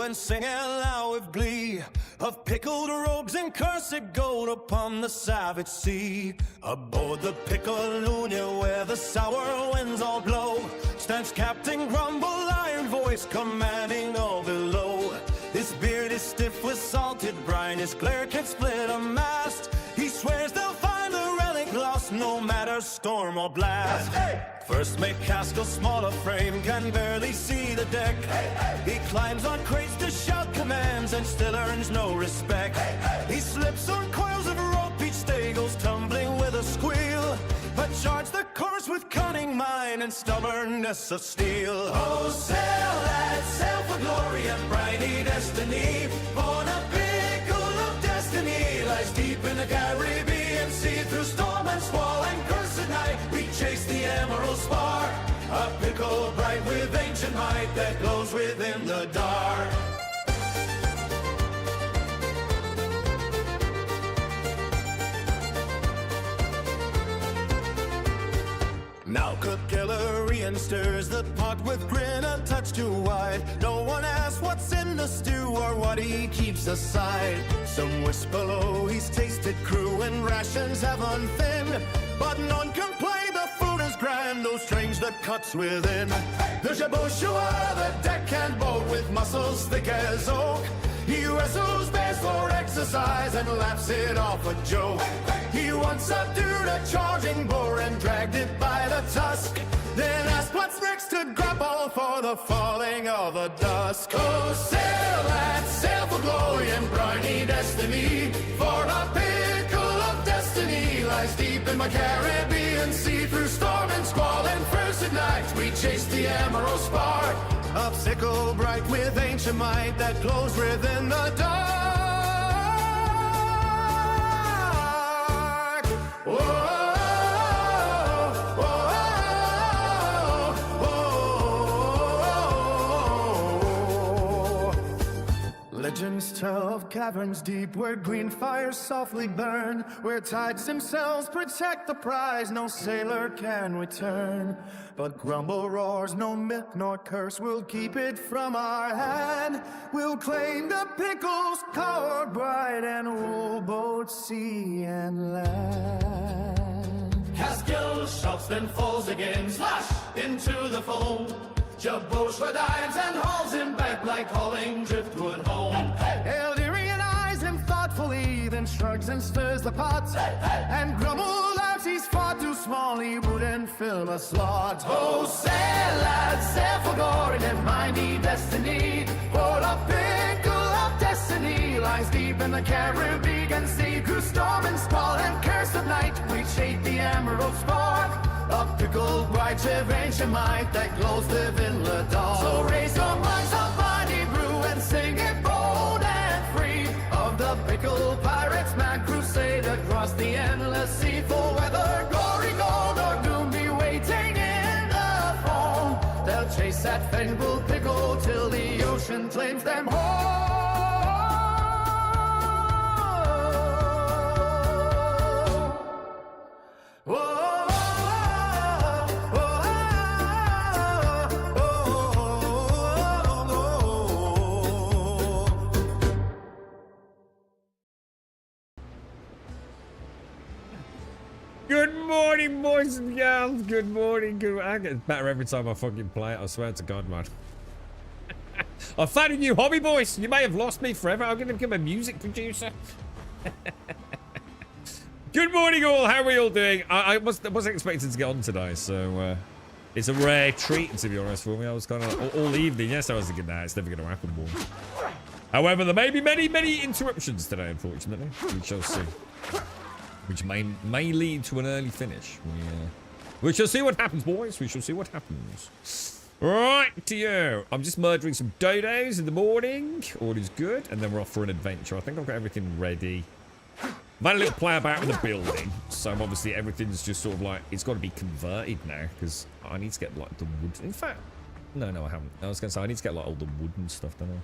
and singing loud with glee of pickled rogues and cursed gold upon the savage sea. Aboard the Piccalunia where the sour winds all blow stands Captain Grumble, iron voice commanding all below. His beard is stiff with salted brine, his glare can split a mast. He swears they'll find the relic lost no matter storm or blast. First mate Caskell's smaller frame can barely see the deck. He climbs on crates to shout commands and still earns no respect. He slips on coils of rope, each stay goes tumbling with a squeal, but charge the course with cunning mind and stubbornness of steel. Oh, sail, lad, sail for glory and briny destiny. Born a pickle of destiny lies deep in the Caribbean Sea. Through storm and squall and cursed night we chase the emerald spar, a pickle bright with ancient might that glows within the dark. Now Coquillerian stirs the pot with grin a touch too wide. No one asks what's in the stew or what he keeps aside. Some whisper low he's tasted crew and rations heaven thin, but none can play the food is grand, though strange the cuts within. There's a bourgeois, the deckhand boat with muscles thick as oak. He wrestles bears for exercise and laughs it off a joke. He once subdued a charging boar and dragged it by the tusk, then asked what's next to grapple for the falling of the dusk. Oh, sail, lad, sail for glory and briny destiny, for a pickle of destiny lies deep in my Caribbean Sea. Through storm and squall and first at night we chase the emerald spar, a sickle bright with ancient might that glows within the dark. Legends tell of caverns deep where green fires softly burn, where tides themselves protect the prize no sailor can return. But Grumble roars, no myth nor curse will keep it from our hand. We'll claim the pickles, power bright, and rule both sea and land. Caskill shouts then falls again, slash into the foam. Jabos dives and hauls him back like hauling driftwood home. Eldirian eyes him thoughtfully, then shrugs and stirs the pot. And Grumble laughs, he's far too small, he wouldn't fill a slot. Oh, sail, lad, sail for glory and mighty destiny, for a pickle of destiny lies deep in the Caribbean Sea. Through storm and squall and curse of night we chase the emerald spar, a pickle bright with ancient might that glows within the dawn. So raise your minds up, mighty brew, and sing it bold and free of the pickle pirates' mad crusade across the endless sea. For whether glory, gold, or doom be waiting in the foam, they'll chase that fabled pickle till the ocean claims them home. Good morning, boys and girls. Good morning. I get better every time I fucking play it. I swear to God, man. I found a new hobby, boys. You may have lost me forever. I'm going to become a music producer. Good morning, all. How are we all doing? I wasn't expecting to get on today, so it's a rare treat, to be honest, for me. I was kind of all evening. Yes, I was thinking, nah, it's never going to happen, boy. However, there may be many interruptions today, unfortunately. We shall see. Which may lead to an early finish. We shall see what happens, boys. We shall see what happens. Right to you. I'm just murdering some dodos in the morning. All is good. And then we're off for an adventure. I think I've got everything ready. I've had a little play about with the building. So obviously everything's just sort of like, it's got to be converted now. Because I need to get like the wood. In fact, no, I haven't. I was going to say, I need to get like all the wood and stuff, don't I?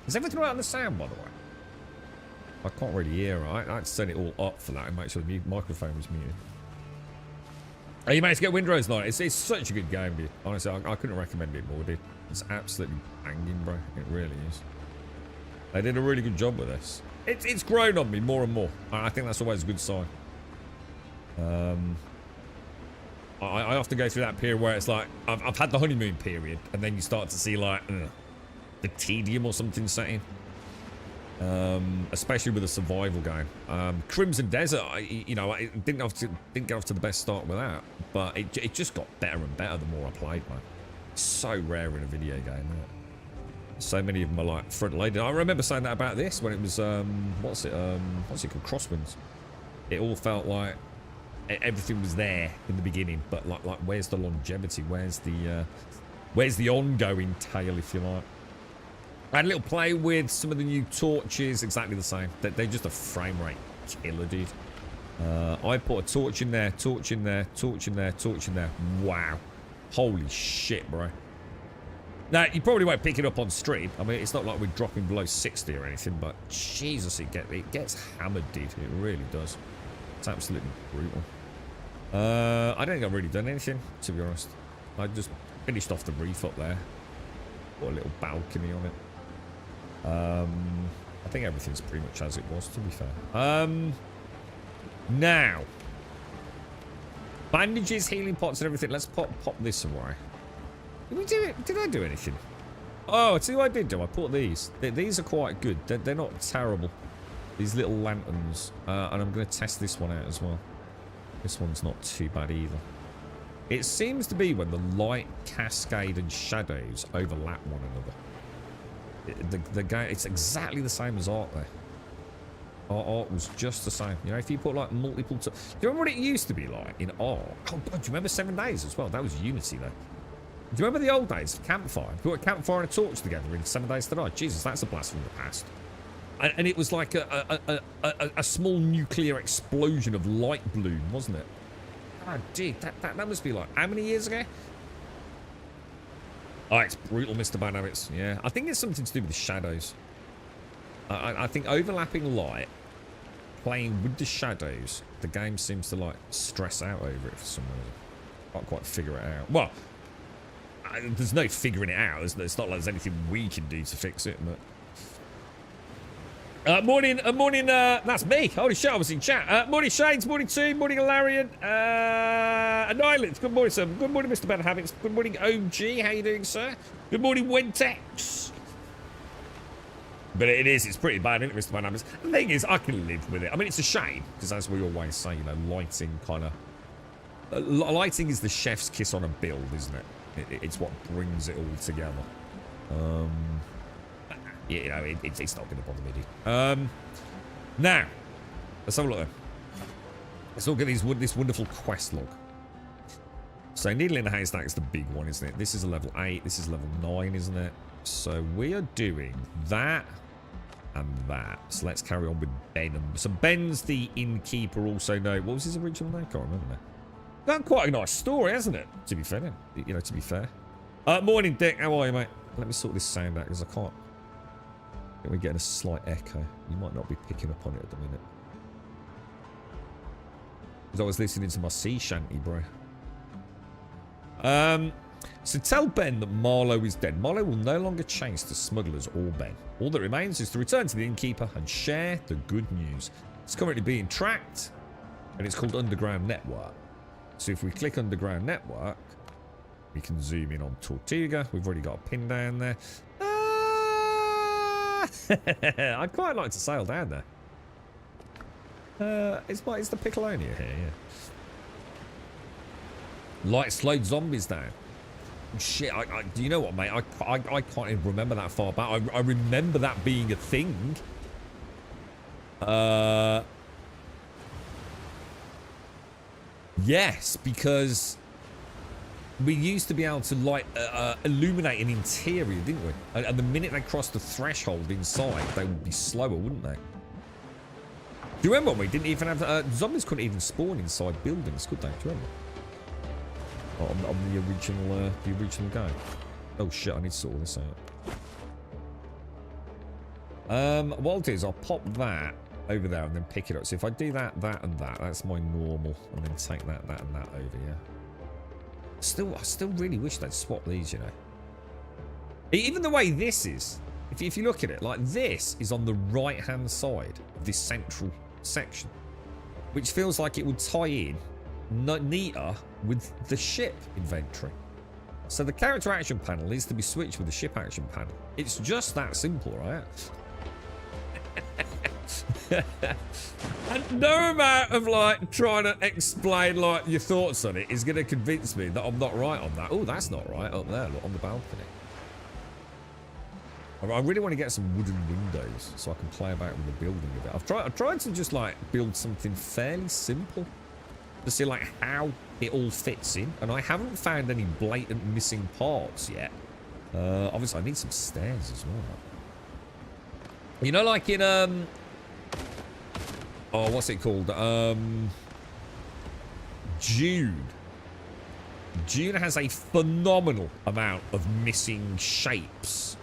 Is everything right on the sound, by the way? I can't really hear, right? I had to set it all up for that and make sure the microphone was muted. Oh, you managed to get Windrose on it. It's such a good game, dude. Honestly, I couldn't recommend it more, dude. It's absolutely banging, bro. It really is. They did a really good job with this. It's grown on me more and more. I think that's always a good sign. I often go through that period where it's like, I've had the honeymoon period, and then you start to see, like, the tedium or something setting. Especially with a survival game. Crimson Desert, you know, I didn't get off to the best start with that, but it just got better and better the more I played, man. It's so rare in a video game, isn't it? So many of them are like front loaded. I remember saying that about this when it was what's it called, Crosswinds. It all felt like everything was there in the beginning, but like where's the longevity? Where's the ongoing tale, if you like? I had a little play with some of the new torches, exactly the same. They're just a frame rate killer, dude. I put a torch in there, torch in there, torch in there, torch in there. Wow. Holy shit, bro. Now, you probably won't pick it up on stream. I mean, it's not like we're dropping below 60 or anything, but Jesus, it gets hammered, dude. It really does. It's absolutely brutal. I don't think I've really done anything, to be honest. I just finished off the reef up there. Put a little balcony on it. I think everything's pretty much as it was, to be fair. Now, bandages, healing pots, and everything. Let's pop this away. Did we do it? Did I do anything? Oh, see what I did do? I put these. These are quite good. They're not terrible. These little lanterns. And I'm going to test this one out as well. This one's not too bad either. It seems to be when the light, cascade, and shadows overlap one another. The game, it's exactly the same as art there. Art was just the same. You know, if you put like multiple... Do you remember what it used to be like in art? Oh, God, do you remember 7 Days as well? That was Unity, though. Do you remember the old days? Campfire. Put a campfire and a torch together in 7 Days to Die. Jesus, that's a blast from the past. And it was like a small nuclear explosion of light bloom, wasn't it? Oh, dude, that must be like... How many years ago? Oh, it's brutal, Mr. Dynamics. Yeah, I think it's something to do with the shadows. I think overlapping light, playing with the shadows, the game seems to, like, stress out over it for some reason. Can't quite figure it out. Well, there's no figuring it out. It's not like there's anything we can do to fix it, but... morning, that's me. Holy shit, I was in chat. Morning, Shades, morning, Two, morning, Alarian, Annihilate, good morning, sir. Good morning, Mr. Bad Habits. Good morning, OG. How you doing, sir? Good morning, Wentex. But it's pretty bad, isn't it, Mr. Bad Habits? The thing is, I can live with it. I mean, it's a shame, because as we always say, you know, lighting kind of... lighting is the chef's kiss on a build, isn't it? It's what brings it all together. Yeah, you know, it's not going to bother me, dude. Now, let's have a look then. Let's look at this wonderful quest log. So, Needle in a Haystack is the big one, isn't it? This is a level 8. This is level 9, isn't it? So, we are doing that and that. So, let's carry on with Ben. So, Ben's the innkeeper, also known... What was his original name? I can't remember now. That's quite a nice story, hasn't it? To be fair, then. You know, to be fair. Morning, Dick. How are you, mate? Let me sort this sound out, because I can't... We're getting a slight echo. You might not be picking up on it at the minute. Because I was listening to my sea shanty, bro. So tell Ben that Marlowe is dead. Marlowe will no longer chase the smugglers or Ben. All that remains is to return to the innkeeper and share the good news. It's currently being tracked, and it's called Underground Network. So if we click Underground Network, we can zoom in on Tortuga. We've already got a pin down there. I'd quite like to sail down there. It's the Piccolonia here, yeah. Light slowed zombies down. Shit, do you know what, mate? I can't even remember that far back. I remember that being a thing. Yes, because we used to be able to like illuminate an interior, didn't we? And the minute they crossed the threshold inside, they would be slower, wouldn't they? Do you remember when we didn't even have zombies couldn't even spawn inside buildings, could they? Do you remember? Oh, on the original game. Oh shit! I need to sort all this out. What I'll do is I'll pop that over there and then pick it up. So if I do that, and that, that's my normal, and then take that, and that over, yeah. I still really wish they'd swap these, you know. Even the way this is, if you look at it, like this is on the right-hand side of this central section, which feels like it would tie in neater with the ship inventory. So the character action panel needs to be switched with the ship action panel. It's just that simple, right? And no amount of like trying to explain like your thoughts on it is going to convince me that I'm not right on that. Oh, that's not right up there, look, on the balcony. I really want to get some wooden windows so I can play about with the building a bit. I've tried to just like build something fairly simple to see like how it all fits in, and I haven't found any blatant missing parts yet. Obviously, I need some stairs as well. You know, like in oh, what's it called? June. June has a phenomenal amount of missing shapes,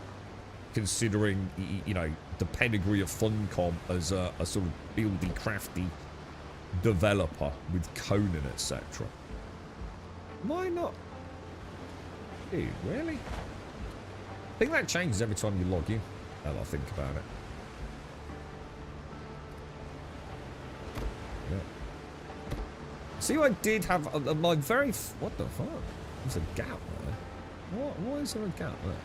considering, you know, the pedigree of Funcom as a sort of buildy, crafty developer with Conan, etc. Why not? Dude, really? I think that changes every time you log in, now that I think about it. Yeah. See, I did have my very... What the fuck? There's a gap there. Why is there a gap there?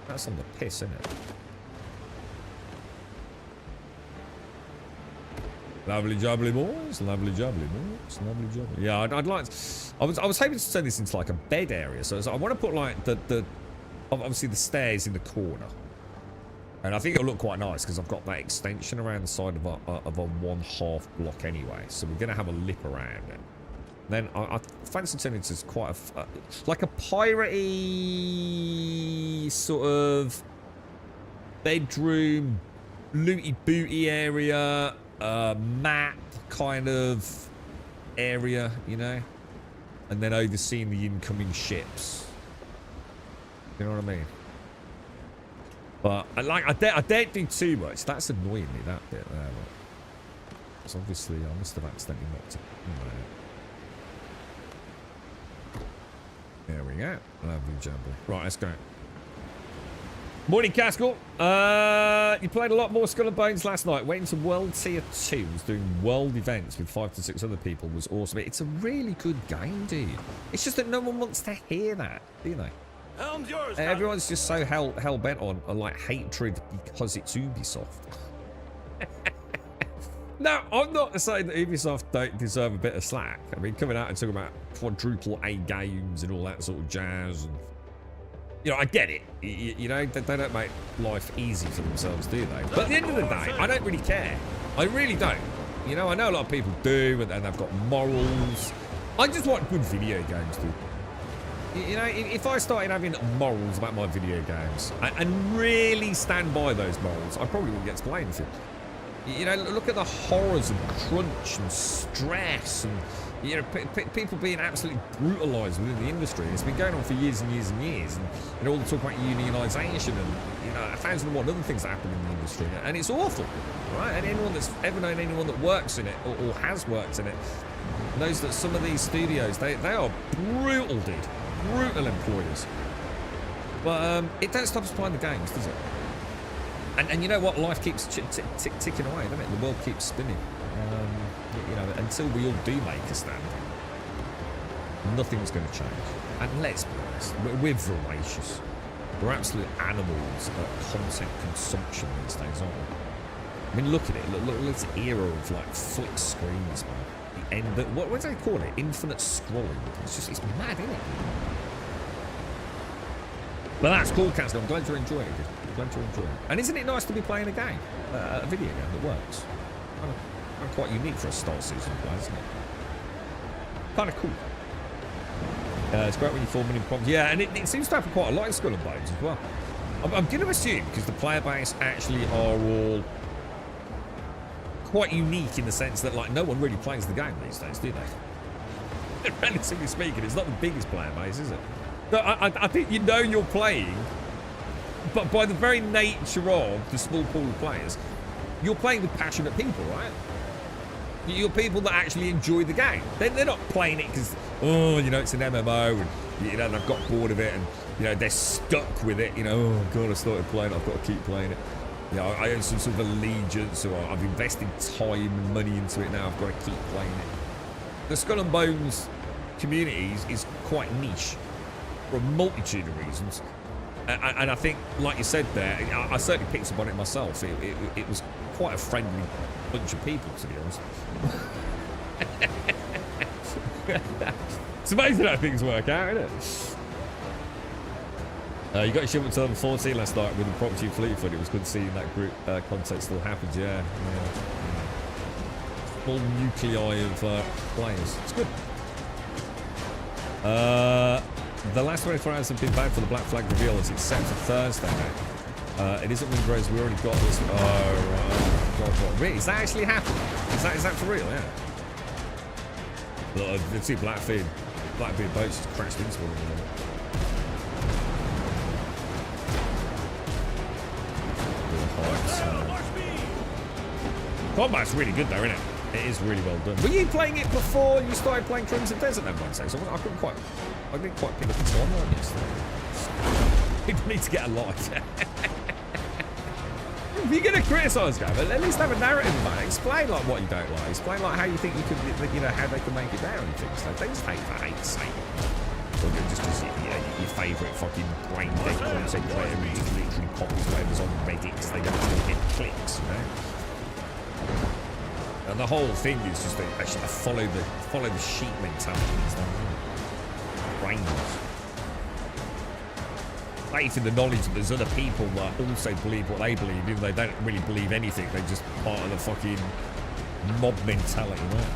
That's on the piss, isn't it? Lovely jubbly boys, lovely jubbly boys, lovely jubbly. Yeah, I'd like to, I was hoping to turn this into like a bed area. So I want to put like the obviously the stairs in the corner. And I think it'll look quite nice because I've got that extension around the side of a 1/2 block anyway. So we're going to have a lip around it. Then I fancy turning it into quite a, like a piratey sort of bedroom, looty booty area, map kind of area, you know, and then overseeing the incoming ships. You know what I mean? But I don't do too much. That's annoying me, that bit there. Because obviously I must have accidentally knocked it. There we go. Lovely jubbly. Right, let's go. Morning, Castle. You played a lot more Skull and Bones last night. Went into World Tier 2. Was doing world events with 5 to 6 other people. Was awesome. It's a really good game, dude. It's just that no one wants to hear that, do they? Helm's yours, everyone's just so hell bent on like hatred because it's Ubisoft. No, I'm not saying that Ubisoft don't deserve a bit of slack. I mean, coming out and talking about quadruple A games and all that sort of jazz, and you know, I get it. You know, they don't make life easy for themselves, do they? But at the end of the day, I don't really care. I really don't. You know, I know a lot of people do, and they've got morals. I just want good video games, dude. You know, if I started having morals about my video games and really stand by those morals, I probably wouldn't get to play anything. You know, look at the horrors of crunch and stress and, you know, people being absolutely brutalised within the industry. It's been going on for years and years and years. And, you know, all the talk about unionisation and, you know, 1,001 other things that happen in the industry. And it's awful, right? And anyone that's ever known anyone that works in it or has worked in it knows that some of these studios, they are brutal, dude. Brutal employers. But it don't stop us playing the games, does it? And you know what? Life keeps ticking away, doesn't it? The world keeps spinning. You know, until we all do make a stand, nothing's going to change. And let's be honest, we're voracious. We're absolute animals at content consumption these days, aren't we? I mean, look at it. Look at this era of like flick screens, man. The end. What do they call it? Infinite scrolling. It's mad, isn't it? But that's cool, Castle. I'm glad you're enjoying it. Glad you're enjoying it. And isn't it nice to be playing a game, a video game that works? Kind of quite unique for a start season play, isn't it? Kind of cool. It's great when you form winning problems. Yeah, and it seems to happen quite a lot in Skull and Bones as well. I'm going to assume, because the player base actually are all quite unique in the sense that, like, no one really plays the game these days, do they? Relatively speaking, it's not the biggest player base, is it? No, I think you know you're playing, but by the very nature of the small pool of players, you're playing with passionate people, right? You're people that actually enjoy the game. They're not playing it because, oh, you know, it's an MMO and, you know, they've got bored of it and, you know, they're stuck with it. You know, oh, God, I started playing it. I've got to keep playing it. You know, I own some sort of allegiance or I've invested time and money into it now. I've got to keep playing it. The Skull and Bones community is quite niche for a multitude of reasons. And I think, like you said there, I certainly picked up on it myself. It was quite a friendly bunch of people, to be honest. It's amazing how things work out, isn't it? You got your shipment to level 14 last night with the property fleet foot. It was good seeing that group content still happens, yeah. Full nuclei of players. It's good. The last 24 hours have been banned for the Black Flag reveal as it's set for Thursday now. It isn't Windrose, we already got this. Oh, right. God, what? Really? Is that actually happening? Is that for real? Yeah. Look, let's see Blackbeard boats just crashed into one another. Combat's really good though, isn't it? It is really well done. Were you playing it before you started playing Crimson Desert then, Wednesday? So I didn't quite pick up the timeline yesterday. People need to get a lot. If you're going to criticise game, at least have a narrative about it. Explain like what you don't like. Explain like how you think you could, you know, how they can make it better and things. So don't just hate for hate's sake. Or just your favourite fucking brain dead content creator who just literally copies whatever's on Reddit because they don't want to get clicks, you know. And the whole thing is just a follow the sheep mentality. It's like brains. Faith in the knowledge that there's other people that also believe what they believe, even though they don't really believe anything. They're just part of the fucking mob mentality, right?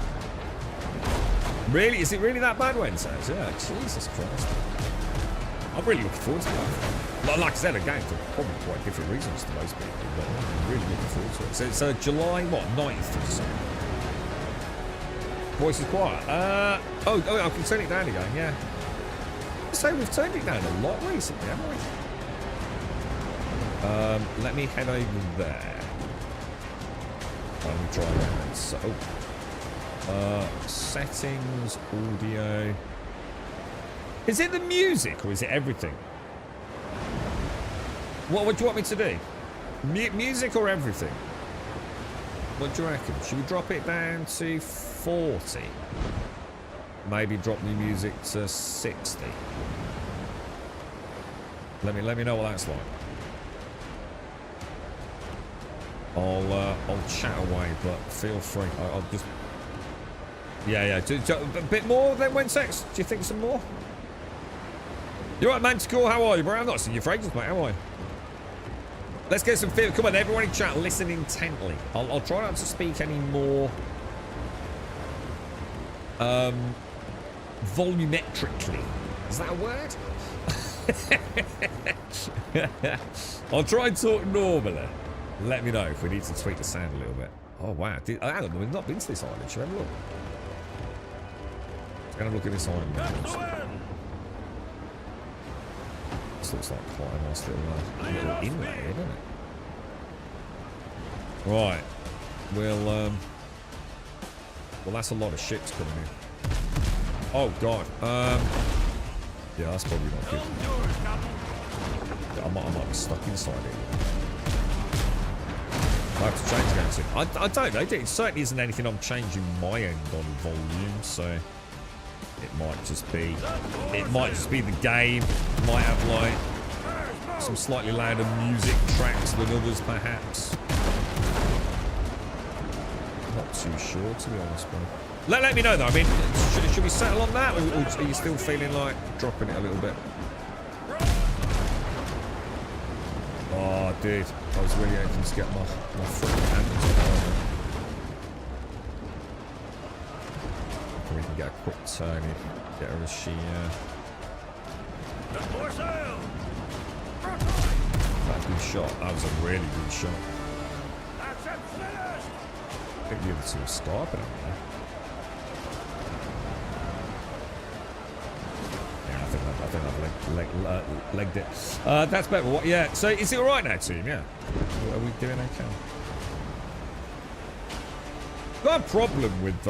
Really? Is it really that bad, Wednesday? Yeah, Jesus Christ. I'm really looking forward to that. Like I said, again, for probably quite different reasons to most people, but I'm really looking forward to it. So it's July, what, 9th or so? Voice is quiet. Oh, I can turn it down again, yeah. So we've turned it down a lot recently, haven't we? Let me head over there. Let me try that. So, settings, audio. Is it the music or is it everything? What do you want me to do? Music or everything? What do you reckon? Should we drop it down to 40? Maybe drop the music to 60. Let me know what that's like. I'll chat away, but feel free. I'll just yeah. A bit more than when sex. Do you think some more? You right, Manticore? How are you, bro? I'm not seeing you for ages, mate. How are you? Let's get some feel. Come on, everyone in chat, listen intently. I'll try not to speak any more volumetrically. Is that a word? I'll try and talk normally. Let me know if we need to tweak the sound a little bit. Oh wow, hang on, we've not been to this island. Should we have a look? Let's go and look at this island now. This looks like quite a nice little inlay, doesn't it? Right. Well, that's a lot of ships coming in. Oh god. Yeah, that's probably not good. I might be stuck inside it. I have to change again soon. I don't know. It certainly isn't anything I'm changing my end on volume, so it might just be the game. It might have like some slightly louder music tracks than others, perhaps. Not too sure, to be honest, bro. Let me know though. I mean, should we settle on that, or are you still feeling like dropping it a little bit? Oh, dude, I was really hoping to get my freaking hands on. We can get a quick turn in, get her as she. That good shot. That was a really good shot. I think the other two are starving up there. I think I've legged it. That's better. What? Yeah. So is it all right now, team? Yeah. Are we doing okay? Got a problem with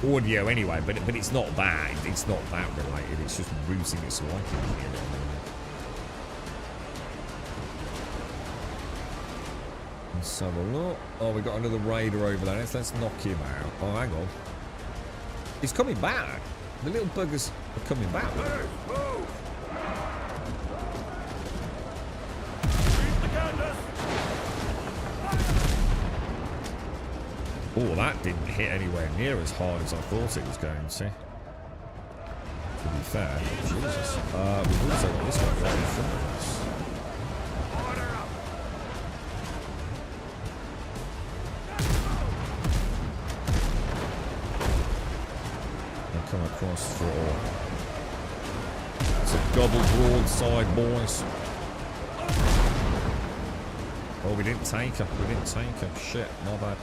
audio anyway, but it's not that. It's not that related. It's just routing its way. Let's have a look. Oh, we got another raider over there. Let's knock him out. Oh, hang on. He's coming back. The little buggers are coming back. Oh, that didn't hit anywhere near as hard as I thought it was going to. To be fair. Jesus. We've also got this one right in front of us. I'll come across for... It's a double broadside, boys. Oh, we didn't take her. We didn't take her. Shit, my bad.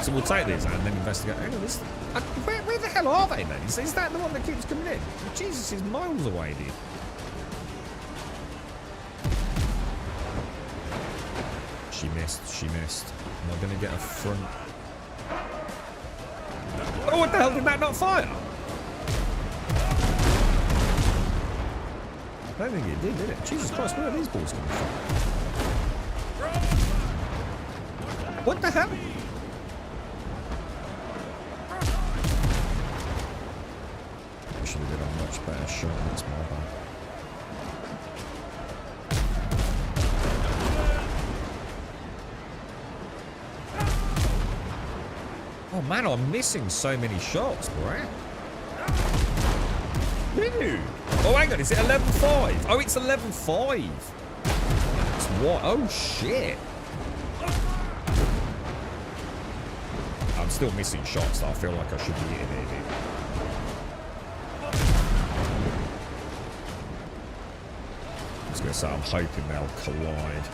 So we'll take these and then investigate. Hang on, where the hell are they then? Is that the one that keeps coming in? Jesus is miles away, dude. She missed. She missed. Am I going to get a front? Oh, what the hell did that not fire? I don't think it did it? Jesus Christ, where are these balls coming from? What the hell? Should have did a much better shot. That's my bad. Oh man, I'm missing so many shots, bro. Dude. Oh, hang on. Is it 11-5? Oh, it's 11-5. It's what? Oh, shit. I'm still missing shots that I feel like I should be hitting here, dude. I was going to say, I'm hoping they'll collide.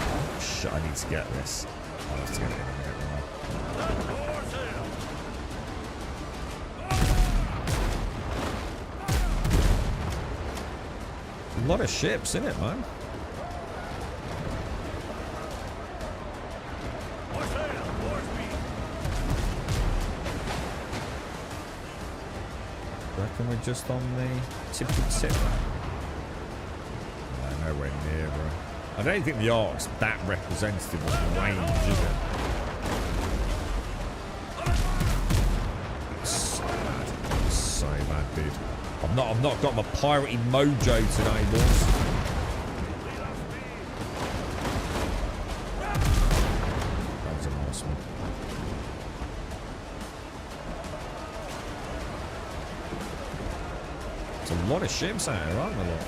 Oh, shit, I need to get this. I'll have to get it in a minute. A lot of ships, isn't it, man? Reckon we're just on the tip of the tip. No, nowhere near, bro. I don't think the Ark's that representative of the range, is it? So bad. So bad, dude. I've not got my piratey mojo today, boys. That was a nice one. There's a lot of ships out here, aren't there? Look?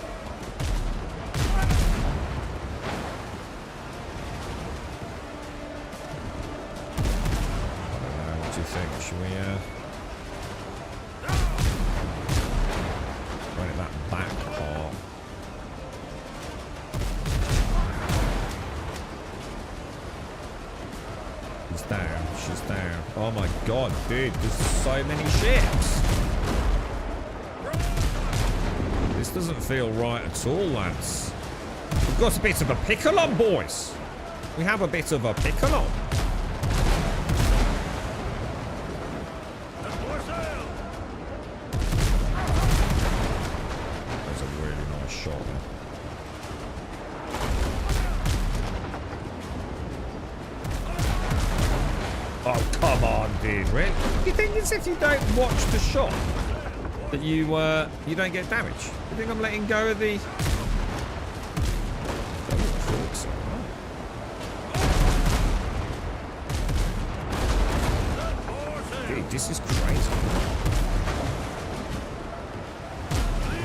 I don't know, what do you think? Should we, that back part. She's down. She's down. Oh my god, dude. There's so many ships. This doesn't feel right at all, lads. We've got a bit of a pickle on, boys. We have a bit of a pickle on. Oh, come on, dude. Really? You think it's if you don't watch the shot that you don't get damage? You think I'm letting go of the... Dude, this is crazy.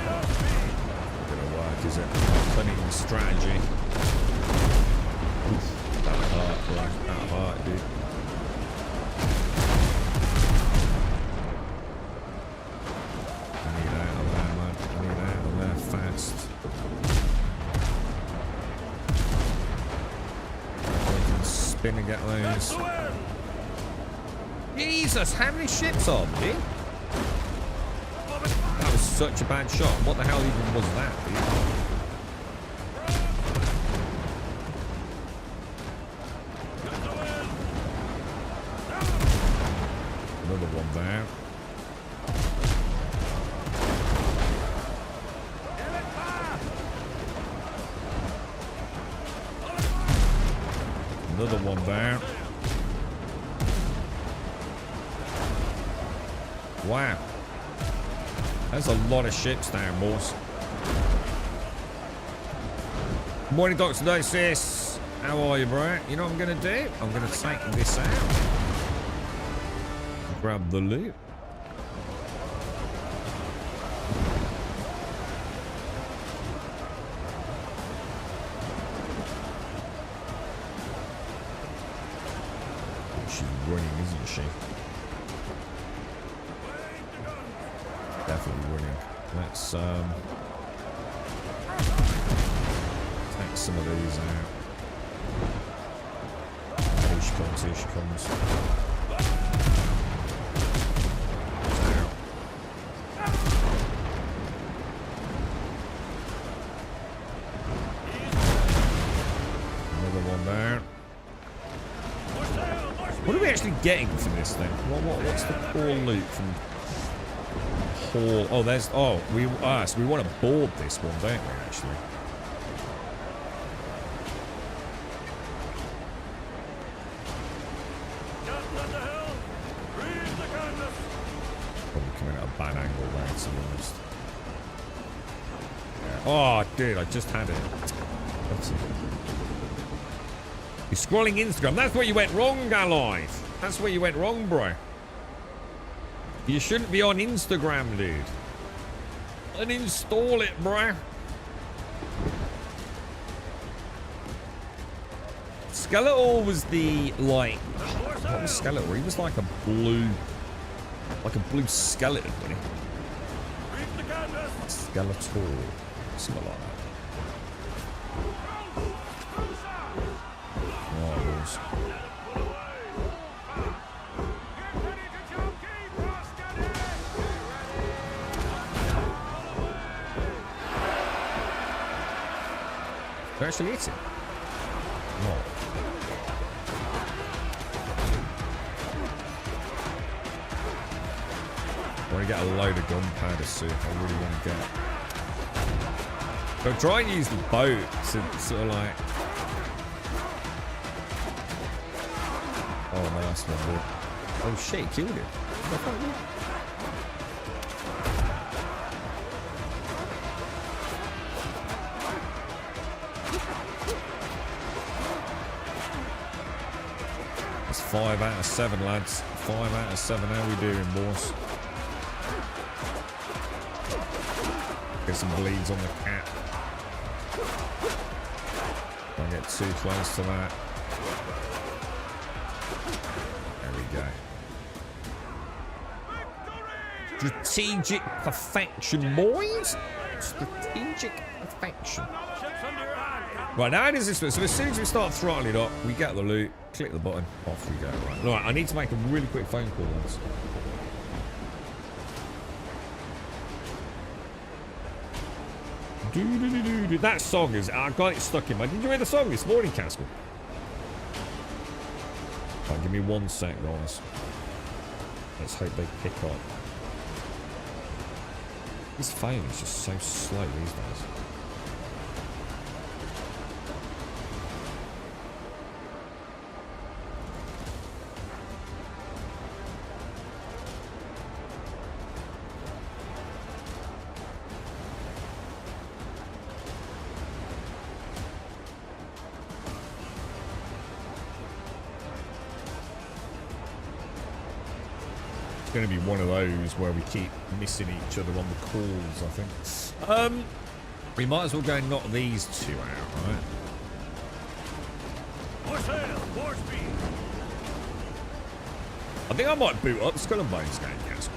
Not gonna work, is it? Cunning strategy. Oof, that hurt, bro. That hurt, dude. Spin and get those. Jesus, how many ships on, dude? That was such a bad shot. What the hell even was that, dude? Another one there. Another one there. Wow. There's a lot of ships down, boys. Morning, Dr. Dosis. How are you, bro? You know what I'm going to do? I'm going to take this out. Grab the loot. She's running, isn't she? Definitely running. Let's take some of these out. Here she comes, here she comes. Another one there. What are we actually getting from this thing? What's the core loot from Hall? Oh, there's. Oh, so we want to board this one, don't we? Actually. Probably coming at a bad angle there, to be honest. Yeah. Oh, dude, I just had it. That's it. You're scrolling Instagram. That's where you went wrong, Allied. That's where you went wrong, bro. You shouldn't be on Instagram, dude. Uninstall it, bro. Skeletor was the, like... What was Skeletor? He was like a blue skeleton, wasn't he? Skeletor. Something like that. They're actually eating. No. I want to get a load of gunpowder soup. I really want to get. So try and use the boat to sort of like. Oh, my last one. Dude. Oh shit, he killed it. It's 5 out of 7, lads. 5 out of 7. How we doing, boys? Get some bleeds on the cat. Don't get too close to that. There we go. Strategic perfection, boys. Strategic perfection. Right, now how does this work? So as soon as we start throttling up, we get the loot, click the button, off we go. Right, I need to make a really quick phone call, lads. That song is... I got it stuck in my... Did you hear the song this morning, Castle? Right, give me 1 sec, guys. Let's hope they pick up. This phone is just so slow these days. Going to be one of those where we keep missing each other on the calls, I think. We might as well go and knock these two out, right? I think I might boot up Skull and Bones game, Castle.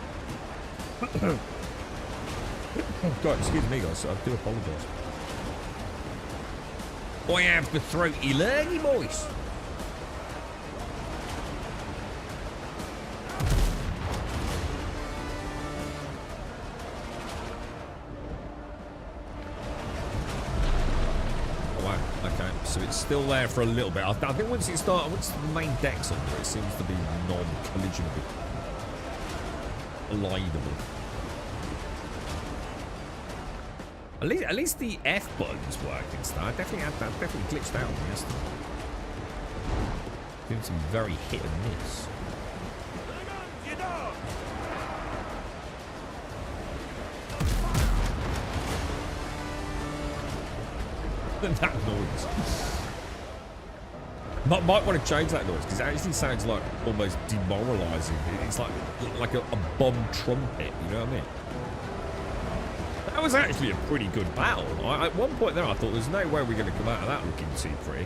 God, excuse me, guys. I do apologise. I have the throaty lurgy, boys. so it's still there for a little bit. I think once the main deck's under, it seems to be non-collisionable, glidable. At least the F button's working. So I definitely had that. Definitely glitched out yesterday. Doing some very hit and miss. That noise. Might want to change that noise because it actually sounds like almost demoralizing. It's like a bomb trumpet. You know what I mean? That was actually a pretty good battle. At one point there, I thought there's no way we're going to come out of that looking too pretty.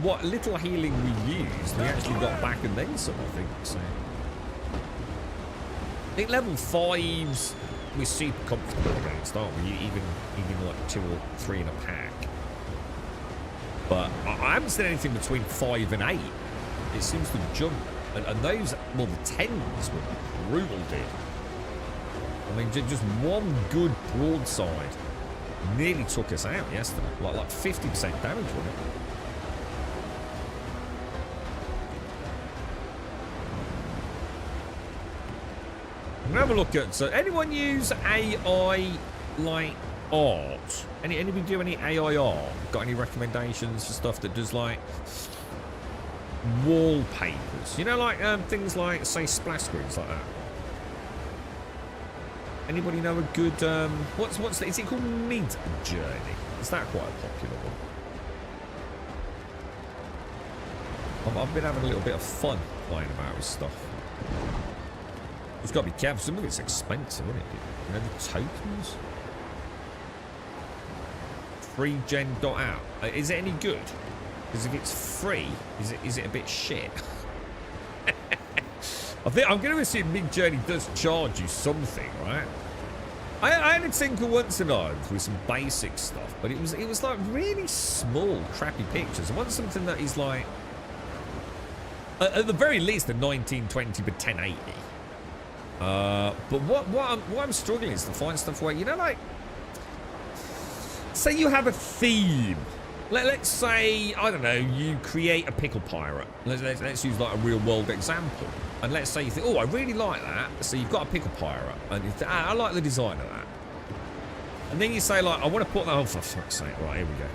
What little healing we used, we actually got back and then some, I think. So. I think level 5s we're super comfortable against, aren't we? Even like 2 or 3 in a pack. But I haven't seen anything between 5 and 8. It seems to jump. And those, well, the 10s were brutal, dude. I mean, just one good broadside nearly took us out yesterday. Like 50% damage, wasn't it? I'm gonna have a look at. So, anyone use AI like art? Anybody do any AI art? Got any recommendations for stuff that does like wallpapers? You know, like things like say splash screens like that. Anybody know a good what's is it called Mid Journey? Is that quite a popular one? I've been having a little bit of fun playing about with stuff. It's got to be careful. Some of it's expensive, isn't it? You know the tokens. Free gen dot out. Is it any good? Because if it's free, is it a bit shit? I think I'm going to assume Mid Journey does charge you something, right? I had a tinker once and with some basic stuff, but it was like really small, crappy pictures. I want something that is like at the very least a 1920 by 1080. But what I'm struggling is to find stuff where, you know, like say you have a theme. Let's say, I don't know, you create a pickle pirate. Let's use like a real world example. And let's say you think, oh, I really like that. So you've got a pickle pirate. And you think, I like the design of that. And then you say, like, I want to put that on for fuck's sake. Right, here we go.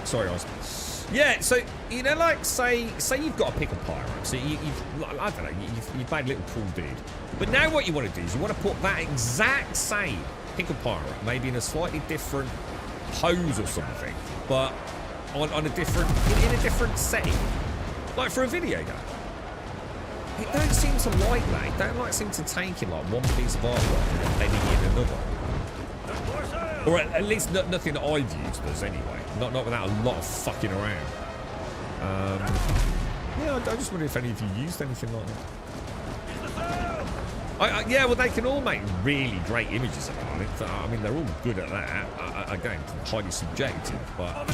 Sorry, I was. Yeah, so you know, like say you've got a pickle pirate. So you've I don't know, you've made a little cool dude. But now what you want to do is you want to put that exact same pickle pirate, maybe in a slightly different pose or something, but on a different in a different setting, like for a video game. It don't seem to like that. It don't like seem to take in like one piece of artwork and then in another. Or at least nothing that I've used does anyway. Not without a lot of fucking around. Yeah, I just wonder if any of you used anything like that. Yeah, well, they can all make really great images about it. I mean, they're all good at that. Again, highly subjective, but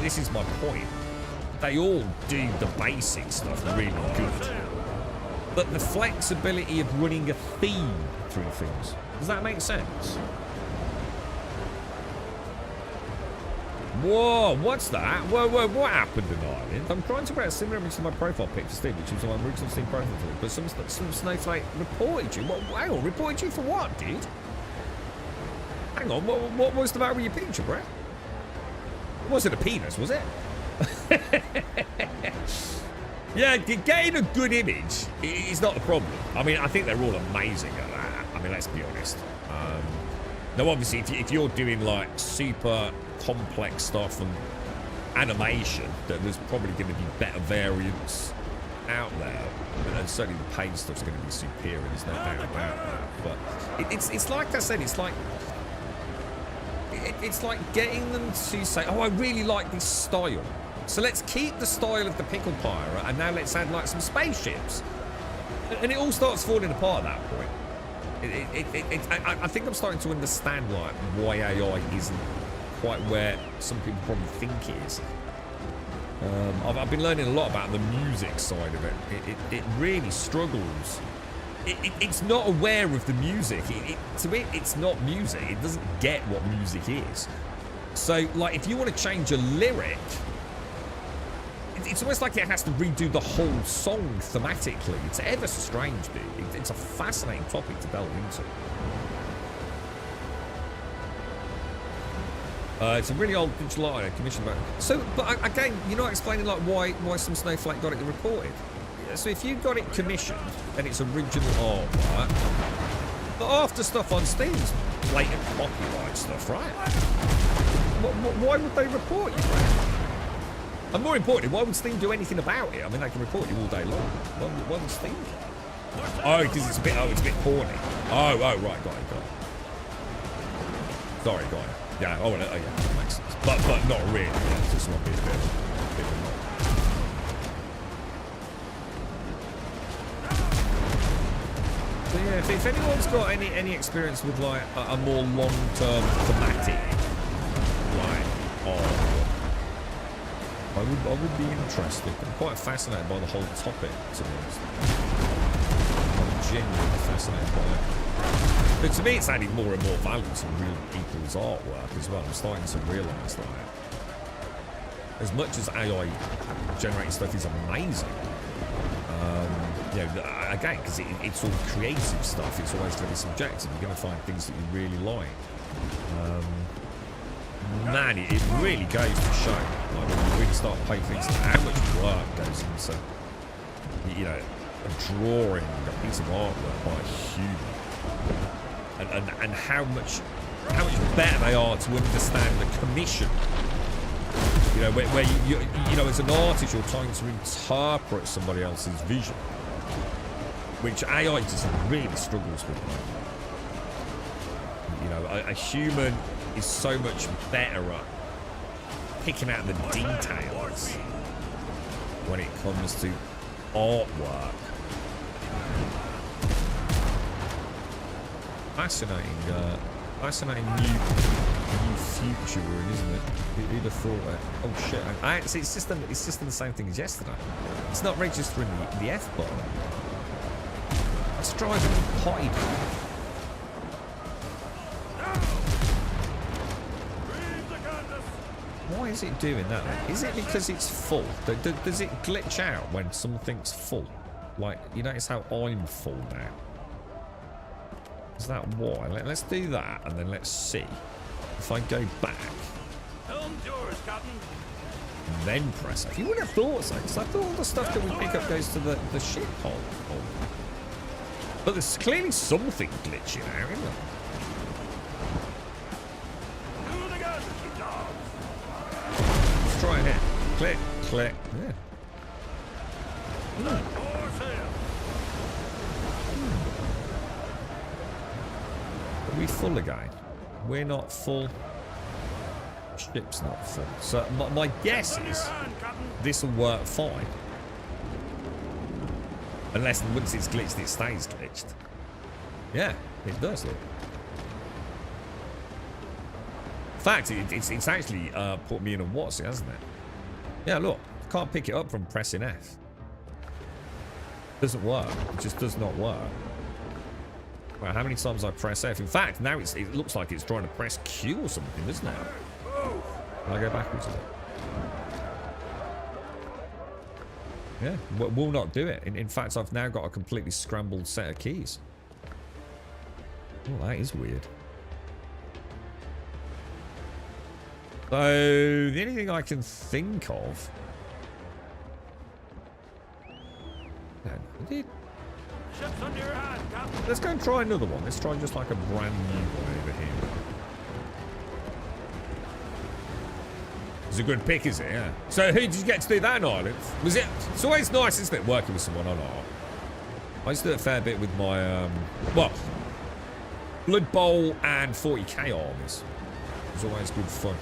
this is my point. They all do the basic stuff really good. But the flexibility of running a theme through things, does that make sense? Whoa, what's that? Whoa, what happened in Ireland? I'm trying to create a similar image to my profile pic for Steam, which is my original Steam profile pic, but some snowflake reported you. Hang on, reported you for what, dude? Hang on, what was the matter with your picture, bro? It wasn't a penis, was it? Yeah, getting a good image is not the problem. I mean, I think they're all amazing at that. I mean, let's be honest. Now, obviously, if you're doing, like, super complex stuff and animation, then there's probably going to be better variants out there. And certainly the paid stuff's going to be superior. There's no doubt about that. But it's like I said, it's like getting them to say, oh, I really like this style. So let's keep the style of the pickle pirate, and now let's add like some spaceships. And it all starts falling apart at that point. I think I'm starting to understand like why AI isn't quite where some people probably think it is. I've been learning a lot about the music side of it. It really struggles. It's not aware of the music. To it, it's not music. It doesn't get what music is. So, like, if you want to change a lyric, it's almost like it has to redo the whole song thematically. It's ever strange, dude. It's a fascinating topic to delve into. It's a really old digital art I commissioned about. So, but again, you're not explaining like why some snowflake got it reported. So if you got it commissioned and it's original artwork, but after stuff on Steam's blatant copyright stuff, right? Why would they report you? And more importantly, why would Steam do anything about it? I mean, they can report you all day long. Why would Steam care? Oh, because it's a bit porny. Oh, right, got it. Sorry, got it. Yeah, yeah, that makes sense. But not really. Yeah, just want to be a bit of a So yeah, if anyone's got any experience with like a more long-term thematic, like, I would be interested. I'm quite fascinated by the whole topic, to be honest. I'm genuinely fascinated by it. But to me, it's adding more and more value to real people's artwork as well. I'm starting to realise that. As much as AI generating stuff is amazing, you know, again, because it's all creative stuff, it's always going to be subjective. You're going to find things that you really like. Man, it really goes to show, like, when you really start paying things to how much work goes into, you know, a drawing, a piece of artwork by a human, and how much better they are to understand the commission. You know, where you know, as an artist, you're trying to interpret somebody else's vision, which AI just really struggles with. You know, a human is so much better at picking out the details when it comes to artwork. Fascinating new future we're in, isn't it? Who'd have thought that? Oh shit! It's just the same thing as yesterday. It's not registering the F button. It's driving potty. Why is it doing that? Is it because it's full? Does it glitch out when something's full? Like, you notice how I'm full now? Is that why? Let's do that, and then let's see. If I go back, and then press F. You wouldn't have thought so, because I thought all the stuff that we pick up goes to the ship hole. But there's clearly something glitching out, isn't there? Let's try it here. Click, click. Yeah. Are we full again? We're not full. Ship's not full. So my guess is this will work fine. Unless once it's glitched, it stays glitched. Yeah, it does, look. fact, it's actually put me in a what's it, hasn't it? Yeah, look. Can't pick it up from pressing F. Doesn't work. It just does not work. Well, how many times I press F? In fact, now it looks like it's trying to press Q or something, doesn't it? Can I go backwards a bit? Yeah, will not do it. In fact, I've now got a completely scrambled set of keys. Oh, that is weird. So, the only thing I can think of... Let's go and try another one. Let's try just like a brand new one over here. It's a good pick, is it? Yeah. So who did you get to do that on? Was it? It's always nice, isn't it, working with someone on art? I used to do a fair bit with my well, Blood Bowl and 40k armies. It was always good fun.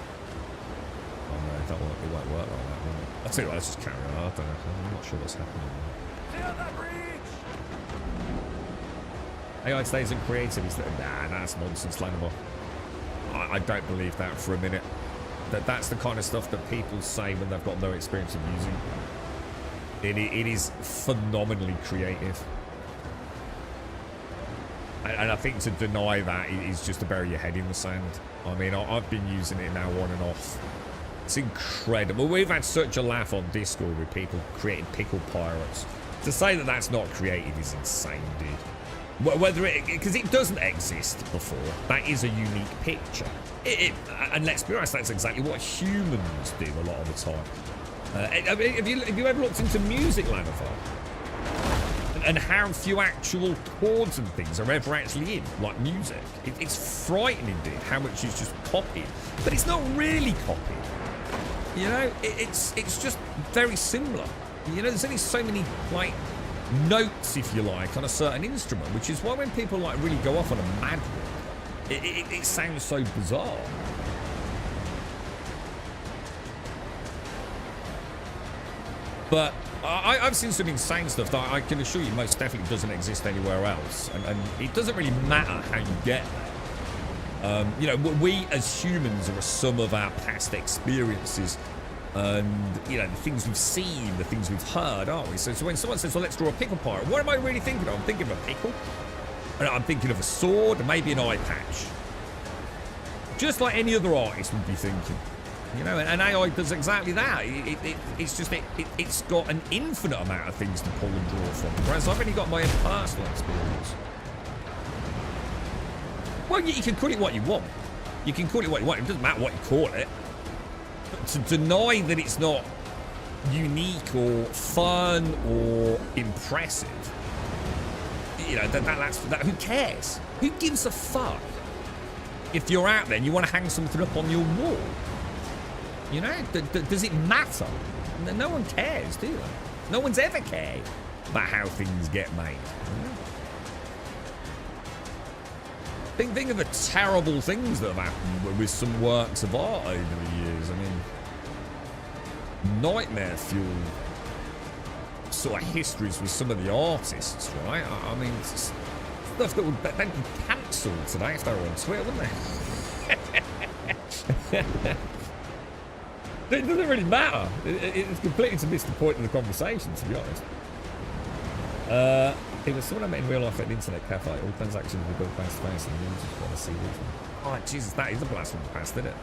Oh no, it won't work like that, will it? I'll tell you what, let's just carry on. I don't know. I'm not sure what's happening. AI today isn't creative. Nah, that's nonsense, Lanimore. I don't believe that for a minute. That's the kind of stuff that people say when they've got no experience of using. It is phenomenally creative. And I think to deny that is just to bury your head in the sand. I mean, I've been using it now on and off. It's incredible. We've had such a laugh on Discord with people creating pickle pirates. To say that that's not creative is insane, dude. Whether it, because it doesn't exist before, that is a unique picture. And let's be honest, that's exactly what humans do a lot of the time. Have you ever looked into music, Lanivar? And how few actual chords and things are ever actually in, like music. It's frightening, dude, how much is just copied. But it's not really copied. You know, it's just very similar. You know, there's only so many, like, notes, if you like, on a certain instrument, which is why when people, like, really go off on a mad one, it sounds so bizarre. But I've seen some insane stuff that I can assure you most definitely doesn't exist anywhere else. And it doesn't really matter how you get there. You know, we as humans are a sum of our past experiences and, you know, the things we've seen, the things we've heard, aren't we? So when someone says, well, let's draw a pickle pirate, what am I really thinking of? I'm thinking of a pickle. And I'm thinking of a sword and maybe an eye patch. Just like any other artist would be thinking. You know, and AI does exactly that. It's got an infinite amount of things to pull and draw from, whereas I've only got my own personal experience. Well, you can call it what you want. You can call it what you want. It doesn't matter what you call it. But to deny that it's not unique or fun or impressive, you know, that's who cares? Who gives a fuck? If you're out there and you want to hang something up on your wall, you know, does it matter? No one cares, do they? No one's ever cared about how things get made. You know? Think of the terrible things that have happened with some works of art over the years. I mean, nightmare fueled sort of histories with some of the artists, right? I mean, stuff that would they'd be cancelled today if they were on Twitter, wouldn't they? It doesn't really matter. It's completely to miss the point of the conversation, to be honest. It was someone I met in real life at an internet cafe. All transactions were built face to face, and you just want to see this one. Oh, Jesus, that is a blast from the past, isn't it?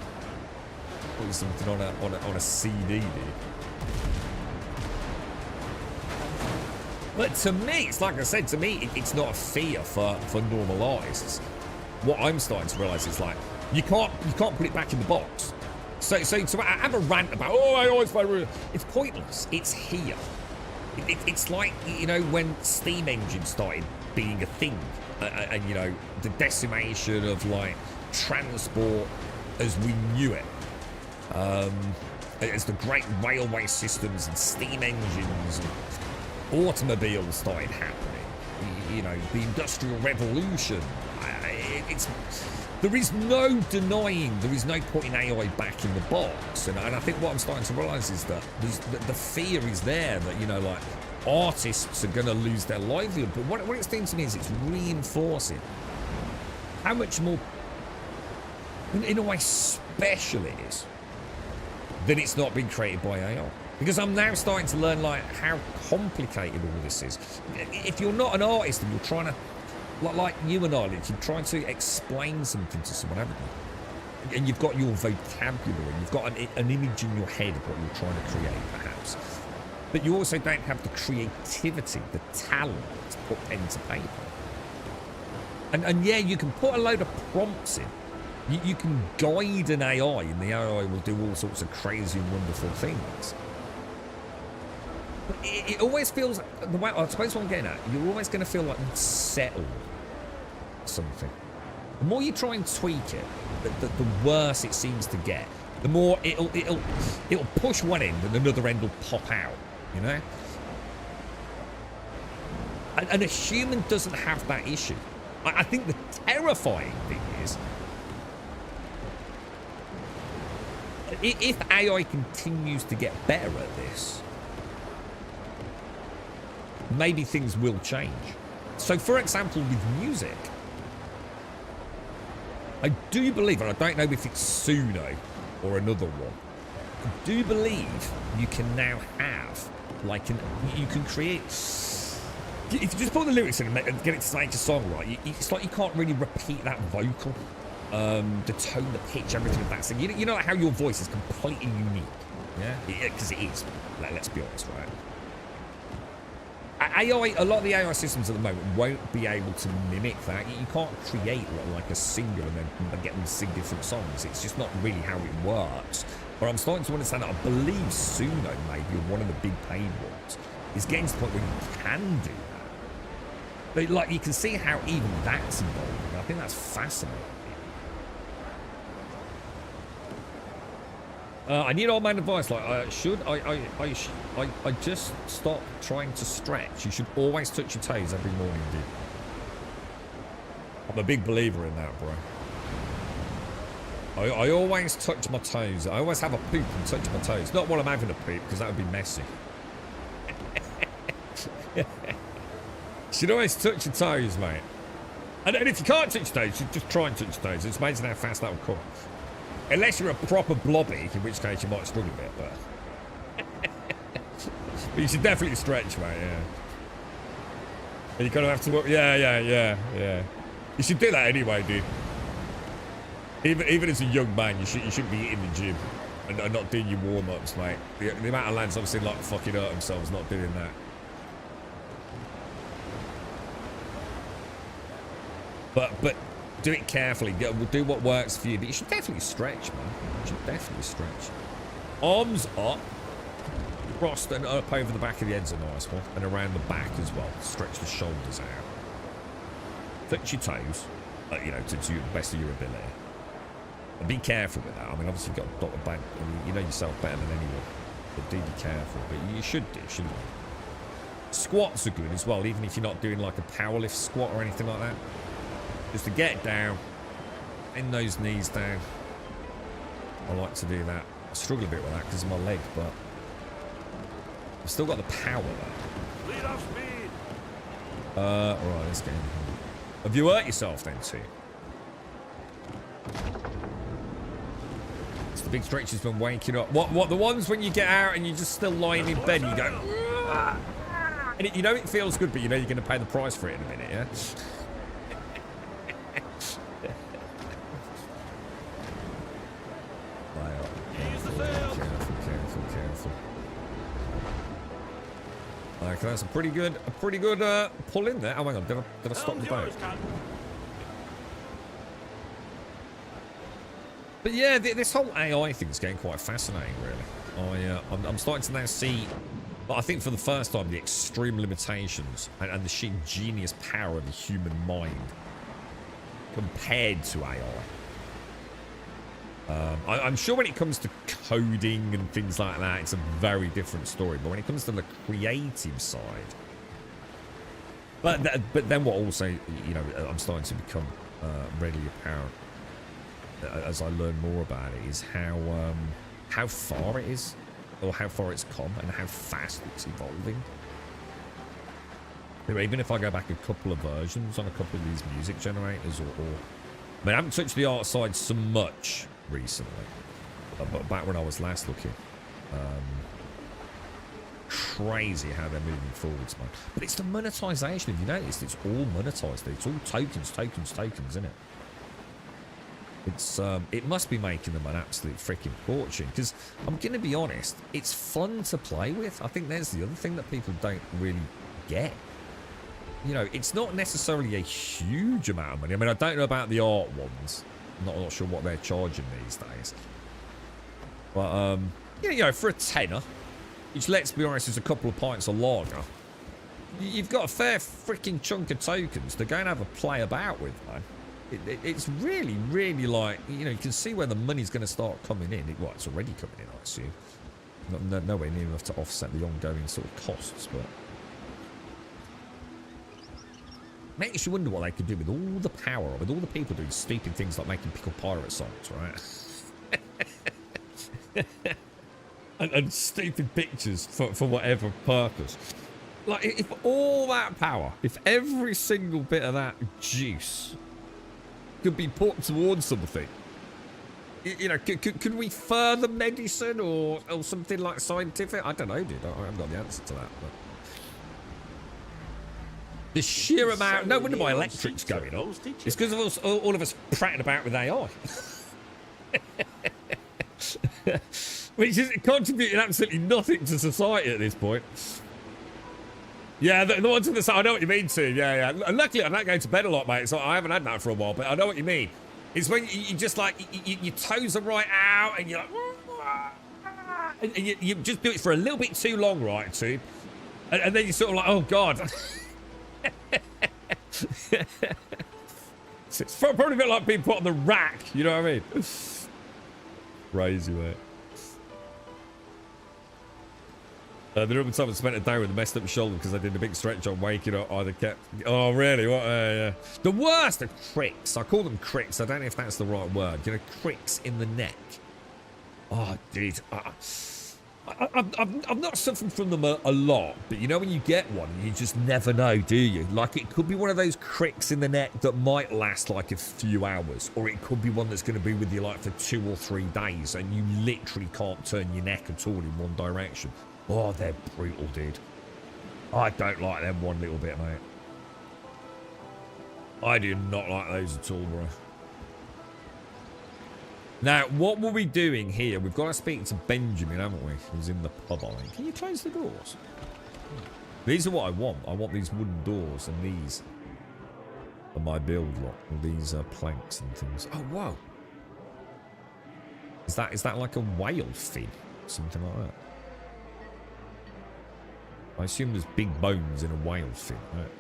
Put something on a CD, dude. But to me, it's like I said. To me, it's not a fear for normal artists. What I'm starting to realise is like you can't put it back in the box. So to have a rant about, oh, I always play, it's pointless. It's here. It's like, you know, when steam engines started being a thing, and you know, the decimation of like transport as we knew it, as the great railway systems and steam engines and automobiles started happening, you know, the Industrial Revolution. There is no denying, there is no putting AI back in the box. And I think what I'm starting to realise is that the fear is there that, you know, like, artists are going to lose their livelihood. But what it's doing to me is it's reinforcing how much more, in a way, special it is that it's not been created by AI. Because I'm now starting to learn like how complicated all this is. If you're not an artist and you're trying to, like you and I, you're trying to explain something to someone, haven't you? And you've got your vocabulary, you've got an image in your head of what you're trying to create, perhaps. But you also don't have the creativity, the talent to put pen to paper. And yeah, you can put a load of prompts in. You can guide an AI, and the AI will do all sorts of crazy and wonderful things. But it always feels, the way, I suppose what I'm getting at, you're always going to feel like you've settled something. The more you try and tweak it, the worse it seems to get. The more it'll push one end and another end will pop out, you know? And a human doesn't have that issue. I think the terrifying thing is, if AI continues to get better at this, maybe things will change. So, for example, with music, I do believe, and I don't know if it's Suno or another one, I do believe you can now have, like, you can create, if you just put the lyrics in and get it to make a song right, it's like you can't really repeat that vocal, the tone, the pitch, everything of that thing. You know how your voice is completely unique, yeah? Because it is, let's be honest, right? AI, a lot of the AI systems at the moment won't be able to mimic that. You can't create like a singer and then get them to sing different songs. It's just not really how it works. But I'm starting to understand that. I believe Suno, maybe, or one of the big paid ones, is getting to the point where you can do that. But like, you can see how even that's evolving. I think that's fascinating. I need old man advice. Like, I just stop trying to stretch. You should always touch your toes every morning, dude. I'm a big believer in that, bro. I always touch my toes. I always have a poop and touch my toes. Not while I'm having a poop, because that would be messy. You should always touch your toes, mate. And if you can't touch your toes, you just try and touch your toes. It's amazing how fast that will come. Unless you're a proper blobby, in which case you might struggle a bit, but you should definitely stretch, mate, yeah. And you kind of have to work, yeah. You should do that anyway, dude. Even as a young man, you shouldn't be hitting the gym and not doing your warm-ups, mate. The amount of lads I've seen like fucking hurt themselves not doing that. But do it carefully. Do what works for you. But you should definitely stretch, man. You should definitely stretch. Arms up. Crossed and up over the back of the head's a nice one. And around the back as well. Stretch the shoulders out. Touch your toes. You know, to the best of your ability. And be careful with that. I mean, obviously you've got a dotted back. I mean, you know yourself better than anyone. But do be careful. But you should do, shouldn't you? Squats are good as well. Even if you're not doing like a powerlift squat or anything like that. Just to get down, in those knees down. I like to do that. I struggle a bit with that because of my leg, but I've still got the power there. Lead off speed. Right, let's get in here. Have you hurt yourself then too? It's the big stretches when waking up. What the ones when you get out and you're just still lying in bed and you go, "Ugh." And you know it feels good, but you know you're going to pay the price for it in a minute, yeah? Careful. Okay, that's a pretty good pull in there. Oh, hang on, did I stop the boat? But yeah, this whole AI thing's getting quite fascinating, really. I'm starting to now see, I think for the first time, the extreme limitations and the sheer genius power of the human mind compared to AI. I'm sure when it comes to coding and things like that, it's a very different story. But when it comes to the creative side, but then what also, you know, I'm starting to become readily apparent as I learn more about it is how far it is, or how far it's come, and how fast it's evolving. Even if I go back a couple of versions on a couple of these music generators, I mean, I haven't touched the art side so much recently. But back when I was last looking. Crazy how they're moving forwards, man. But it's the monetization. If you noticed, it's all monetized. It's all tokens, isn't it? It's it must be making them an absolute freaking fortune. Because I'm going to be honest, it's fun to play with. I think there's the other thing that people don't really get. You know, it's not necessarily a huge amount of money. I mean, I don't know about the art ones. I'm not sure what they're charging these days. But you know, for a tenner, which, let's be honest, is a couple of pints of lager, you've got a fair freaking chunk of tokens to go and have a play about with, man. It's really, really like, you know, you can see where the money's going to start coming in. Well, it's already coming in, I assume. Nowhere near enough to offset the ongoing sort of costs, but... makes you wonder what they could do with all the power, with all the people doing stupid things like making pickle pirate songs, right? and stupid pictures for whatever purpose. Like, if all that power, if every single bit of that juice could be put towards something, you know, could we further medicine or something like scientific? I don't know, dude. I haven't got the answer to that. But the sheer amount... no wonder my electric's going up. It's because of us, all of us prattling about with AI. Which is contributing absolutely nothing to society at this point. Yeah, the ones on the side, I know what you mean, too. Yeah. And luckily, I'm not going to bed a lot, mate, so I haven't had that for a while, but I know what you mean. It's when you just, like, your toes are right out, and you're like... and you just do it for a little bit too long, right, too? And then you're sort of like, oh, God. It's probably a bit like being put on the rack, you know what I mean? Crazy, mate. The number of times I spent a day with a messed up shoulder because I did a big stretch on waking up, either kept... oh, really? What? Yeah. The worst are cricks. I call them cricks. I don't know if that's the right word. You know, cricks in the neck. Oh, dude. I'm not suffering from them a lot, but you know when you get one, you just never know, do you? Like, it could be one of those cricks in the neck that might last like a few hours, or it could be one that's going to be with you like for 2 or 3 days, and you literally can't turn your neck at all in one direction. Oh, they're brutal, dude. I don't like them one little bit, mate. I do not like those at all, bro. Now, what were we doing here? We've got to speak to Benjamin, haven't we? Who's in the pub, I think. Can you close the doors? These are what I want. I want these wooden doors, and these are my build lot. These are planks and things. Oh, whoa. Is that like a whale fin? Something like that. I assume there's big bones in a whale fin, right?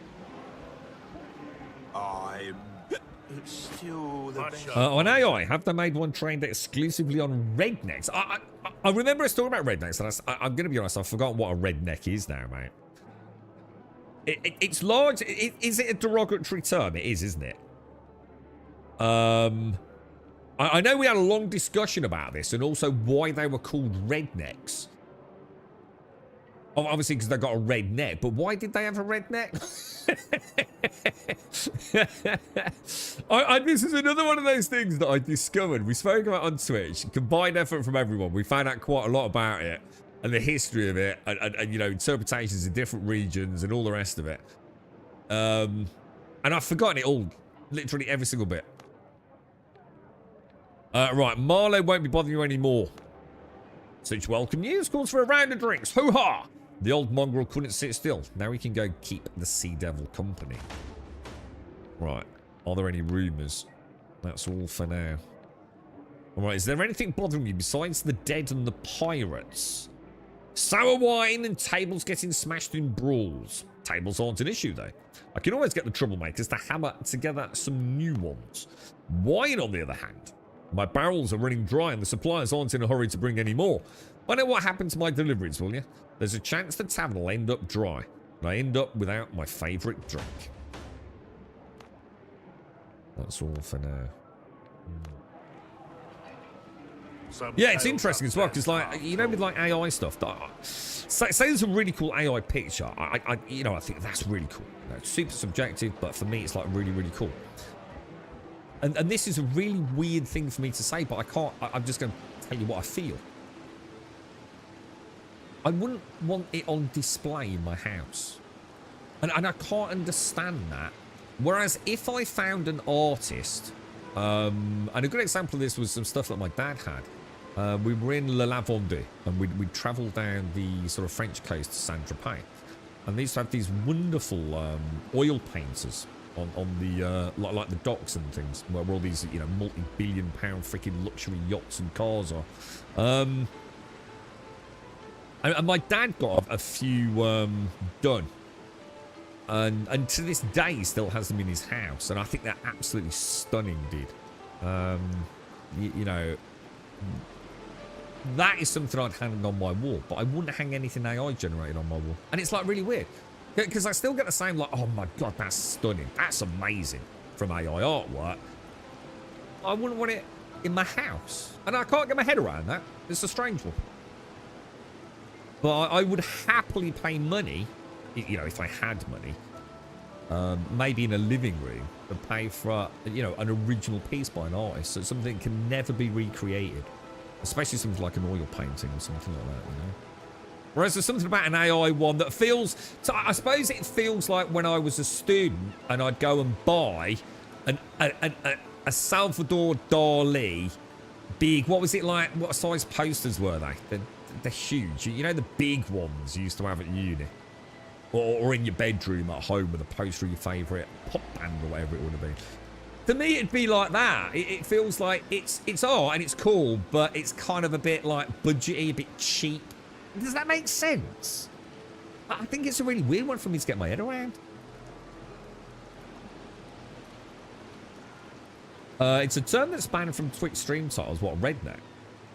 I'm still the best. On AI, have they made one trained exclusively on rednecks? I remember us talking about rednecks, and I'm going to be honest, I've forgotten what a redneck is now, mate. It's large. Is it a derogatory term? It is, isn't it? I know we had a long discussion about this, and also why they were called rednecks. Obviously, because they got a red neck. But why did they have a red neck? This is another one of those things that I discovered. We spoke about on Twitch. Combined effort from everyone. We found out quite a lot about it. And the history of it. And you know, interpretations in different regions. And all the rest of it. And I've forgotten it all. Literally every single bit. Right. Marlow won't be bothering you anymore. Such welcome news. Calls for a round of drinks. Hoo-ha! The old mongrel couldn't sit still. Now we can go keep the Sea Devil company. Right. Are there any rumours? That's all for now. Alright, is there anything bothering you besides the dead and the pirates? Sour wine and tables getting smashed in brawls. Tables aren't an issue, though. I can always get the troublemakers to hammer together some new ones. Wine, on the other hand. My barrels are running dry and the suppliers aren't in a hurry to bring any more. Find out what happened to my deliveries, will you? There's a chance the tavern will end up dry. And I end up without my favourite drink. That's all for now. Yeah, it's interesting as well, because, like, you know, with, like, AI stuff, say there's a really cool AI picture. You know, I think that's really cool. You know, it's super subjective, but for me, it's, like, really, really cool. And this is a really weird thing for me to say, but I can't. I'm just going to tell you what I feel. I wouldn't want it on display in my house. And I can't understand that. Whereas if I found an artist, and a good example of this was some stuff that my dad had. We were in La Vendée, and we'd travelled down the sort of French coast to Saint-Tropez. And they used to have these wonderful oil painters on the like the docks and things, where all these, you know, multi-billion-pound freaking luxury yachts and cars are. And my dad got a few done, and to this day he still has them in his house, and I think they're absolutely stunning, dude. You know, that is something I'd hang on my wall, but I wouldn't hang anything AI generated on my wall. And it's like really weird, because I still get the same, like, oh my god, that's stunning, that's amazing from AI artwork. I wouldn't want it in my house, and I can't get my head around that. It's a strange one. But I would happily pay money, you know, if I had money, maybe in a living room, to pay for, you know, an original piece by an artist, so something that can never be recreated. Especially something like an oil painting or something like that, you know. Whereas there's something about an AI one that feels, so I suppose it feels like when I was a student and I'd go and buy a Salvador Dali big, what was it like, what size posters were they? They're huge. You know, the big ones you used to have at uni, or in your bedroom at home with a poster of your favourite pop band or whatever it would have been. To me, it'd be like that. It feels like it's art and it's cool, but it's kind of a bit like budgety, a bit cheap. Does that make sense? I think it's a really weird one for me to get my head around. It's a term that's banned from Twitch stream titles. What, redneck?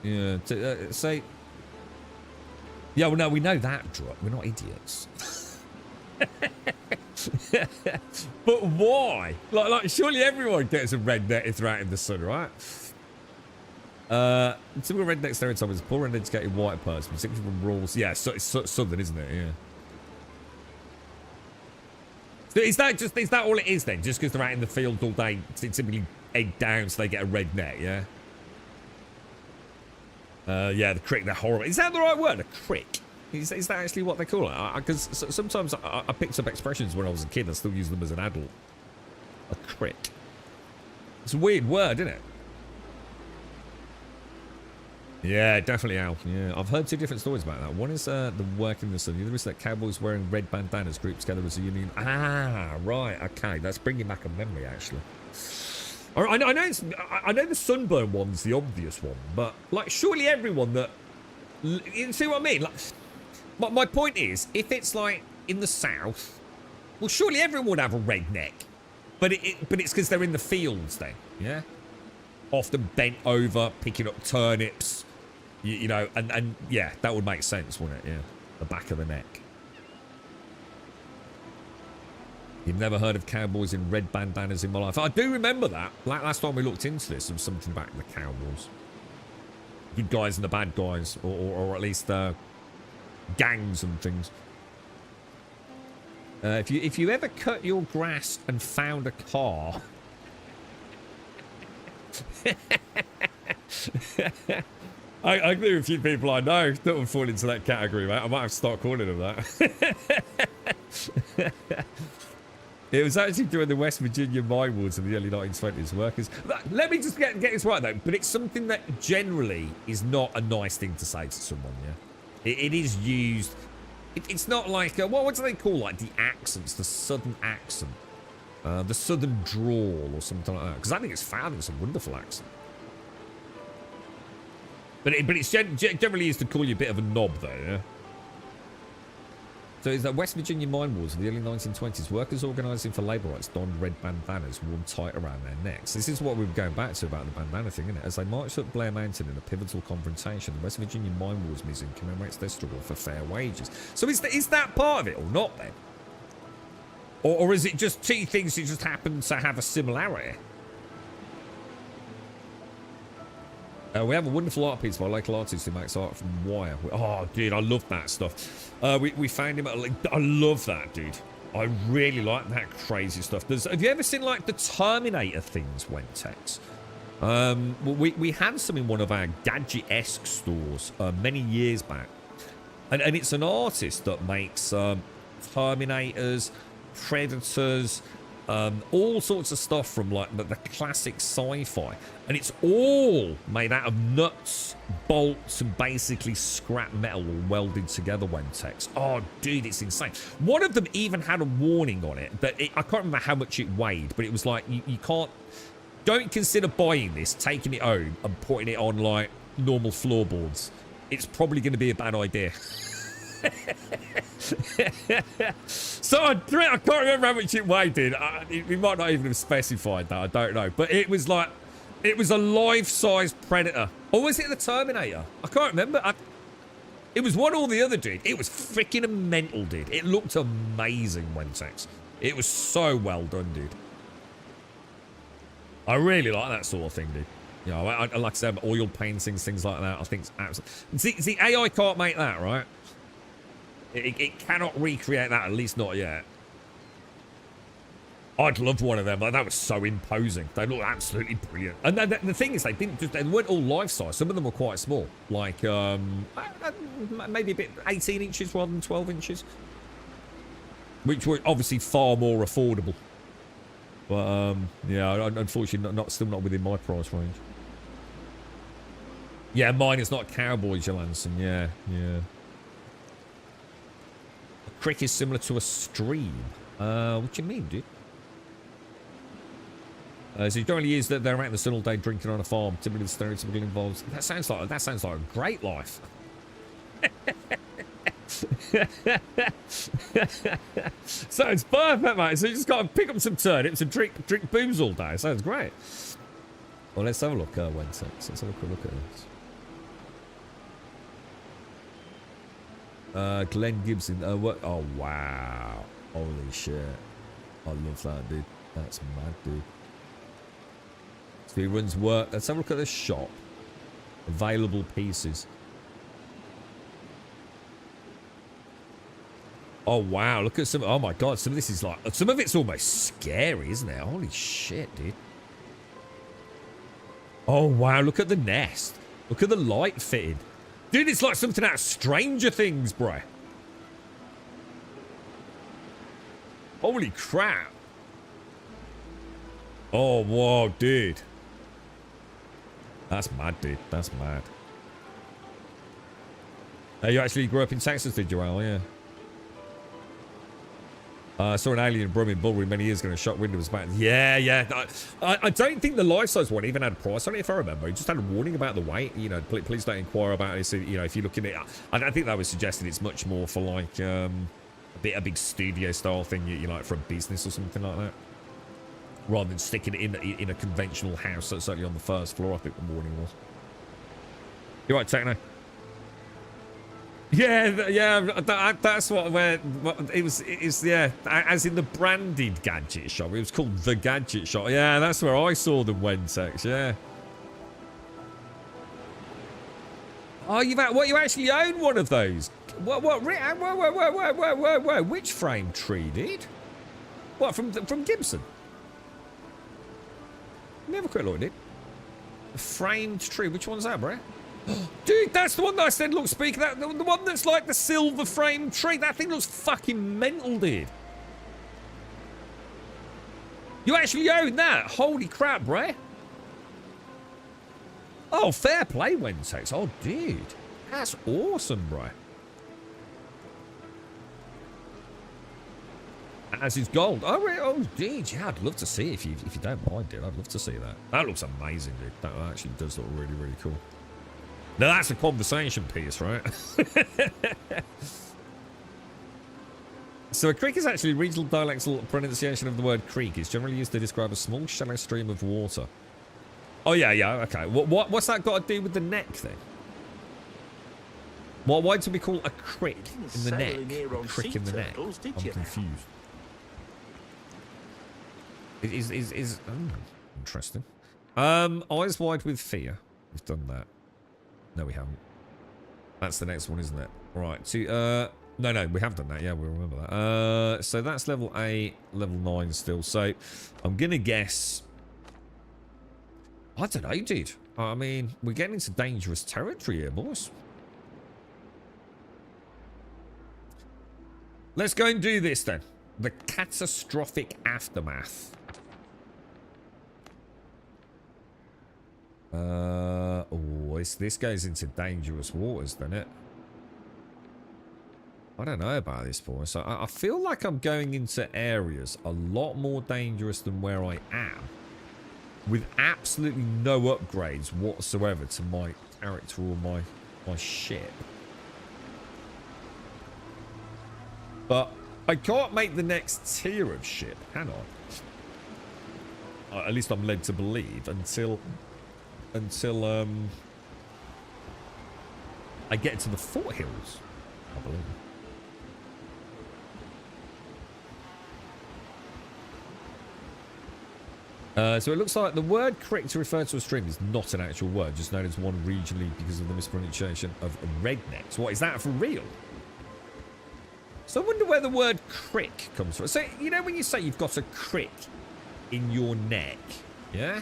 Yeah. To say. Yeah, well, no, we know that, Drop. We're not idiots. But why? Like, surely everyone gets a redneck if they're out in the sun, right? Typical redneck stereotype is a poor and educated white person, particularly from rules. Yeah, so it's southern, isn't it? Yeah. So is that all it is then? Just because they're out in the field all day, it's simply egg down so they get a redneck, yeah? Yeah, the crick, they're horrible. Is that the right word? A crick? Is that actually what they call it? Because sometimes I picked up expressions when I was a kid and still use them as an adult. A crick. It's a weird word, isn't it? Yeah, definitely Al. Yeah, I've heard two different stories about that. One is the work in the sun. The other is that cowboys wearing red bandanas grouped together as a union. Ah, right. Okay, that's bringing back a memory, actually. I know the sunburn one's the obvious one, but like surely everyone that, you see what I mean? Like, my point is, if it's like in the south, well, surely everyone would have a redneck, but it's because they're in the fields then, yeah. Often bent over, picking up turnips, you know, and yeah, that would make sense, wouldn't it? Yeah, the back of the neck. You've never heard of cowboys in red bandanas in my life. I do remember that. Like last time we looked into this, there was something about the cowboys. Good guys and the bad guys, or at least gangs and things. If you ever cut your grass and found a car... I knew a few people I know that would fall into that category, mate. I might have to start calling them that. It was actually during the West Virginia mine wars in the early 1920s. Workers. Let me just get this right, though. But it's something that generally is not a nice thing to say to someone, yeah? It is used... It's not like... what do they call, like, the accents? The southern accent. The southern drawl or something like that. Because I think it's found it's a wonderful accent. But it's generally used to call you a bit of a knob, though, yeah? So is that West Virginia mine wars of the early 1920s, workers organising for labour rights donned red bandanas worn tight around their necks. This is what we were going back to about the bandana thing, isn't it? As they marched up Blair Mountain in a pivotal confrontation, the West Virginia Mine Wars Museum commemorates their struggle for fair wages. So is that part of it or not then? Or is it just two things that just happen to have a similarity? We have a wonderful art piece by a local artist who makes art from wire. Oh, dude, I love that stuff. We found him at... I love that, dude. I really like that crazy stuff. Have you ever seen like the Terminator things, Wentex? We had some in one of our gadget-esque stores many years back. And it's an artist that makes Terminators, Predators, all sorts of stuff from like the classic sci-fi. And it's all made out of nuts, bolts, and basically scrap metal all welded together, Wentex. Oh, dude, it's insane. One of them even had a warning on it. That I can't remember how much it weighed, but it was like, you can't... Don't consider buying this, taking it home, and putting it on, like, normal floorboards. It's probably going to be a bad idea. So I can't remember how much it weighed. We might not even have specified that. I don't know. But it was like, it was a life-size Predator. Or was it the Terminator? I can't remember. It was one or the other, dude. It was freaking mental, dude. It looked amazing, Wentex. It was so well done, dude. I really like that sort of thing, dude. You know, like I said, oil paintings, things like that. I think it's absolutely... See, AI can't make that, right? It cannot recreate that, at least not yet. I'd love one of them. Like, that was so imposing. They look absolutely brilliant. And the thing is, they weren't all life-size. Some of them were quite small. Like, maybe a bit 18 inches rather than 12 inches. Which were obviously far more affordable. But, yeah, unfortunately, still not within my price range. Yeah, mine is not Cowboy Jolanson. Yeah. A crick is similar to a stream. What do you mean, dude? So you generally use that they're out in the sun all day drinking on a farm. Typically, the stereotypical involves. That sounds like a great life. So it's perfect, mate. So you just got to pick up some turnips and drink booze all day. Sounds great. Well, let's have a look, Wednesday. Let's have a quick look at this. Glenn Gibson. What? Oh, wow. Holy shit. I love that, dude. That's mad, dude. Speedruns work. Let's have a look at this shop. Available pieces. Oh, wow. Look at some... Oh, my God. Some of this is like... Some of it's almost scary, isn't it? Holy shit, dude. Oh, wow. Look at the nest. Look at the light fitted. Dude, it's like something out of Stranger Things, bro. Holy crap. Oh, whoa, dude. That's mad, dude. That's mad. You actually grew up in Texas, did you, Al? Yeah. I saw an alien Brumming Bullry many years ago in a shop window was back. Yeah. I don't think the life-size one even had a price on it, if I remember. It just had a warning about the weight. You know, please don't inquire about it. So, you know, if you're looking at it, I think that was suggesting it's much more for like a big studio style thing, you like for a business or something like that, rather than sticking it in a conventional house. That's certainly on the first floor. I think the warning was. You're right, Techno. Yeah, that's where it was, yeah, as in the branded gadget shop. It was called The Gadget Shop. Yeah, that's where I saw them, Wentex, yeah. Oh, you actually own one of those? What, whoa, which frame tree, dude? What, from Gibson? Never quite looked at it. A framed tree, which one's that, bro? Dude, that's the one that I said looks speak that the one that's like the silver frame tree. That thing looks fucking mental, dude. You actually own that? Holy crap, bruh. Oh, fair play, Wentex. Oh, dude. That's awesome, bruh. As is gold. Oh, dude. Yeah, I'd love to see it if you don't mind, dude. I'd love to see that. That looks amazing, dude. That actually does look really, really cool. Now that's a conversation piece, right? So a creek is actually regional dialectal pronunciation of the word creek. It's generally used to describe a small, shallow stream of water. Oh, yeah, okay. What's that got to do with the neck, then? Why do we call a crick in the neck a crick in the neck? I'm confused. It is interesting. Eyes wide with fear. We've done that. No, we haven't. That's the next one, isn't it? Right. To No, we have done that. Yeah, we remember that. So that's level 8, level 9 still. So I'm going to guess... I don't know, dude. I mean, we're getting into dangerous territory here, boys. Let's go and do this then. The catastrophic aftermath. Oh, this goes into dangerous waters, doesn't it? I don't know about this, boys. I feel like I'm going into areas a lot more dangerous than where I am, with absolutely no upgrades whatsoever to my character or my ship. But I can't make the next tier of ship, can I? At least I'm led to believe until I get to the foothills, I believe. So it looks like the word crick to refer to a stream is not an actual word, just known as one regionally because of the mispronunciation of rednecks. What, is that for real? So I wonder where the word crick comes from. So, you know when you say you've got a crick in your neck, yeah?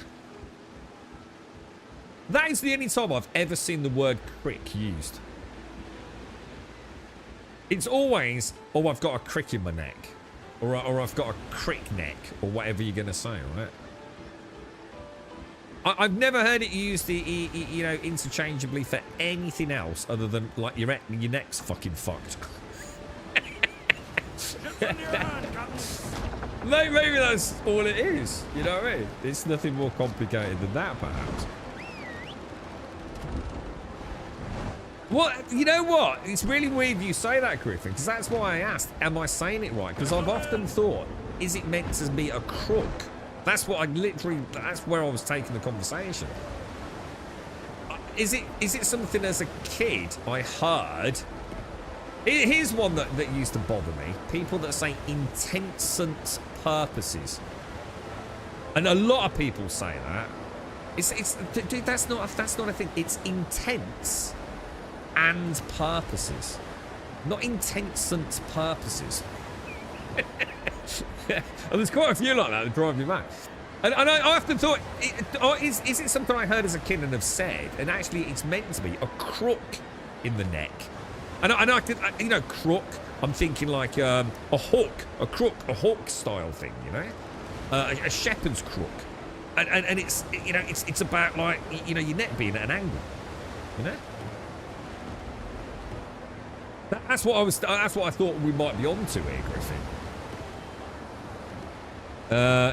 That is the only time I've ever seen the word crick used. It's always, oh, I've got a crick in my neck. Or I've got a crick neck, or whatever you're going to say, right? I've never heard it used, you know, interchangeably for anything else other than, like, your neck's fucking fucked. Maybe that's all it is, you know what I mean? It's nothing more complicated than that, perhaps. What? You know what? It's really weird you say that, Griffin, because that's why I asked, am I saying it right? Because I've often thought, is it meant to be a crook? That's what I literally, that's where I was taking the conversation. Is it something as a kid I heard? Here's one that used to bother me. People that say intensant purposes. And a lot of people say that. Dude, that's not a thing. It's intense and purposes. Not intensant purposes. And there's quite a few like that drive me mad. And I often thought, is it something I heard as a kid and have said? And actually, it's meant to be a crook in the neck. And I could, you know, crook. I'm thinking like a hook, a crook, a hawk style thing, you know, a shepherd's crook. And it's, you know, it's about like, you know, your neck being at an angle, you know. That's what I thought we might be onto here, Griffin.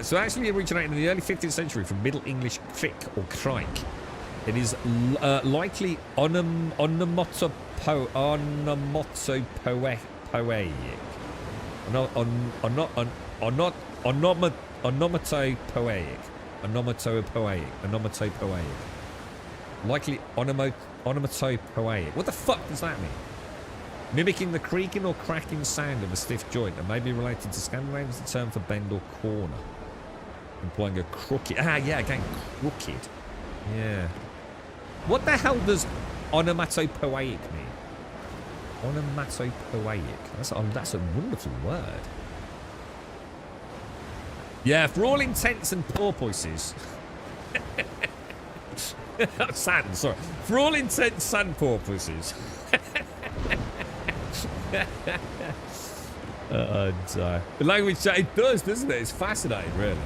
So actually originated in the early 15th century from Middle English crick or crike. It is likely onomatopoeic. Likely onomatopoeic. What the fuck does that mean? Mimicking the creaking or cracking sound of a stiff joint and may be related to Scandinavians' term for bend or corner. Implying a crooked... Ah, yeah, again, crooked. Yeah. What the hell does onomatopoeic mean? Onomatopoeic. That's a wonderful word. Yeah, for all intents and purposes... Sand, sorry. For all intents and purposes... The language, it does, doesn't it? It's fascinating, really.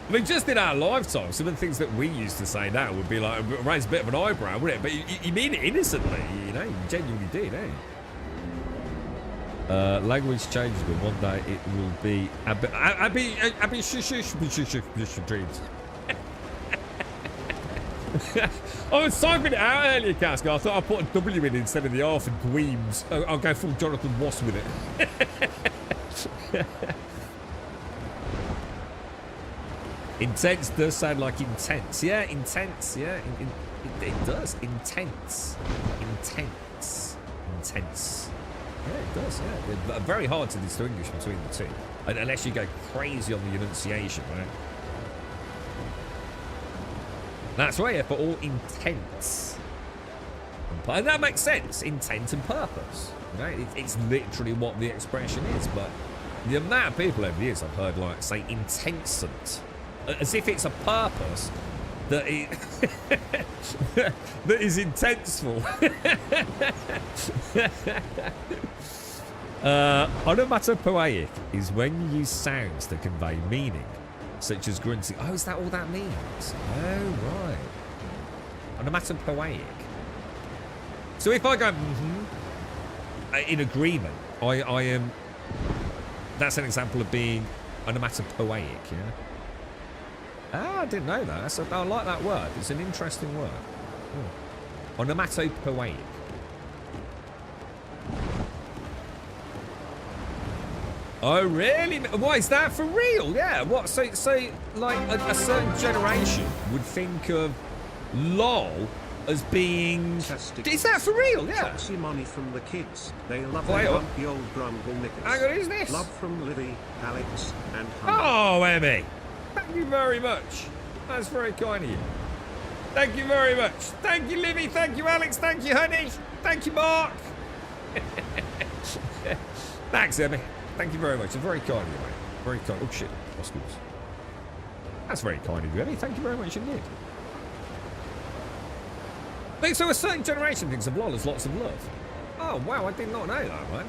I mean, just in our lifetime, some of the things that we used to say now would be like, raise a bit of an eyebrow, wouldn't it? But you mean it innocently, you know? You genuinely did, eh? Language changes, but one day it will be dreams. I was typing it out earlier, Casca. I thought I put a W in instead of the R for dweebs. I'll go full Jonathan Ross with it. Intense does sound like intense. Yeah, intense. Yeah, it does. Intense. Intense. Intense. Yeah, it does. Yeah, they're very hard to distinguish between the two, unless you go crazy on the enunciation, right? That's right, yeah, for all intents and and that makes sense. Intent and purpose. You know, it's literally what the expression is. But the amount of people over the years I've heard like say intensant, as if it's a purpose that that is intenseful. Onomatopoeic is when you use sounds that convey meaning, such as grunting. Oh, is that all that means? Oh, right. Onomatopoeic. So if I go, in agreement, I am. That's an example of being onomatopoeic, yeah? Ah, I didn't know that. I like that word. It's an interesting word. Onomatopoeic. Oh, really? What, is that for real? Yeah. What? So like, a certain generation would think of LOL as being... Fantastic. Is that for real? Yeah. Proxy money from the kids. They love Wait, their what? grumpy old grumble knickers. Hang on, who's this? Love from Livy, Alex, and Hunter. Oh, Emmy. Thank you very much. That's very kind of you. Thank you very much. Thank you, Livy. Thank you, Alex. Thank you, honey. Thank you, Mark. Thanks, Emmy. Thank you very much. It's very kind of you, mate. Very kind. Oh, shit. Oscars. That's very kind of you, Emmy. Thank you very much indeed. But so a certain generation thinks of LOL as lots of love. Oh, wow. I did not know that, man.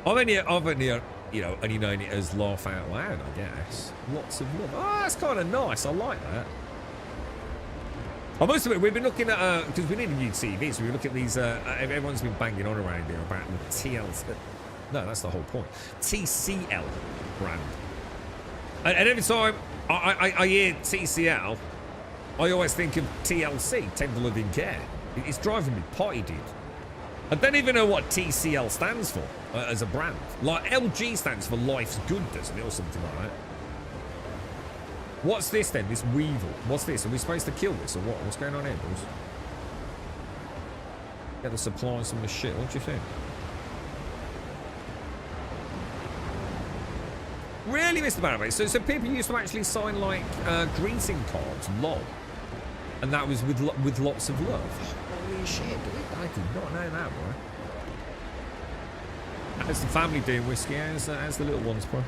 I've only you know, only known it as laugh out loud, I guess. Lots of love. Oh, that's kind of nice. I like that. I must admit, we've been looking at, because we need a new TV, so we look at these, everyone's been banging on around here about the TLC. No, that's the whole point. TCL brand. And every time I hear TCL, I always think of TLC, Tender Loving Care. It's driving me potty, dude. I don't even know what TCL stands for as a brand. Like, LG stands for Life's Good, doesn't it? Or something like that. What's this then? This Weevil. What's this? Are we supposed to kill this or what? What's going on here, boys? Get the supplies from the shit. What do you think? Really, Mr. Barroway? So people used to actually sign, like, greeting cards, lol. And that was with lots of love. Holy shit, I did not know that, boy. How's the family doing, Whiskey? How's the little ones, bro?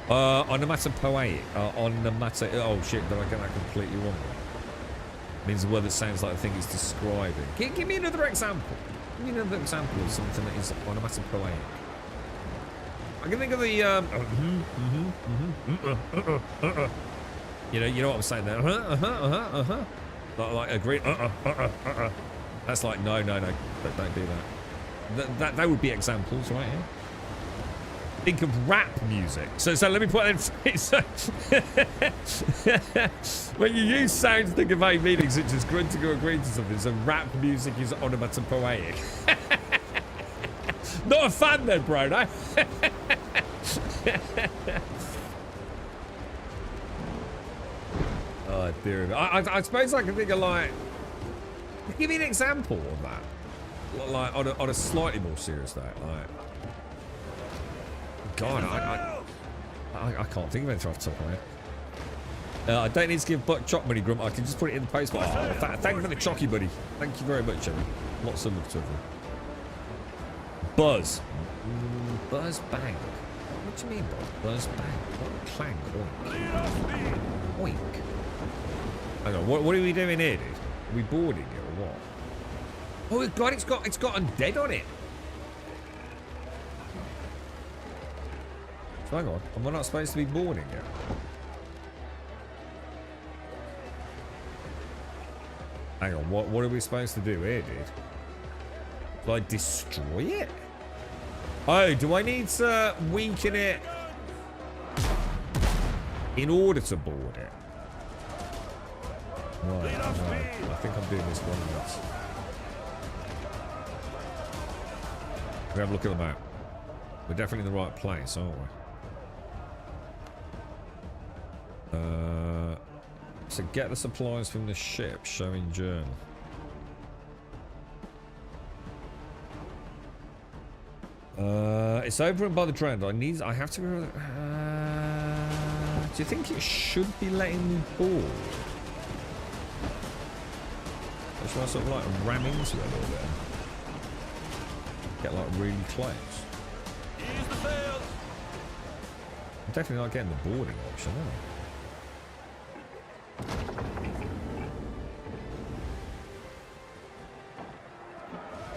Onomatopoeic. Oh shit, did I get that completely wrong? Means a word that sounds like the thing it's describing. Give me another example. Give me another example of something that is onomatopoeic. I can think of the you know what I'm saying there. Like agree. That's like no. Don't do that. That would be examples, right here. Think of rap music. So let me put it in. So, when you use sounds to convey meanings such as grunting or agreeing to something, so rap music is onomatopoeic. Not a fan then, bro, no? Oh, dear. I suppose I can think of, like... Give me an example of that. Like, on a slightly more serious note, like... God, I can't think of anything off the top of my head. I don't need to give Chuck money, Grump. I can just put it in the post. Oh, thank you for the chocky, buddy. Thank you very much, Emmy. Lots of love to everyone. Buzz. Buzz bang. What do you mean, Buzz bang? What clang? Oink. Oink. Hang on, what are we doing here, dude? Are we boarding it or what? Oh God, it's got undead on it. So hang on, am I not supposed to be boarding it? Hang on, what are we supposed to do here, dude? Do I destroy it? Oh, do I need to weaken it in order to board it? Right, I think I'm doing this wrong. We have a look at the map. We're definitely in the right place, aren't we? So get the supplies from the ship, showing journal. It's open by the trend. I have to go. Do you think it should be letting me board? Should I sort of like ram into it a little bit? Get like really close. Use the sails. I'm definitely not getting the boarding option, am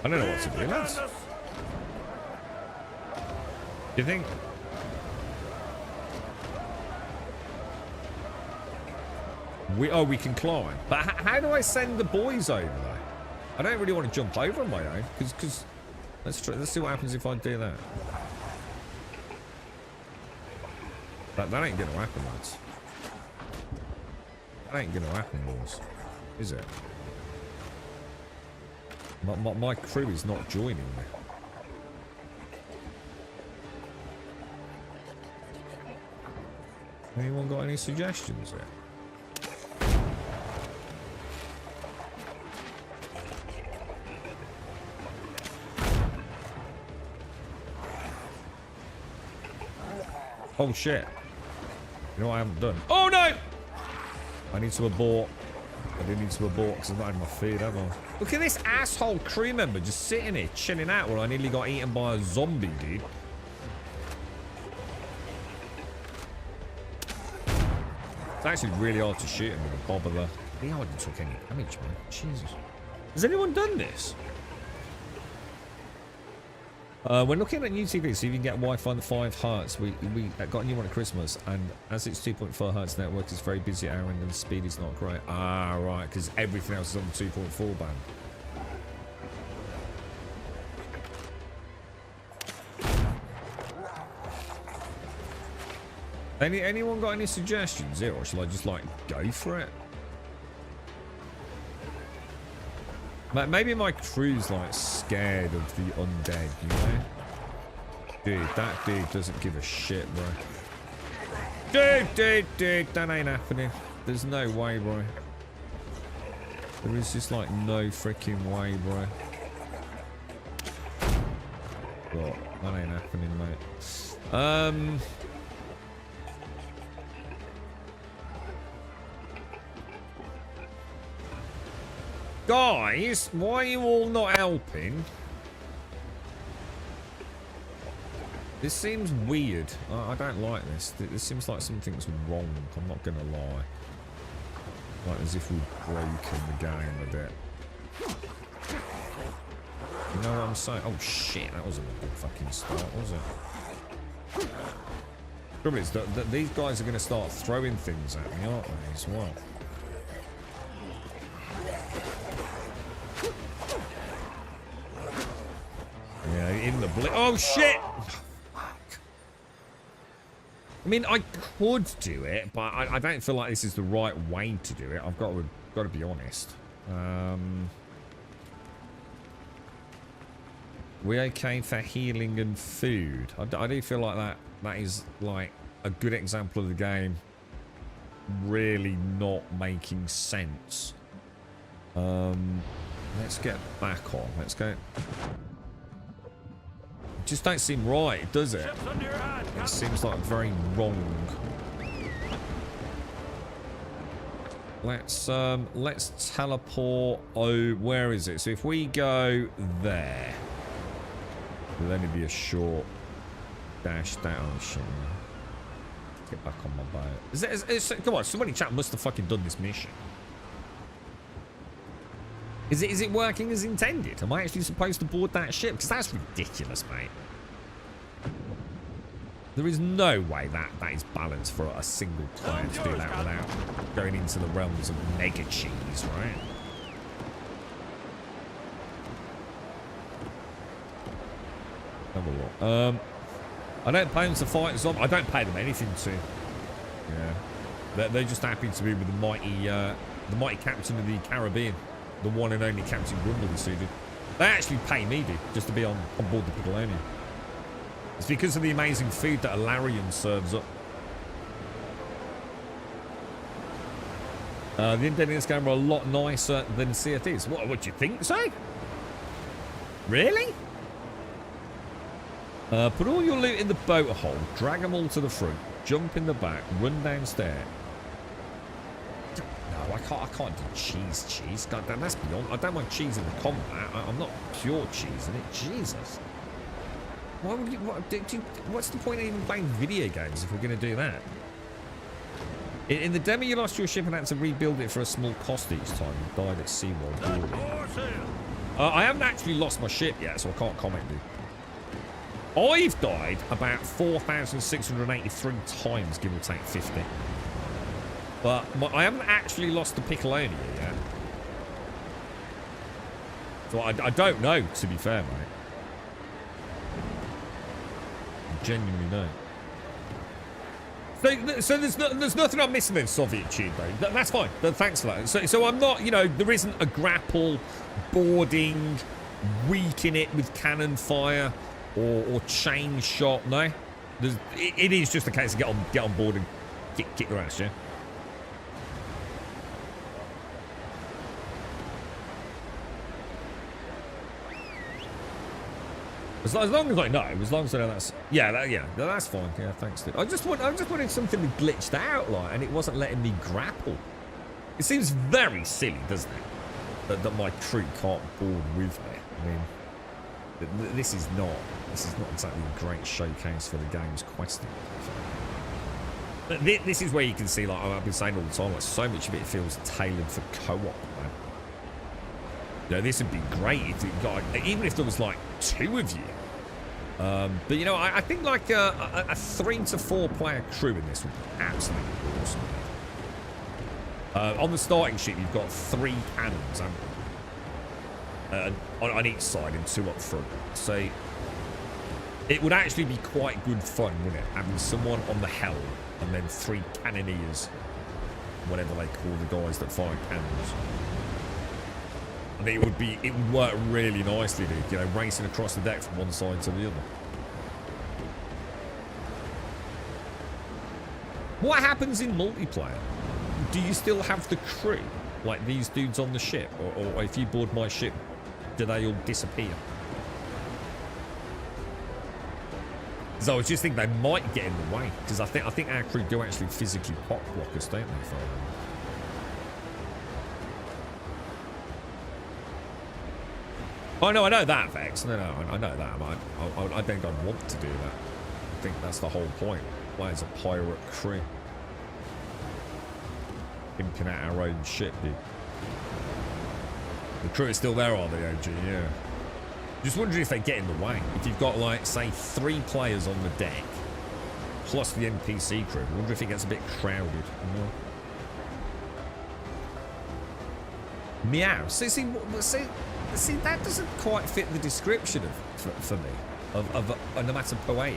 I don't know what to do, lads. Do you think? We can climb. But how do I send the boys over there? I don't really want to jump over on my own, because let's see what happens if I do that. That ain't gonna happen, lads. That ain't gonna happen, boys. Is it? My crew is not joining me. Anyone got any suggestions yet? Oh shit. You know what I haven't done? Oh no! I need to abort. I do need to abort because I'm not in my feed, have I? Look at this asshole crew member just sitting here chilling out while I nearly got eaten by a zombie, dude. It's actually really hard to shoot him with a bob of the... He hardly took any damage, man. Jesus. Has anyone done this? We're looking at new TV, so you can get Wi-Fi in the 5 hertz. We got a new one at Christmas, and as it's 2.4 hertz network, it's very busy at our end, and the speed is not great. Ah, right, because everything else is on the 2.4 band. Anyone got any suggestions here, or shall I just like go for it? Maybe my crew's like scared of the undead, you know? Dude, that dude doesn't give a shit, bro. Dude, that ain't happening. There's no way, bro. There is just like no freaking way, bro. What? That ain't happening, mate. Guys, why are you all not helping? This seems weird. I don't like this. This seems like something's wrong. I'm not gonna lie. Like as if we've broken the game a bit. You know what I'm saying? Oh shit, that wasn't a good fucking start, was it? The trouble is that these guys are gonna start throwing things at me, aren't they, as well? Yeah, in the blink. Oh shit! I mean, I could do it, but I don't feel like this is the right way to do it. I've got to be honest. We okay for healing and food? I do feel like that is like a good example of the game really not making sense. Let's get back on. Let's go. Just don't seem right, does it? It seems like very wrong. Let's teleport. Oh, where is it? So if we go there, it'll only be a short dash down. Shit. Get back on my boat. Come on, somebody chat must have fucking done this mission. Is it working as intended? Am I actually supposed to board that ship? Because that's ridiculous, mate. There is no way that is balanced for a single player to do that without going into the realms of mega cheese, right? Have a look. I don't pay them to fight zombies. I don't pay them anything to. Yeah, they're just happy to be with the mighty captain of the Caribbean. The one and only Captain Grumble this season. They actually pay me, dude, just to be on board the Piccolonian. It's because of the amazing food that Alarion serves up. The undead in this game are a lot nicer than CFTs. What do you think, say? Really? Put all your loot in the boat hold, drag them all to the front, jump in the back, run downstairs. No, I can't do cheese. God damn, that's beyond. I don't mind cheese in the combat. I'm not pure cheese in it. Jesus. Why would you? What's the point of even playing video games if we're going to do that? In the demo, you lost your ship and had to rebuild it for a small cost each time. You died at sea while boarding. I haven't actually lost my ship yet, so I can't comment, dude. I've died about 4,683 times, give or take 50. But I haven't actually lost the Piccolonia yet. So I don't know, to be fair, mate. I genuinely know. So there's nothing I'm missing in Soviet tube, though. That's fine. Thanks for that. So I'm not, you know, there isn't a grapple, boarding, weaken it with cannon fire, or chain shot. No, it is just a case of get on board and kick their ass, yeah. As long as I know, as long as I know that's that's fine. Yeah, thanks, dude. I just wanted something that glitched out, like, and it wasn't letting me grapple. It seems very silly, doesn't it, that my crew can't board with me. I mean, this is not exactly a great showcase for the game's questing. This is where you can see, like I've been saying all the time, like so much of it feels tailored for co-op, man. You know, this would be great if you got, even if there was like 2 of you. But you know, I think like a 3 to 4 player crew in this would be absolutely awesome. On the starting ship, you've got 3 cannons, haven't you? On each side and 2 up front. So it would actually be quite good fun, wouldn't it? Having someone on the helm and then 3 cannoneers, whatever they call the guys that fire cannons. I think it would work really nicely, dude. You know, racing across the deck from one side to the other. What happens in multiplayer? Do you still have the crew, like these dudes on the ship, or if you board my ship, do they all disappear? So I was just thinking they might get in the way, because I think our crew do actually physically pop block us, don't they? Oh no, I know that, Vex. No, I know that. I think I'd want to do that. I think that's the whole point. Play as a pirate crew. Pimping out our own ship, dude. The crew is still there, are they, OG? Yeah. Just wondering if they get in the way. If you've got, like, say, 3 players on the deck, plus the NPC crew, I wonder if it gets a bit crowded. You know? Meow. See, that doesn't quite fit the description for me of an onomatopoeic.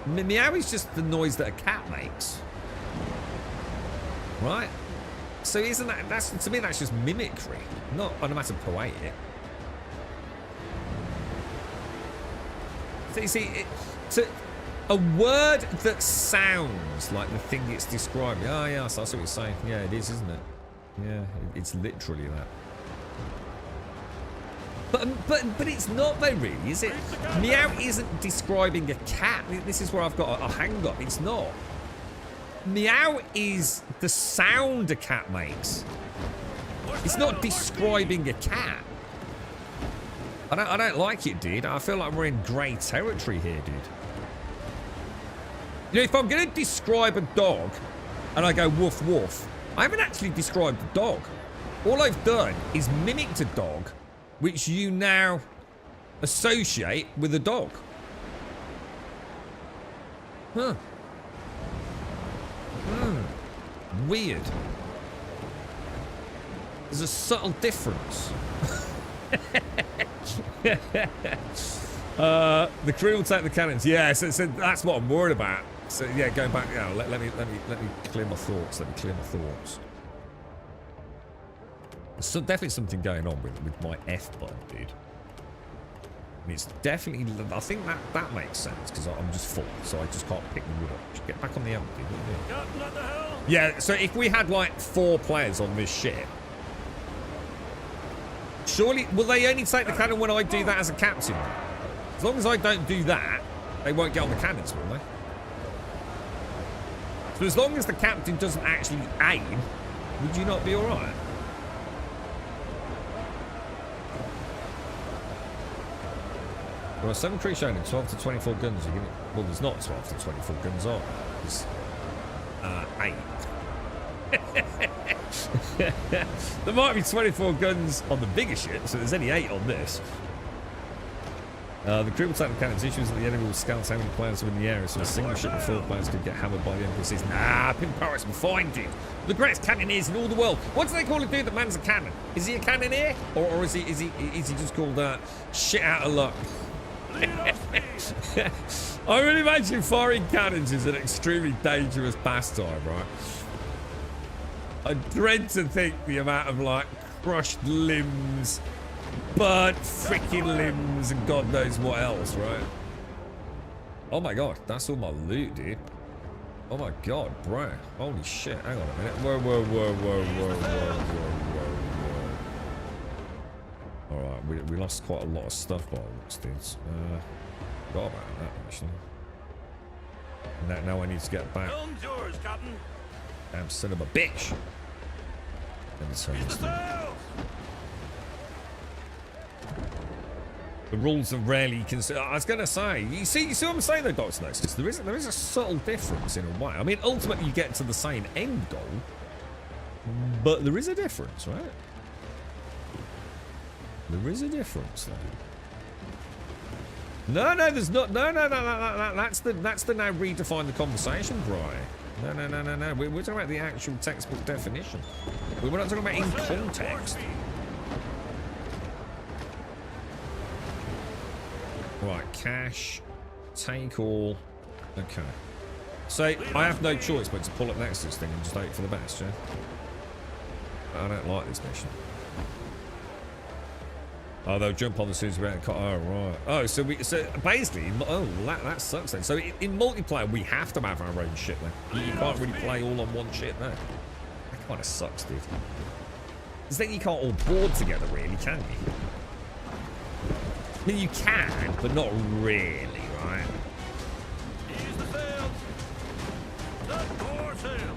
Meow is just the noise that a cat makes, right? So isn't that's to me that's just mimicry, not onomatopoeic. So a word that sounds like the thing it's describing. Oh yeah, so that's what it's saying. Yeah, it is, isn't it? Yeah, it's literally that. But it's not though, really, is it? Meow isn't describing a cat. This is where I've got a hang up. It's not. Meow is the sound a cat makes. It's not describing a cat. I don't like it, dude. I feel like we're in grey territory here, dude. You know, if I'm going to describe a dog and I go woof woof, I haven't actually described the dog. All I've done is mimicked a dog, which you now associate with a dog. Huh. Weird. There's a subtle difference. The crew will take the cannons. Yeah, so that's what I'm worried about. So yeah, going back. Yeah, let me clear my thoughts. Let me clear my thoughts. There's definitely something going on with my F button, dude. And it's definitely. I think that makes sense because I'm just full, so I just can't pick the wood up. Just get back on the amp, dude. Yeah. So if we had like 4 players on this ship. Surely, will they only take the cannon when I do that as a captain? As long as I don't do that, they won't get on the cannons, will they? So as long as the captain doesn't actually aim, Would you not be alright? Well, 7 crew showing 12 to 24 guns. Well, there's not 12 to 24 guns, are there? There's 8. There might be 24 guns on the bigger ship, so there's only 8 on this. The crew will take the cannons. Issues that the enemy will scout how many players are in the area, so a single ship with 4 players could get hammered by the NPCs. Nah, Pin Pirates will find you. The greatest cannoneers in all the world. What do they call a dude that mans a cannon? Is he a cannoneer, or is he just called shit out of luck? I really imagine firing cannons is an extremely dangerous pastime, right? I dread to think the amount of like crushed limbs, burnt freaking limbs, and God knows what else, right? Oh my god, that's all my loot, dude. Oh my god, bro. Holy shit, hang on a minute. Whoa. Alright, we lost quite a lot of stuff by the looks, dudes. Forgot about that, actually. And now I need to get back. Helm's yours, Captain. Damn son of a bitch. Let me turn this thing. The rules are rarely considered. I was going to say, you see what I'm saying though, Dr. Notice? There is a subtle difference in a way. I mean, ultimately you get to the same end goal, but there is a difference, right? There is a difference though. No, there's not. No. That's the now redefine the conversation, Brian. No. We're talking about the actual textbook definition. We're not talking about in context. Right, cash, take all. Okay. So I have no choice but to pull up next to this thing and just hope for the best, yeah? I don't like this mission. Oh, they'll jump on the soon as we're out. Oh, right. Oh, so basically, oh, that sucks then. So in multiplayer, we have to have our own shit then. You can't really play all on one shit now. That kind of sucks, dude. Because then you can't all board together, really, can you? I mean, you can, but not really, right? Ease the sails. Set for sail.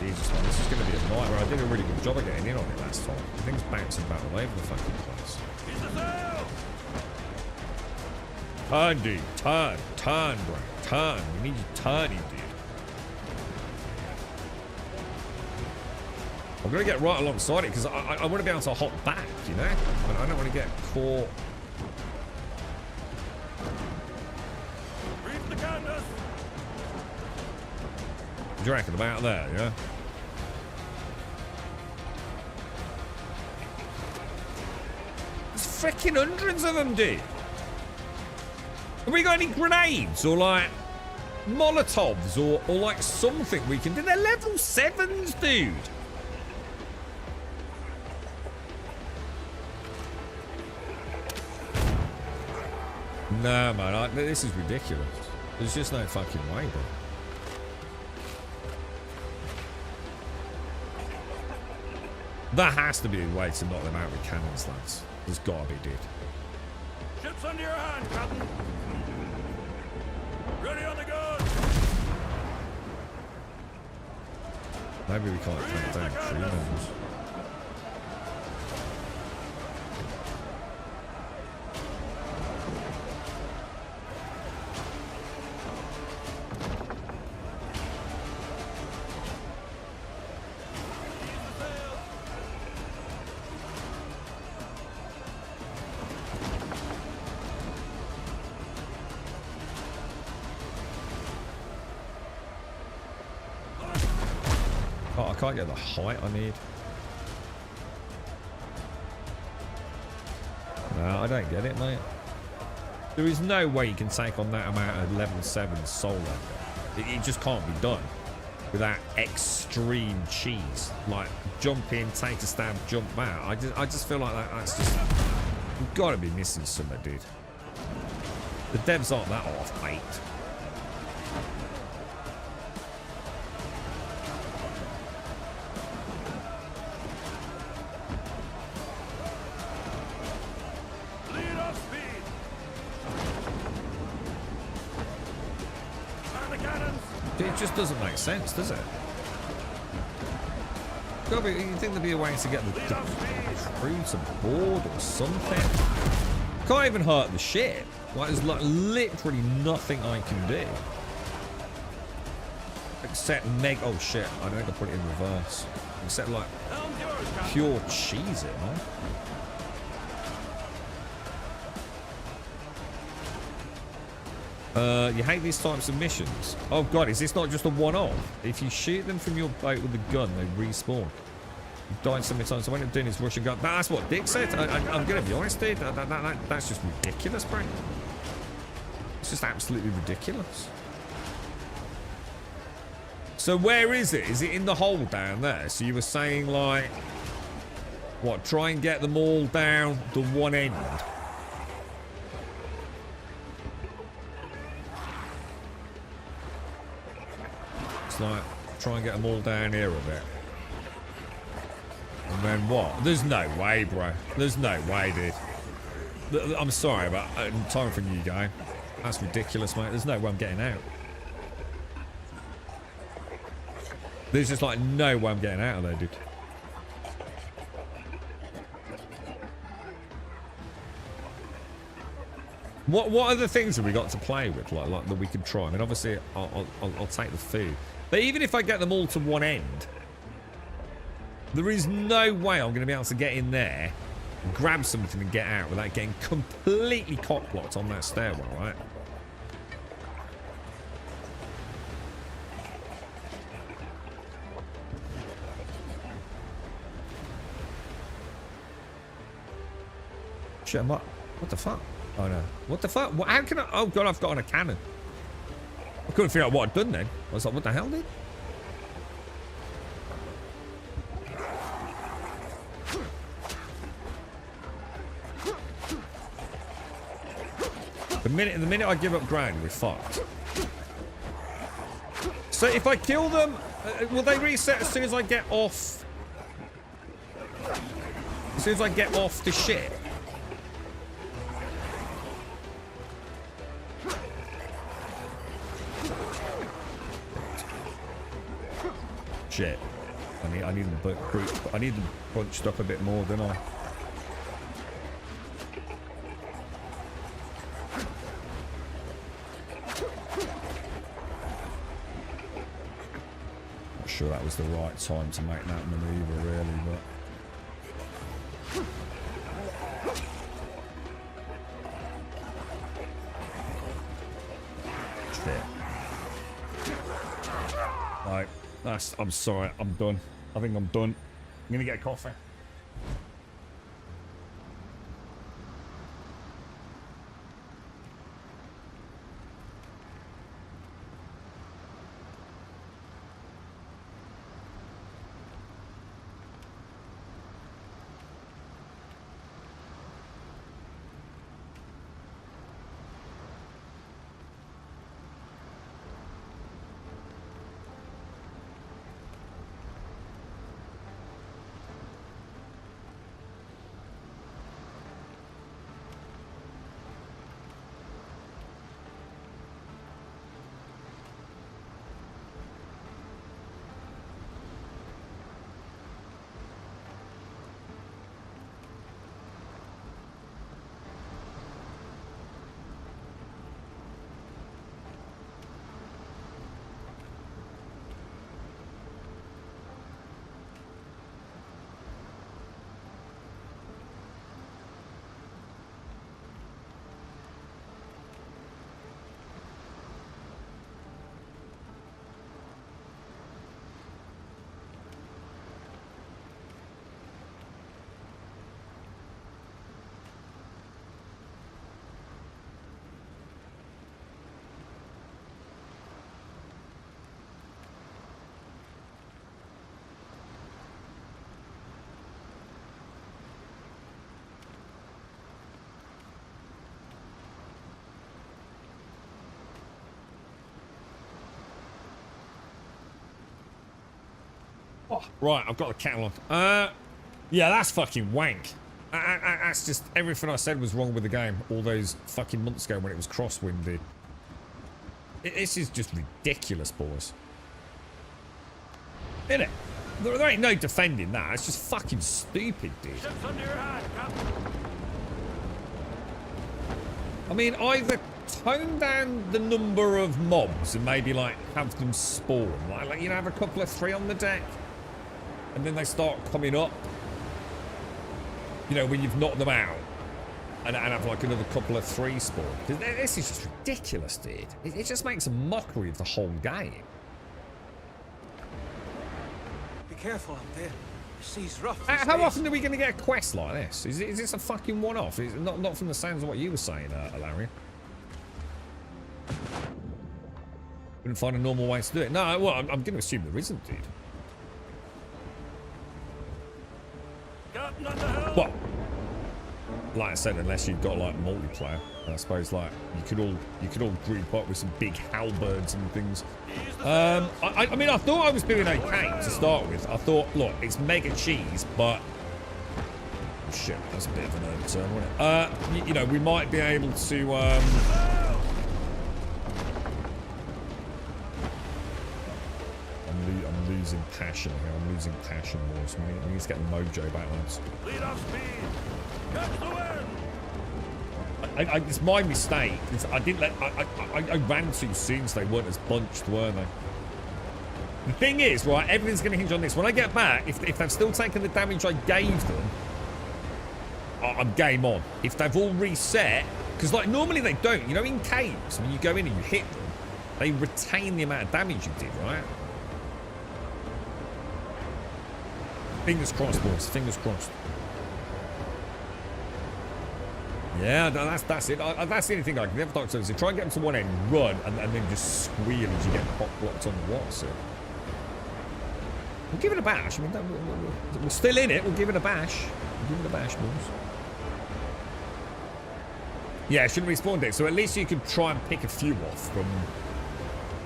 Jesus, man, this is going to be a nightmare. I did a really good job of getting in on it last time. The thing's bouncing about all over the fucking place. Ease the sails. Turn, dude. Turn, bro. Turn. We need you turning, dude. I'm going to get right alongside it because I want to be able to hop back, you know? I don't want to get caught. Reef the canvas. Do you reckon about there, yeah? There's freaking hundreds of them, dude. Have we got any grenades or like Molotovs or like something we can do? They're level 7s, dude. No, man, this is ridiculous. There's just no fucking way, bro. There has to be a way to knock them out with cannons, lads. There's gotta be, dude. Ships under your hand, Captain. Ready on the gun. Maybe we can't count down tree members. Oh, I can't get the height I need. No, I don't get it, mate. There is no way you can take on that amount of level 7 solo. It just can't be done without extreme cheese. Like, jump in, take a stab, jump out. I just feel like that's just... You've got to be missing something, dude. The devs aren't that off, mate. It just doesn't make sense, does it? You think there'd be a way to get the recruits aboard or something? Can't even hurt the ship. Like, there's like literally nothing I can do. Except oh shit, I think I put it in reverse. Except like pure cheese it, man. You hate these types of missions. Oh god, is this not just a one-off? If you shoot them from your boat with a gun, they respawn. You've died so many times, so I went up doing his Russian gun. That's what Dick said. I'm gonna be honest, dude. That's just ridiculous, bro. It's just absolutely ridiculous. So where is it? Is it in the hole down there? So you were saying, like, what, try and get them all down the one end? It's like, try and get them all down here a bit. And then what? There's no way, bro. There's no way, dude. I'm sorry, but time for you, guy. That's ridiculous, mate. There's no way I'm getting out. There's just like no way I'm getting out of there, dude. What other things have we got to play with, like that we could try? I mean, obviously, I'll take the food, but even if I get them all to one end, there is no way I'm going to be able to get in there, grab something, and get out without getting completely cock-blocked on that stairwell, right? Shit, what the fuck? Oh no. What the fuck? How can I? Oh god, I've got on a cannon. I couldn't figure out what I'd done then. I was like, what the hell, dude? The minute I give up ground, we're fucked. So if I kill them, will they reset as soon as I get off? As soon as I get off the ship? Shit. I need them bunched up a bit more, don't I? Not sure that was the right time to make that maneuver, really, but. Shit. Right. I'm sorry, I'm done. I think I'm done. I'm gonna get a coffee. Right, I've got the kettle on. Yeah, that's fucking wank. That's just everything I said was wrong with the game all those fucking months ago when it was crosswinded. This is just ridiculous, boys. Isn't it? There ain't no defending that. It's just fucking stupid, dude. Ships under your hand, Captain. I mean, either tone down the number of mobs and maybe, like, have them spawn. Like you know, have a couple of 3 on the deck. And then they start coming up. You know, when you've knocked them out. And have, like, another couple of 3 spawn. This is just ridiculous, dude. It just makes a mockery of the whole game. Be careful up there. The sea's rough. How often are we going to get a quest like this? Is this a fucking one-off? Not from the sounds of what you were saying, Larry. Couldn't find a normal way to do it. No, well, I'm going to assume there isn't, dude. Captain on the hill. Well, like I said, unless you've got like multiplayer, I suppose like you could all group up with some big halberds and things. I mean, I thought I was doing okay to start with. I thought, look, it's mega cheese, but oh, shit, that's a bit of an overturn, wasn't it? You know, we might be able to. I'm losing passion here. I'm losing passion, boys. We need to get the mojo back, lads. Lead off speed. Catch the wind. It's my mistake. I didn't let. I ran too soon, so they weren't as bunched, were they? The thing is, right, everything's going to hinge on this. When I get back, if they've still taken the damage I gave them, I'm game on. If they've all reset, because like normally they don't. You know, in caves, when you go in and you hit them, they retain the amount of damage you did, right? Fingers crossed, boys. Fingers crossed. Yeah, that's it. That's the only thing I can never talk to. So try and get them to one end, run, and then just squeal as you get pop blocked on the water. So we'll give it a bash. I mean, we're still in it. We'll give it a bash. We'll give it a bash, boys. Yeah, shouldn't respawn it. So at least you could try and pick a few off from.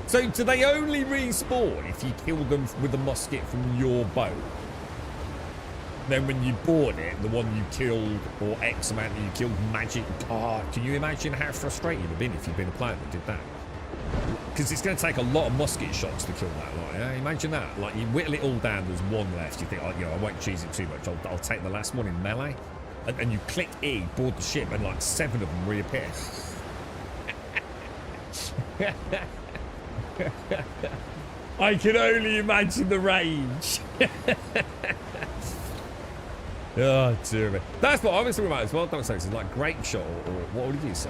So do they only respawn if you kill them with a musket from your boat? Then when you board it, the one you killed, or X amount that you killed, magic. Oh, can you imagine how frustrated you'd have been if you'd been a player that did that? Because it's going to take a lot of musket shots to kill that lot, yeah? Imagine that. Like, you whittle it all down, there's one left. You think, oh, you know, I won't cheese it too much. I'll take the last one in melee. And you click E, board the ship, and like 7 of them reappear. I can only imagine the rage. Oh, dear me. That's what I was talking about as well, don't say. It's like grape shot, or what did you say?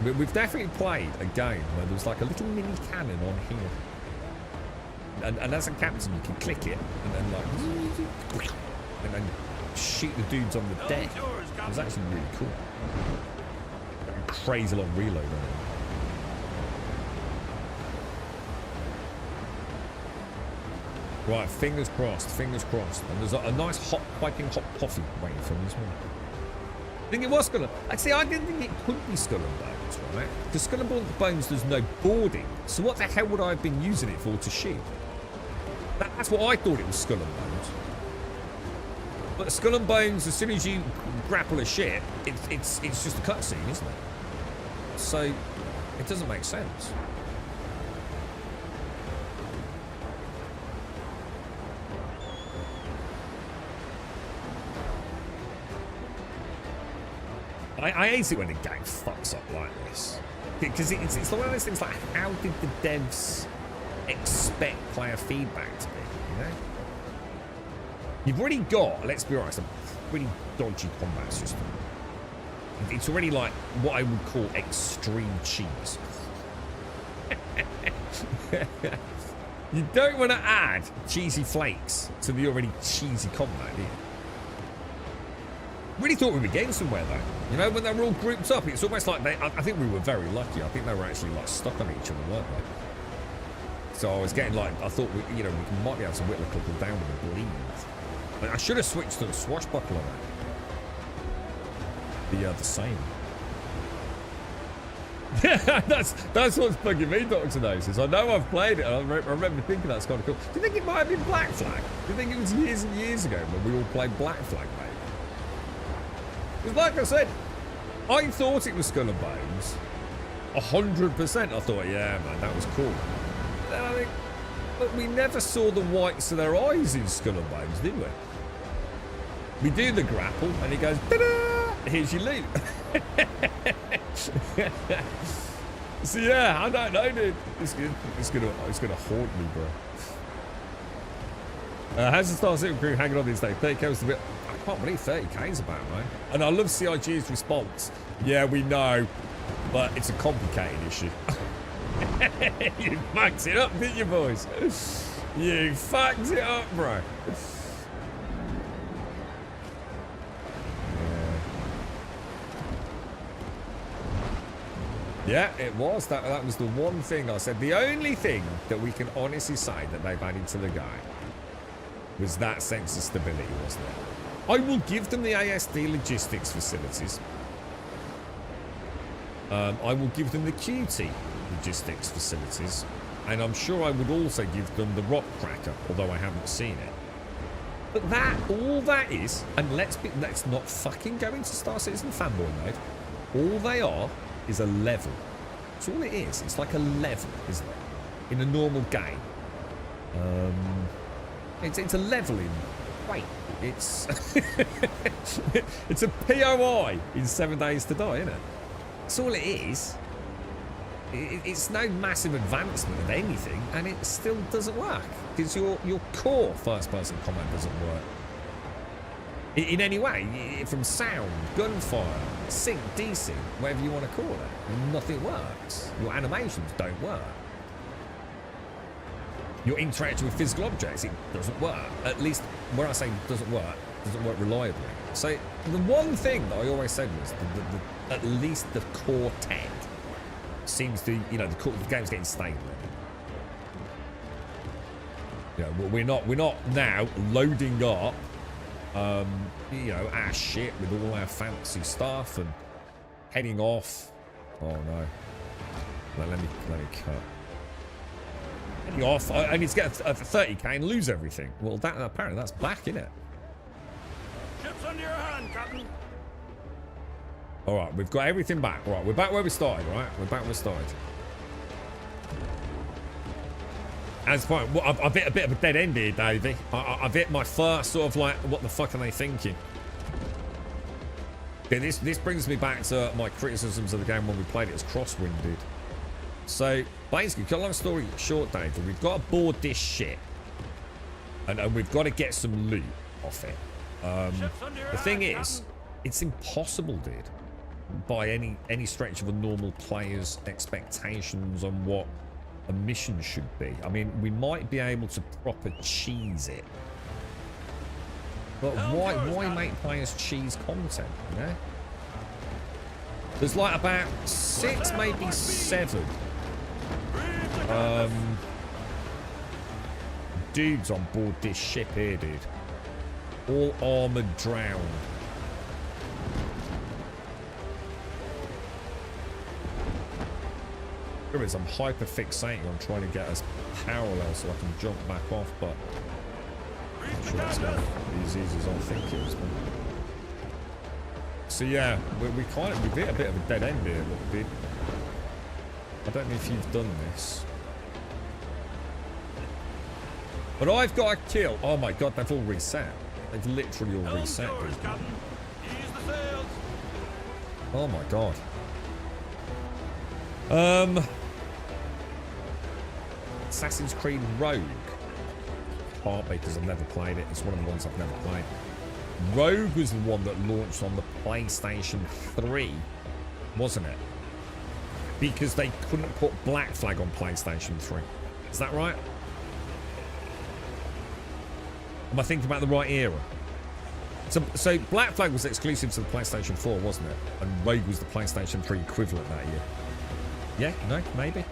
Yeah. We've definitely played a game where there's like a little mini cannon on here. And as a captain, you can click it, and then like, and then shoot the dudes on the deck. It was actually really cool. Like a crazy long reload on it. Right, fingers crossed, fingers crossed. And there's a nice hot, piping hot coffee waiting for me as well. I think it was Skull and... Actually, I didn't think it could be Skull and Bones, right? Because Skull and Bones, there's no boarding. So what the hell would I have been using it for to shoot? That's what I thought it was Skull and Bones. But Skull and Bones, as soon as you grapple a ship, it's just a cutscene, isn't it? So it doesn't make sense. I hate it when a game fucks up like this. Because it's one of those things like, how did the devs expect player feedback to be, you know? You've already got, let's be honest, a pretty dodgy combat system. It's already like what I would call extreme cheese. You don't want to add cheesy flakes to the already cheesy combat, do you? Really thought we were getting somewhere though. You know, when they were all grouped up, it's almost like I think we were very lucky. I think they were actually like stuck on each other, weren't they? So I was getting like, I thought we might be able to whittle a couple down with a bleed. I should have switched to the swashbuckler. The same. that's what's bugging me, Dr. Gnosis. I know I've played it, and I remember thinking that's kind of cool. Do you think it might have been Black Flag? Do you think it was years and years ago when we all played Black Flag, mate? Because like I said, I thought it was Skull and Bones. 100%. I thought, yeah, man, that was cool. Then I think, but we never saw the whites of their eyes in Skull and Bones, did we? We do the grapple, and he goes, ta-da! Here's your loot. So yeah, I don't know, dude. It's gonna haunt me, bro. How's the Star City crew hanging on these days? 30K's a bit. I can't believe 30K's about, right? And I love CIG's response. Yeah, we know, but it's a complicated issue. You fucked it up, didn't you, boys? You fucked it up, bro. Yeah, it was. That was the one thing I said. The only thing that we can honestly say that they've added to the game was that sense of stability, wasn't it? I will give them the ASD logistics facilities. I will give them the QT logistics facilities. And I'm sure I would also give them the rock cracker, although I haven't seen it. But all that is, and let's not fucking go into Star Citizen fanboy mode. All they are is a level. That's all it is. It's like a level, isn't it? In a normal game. It's a leveling. Wait, it's it's a POI in 7 days to die, isn't it? That's all it is. It's no massive advancement of anything, and it still doesn't work because your core first-person combat doesn't work in any way. From sound, gunfire, sync, desync, whatever you want to call it, nothing works. Your animations don't work. Your interaction with physical objects, it doesn't work. At least when I say doesn't work reliably. So the one thing that I always said was at least the core tech seems to, you know, the game's getting stable. You know, we're not now loading up, you know, our shit with all our fancy stuff and heading off. Oh no! Let me cut. Heading off. I need to get a 30k and lose everything. Well, that apparently that's back, isn't it? Ships under your hand, Captain. All right, we've got everything back. All right, we're back where we started. Right, we're back where we started. As point, I've hit a bit of a dead end here, Davey. I've hit my first sort of like, what the fuck are they thinking? Okay, this brings me back to my criticisms of the game when we played it as crosswinded. So basically, cut a long story short, Davey, we've got to board this ship, and we've got to get some loot off it. The thing is, it's impossible, dude, by any stretch of a normal player's expectations on what a mission should be. I mean, we might be able to proper cheese it, but why make players cheese content, you know? There's like about 6, maybe 7 dudes on board this ship here, dude. All armored drowned. I'm hyper fixating on trying to get us parallel so I can jump back off, but I'm not sure it's going to be as easy as I think it is. So yeah, we've hit a bit of a dead end here, look, dude. I don't know if you've done this, but I've got a kill. Oh my god, they've all reset. They've literally all reset. Oh my god. Assassin's Creed Rogue. Can't be because I've never played it. It's one of the ones I've never played. Rogue was the one that launched on the PlayStation 3, wasn't it? Because they couldn't put Black Flag on PlayStation 3. Is that right? Am I thinking about the right era? So Black Flag was exclusive to the PlayStation 4, wasn't it? And Rogue was the PlayStation 3 equivalent that year. Yeah? No? Maybe?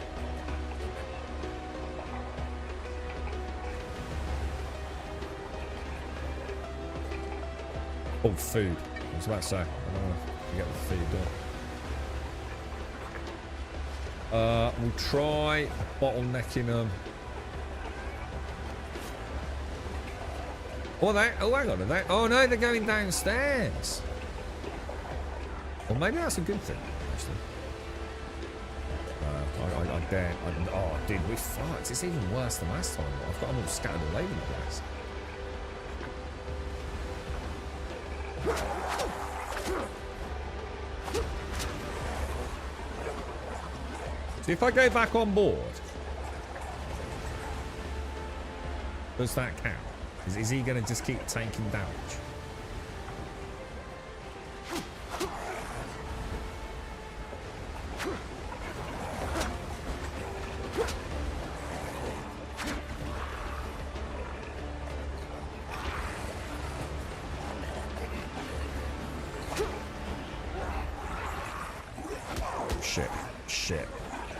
Oh, food. I was about to say, I don't want to get the food done. We'll try bottlenecking them. Oh, hang on. Oh, no, they're going downstairs. Well, maybe that's a good thing, actually. I daren't. Oh, dude, we fucked. It's even worse than last time. I've got them all scattered all over the place. So if I go back on board, does that count? Is he going to just keep taking damage?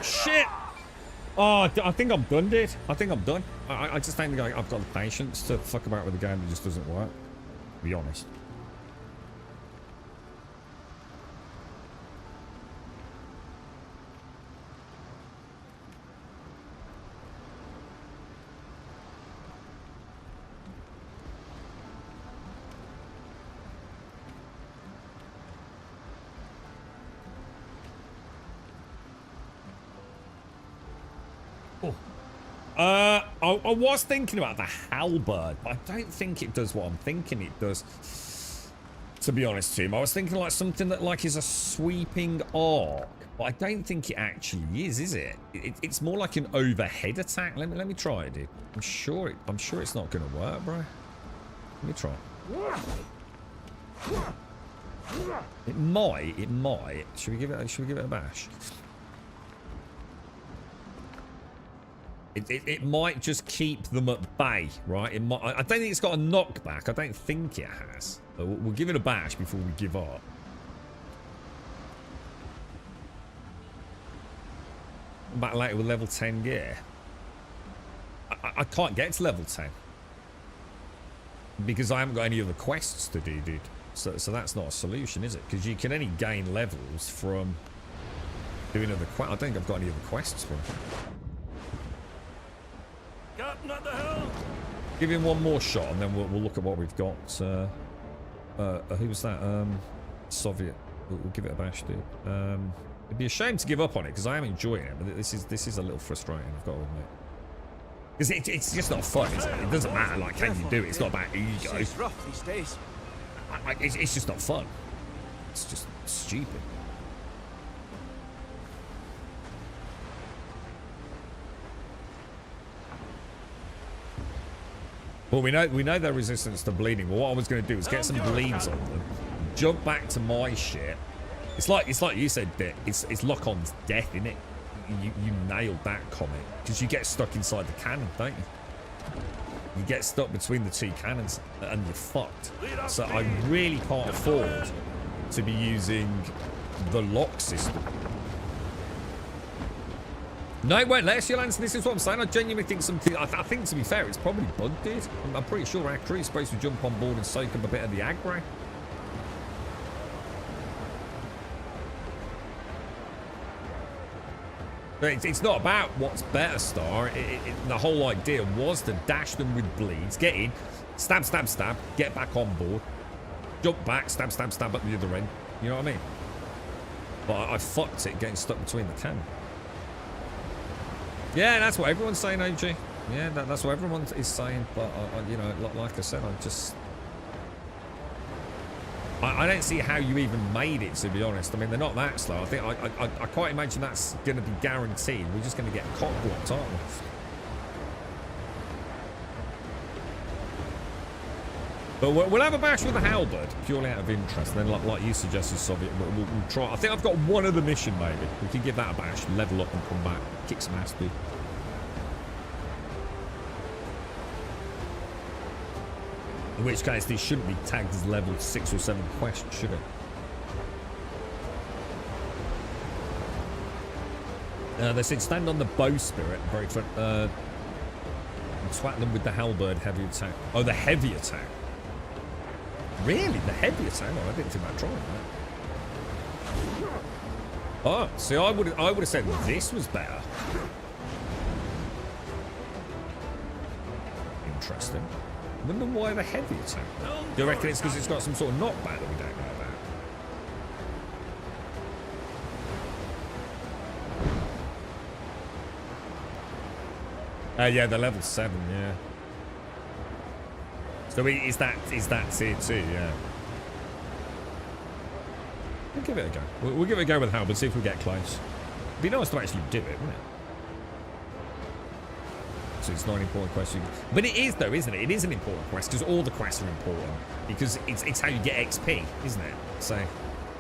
Shit! Oh, I think I'm done, dude. I think I'm done. I just don't think I've got the patience to fuck about with a game that just doesn't work. To be honest. I was thinking about the halberd, but I don't think it does what I'm thinking it does. To be honest, Tim, I was thinking like something that like is a sweeping arc, but I don't think it actually is it? It's more like an overhead attack. Let me try it, dude. I'm sure it's not gonna work, bro. Let me try. It might. Should we give it a bash? It might just keep them at bay, right? It might, I don't think it's got a knockback. I don't think it has. But we'll give it a bash before we give up. Back later with level 10 gear. I can't get to level 10. Because I haven't got any other quests to do, dude. So that's not a solution, is it? Because you can only gain levels from doing other quests. I don't think I've got any other quests for it. Captain at the helm. Give him one more shot and then we'll look at what we've got. Who was that? Soviet. We'll give it a bash, dude. It'd be a shame to give up on it because I am enjoying it, but this is a little frustrating, I've got to admit. Because it's just not fun, is it? It doesn't matter, like, can you do it? It's not about ego. It's rough these days. It's just not fun. It's just stupid. Well, we know their resistance to bleeding. Well, what I was going to do was get some bleeds on them, jump back to my shit. It's like you said, Dick. It's Lock-on's death, isn't it? You nailed that comment because you get stuck inside the cannon, don't you? You get stuck between the two cannons and you're fucked. So I really can't afford to be using the lock system. No, it won't let us, Yolanda. This is what I'm saying. I genuinely think something. I think, to be fair, it's probably bugged, dude. I'm pretty sure our crew is supposed to jump on board and soak up a bit of the aggro. But it's not about what's better, Star. The whole idea was to dash them with bleeds, get in, stab, stab, stab, get back on board, jump back, stab, stab, stab at the other end. You know what I mean? But I fucked it getting stuck between the cannon. Yeah, that's what everyone's saying, OG. Yeah, that's what everyone is saying. But, you know, like I said, I don't see how you even made it, to be honest. I mean, they're not that slow. I think I can't imagine that's going to be guaranteed. We're just going to get cock blocked, aren't we? But we'll have a bash with the halberd, purely out of interest. And then, like you suggested, Soviet, we'll try. I think I've got one other mission, maybe. We can give that a bash, level up and come back. Kick some ass, dude. In which case, these shouldn't be tagged as level 6 or 7 quests, should it? They said stand on the bowsprit, very front, and swat them with the halberd heavy attack. Oh, the heavy attack. Really? The heavy attack? Oh, I didn't think about trying that. Oh, see, I would have said this was better. Interesting. I wonder why the heavy attack. Do you reckon it's because it's got some sort of knockback that we don't know about? Yeah, they're level 7, yeah. So is that tier 2, yeah. We'll give it a go. We'll give it a go with Halberd, see if we get close. It'd be nice to actually do it, wouldn't it? So it's not an important quest. But it is, though, isn't it? It is an important quest, because all the quests are important. Because it's how you get XP, isn't it? So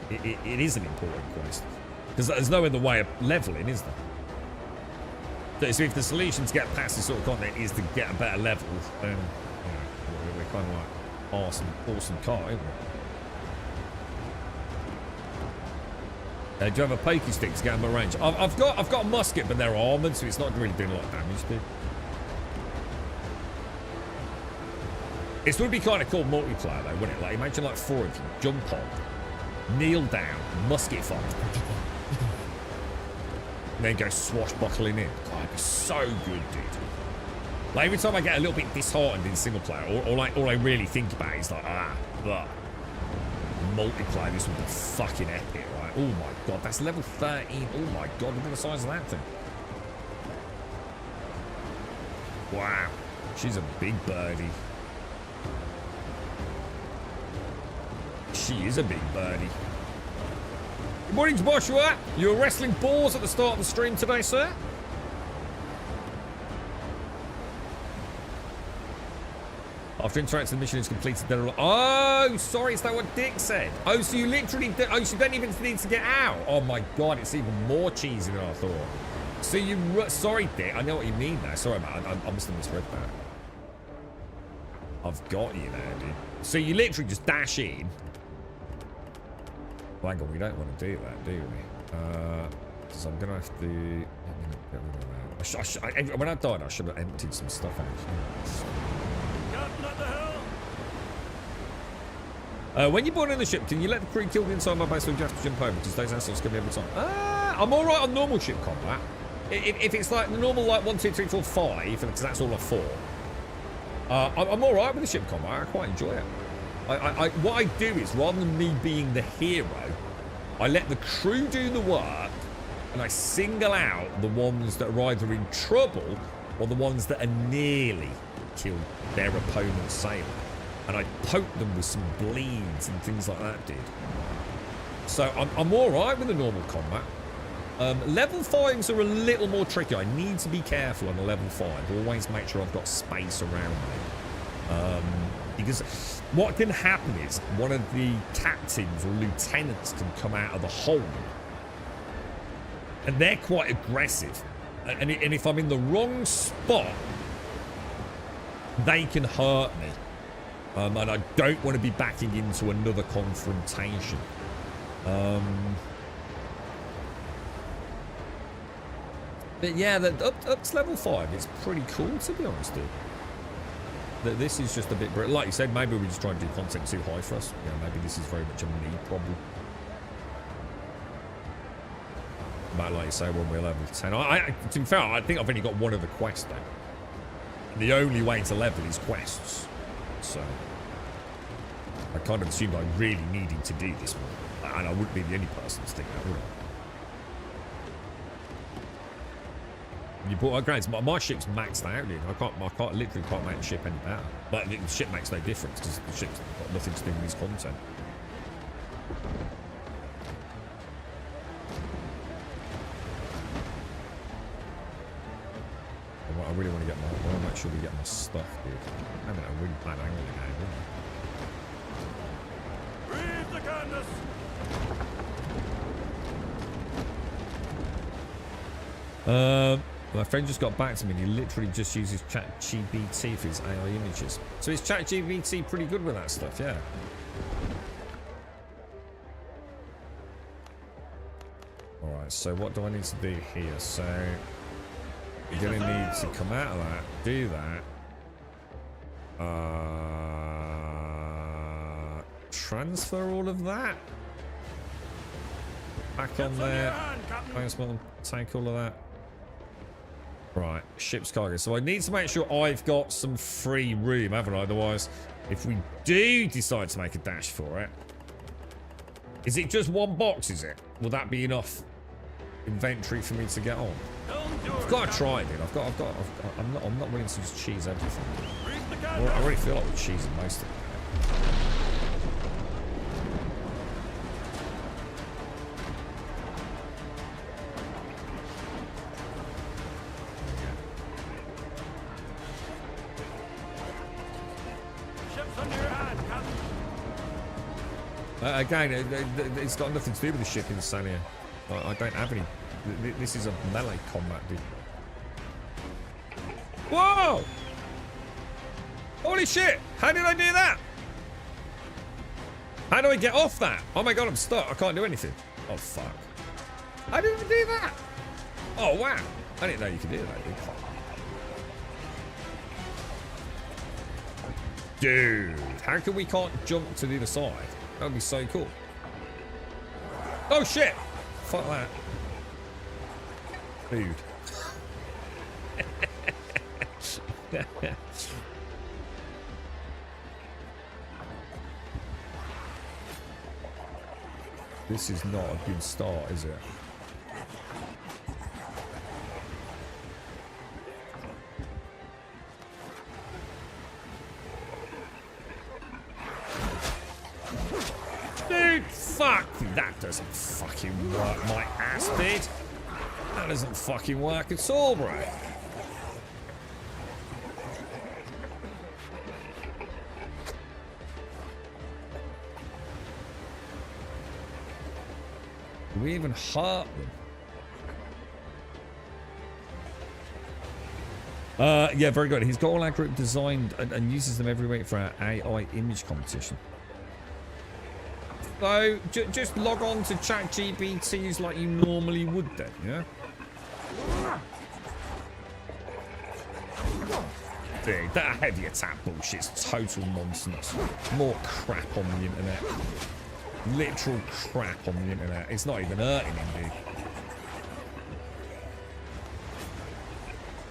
it is an important quest. Because there's no other way of leveling, is there? So if the solution to get past this sort of content is to get a better level, then, you know, we're kind of like awesome car, isn't it? Do you have a pokey stick to get on my range? I've got a musket, but they're armored, so it's not really doing a lot of damage, dude. It would be kind of cool multiplayer, though, wouldn't it? Like, imagine like 4 of you jump on, kneel down, musket fire, and then go swashbuckling in. God, it'd be so good, dude. Like, every time I get a little bit disheartened in single player, or like all I really think about is like, multiplayer, this would be fucking epic, right? Oh my god, that's level 13. Oh my god, look at the size of that thing. Wow, she's a big birdie. She is a big birdie. Good morning, Joshua. You were wrestling balls at the start of the stream today, sir? After interacting, the mission is completed. Oh, sorry, is that what Dick said? Oh, so you literally... Oh, so you don't even need to get out. Oh, my God, it's even more cheesy than I thought. So you... Sorry, Dick. I know what you mean now. Sorry, man. I must have misread that. I've got you there, dude. So you literally just dash in. Well, hang on, we don't want to do that, do we? So I'm going to have to... When I died, I should have emptied some stuff out. When you're born in the ship, can you let the crew kill the inside my base, or do you have to jump over? Because those assholes give me every time. I'm alright on normal ship combat. If it's like the normal, like 1, 2, 3, 4, 5, because that's all 4. I'm alright with the ship combat. I quite enjoy it. What I do is, rather than me being the hero, I let the crew do the work, and I single out the ones that are either in trouble or the ones that are nearly killed their opponent's sailor. And I poke them with some bleeds and things like that, dude. So I'm alright with the normal combat. Level 5s are a little more tricky. I need to be careful on a level 5. Always make sure I've got space around me. Because what can happen is one of the captains or lieutenants can come out of the hold. And they're quite aggressive. And if I'm in the wrong spot, they can hurt me. And I don't want to be backing into another confrontation. But yeah, up to level 5, it's pretty cool, to be honest, dude. This is just a bit... Like you said, maybe we just try and do content too high for us. Yeah, maybe this is very much a me problem. But like you say, when we're level 10... to be fair, I think I've only got one other quest, though. And the only way to level is quests. So... I kind of assumed I really needed to do this one. And I wouldn't be the only person to think that, would I? You bought upgrades. My ship's maxed out, dude. I literally can't make the ship any better. But the ship makes no difference because the ship's got nothing to do with this content. I really want to get I want to make sure we get my stuff, dude. I'm in a really bad angle again, isn't it? Breathe the canvas. My friend just got back to me and he literally just uses ChatGPT for his AI images. So is ChatGPT pretty good with that stuff? Yeah. Alright, so what do I need to do here? So you're going to need to come out of that, do that. Transfer all of that. Back on there. Take all of that. Right, ship's cargo. So I need to make sure I've got some free room, haven't I? Otherwise, if we do decide to make a dash for it... Is it just one box, is it? Will that be enough? inventory for me to get on. I've got to try it, dude. I'm not willing to just cheese everything. Well, I already feel like we're cheesing most of it. Again, it's got nothing to do with the shipping, Sania. I don't have any. This is a melee combat, dude. Whoa! Holy shit! How did I do that? How do I get off that? Oh my god, I'm stuck. I can't do anything. Oh fuck. How did I do that? Oh wow. I didn't know you could do that, dude. Dude, how come we can't jump to the other side? That would be so cool. Oh shit! Fuck that. Dude. This is not a good start, is it? Dude, fuck! That doesn't fucking work, my ass bit. That doesn't fucking work at all, bro. Do we even hurt them? Yeah, very good. He's got all our group designed and uses them every week for our AI image competition. So, just log on to ChatGPTs like you normally would then, yeah? Dude, that heavy attack bullshit's total nonsense. More crap on the internet. Literal crap on the internet. It's not even hurting him,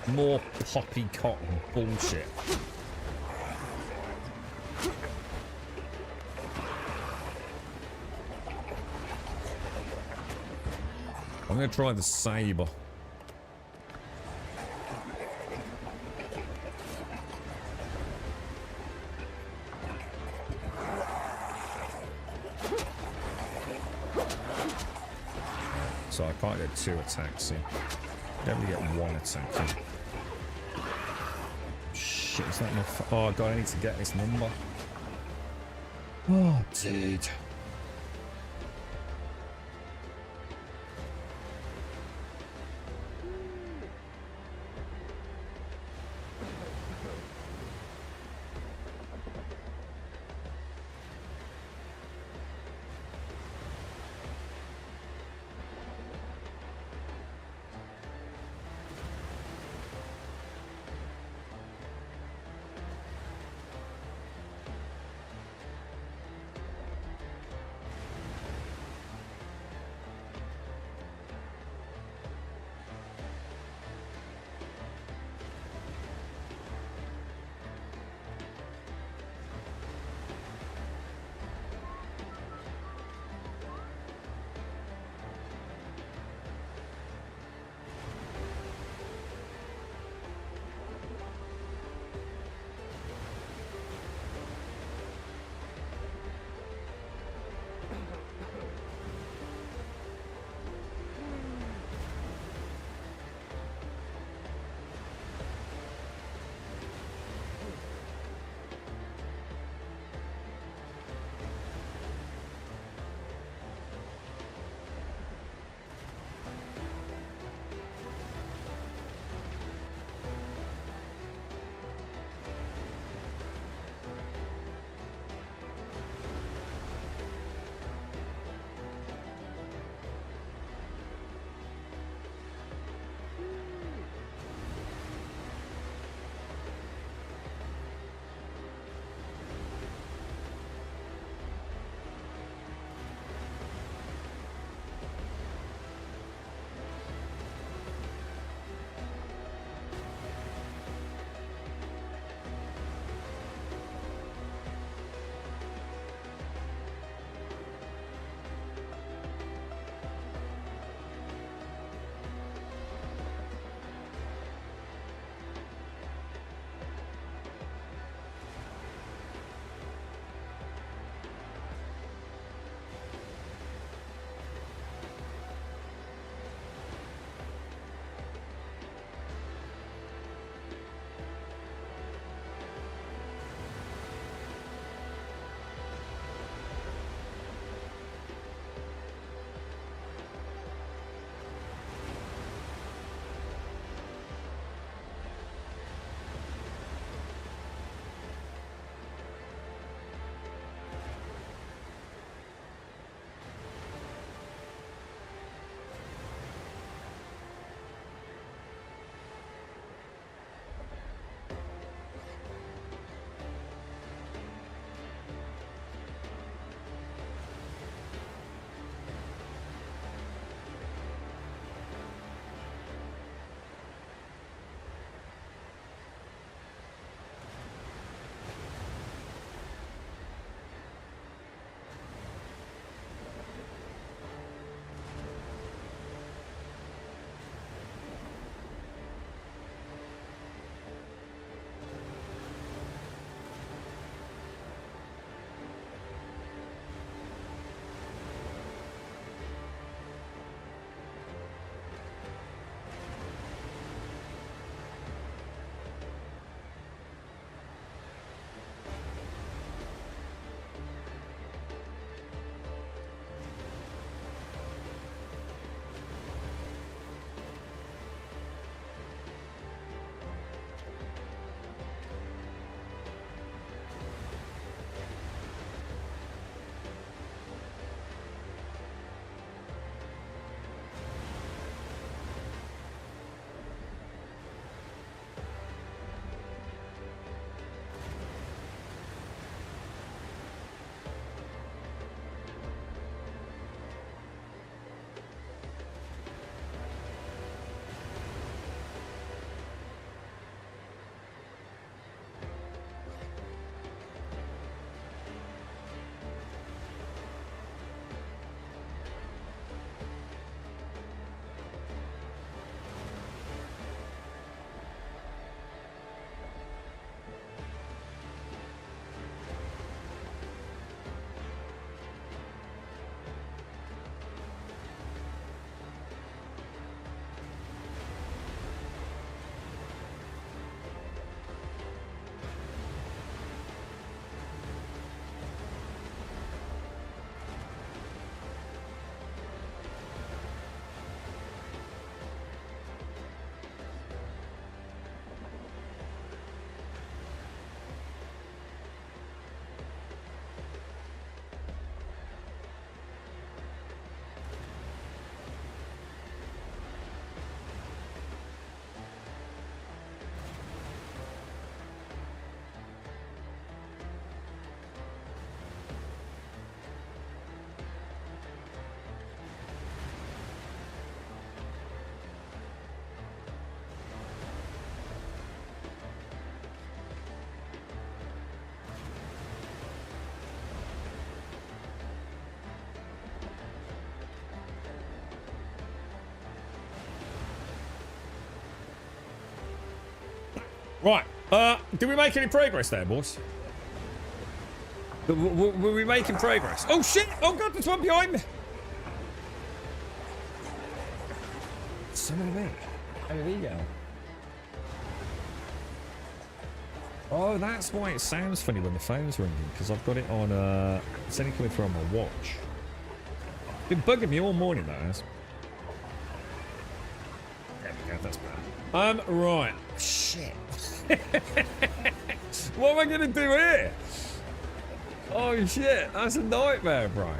dude. More poppycock bullshit. I'm gonna try the saber. So I can't get 2 attacks in. Definitely get 1 attack in. Shit, is that enough? Oh god, I need to get this number. Oh, dude. Right. Did we make any progress there, boys? Were we making progress? Oh, shit! Oh, God, there's one behind me! Son of a bitch. How did he go? Oh, that's why it sounds funny when the phone's ringing, because I've got it on, it's only coming through on my watch. Been bugging me all morning, that has. There we go, that's better. Right. Shit. What am I gonna do here? Oh shit, that's a nightmare, bro.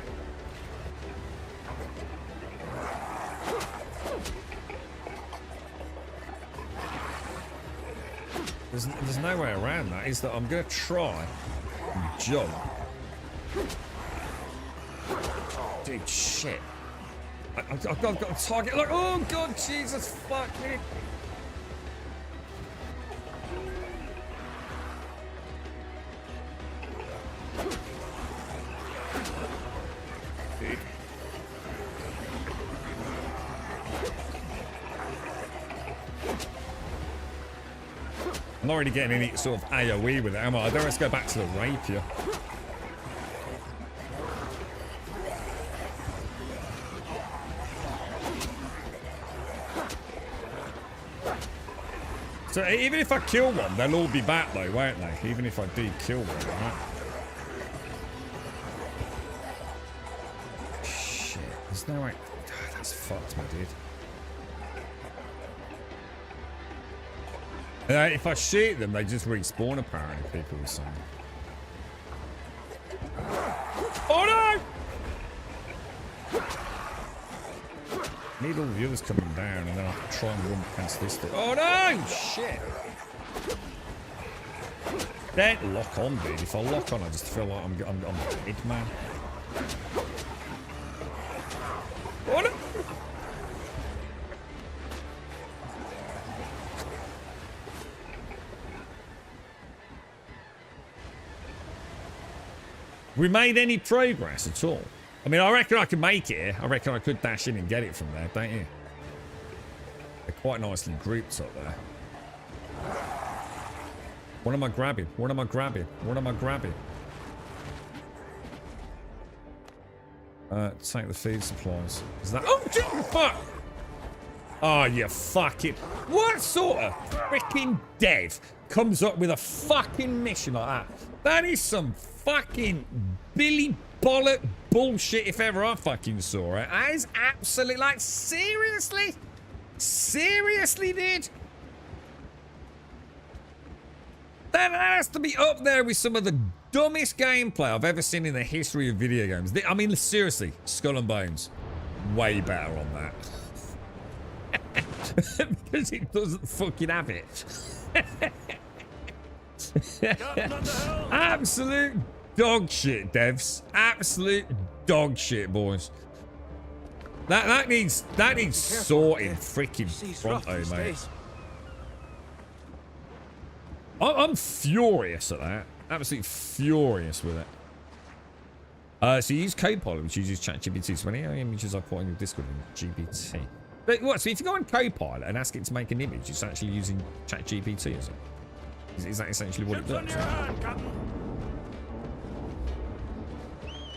There's no way around that, is that I'm gonna try and jump. Dude, shit. I've got a target. Look, oh god, Jesus, fuck me. Dude. I'm not really getting any sort of AoE with it, am I? I don't want to go back to the rapier. So even if I kill one, they'll all be back though, won't they? Even if I do kill one, right? Shit, there's no way. Oh, that's fucked, my dude. If I shoot them, they just respawn apparently, people were saying. Oh no! Need all the others coming down and then I'll try and run against this thing. Oh no! Shit! Don't lock on, dude. If I lock on, I just feel like I'm dead, man. Oh no! We made any progress at all? I mean, I reckon I can make it here. I reckon I could dash in and get it from there, don't you? They're quite nicely grouped up there. What am I grabbing? What am I grabbing? What am I grabbing? Take the feed supplies. Is that... Oh, Jesus, fuck! Oh, you fucking... What sort of freaking dev comes up with a fucking mission like that? That is some fucking Billy Bollock bullshit if ever I fucking saw it. That is absolutely... Like, seriously? Seriously, dude? That has to be up there with some of the dumbest gameplay I've ever seen in the history of video games. I mean, seriously, Skull and Bones, way better on that. Because it doesn't fucking have it. Absolute dog shit, devs. Absolute dog shit, boys. That needs sorting freaking pronto, mate. I'm furious at that. Absolutely furious with it. So you use Copilot, which uses ChatGPT. So any images I put on your Discord in GPT. But what? So if you go on Copilot and ask it to make an image, it's actually using ChatGPT, is it? Is that essentially what it does?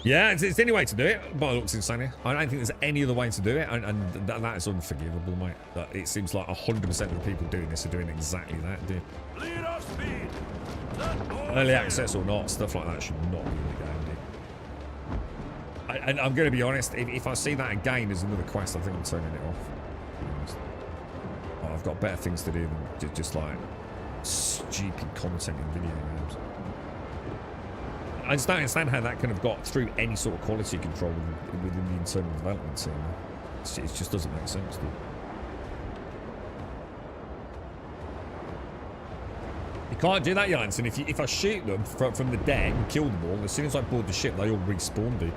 Yeah, it's the only way to do it, but it looks insane. I don't think there's any other way to do it, and that is unforgivable, mate. That it seems like 100% of the people doing this are doing exactly that, dude. Early access or not, stuff like that should not be in the game, dude. And I'm going to be honest, if I see that again as another quest, I think I'm turning it off. Oh, I've got better things to do than just like stupid content in video games. I just don't understand how that kind of got through any sort of quality control within the internal development team. It just doesn't make sense, dude. You can't do that, Jansen. If I shoot them from the deck and kill them all, as soon as I board the ship, they all respawn, dude.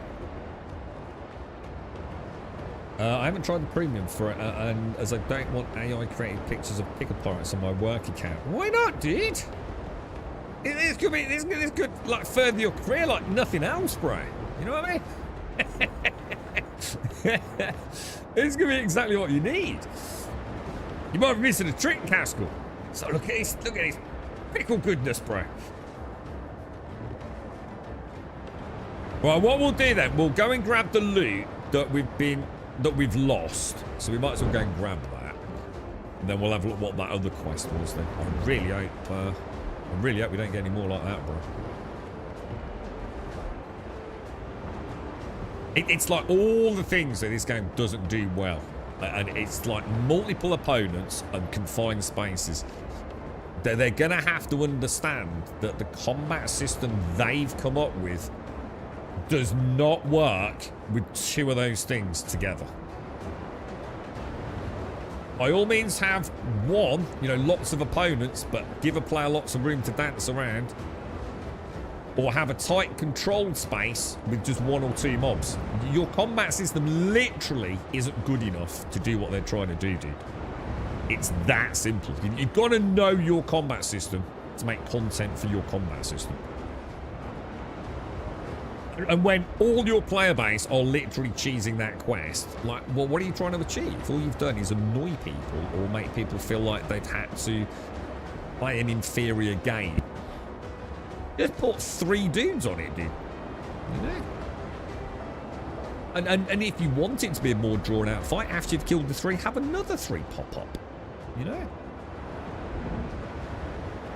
I haven't tried the premium for it, and as I don't want AI created pictures of picker pirates on my work account. Why not, dude? This could like further your career like nothing else, bro. You know what I mean? It's gonna be exactly what you need. You might be missing a trick, Castle. So look at this. Look at this. Pickle goodness, bro. Right, what we'll do then, we'll go and grab the loot that we've lost. So we might as well go and grab that. And then we'll have a look what that other quest was then. I really hope we don't get any more like that, bro. It's like all the things that this game doesn't do well. And it's like multiple opponents and confined spaces. They're going to have to understand that the combat system they've come up with does not work with two of those things together. By all means have one, you know, lots of opponents, but give a player lots of room to dance around. Or have a tight controlled space with just one or two mobs. Your combat system literally isn't good enough to do what they're trying to do, dude. It's that simple. You've got to know your combat system to make content for your combat system. And when all your player base are literally cheesing that quest, like, well, what are you trying to achieve? All you've done is annoy people or make people feel like they've had to play an inferior game. Just put 3 dudes on it, dude. You know? And if you want it to be a more drawn-out fight, after you've killed the 3, have another 3 pop up. You know?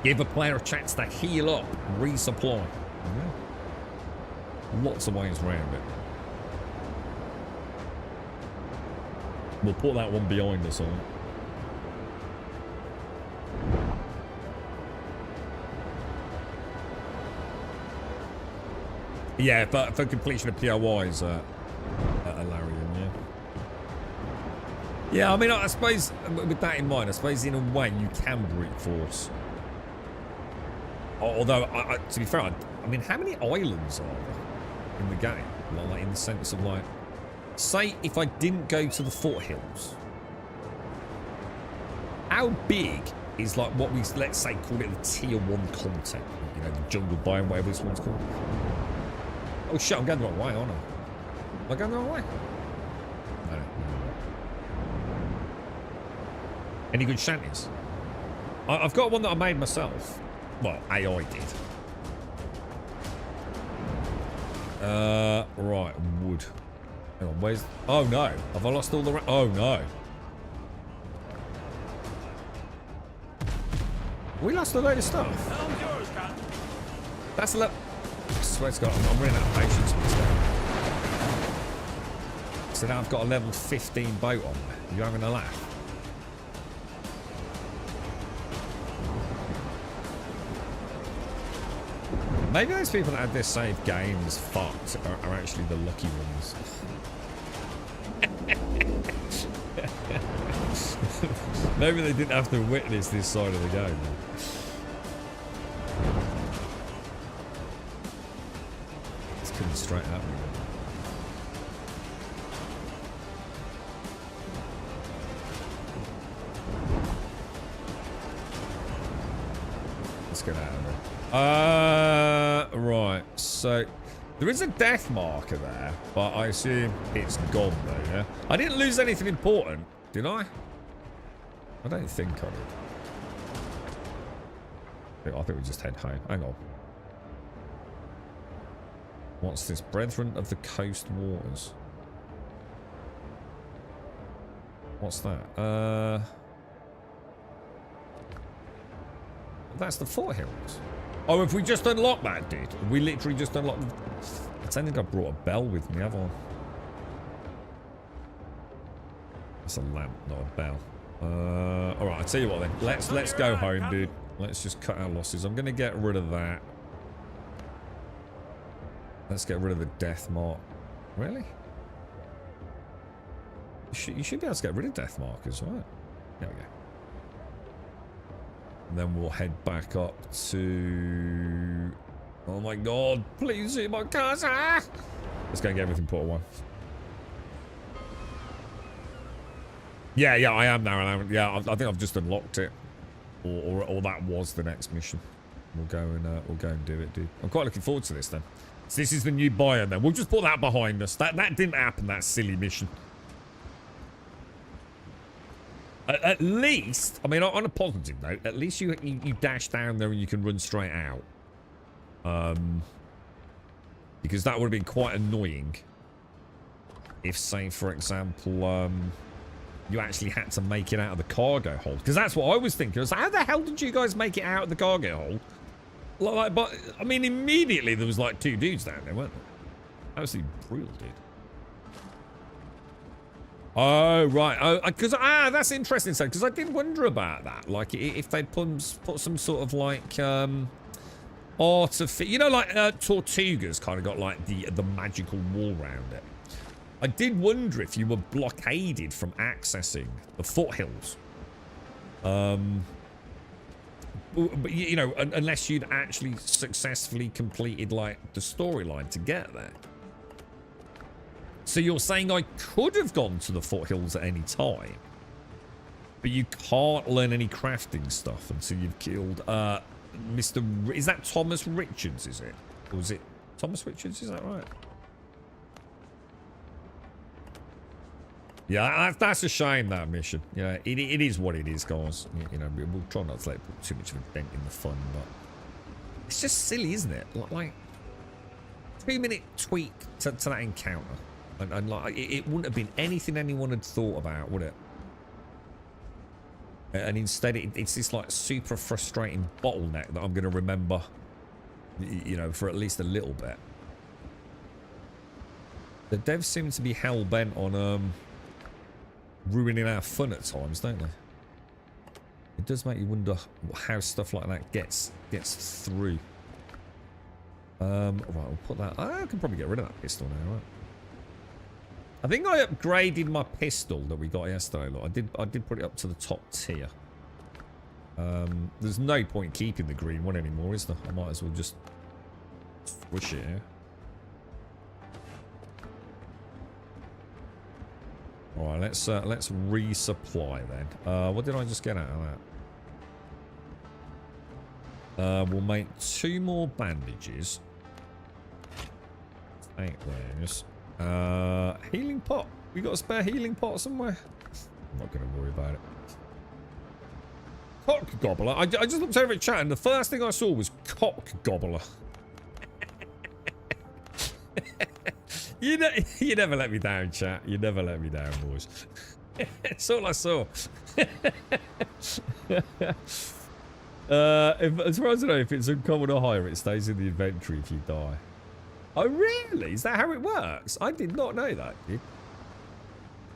Give a player a chance to heal up, resupply. You know? Lots of ways around it. We'll put that one behind us on. Yeah, but for completion of POIs, Alarian, yeah. Yeah, I mean, I suppose, with that in mind, I suppose in a way you can brute force. Although, to be fair, I mean, how many islands are there in the game? Like, in the sense of, like, say if I didn't go to the foothills, how big is, like, what we, let's say, call it the tier 1 content? You know, the jungle biome, whatever this one's called. Oh shit, I'm going the wrong way, aren't I? Am I going the wrong way? No. Any good shanties? I've got one that I made myself. Well, AI did. Right, wood. Hang on, where's... Oh no, have I lost all the... Oh no. We lost a load of stuff. That's a lot... I swear to God, I'm running out of patience with this game. So now I've got a level 15 boat on there. You're having a laugh? Maybe those people that had their save games fucked are actually the lucky ones. Maybe they didn't have to witness this side of the game. It's coming straight at me. Let's get out of there. Right. So there is a death marker there, but I assume it's gone though, yeah? I didn't lose anything important, did I? I don't think I did. I think we just head home. Hang on. What's this? Brethren of the Coast Waters. What's that? That's the foothills. Oh, if we just unlocked that, dude. We literally just unlocked... I don't think I brought a bell with me, have I? That's a lamp, not a bell. Alright, I'll tell you what then. Let's go home, dude. Let's just cut our losses. I'm going to get rid of that. Let's get rid of the death mark. Really? You should be able to get rid of death markers, right? There we go. And then we'll head back up to... Oh my god, please see my cursor! Let's go and get everything put away. Yeah, I am now. Yeah, I think I've just unlocked it. Or that was the next mission. We'll go and do it, dude. I'm quite looking forward to this then. So this is the new biome then. We'll just put that behind us. That didn't happen, that silly mission. At least, I mean, on a positive note, at least you dash down there and you can run straight out. Because that would have been quite annoying if, say, for example, you actually had to make it out of the cargo hold. Because that's what I was thinking. I was like, how the hell did you guys make it out of the cargo hold? Like, but I mean, immediately there was like 2 dudes down there, weren't there? Absolutely brutal, dude. Oh, right. Oh, because that's interesting. So, because I did wonder about that. Like, if they'd put some sort of like artificial, you know, like Tortuga's kind of got like the magical wall around it. I did wonder if you were blockaded from accessing the foothills. But you know, unless you'd actually successfully completed like the storyline to get there. So you're saying I could have gone to the foothills at any time, but you can't learn any crafting stuff until you've killed Mr. Is that Thomas Richards, is it? Or is it Thomas Richards? Is that right? Yeah, that's a shame, that mission. Yeah, it is what it is, guys. You know, we'll try not to let put too much of a dent in the fun, but it's just silly, isn't it? Like 2-minute tweak to that encounter. And like, it wouldn't have been anything anyone had thought about, would it? And instead, it's this like super frustrating bottleneck that I'm going to remember, you know, for at least a little bit. The devs seem to be hell-bent on ruining our fun at times, don't they? It does make you wonder how stuff like that gets through. Right, we'll put that... I can probably get rid of that pistol now, right? I think I upgraded my pistol that we got yesterday. Look, I did put it up to the top tier. There's no point keeping the green one anymore, is there? I might as well just squish it here. All right, let's resupply then. What did I just get out of that? We'll make 2 more bandages. Take those. Healing pot. We got a spare healing pot somewhere? I'm not going to worry about it. Cock gobbler. I just looked over at chat and the first thing I saw was cock gobbler. You never let me down, chat. You never let me down, boys. That's all I saw. As far as I know, if it's uncommon or higher, it stays in the inventory if you die. Oh, really? Is that how it works? I did not know that, dude.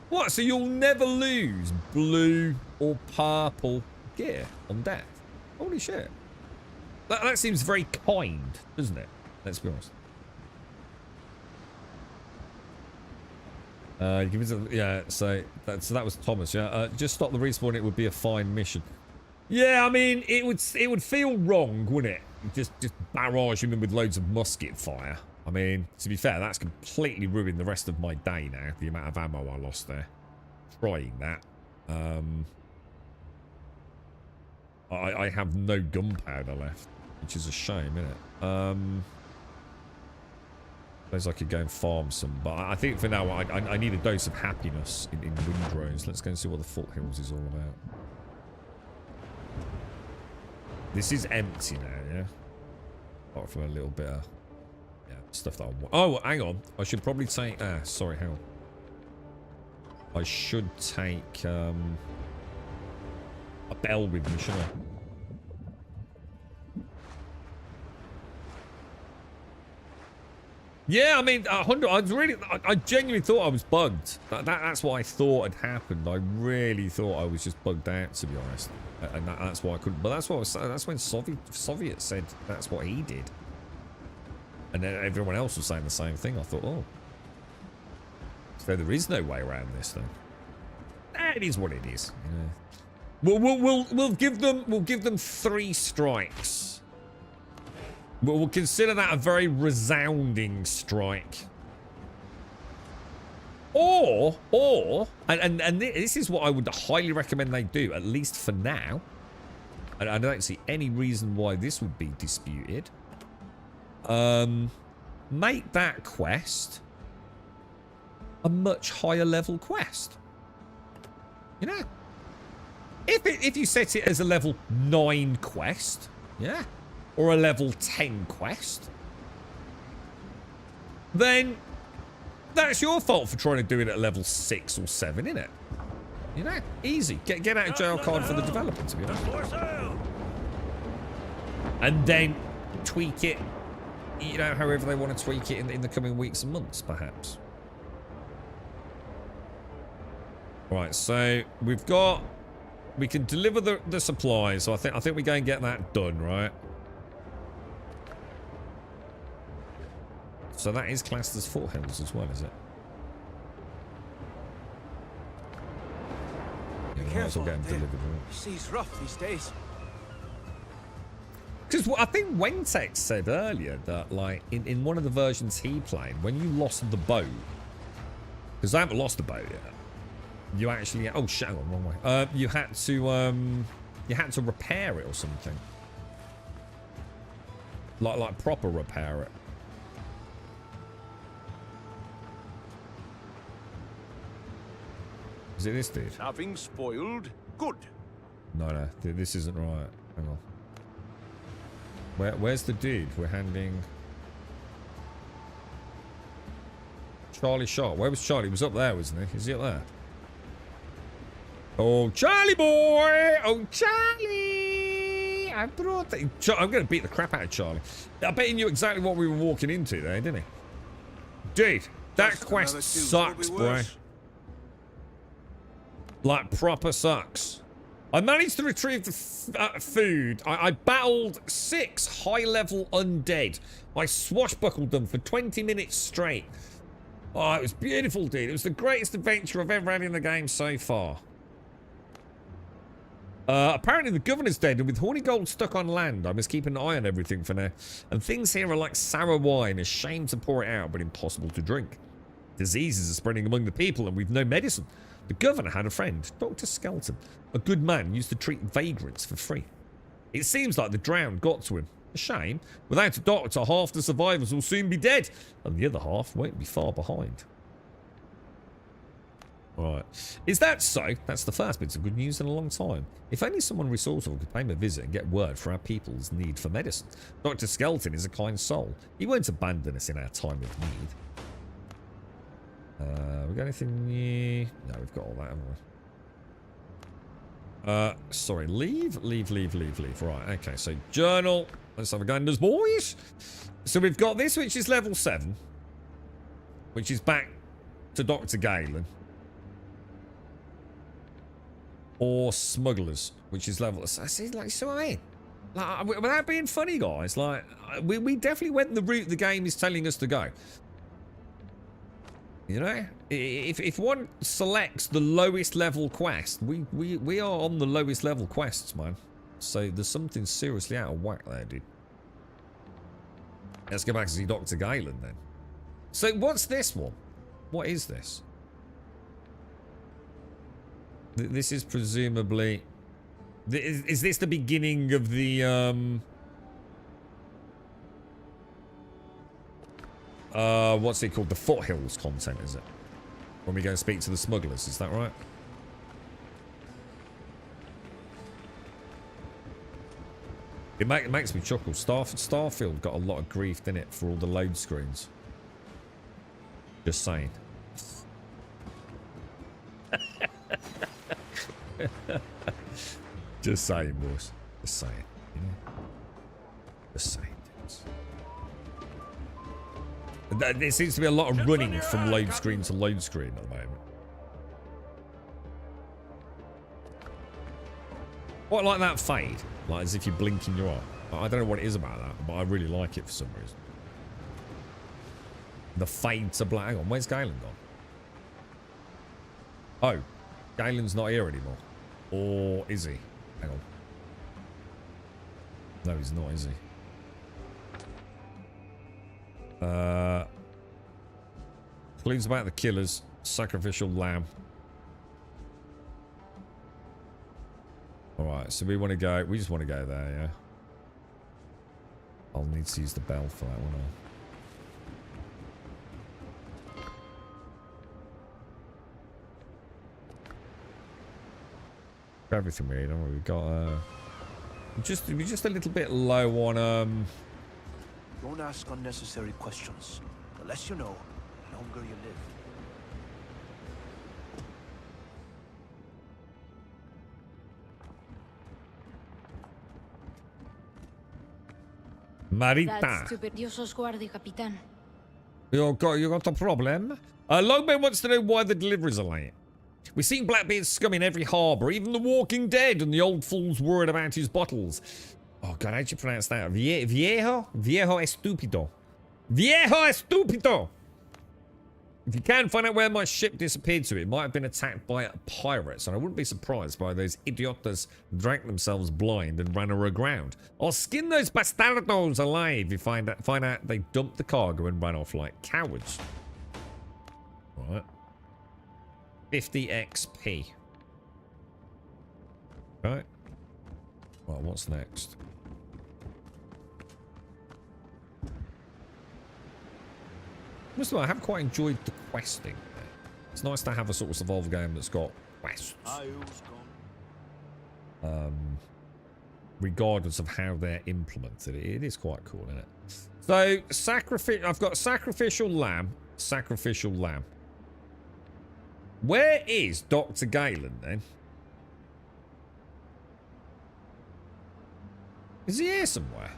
What? So you'll never lose blue or purple gear on death? Holy shit. That seems very kind, doesn't it? Let's be honest. Yeah, so that was Thomas. Yeah, just stop the respawn. It would be a fine mission. Yeah, I mean, it would feel wrong, wouldn't it? Just barraging them with loads of musket fire. I mean, to be fair, that's completely ruined the rest of my day now. The amount of ammo I lost there, trying that. I have no gunpowder left, which is a shame, isn't it? Suppose I could go and farm some, but I think for now I need a dose of happiness in Windrose. Let's go and see what the foothills is all about. This is empty now, yeah? Apart from a little bit of stuff that I want. Oh, hang on. I should probably take... sorry, hang on. I should take a bell with me, shouldn't I? Yeah, I mean, 100. I genuinely thought I was bugged. That's what I thought had happened. I really thought I was just bugged out, to be honest, and that's why I couldn't. But that's what I was. That's when Soviet said that's what he did, and then everyone else was saying the same thing. I thought, oh, so there is no way around this thing. It is what it is. You know. We'll give them 3 strikes. We'll consider that a very resounding strike. Or, and this is what I would highly recommend they do, at least for now. And I don't see any reason why this would be disputed. Make that quest a much higher level quest. You know? if you set it as a level 9 quest, yeah, or a level 10 quest, then that's your fault for trying to do it at level 6 or 7, isn't it? You know, easy. Get out of jail card for the developer, to be honest. And then tweak it, you know, however they want to tweak it in the coming weeks and months, perhaps. Right, so we can deliver the supplies. So I think we go and get that done, right? So that is classed as foothills as well, is it? Be careful out there. The sea's rough these days. Because I think Wentex said earlier that, like, in one of the versions he played, when you lost the boat, because I haven't lost the boat yet, you actually, oh shit, hang on, wrong way. You had to repair it or something, like proper repair it. Is it this dude? Nothing spoiled. Good. No, this isn't right. Hang on. Where's the dude we're handing? Charlie shot. Where was Charlie? He was up there, wasn't he? Is he up there? Oh, Charlie boy! Oh, Charlie! I brought the... I'm going to beat the crap out of Charlie. I bet he knew exactly what we were walking into there, didn't he? Dude, that Just quest sucks, boy. Like, proper sucks. I managed to retrieve the food. I battled 6 high-level undead. I swashbuckled them for 20 minutes straight. Oh, it was beautiful, dude. It was the greatest adventure I've ever had in the game so far. Apparently the governor's dead, and with Horny Gold stuck on land, I must keep an eye on everything for now. And things here are like sour wine, a shame to pour it out, but impossible to drink. Diseases are spreading among the people, and we've no medicine. The governor had a friend, Dr. Skelton. A good man used to treat vagrants for free. It seems like the drowned got to him. A shame. Without a doctor, half the survivors will soon be dead, and the other half won't be far behind. Right. Is that so? That's the first bit of good news in a long time. If only someone resourceful could pay me a visit and get word for our people's need for medicine. Dr. Skelton is a kind soul. He won't abandon us in our time of need. We got anything new? No, we've got all that, haven't we? Sorry, leave. Right, okay, so journal. Let's have a go, boys. So we've got this, which is level 7. Which is back to Dr. Galen. Or smugglers, which is level... See, like, so I mean, like, without being funny, guys, like, we definitely went the route the game is telling us to go. You know, if one selects the lowest level quest, we are on the lowest level quests, man. So there's something seriously out of whack there, dude. Let's go back to see Dr. Galen then. So what's this one? What is this? This is presumably... Is this the beginning of the... what's it called? The foothills content, is it? When we go and speak to the smugglers, is that right? It makes me chuckle. Starfield got a lot of grief in it for all the load screens. Just saying. Just saying, boys. Just saying. You know? Just saying. There seems to be a lot of running from load screen to load screen at the moment. What, like that fade? Like as if you're blinking your eye. I don't know what it is about that, but I really like it for some reason. The fade to black. Hang on, where's Galen gone? Oh, Galen's not here anymore. Or is he? Hang on. No, he's not, is he? Clues about the killers. Sacrificial lamb. Alright, so we want to go... We just want to go there, yeah? I'll need to use the bell for that, won't I? Everything really, don't we? We've got we're just a little bit low on Don't ask unnecessary questions. The less you know, the longer you live. Marita. That stupid. Dios os guarde, capitán. You got a problem? Longman wants to know why the deliveries are late. We've seen Blackbeard scum in every harbour, even the Walking Dead, and the old fool's worried about his bottles. Oh god, how'd you pronounce that? Viejo estúpido. Viejo estúpido! If you can, find out where my ship disappeared to. It might have been attacked by pirates, and I wouldn't be surprised by those idiotas drank themselves blind and ran her aground. I'll skin those bastardos alive if you find out they dumped the cargo and ran off like cowards. Right. 50 XP. Right. Well, what's next? Most of all, I have quite enjoyed the questing. It's nice to have a sort of survival game that's got quests. Regardless of how they're implemented. It is quite cool, isn't it? So, I've got sacrificial lamb. Sacrificial lamb. Where is Dr. Galen, then? Is he here somewhere?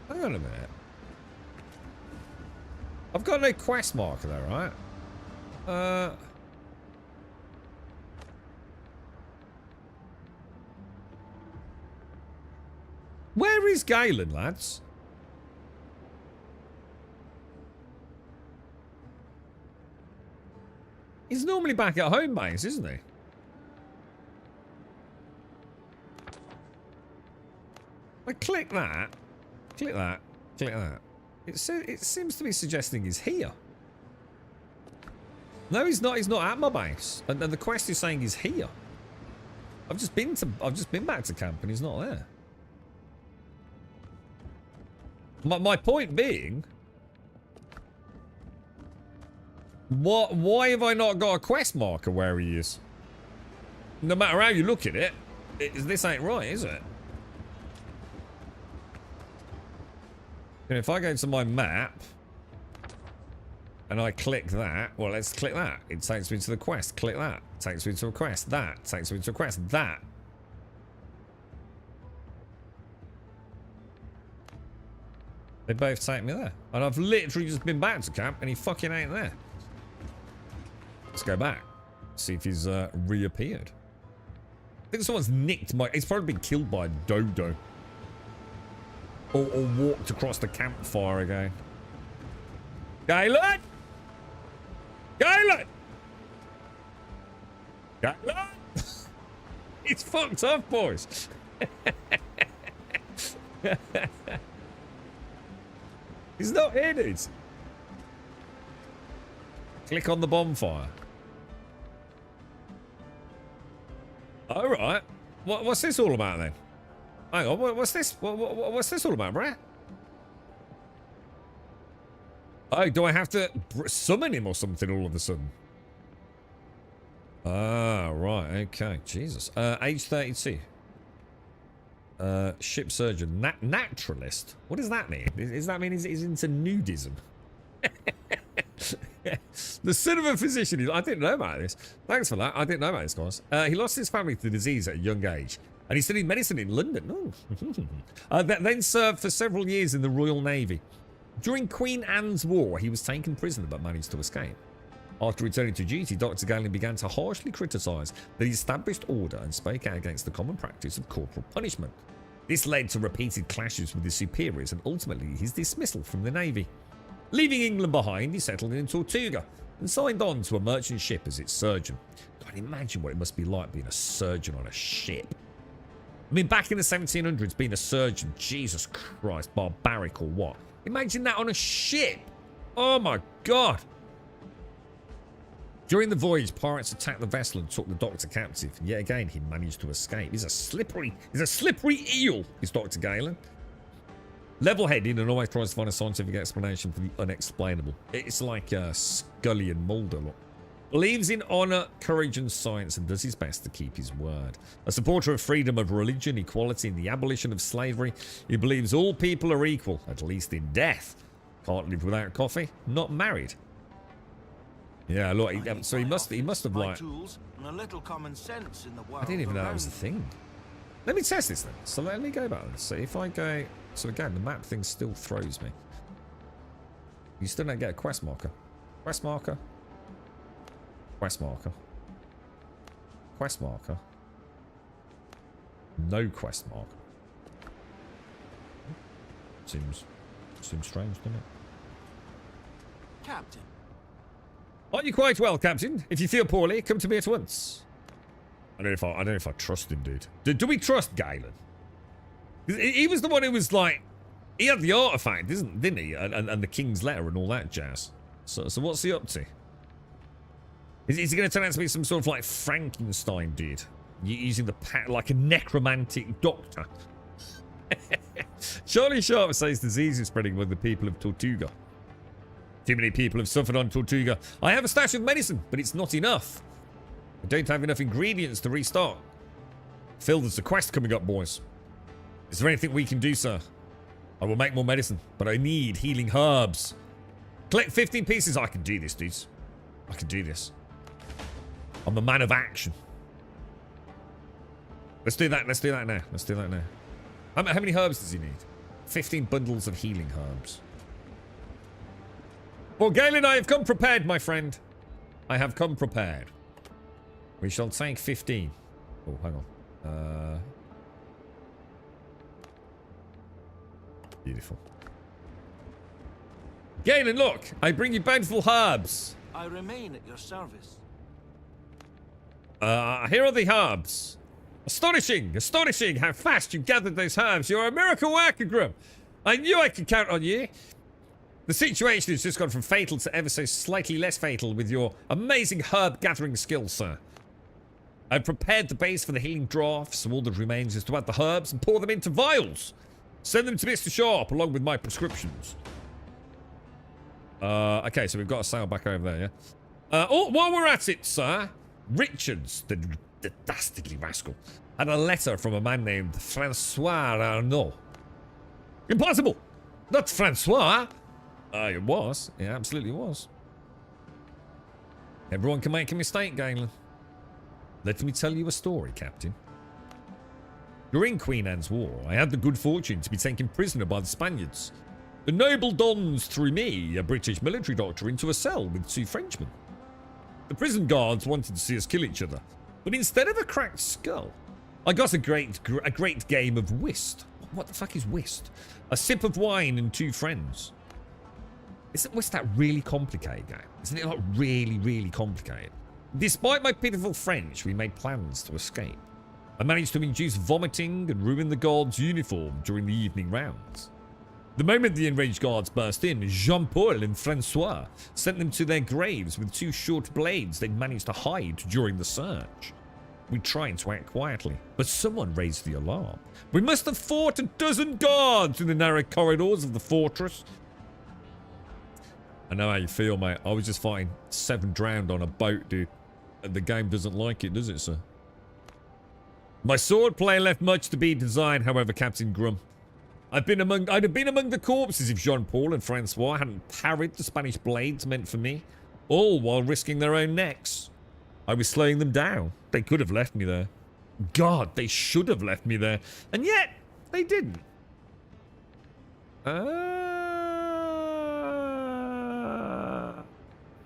Hang on a minute. I've got no quest marker there, right? Where is Galen, lads? He's normally back at home base, isn't he? I click that. Click that. Click that. It seems to be suggesting he's here. No, he's not. He's not at my base. And the quest is saying he's here. I've just been back to camp and he's not there. My point being, why have I not got a quest marker where he is? No matter how you look at it, this ain't right, is it? And if I go to my map and I click that, well, let's click that. It takes me to the quest. Click that. Takes me to a quest. That takes me to a quest. That. They both take me there. And I've literally just been back to camp and he fucking ain't there. Let's go back. See if he's reappeared. I think someone's nicked my... He's probably been killed by a dodo. Or walked across the campfire again. Galen! Galen! Galen! It's fucked up, boys. He's not here, dudes. Click on the bonfire. Alright. What's this all about then? Hang on, what's this? What's this all about, bruh? Oh, do I have to summon him or something all of a sudden? Ah, right, okay. Jesus. Age 32. Ship surgeon. Naturalist? What does that mean? Does that mean he's into nudism? The son of a physician. I didn't know about this. Thanks for that. I didn't know about this, guys. He lost his family to the disease at a young age. And he studied medicine in London. Oh. Then served for several years in the Royal Navy. During Queen Anne's War, he was taken prisoner but managed to escape. After returning to duty, Dr. Galen began to harshly criticise the established order and spoke out against the common practice of corporal punishment. This led to repeated clashes with his superiors and ultimately his dismissal from the Navy. Leaving England behind, he settled in Tortuga and signed on to a merchant ship as its surgeon. God, imagine what it must be like being a surgeon on a ship. I mean, back in the 1700s, being a surgeon, Jesus Christ, barbaric or what? Imagine that on a ship. Oh my God. During the voyage, pirates attacked the vessel and took the doctor captive. And yet again, he managed to escape. He's a slippery eel, is Dr. Galen. Level-headed and always tries to find a scientific explanation for the unexplainable. It's like Scully and Mulder, look. Believes in honor, courage, and science, and does his best to keep his word. A supporter of freedom of religion, equality, and the abolition of slavery, he believes all people are equal, at least in death. Can't live without coffee. Not married. Yeah, look. So he must have like. Tools and a little common sense in the world I didn't even know that around was a me. thing. Let me test this then. So let me go back and see if I go. So again, the map thing still throws me. You still don't get a quest marker. Quest marker. Quest marker. Quest marker. No quest marker. Seems strange, doesn't it? Captain. Aren't you quite well, Captain? If you feel poorly, come to me at once. I don't know if I trust him, dude. Do we trust Galen? He was the one who was like, he had the artifact, didn't he? And the King's letter and all that jazz. So what's he up to? Is he going to turn out to be some sort of like Frankenstein dude? Using the like a necromantic doctor? Charlie Sharp says disease is spreading among the people of Tortuga. Too many people have suffered on Tortuga. I have a stash of medicine, but it's not enough. I don't have enough ingredients to restart. Phil, there's a quest coming up, boys. Is there anything we can do, sir? I will make more medicine, but I need healing herbs. Collect 15 pieces. I can do this, dudes. I can do this. I'm a man of action. Let's do that. Let's do that now. Let's do that now. How many herbs does he need? 15 bundles of healing herbs. Well, Galen, I have come prepared, my friend. I have come prepared. We shall take 15. Oh, hang on. Beautiful. Galen, look. I bring you bountiful herbs. I remain at your service. Here are the herbs. Astonishing, astonishing how fast you gathered those herbs. You're a miracle worker, Grum. I knew I could count on you. The situation has just gone from fatal to ever so slightly less fatal with your amazing herb gathering skills, sir. I've prepared the base for the healing draft, so all that remains is to add the herbs and pour them into vials. Send them to Mr. Sharp along with my prescriptions. Okay, so we've got a sale back over there, yeah? While we're at it, sir, Richards, the dastardly rascal, had a letter from a man named Francois Arnaud. Impossible! Not Francois! It was. It absolutely was. Everyone can make a mistake, Galen. Let me tell you a story, Captain. During Queen Anne's War, I had the good fortune to be taken prisoner by the Spaniards. The noble dons threw me, a British military doctor, into a cell with 2 Frenchmen. The prison guards wanted to see us kill each other, but instead of a cracked skull, I got a great game of whist. What the fuck is whist? A sip of wine and 2 friends. Isn't whist that really complicated, guy? Isn't it like really, really complicated? Despite my pitiful French, we made plans to escape. I managed to induce vomiting and ruin the guards' uniform during the evening rounds. The moment the enraged guards burst in, Jean-Paul and Francois sent them to their graves with 2 short blades they'd managed to hide during the search. We tried to act quietly, but someone raised the alarm. We must have fought a dozen guards in the narrow corridors of the fortress. I know how you feel, mate. I was just fighting 7 drowned on a boat, dude. And the game doesn't like it, does it, sir? My swordplay left much to be desired, however, Captain Grum. I'd have been among the corpses if Jean-Paul and Francois hadn't parried the Spanish blades meant for me, all while risking their own necks. I was slowing them down. They could have left me there. God, they should have left me there. And yet, they didn't.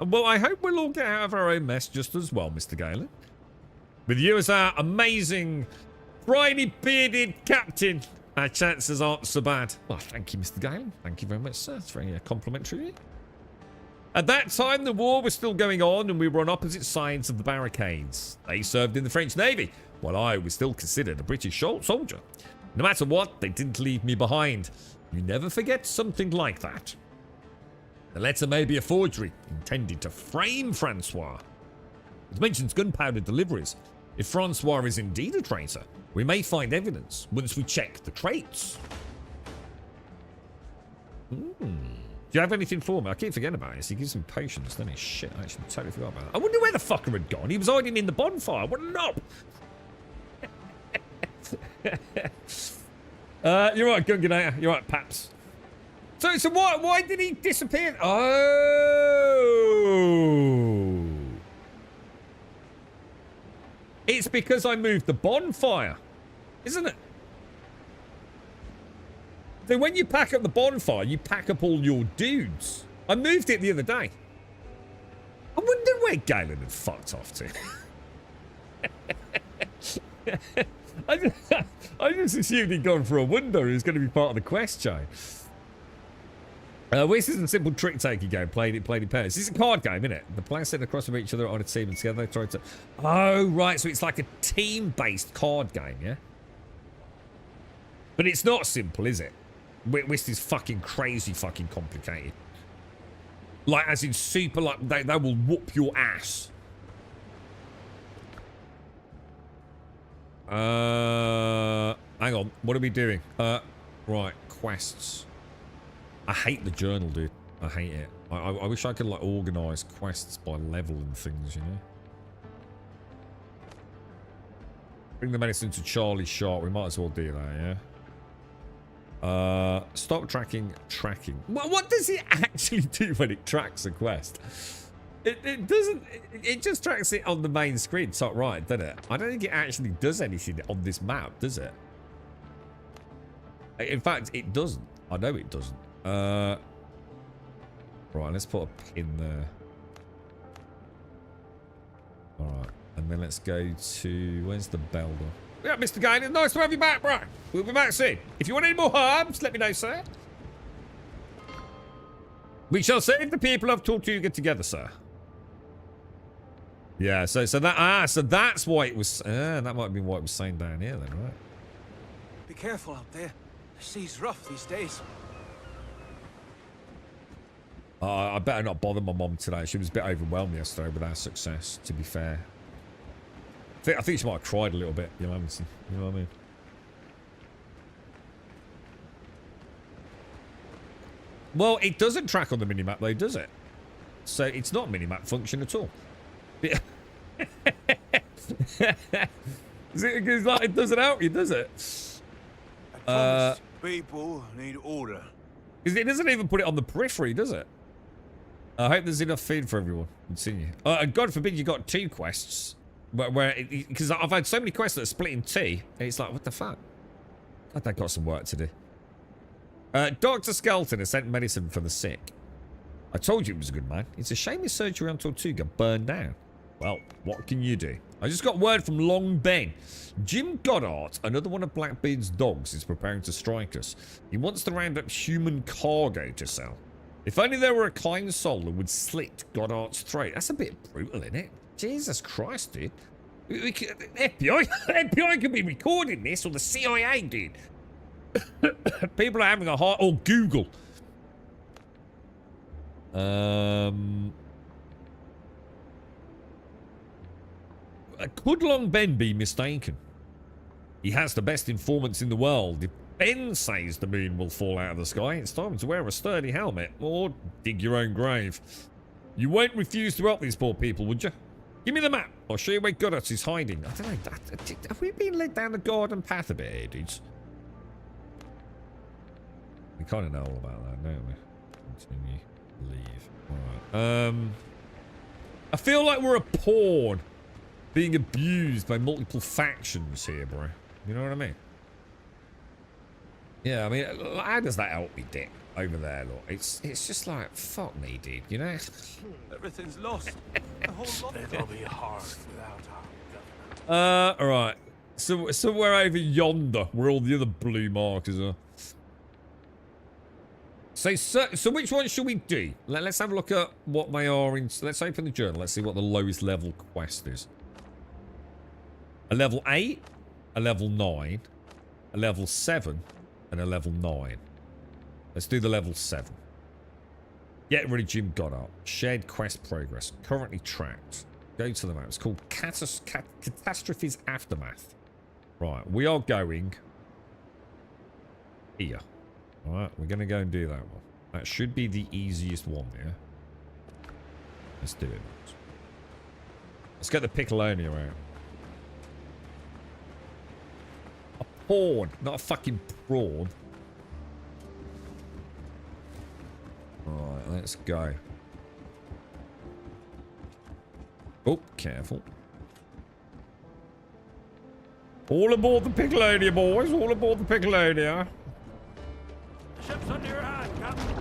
Well, I hope we'll all get out of our own mess just as well, Mr. Galen. With you as our amazing, briny bearded captain, our chances aren't so bad. Well, thank you, Mr. Galen. Thank you very much, sir. It's very complimentary. At that time, the war was still going on and we were on opposite sides of the barricades. They served in the French Navy, while I was still considered a British soldier. No matter what, they didn't leave me behind. You never forget something like that. The letter may be a forgery, intended to frame Francois. It mentions gunpowder deliveries. If Francois is indeed a traitor, we may find evidence once we check the traits. Do you have anything for me? I keep forgetting about this. He gives me patience, doesn't he? Shit, I actually totally forgot about that. I wonder where the fucker had gone. He was hiding in the bonfire. What a knob. You're right, Gungonator. You're right, Paps. So why did he disappear? Oh. It's because I moved the bonfire, isn't it? So when you pack up the bonfire, you pack up all your dudes. I moved it the other day. I wonder where Galen had fucked off to. I just assumed he'd gone for a window. He was going to be part of the quest chain. This is a simple trick-taking game. Played in pairs. This is a card game, isn't it? The players sit across from each other on a team and together they try to... Oh, right. So it's like a team-based card game, yeah? But it's not simple, is it? Whist is fucking crazy fucking complicated. Like, as in super, like, they will whoop your ass. Hang on. What are we doing? Right. Quests. I hate the journal, dude. I hate it. I wish I could, like, organise quests by level and things, you know? Bring the medicine to Charlie Sharp. We might as well do that, yeah? Stop tracking. What does it actually do when it tracks a quest? It doesn't. It just tracks it on the main screen, top right, doesn't it? I don't think it actually does anything on this map, does it? In fact, it doesn't. I know it doesn't. Right, let's put a pin there. Alright, and then let's go to... Where's the bell door? Yeah, Mr. Gaines, nice to have you back, bro. We'll be back soon. If you want any more herbs, let me know, sir. We shall save the people of Tortuga together, sir. Yeah, so that's why it was... that might have been what it was saying down here then, right? Be careful out there. The sea's rough these days. I better not bother my mom today. She was a bit overwhelmed yesterday with our success, to be fair. I think she might have cried a little bit, you know what I mean? Well, it doesn't track on the minimap though, does it? So it's not a minimap function at all. It doesn't help you, does it? People need order. Because it doesn't even put it on the periphery, does it? I hope there's enough food for everyone. Continue. And God forbid you got 2 quests. Because I've had so many quests that are split in 2. And it's like, what the fuck? God, they've got some work to do. Dr. Skelton has sent medicine for the sick. I told you it was a good man. It's a shame his surgery on Tortuga burned down. Well, what can you do? I just got word from Long Ben. Jim Goddard, another one of Blackbeard's dogs, is preparing to strike us. He wants to round up human cargo to sell. If only there were a kind soul that would slit Goddard's throat. That's a bit brutal, isn't it? Jesus Christ, dude. FBI could be recording this, or the CIA, dude. People are having a hard... Or Google. Could Long Ben be mistaken? He has the best informants in the world. If Ben says the moon will fall out of the sky, it's time to wear a sturdy helmet or dig your own grave. You won't refuse to help these poor people, would you? Give me the map. I'll show you where Goddard is hiding. I don't know. Have we been led down the garden path a bit here, dudes? We kind of know all about that, don't we? Continue. Leave. Alright. I feel like we're a pawn being abused by multiple factions here, bro. You know what I mean? Yeah, I mean, how does that help me, Dick? Over there, look. It's just like, fuck me, dude, you know? Everything's lost. The whole lot. It'll be hard without our government. Alright. So, somewhere over yonder, where all the other blue markers are. So which one should we do? Let's have a look at what they are in... Let's open the journal. Let's see what the lowest level quest is. A level 8, a level 9, a level 7, and a level 9. Let's do the level 7. Get rid of Jim Goddard. Shared quest progress. Currently tracked. Go to the map. It's called Catastrophe's Aftermath. Right, we are going here. Alright, we're going to go and do that one. That should be the easiest one, yeah? Let's do it. Let's get the Piccolonia out. A pawn, not a fucking prawn. Alright, let's go. Oh, careful. All aboard the Piccolonia, boys. All aboard the Piccolonia. The ship's under your hand, Captain.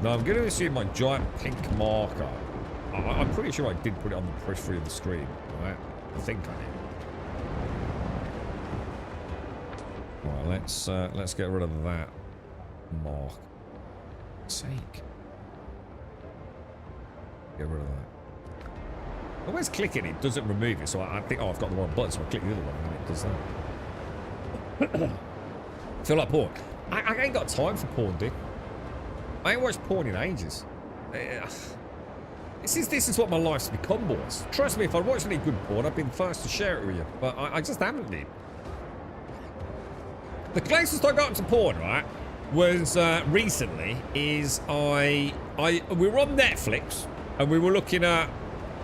Now, I'm going to assume my giant pink marker. I'm pretty sure I did put it on the periphery of the screen, right? I think I did. Right, let's get rid of that mark. For sake. Get rid of that. I always click it, it doesn't remove it, so I think, oh, I've got the wrong button, so I click the other one and it does that. I feel like porn. I ain't got time for porn, dude. I ain't watched porn in ages. This is what my life's become, boys. Trust me, if I'd watched any good porn, I'd been the first to share it with you. But I just haven't been. The closest I got to porn, right, was recently. Is we were on Netflix and we were looking at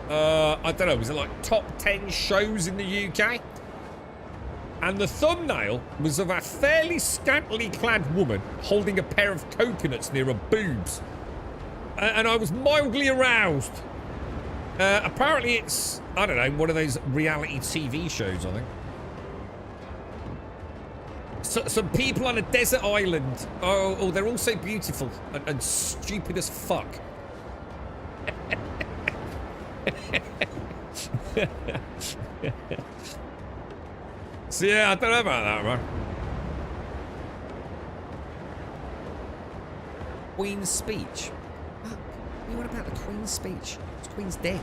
I don't know, was it like top 10 shows in the UK? And the thumbnail was of a fairly scantily clad woman holding a pair of coconuts near her boobs. And I was mildly aroused. Apparently it's, I don't know, one of those reality TV shows, I think. So, some people on a desert island. Oh, they're all so beautiful and stupid as fuck. So yeah, I don't know about that, man. Queen's speech. You what about the Queen's speech? The Queen's dead.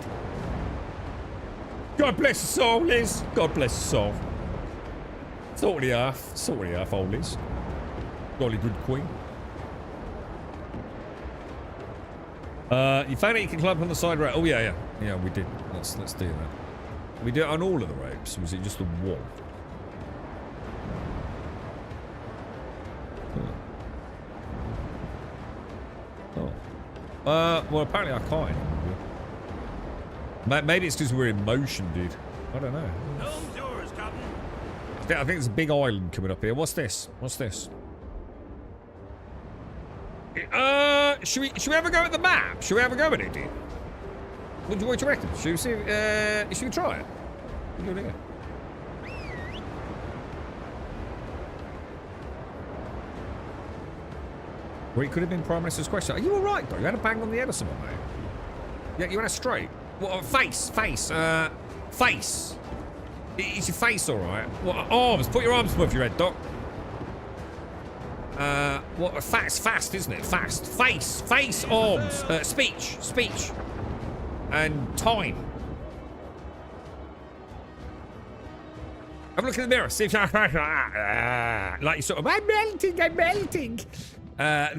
God bless the soul, Liz. God bless the soul. Sort of the earth, old Liz. Jolly good Queen. You found it, you can climb on the side rope. Oh yeah. Yeah, we did. Let's do that. We do it on all of the ropes. Was it just the wall? Well, apparently I can't. Maybe it's because we're in motion, dude. I don't know. Helm's yours, Captain. I think there's a big island coming up here. What's this? What's this? Should we have a go at the map? Should we have a go at it, dude? What do you reckon? Should we see? Should we try it? What are you doing here? Well, it could have been Prime Minister's question. Are you alright, though? You had a bang on the head or something, mate? Yeah, you had a straight. What? Face. Is your face alright? What? Arms. Put your arms above your head, Doc. What? Fast, isn't it? Fast. Face, arms. Speech. And time. Have a look in the mirror. See if you're like you sort of, I'm melting.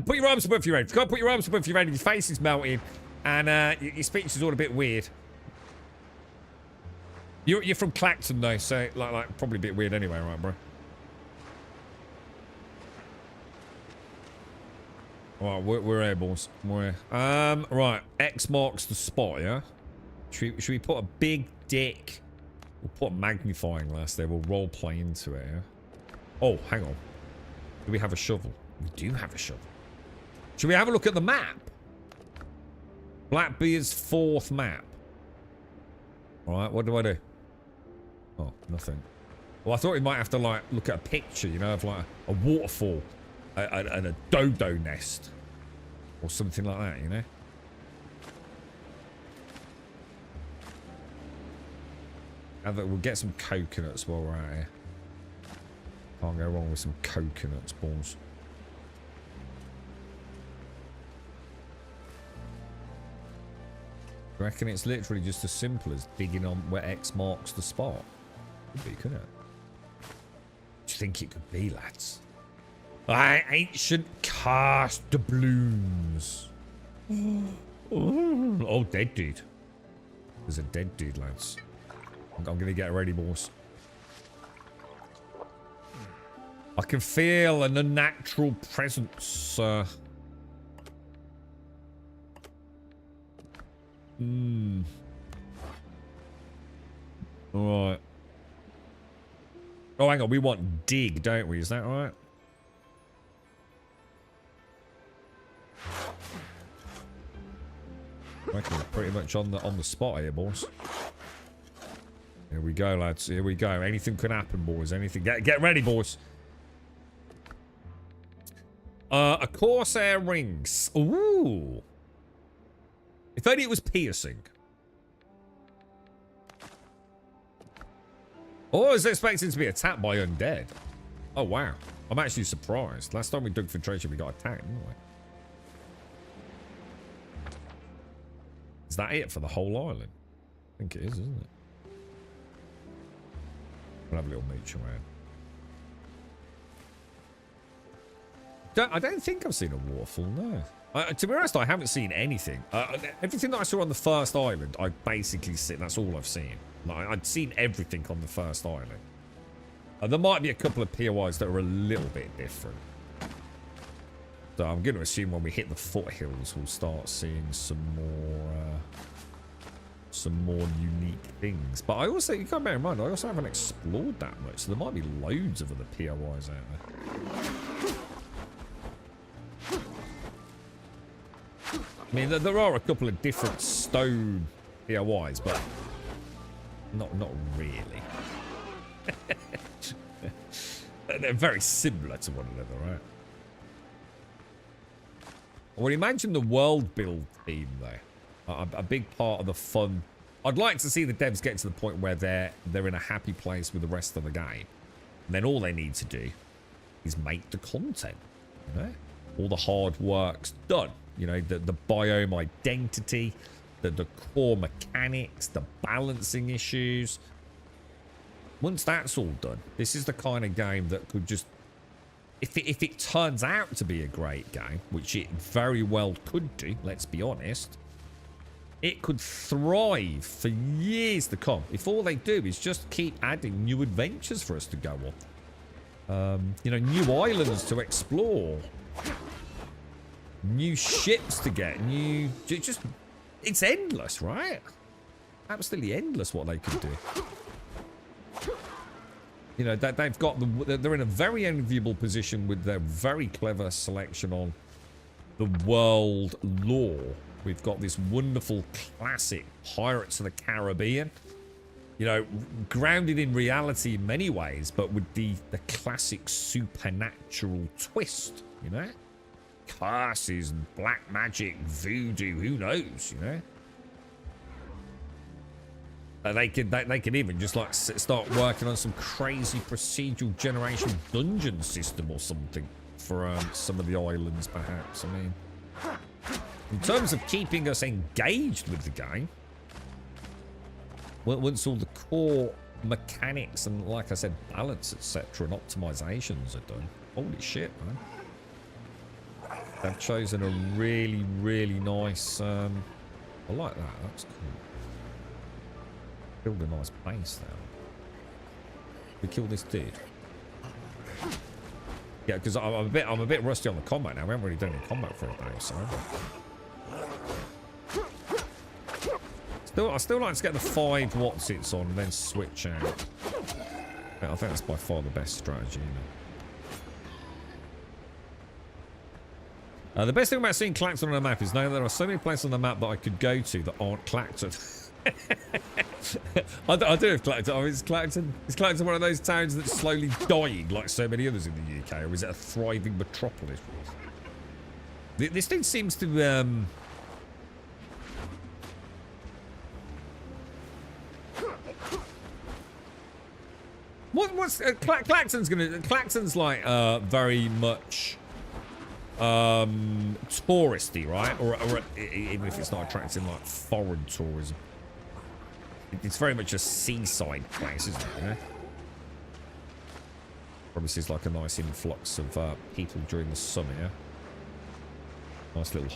Put your arms above your head. You've got to put your arms above your head. Your face is melting, and your speech is all a bit weird. You're from Clacton though, so like probably a bit weird anyway, right, bro? Right, we're here, boys. Right. X marks the spot. Yeah. Should we put a big dick? We'll put a magnifying glass there. We'll role play into it. Yeah. Oh, hang on. Do we have a shovel? We do have a shovel. Should we have a look at the map? Blackbeard's 4th map. Alright, what do I do? Oh, nothing. Well, I thought we might have to, like, look at a picture, you know, of, like, a waterfall and a dodo nest. Or something like that, you know? And we'll get some coconuts while we're out here. Can't go wrong with some coconuts, balls. I reckon it's literally just as simple as digging on where X marks the spot. Could be, couldn't it? What do you think it could be, lads? Ancient cast doubloons. Oh, dead dude. There's a dead dude, lads. I'm gonna get ready, boys. I can feel an unnatural presence. Alright. Oh, hang on. We want dig, don't we? Is that right? I reckon we're pretty much on the spot here, boys. Here we go, lads. Here we go. Anything can happen, boys. Anything. Get ready, boys. A Corsair rings. Ooh. If only it was piercing. Oh, I was expecting to be attacked by undead. Oh, wow. I'm actually surprised. Last time we dug filtration, we got attacked, didn't we? Is that it for the whole island? I think it is, isn't it? We'll have a little mooch around. I don't think I've seen a waterfall, no. To be honest, I haven't seen anything. Everything that I saw on the first island, I basically seen. That's all I've seen. Like, I'd seen everything on the first island. There might be a couple of POIs that are a little bit different. So I'm going to assume when we hit the foothills, we'll start seeing some more unique things. But I also, you can't bear in mind, I also haven't explored that much. So there might be loads of other POIs out there. I mean, there are a couple of different stone POIs, but not really. They're very similar to one another, right? I would imagine the world build theme, though. A big part of the fun. I'd like to see the devs get to the point where they're in a happy place with the rest of the game. And then all they need to do is make the content. You know? All the hard work's done. You know, the biome identity, the core mechanics, the balancing issues. Once that's all done, this is the kind of game that could just... If it turns out to be a great game, which it very well could do, let's be honest, it could thrive for years to come. If all they do is just keep adding new adventures for us to go on. You know, new islands to explore. New ships to get. Just... It's endless, right? Absolutely endless what they could do. You know, they've got they're in a very enviable position with their very clever selection on the world lore. We've got this wonderful classic Pirates of the Caribbean. You know, grounded in reality in many ways, but with the classic supernatural twist, you know? Curses and black magic, voodoo, who knows, you know? They could even just like start working on some crazy procedural generation dungeon system or something for some of the islands, perhaps. I mean, in terms of keeping us engaged with the game, once all the core mechanics and, like I said, balance, etc., and optimizations are done, holy shit, man! They've chosen a really, really nice. I like that. That's cool. Build a nice base there. We kill this dude. Yeah, because I'm a bit rusty on the combat now. We haven't really done any combat for a day, so. I still like to get the 5 what's-its on and then switch out. I think that's by far the best strategy, you know? The best thing about seeing Clacton on a map is knowing there are so many places on the map that I could go to that aren't Clacton. I do have Clacton. I mean, is Clacton one of those towns that's slowly dying like so many others in the UK, or is it a thriving metropolis? This thing seems to what's Clacton's like very much touristy, right? Or even if it's not attracting like foreign tourism. It's very much a seaside place, isn't it? Yeah? Probably sees like a nice influx of people during the summer. Yeah? Nice little,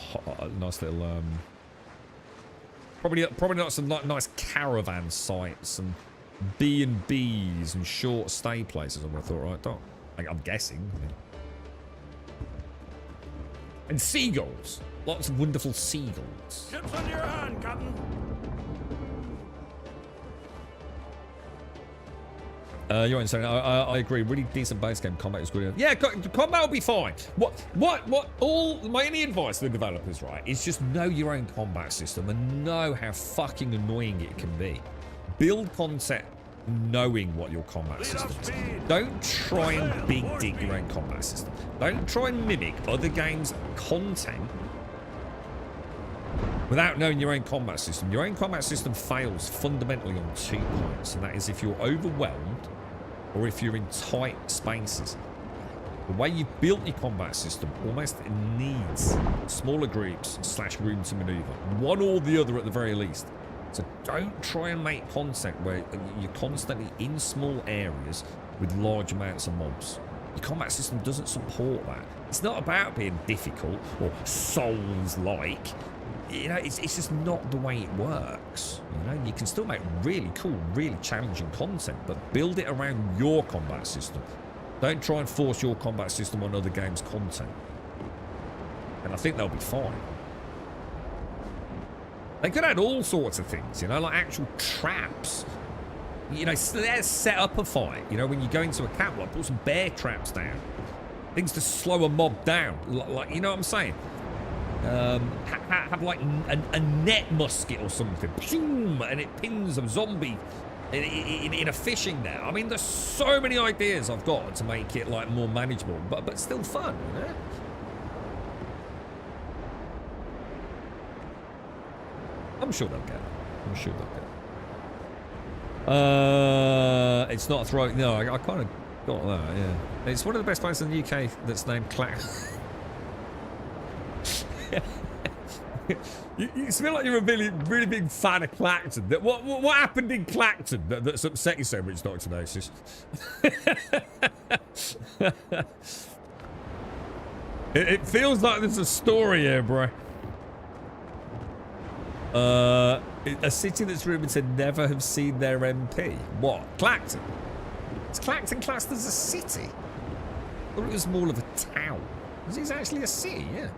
probably not some nice caravan sites and B&Bs and short stay places. I would have thought, right, Doc? I'm guessing. And seagulls. Lots of wonderful seagulls. Chips under your hand, Captain. You're insane. I agree. Really decent base game. Combat is good. Yeah, combat will be fine. All my only advice to the developers, right, is just know your own combat system and know how fucking annoying it can be. Build concept knowing what your combat system is. Don't try and big dig your own combat system. Don't try and mimic other games' content without knowing your own combat system. Your own combat system fails fundamentally on 2 points, and that is if you're overwhelmed or if you're in tight spaces. The way you've built your combat system almost needs smaller groups / room to maneuver. One or the other at the very least. So don't try and make content where you're constantly in small areas with large amounts of mobs. Your combat system doesn't support that. It's not about being difficult or Souls-like. You know, it's just not the way it works. You know, you can still make really cool, really challenging content, but build it around your combat system. Don't try and force your combat system on other games' content. And I think they'll be fine. They could add all sorts of things, you know, like actual traps. You know, let's set up a fight. You know, when you go into a catwalk, put some bear traps down. Things to slow a mob down. Like, you know what I'm saying? Have like a net musket or something, and it pins a zombie in a fishing net. I mean, there's so many ideas I've got to make it like more manageable, but still fun, you know? I'm sure they'll get it. I'm sure they'll get it. It's not a throw. No, I kind of got that. Yeah, it's one of the best places in the UK that's named Clacton. You smell like you're a really big fan of Clacton. What happened in Clacton that's upset you so much, Dr. Gnosis? It feels like there's a story here, bro. A city that's rumoured to never have seen their MP. What? Clacton? Is Clacton classed as a city? I thought it was more of a town. It's actually a city, yeah.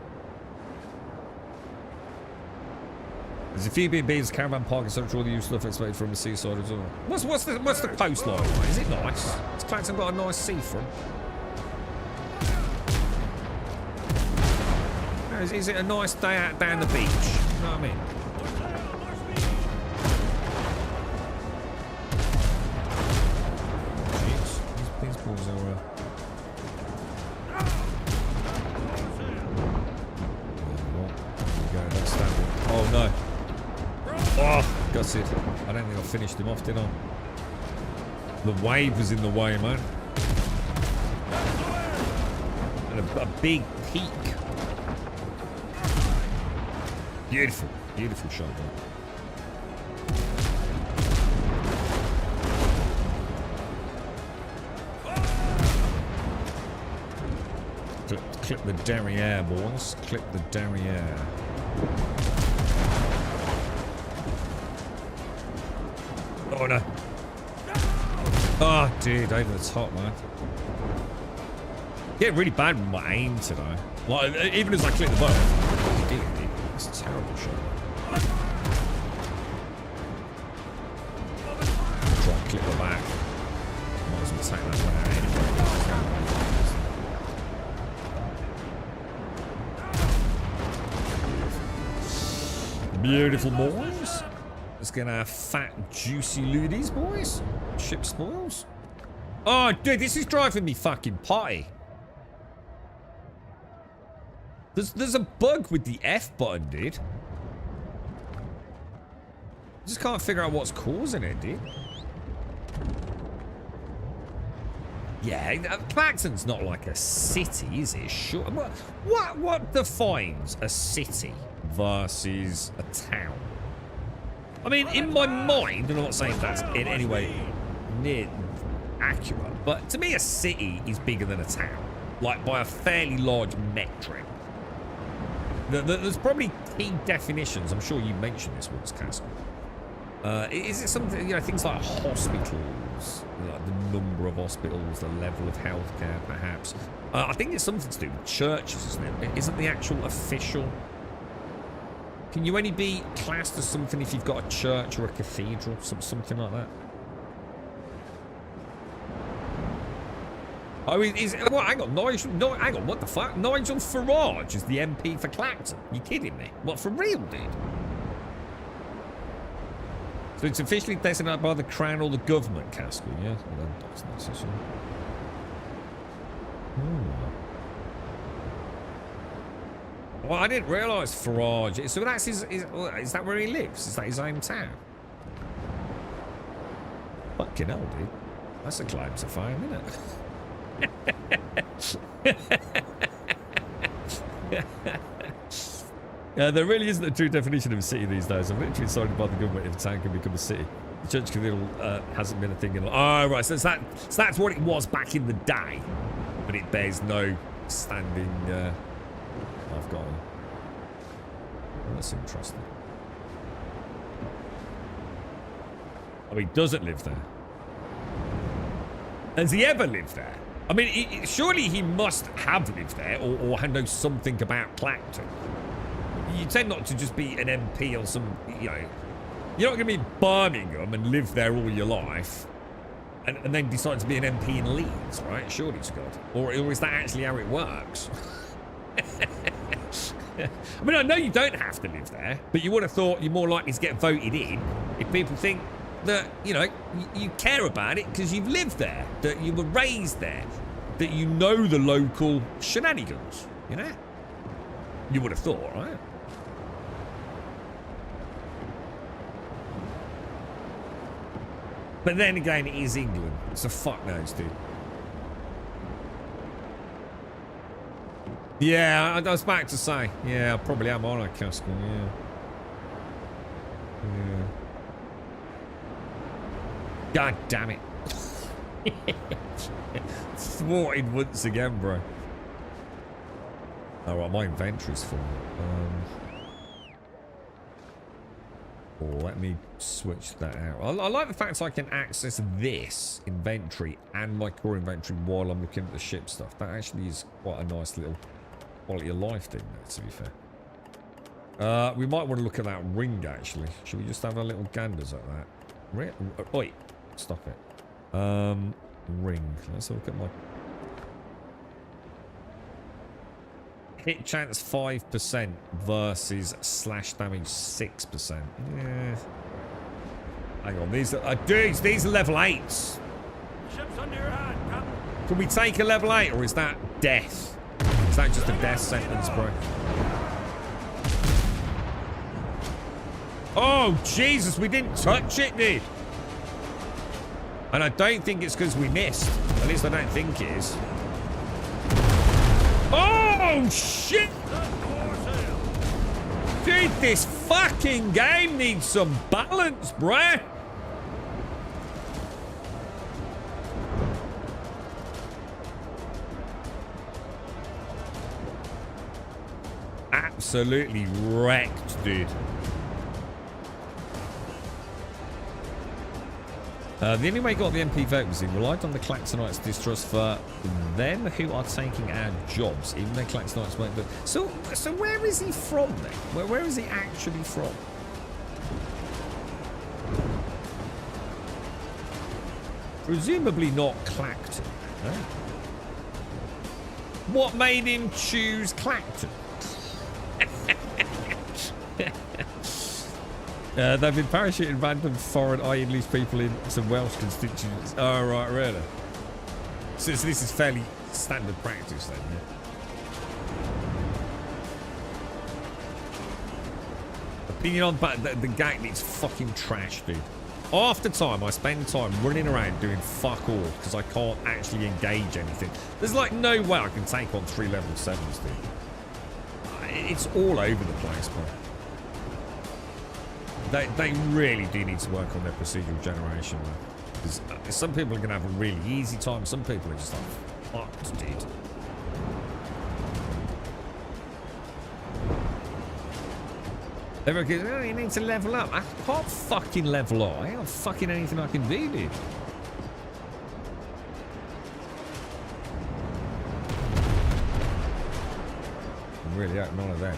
There's a few B&Bs, caravan park, and such all the usual stuff expected from the seaside as well. What's the coastline like? Is it nice? Has Clacton got a nice seafront? Is it a nice day out down the beach? You know what I mean? Jeez, these balls are... Oh no. Oh, gutted. I don't think I finished him off, did I? The wave was in the way, man. And a big peak. Beautiful. Beautiful shot, man. Clip the derriere, boys. Clip the derriere. Oh no. Oh dude, over the top, man. Yeah, really bad with my aim today. Like, even as I click the button. It's a terrible shot. Try and click the back. Might as well take that one out anyway. Beautiful boys. Let's get our fat, juicy loodies, boys. Ship spoils. Oh, dude, this is driving me fucking potty. There's a bug with the F button, dude. I just can't figure out what's causing it, dude. Yeah, Clacton's not like a city, is it? Sure. What defines a city versus a town? I mean, in my mind, and I'm not saying that's in any way near accurate, but to me, a city is bigger than a town, like by a fairly large metric. There's probably key definitions. I'm sure you mentioned this once, Castle. Is it something, you know, things like hospitals, like the number of hospitals, the level of healthcare, perhaps? I think it's something to do with churches, isn't it? Isn't the actual official... Can you only be classed as something if you've got a church or a cathedral, something like that? Oh, well, hang on, hang on, what the fuck? Nigel Farage is the MP for Clacton? You kidding me? What, for real, dude? So it's officially designated by the Crown or the government, Castle, yeah? Well, then that's necessary. Well, I didn't realise Farage. So that's his... Is that where he lives? Is that his hometown? Fucking hell, dude. That's a claim to fame, isn't it? Yeah, there really isn't a true definition of a city these days. I'm literally decided by the government if a town can become a city. The church cathedral hasn't been a thing in... Oh, right. So that's what it was back in the day. But it bears no standing... I've got... Oh, that's interesting. Oh, he doesn't live there. Has he ever lived there? I mean, surely he must have lived there or know something about Clacton. You tend not to just be an MP or some, you know... You're not going to be in Birmingham and live there all your life and then decide to be an MP in Leeds, right? Surely to God. Or is that actually how it works? I mean, I know you don't have to live there, but you would have thought you're more likely to get voted in if people think that, you know, you care about it because you've lived there, that you were raised there, that you know the local shenanigans, you know? You would have thought, right? But then again, it is England, so fuck knows, dude. Yeah, I was about to say. Yeah, I probably am on a Castle, yeah. Yeah. God damn it. Thwarted once again, bro. Alright, my inventory's full. Let me switch that out. I like the fact I can access this inventory and my core inventory while I'm looking at the ship stuff. That actually is quite a nice little quality of life thing there, to be fair. We might want to look at that ring, actually. Should we just have a little ganders at that? Wait, stop it. Ring. Let's have a look at my... Hit chance 5% versus slash damage 6%. Yeah. Hang on, these are... dudes, these are level 8s. Ship's under your hand, Captain. Can we take a level 8, or is that death? Is that just a death sentence, bro? Oh, Jesus, we didn't touch it, dude. And I don't think it's because we missed. At least I don't think it is. Oh, shit! Dude, this fucking game needs some balance, bruh. Absolutely wrecked, dude. The only way got the MP vote was he relied on the Clactonites' distrust for them who are taking our jobs, even though Clactonites won't vote. So where is he from then? Where is he actually from? Presumably not Clacton, no? What made him choose Clacton? They've been parachuting random foreign English people in some Welsh constituents. Oh, right, really? So this is fairly standard practice then, yeah? Opinion on but the gang needs fucking trash, dude. Half the time I spend time running around doing fuck all because I can't actually engage anything. There's like no way I can take on 3 level 7s, dude. It's all over the place, bro. They really do need to work on their procedural generation, man. Because some people are going to have a really easy time. Some people are just like, fucked, dude. Everyone goes, oh, you need to level up. I can't fucking level up. I ain't got fucking anything I can do, dude. I really hope none of that.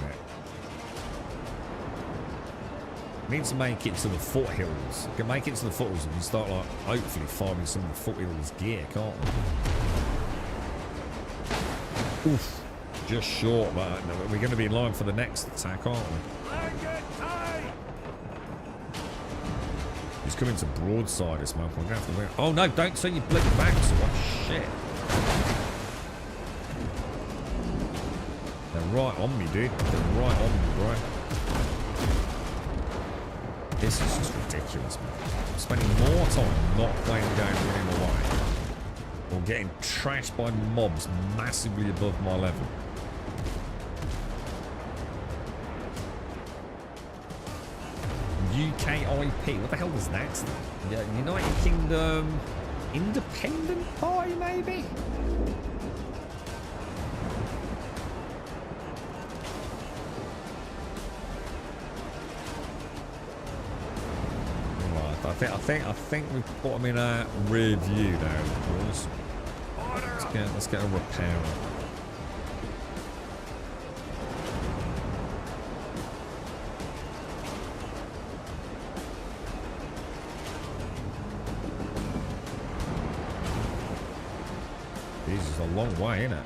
Need to make it to the foothills. You can make it to the foothills and start, like, hopefully farming some of the foothills gear, can't we? Oof. Just short, but we're going to be in line for the next attack, aren't we? He's coming to broadside this month. We're going to have to win. Oh, no, don't turn your bloody backs. Oh, shit. They're right on me, dude. They're right on me, bro. This is just ridiculous, man. I'm spending more time not playing the game running away or getting trashed by mobs massively above my level. UKIP, what the hell was that? United Kingdom Independent Party, maybe? I think we've put them in a review now, boys. Let's get a repair. Jesus, a long way, isn't it?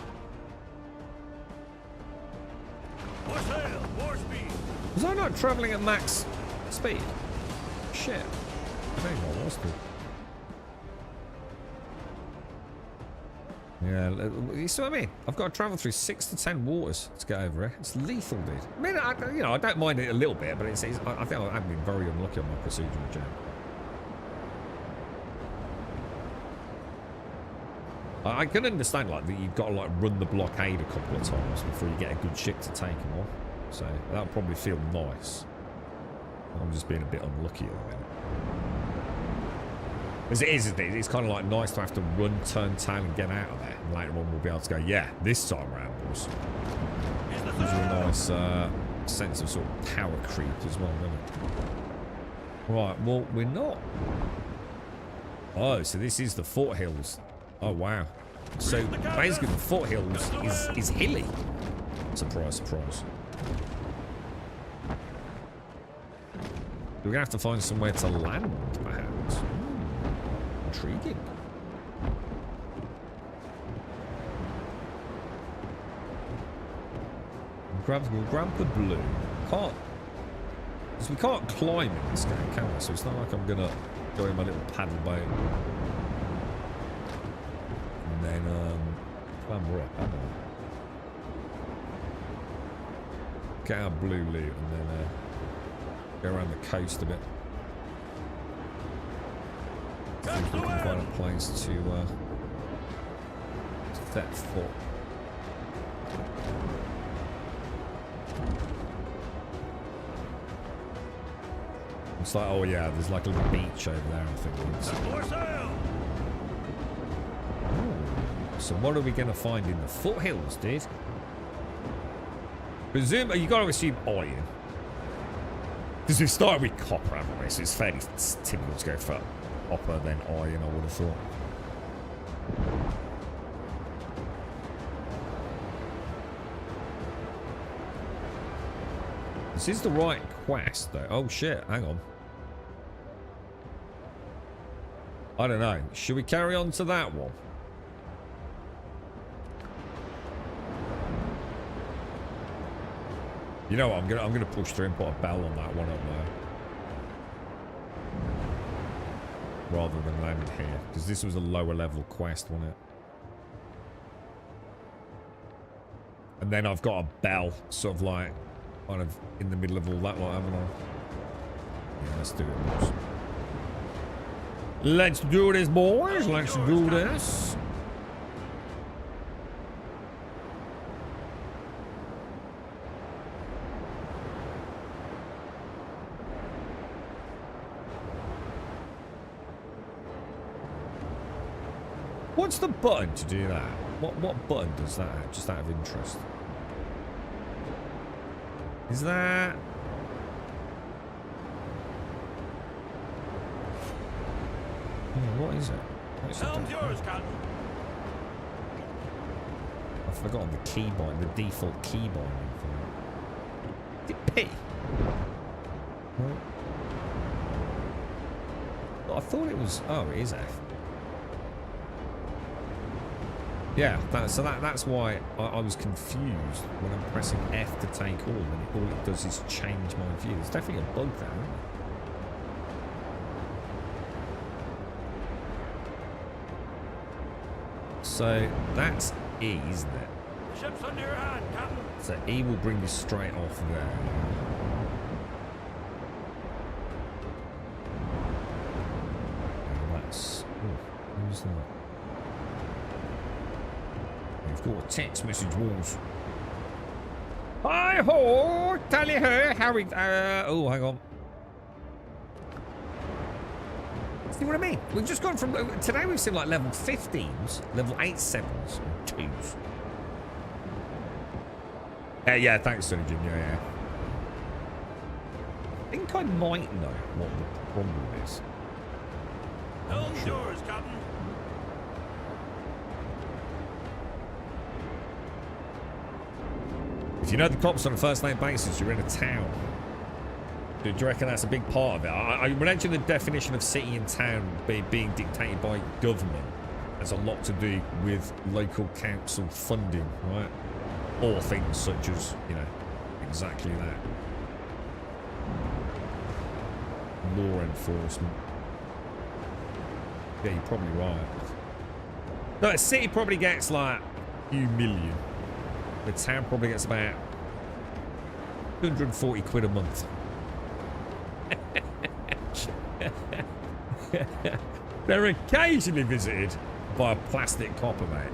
Was I not travelling at max speed? Shit. I think I was too. Yeah, you see what I mean? I've got to travel through 6 to 10 waters to get over here. It's lethal, dude. I mean, I don't mind it a little bit, but I think I've been very unlucky on my procedural jam. I can understand, like, that you've got to, like, run the blockade a couple of times before you get a good ship to take them off. So that'll probably feel nice. I'm just being a bit unlucky at the minute. As it is, isn't it? It's kind of like nice to have to run, turn tail, and get out of there. And later on, we'll be able to go, yeah, this time around, boys. Gives you a nice sense of sort of power creep as well, doesn't it? Right, well, we're not. Oh, so this is the foothills. Oh, wow. So basically, the foothills is hilly. Surprise, surprise. We're going to have to find somewhere to land, perhaps. Intriguing. We'll grab the blue. Because we can't climb in this game, can we? So it's not like I'm going to go in my little paddle boat. And then, clamber up, haven't I? Get our blue loot and then, go around the coast a bit. See if we can find a place to set foot. It's like, oh yeah, there's like a little beach over there, I think. So what are we going to find in the foothills, dude? Presume, you got to assume iron. Because we started with copper, haven't we? So it's fairly typical to go for copper, then iron, I would have thought. This is the right quest, though. Oh, shit. Hang on. I don't know. Should we carry on to that one? You know what? I'm gonna push through and put a bell on that one up there, rather than land here, because this was a lower level quest, wasn't it? And then I've got a bell, sort of like, kind of in the middle of all that, like, haven't I? Yeah, let's do it, boys. Let's do this, boys. Let's do this. What's the button to do that? What button does that have, just out of interest? Is that... Yeah, what is it? What's it Helm's do? yours, Captain. I've forgotten the keybind, the default keybind for it. Is it P? No. I thought it was. Oh, it is F. Yeah, that's why I was confused when I'm pressing F to take all, and all it does is change my view. There's definitely a bug there, isn't there? So that's E, isn't it? The ship's under your hand, Captain. So E will bring you straight off there. And that's... Oh, who's that? We've got a text message, Walls. Hi ho! Tally ho! Harry... oh, hang on. See what I mean? We've just gone from... Today we've seen like level 15s, level 8-7s, and 2s. Yeah, thanks, Sonny Jim. Yeah. I think I might know what the problem is. Helm's yours, Captain. If you know the cops on a first-name basis, you're in a town. Do you reckon that's a big part of it? I mentioned the definition of city and town being dictated by government. There's a lot to do with local council funding, right? Or things such as, you know, exactly that. Law enforcement. Yeah, you're probably right. No, a city probably gets like a few million. The town probably gets about 240 quid a month. They're occasionally visited by a plastic copper, mate.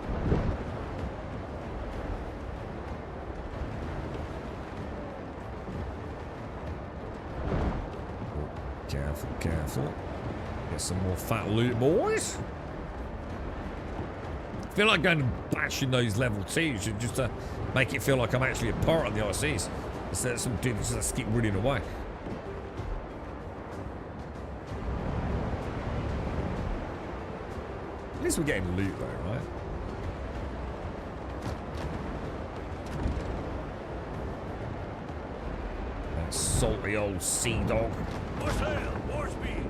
Careful, careful. Get some more fat loot, boys. I feel like going and bashing those level 2s just to make it feel like I'm actually a part of the ICs. Instead of some dude that just keep running away. At least we're getting loot though, right? That salty old sea dog. More sail, more speed.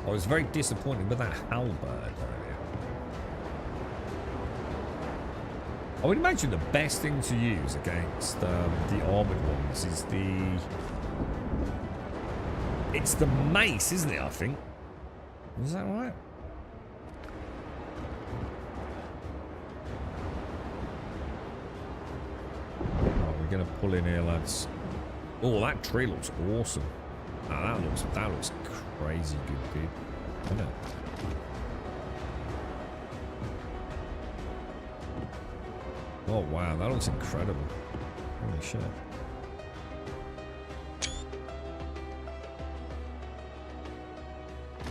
I was very disappointed with that halberd earlier. I would imagine the best thing to use against the armoured ones is it's the mace, isn't it, I think? Is that right? Right, we're going to pull in here, lads. Oh, that tree looks awesome. Oh, that looks crazy good, dude. Isn't it? Oh, wow, that looks incredible. Holy shit.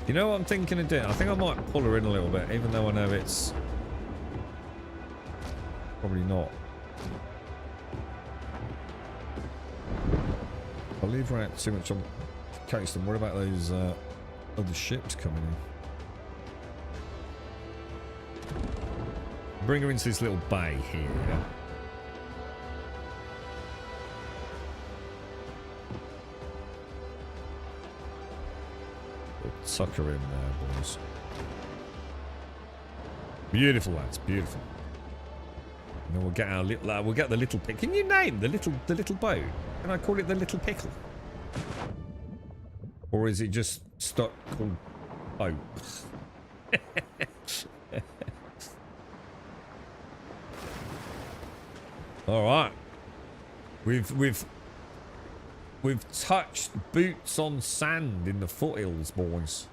You know what I'm thinking of doing? I think I might pull her in a little bit, even though I know it's probably not. I'll leave her out too much on the coast and worry about those other ships coming in. Bring her into this little bay here. Tuck her in there, boys. Beautiful, lads, beautiful. And then we'll get our little, we'll get the little pick. Can you name the little boat? Can I call it the little pickle? Or is it just stuck called boat? All right, we've touched boots on sand in the foothills, boys.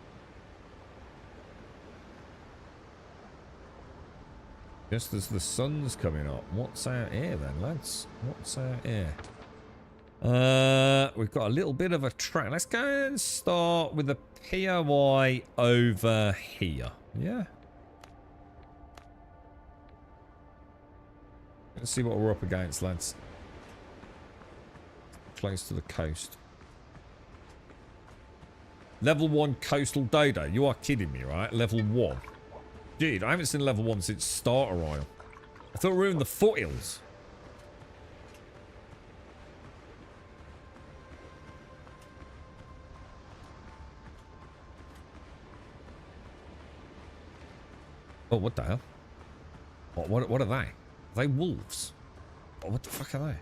Just as the sun's coming up. What's out here then, lads? What's out here? We've got a little bit of a track. Let's go and start with the POI over here. Yeah. Let's see what we're up against, lads. close to the coast. Level 1 coastal dodo. You are kidding me, right? Level 1. Dude, I haven't seen level 1 since Starter Isle. I thought we were in the foothills. Oh, what the hell? What are they? Are they wolves? Oh, what the fuck are they?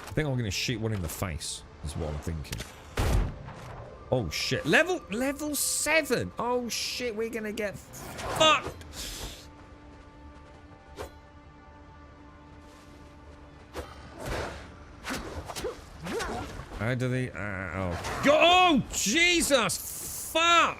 I think I'm going to shoot one in the face, is what I'm thinking. Oh, shit. Level 7! Oh, shit, we're going to get fucked! How do they... oh. Oh, Jesus! Fuck!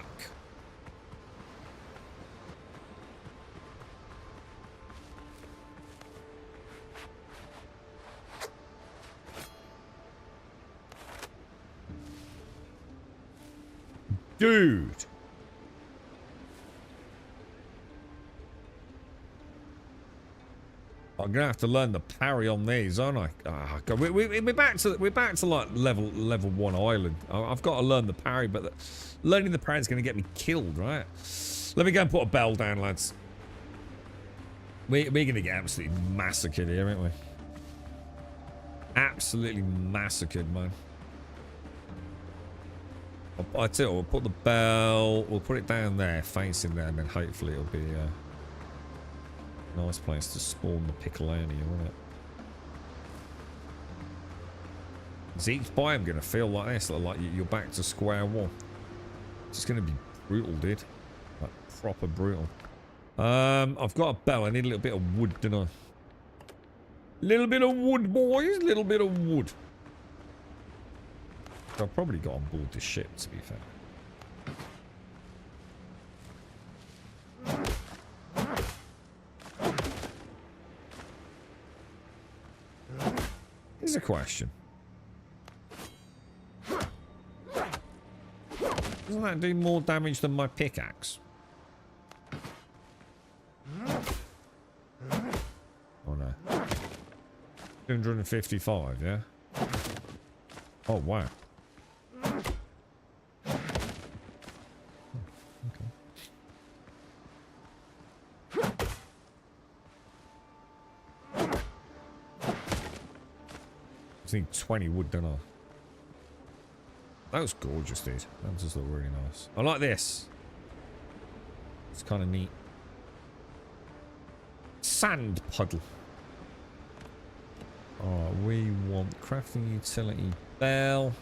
Dude. I'm gonna have to learn the parry on these, aren't I? Oh, God. We're back to like level 1 island. I've got to learn the parry, but learning the parry is gonna get me killed, right? Let me go and put a bell down, lads. We're gonna get absolutely massacred here, aren't we? Absolutely massacred, man. I tell you, we'll put the bell, we'll put it down there, facing there, and then hopefully it'll be a nice place to spawn the Piccolania, won't it? Is each biome going to feel like this? Like you're back to square one? It's going to be brutal, dude. Like, proper brutal. I've got a bell. I need a little bit of wood, don't I? Little bit of wood, boys. Little bit of wood. I've probably got on board the ship, to be fair. Here's a question. Doesn't that do more damage than my pickaxe? Oh no. 255, yeah? Oh wow. I need 20 wood, don't I? That was gorgeous, dude. That just looked really nice. I like this. It's kind of neat. Sand puddle. Oh, we want crafting utility bell.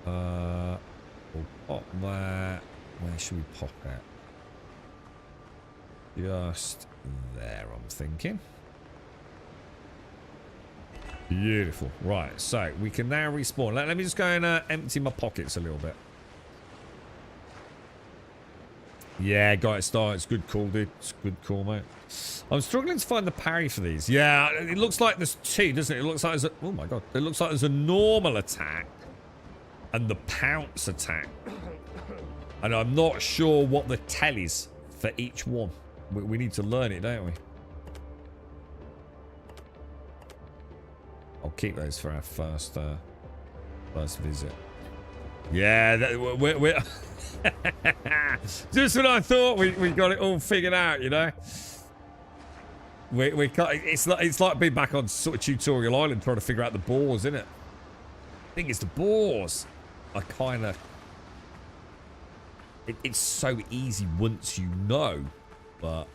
We'll pop that. Where should we pop that? Just there, I'm thinking. Beautiful. Right, so we can now respawn. Let me just go and empty my pockets a little bit. Yeah, got it started. It's good call, dude. It's a good call, mate. I'm struggling to find the parry for these. Yeah, it looks like there's two, doesn't it? It looks like there's a... Oh, my God. It looks like there's a normal attack and the pounce attack. And I'm not sure what the tell is for each one. We need to learn it, don't we? I'll keep those for our first visit. Yeah, we're just when I thought we got it all figured out, you know. We can't, it's like being back on sort of Tutorial Island trying to figure out the boars, isn't it? I think it's the boars. I kind of. It's so easy once you know, but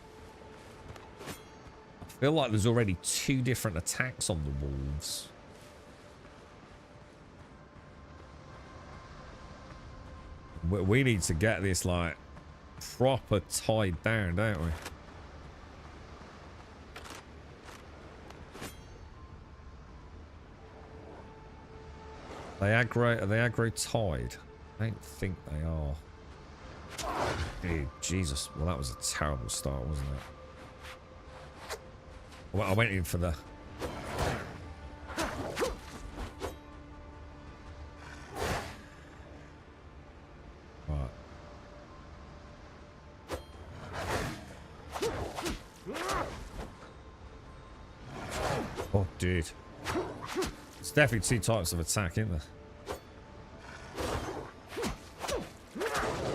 I feel like there's already 2 different attacks on the wolves. We need to get this, like, proper tied down, don't we? Are they aggro tied? I don't think they are. Dude, Jesus. Well, that was a terrible start, wasn't it? Well, I went in for the... Right. Oh, dude. There's definitely two types of attack, isn't there?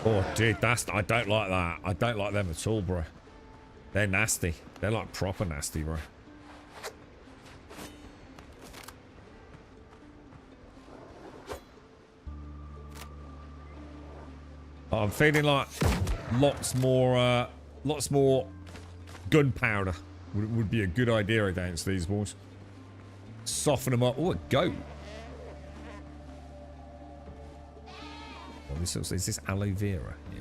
Oh, dude, I don't like that. I don't like them at all, bro. They're nasty. They're like proper nasty, bro. I'm feeling like lots more gunpowder would be a good idea against these boys. Soften them up. Oh, a goat. Is this aloe vera? Yeah.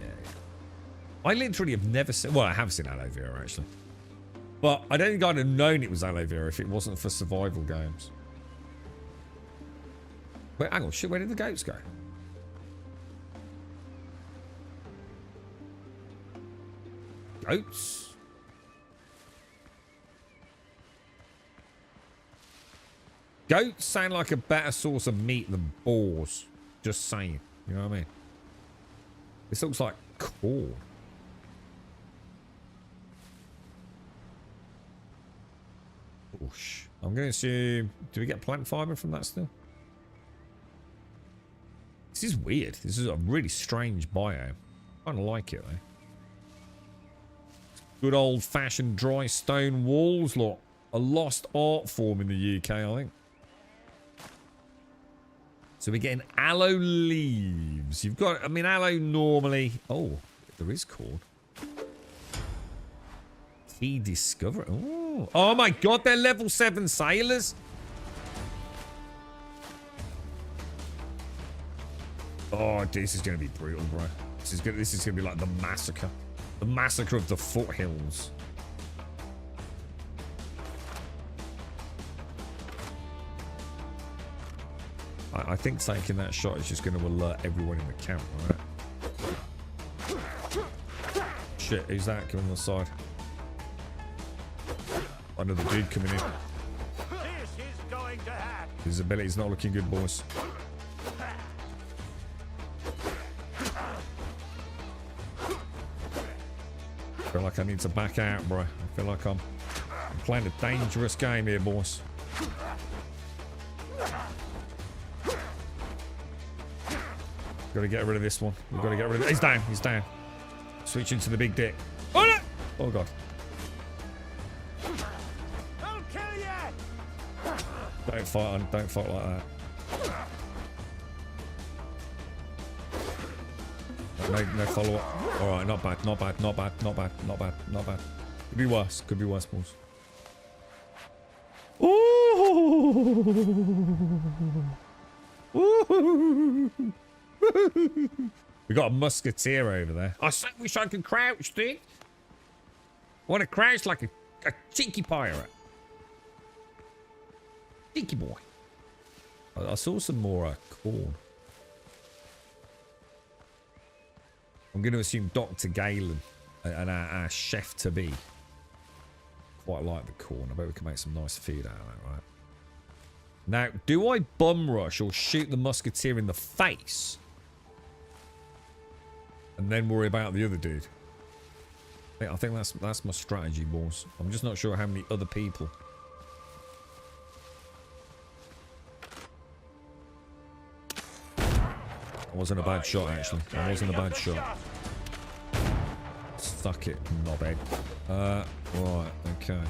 I literally have never seen... Well, I have seen aloe vera, actually. But I don't think I'd have known it was aloe vera if it wasn't for survival games. Wait, hang on. Shit, where did the goats go? Goats? Goats sound like a better source of meat than boars. Just saying. You know what I mean? This looks like corn. Oosh. I'm going to assume... Do we get plant fiber from that still? This is weird. This is a really strange biome. I kind of like it, though. Good old-fashioned dry stone walls. Look, a lost art form in the UK, I think. So we're getting aloe leaves. You've got, I mean, aloe normally... Oh, there is corn. Key discover. Oh my god, they're level 7 sailors. Oh, this is going to be brutal, bro. This is going to be like the massacre. The massacre of the foothills. I think taking that shot is just going to alert everyone in the camp, right? Shit, who's that coming on the side? Another dude coming in. This is going to happen. Visibility's not looking good, boys. I feel like I need to back out, bro. I feel like I'm playing a dangerous game here, boys. Got to get rid of this one. We've got to get rid of it. He's down. He's down. Switching to the big dick. Oh, no! Oh, God. I'll kill you. Don't fight like that. No follow up. Alright, not bad. Not bad. Could be worse. Could be worse, boys. Ooh. We got a musketeer over there. I wish I could crouch, dude. I want to crouch like a cheeky pirate. Cheeky boy. I saw some more corn. I'm going to assume Dr. Galen and our chef-to-be quite like the corn. I bet we can make some nice food out of that, right? Now, do I bum rush or shoot the musketeer in the face? And then worry about the other dude? I think that's my strategy, boys. I'm just not sure how many other people. That wasn't a bad shot, actually. That wasn't a bad shot. Stuck it, knobhead. Right, okay.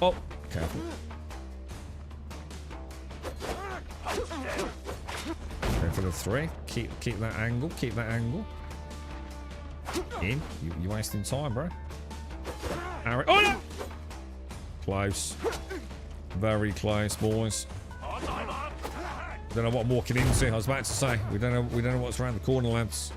Oh, careful. Go for the 3. Keep that angle. Keep that angle. In. You wasting time, bro. Arrow. Oh no! Close. Very close, boys. Don't know what I'm walking into. I was about to say we don't know what's around the corner, lads.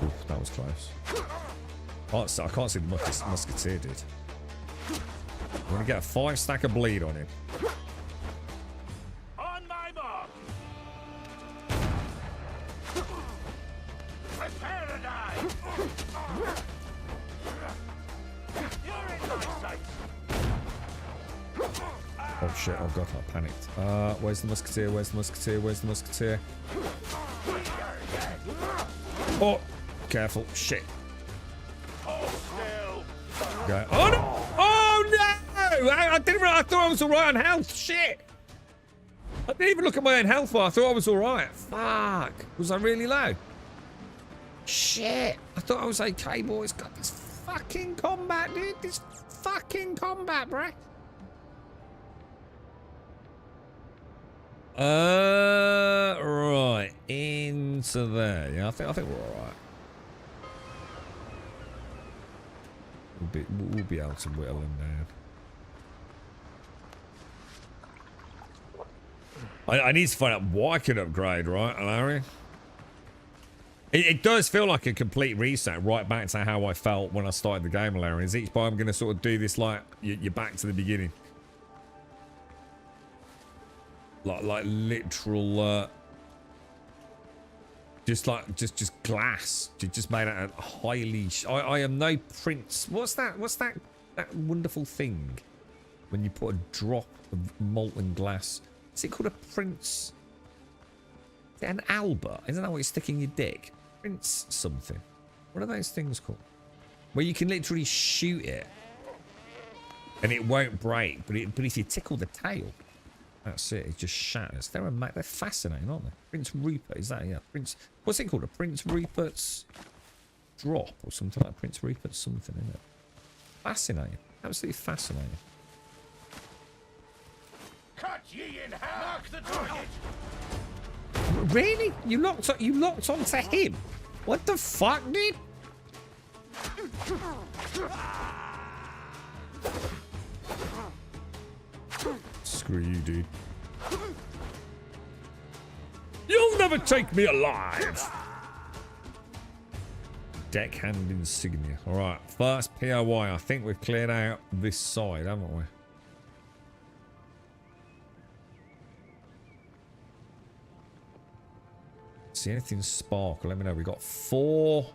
Oof, that was close. I can't see the musketeer, dude. I'm gonna get a 5 stack of bleed on him. On my mark. Prepare to die. You're in my sight. Oh shit. Oh god, I panicked. Where's the musketeer? Where's the musketeer? Where's the musketeer? Oh, careful. Shit. Okay. Oh no! Oh no! I didn't. I thought I was alright on health. Shit! I didn't even look at my own health bar. I thought I was alright. Fuck. Was I really low? Shit. I thought I was okay, boys. God, this fucking combat, dude. This fucking combat, bruh. Right. Into there. Yeah, I think we're alright. We'll be able to whittle him down. I need to find out what I can upgrade, right, Larry? It does feel like a complete reset, right back to how I felt when I started the game, Larry. Is each time I'm going to sort of do this like you're back to the beginning, like literal, just glass, just made out of highly. I am no prince. What's that? What's that wonderful thing when you put a drop of molten glass? Is it called a prince? Is it an Albert? Isn't that what you stick in your dick? Prince something. What are those things called? Where you can literally shoot it and it won't break, but if you tickle the tail, that's it. It just shatters. They're fascinating, aren't they? Prince Rupert, is that? Yeah, Prince. What's it called? A Prince Rupert's drop or something like Prince Rupert's something, isn't it? Fascinating. Absolutely fascinating. Cut ye in half! Mark the target! Really? You locked onto him? What the fuck, dude? Screw you, dude. You'll never take me alive. Deckhand insignia. All right, first POI. I think we've cleared out this side, haven't we? See anything sparkle? Let me know. We got 4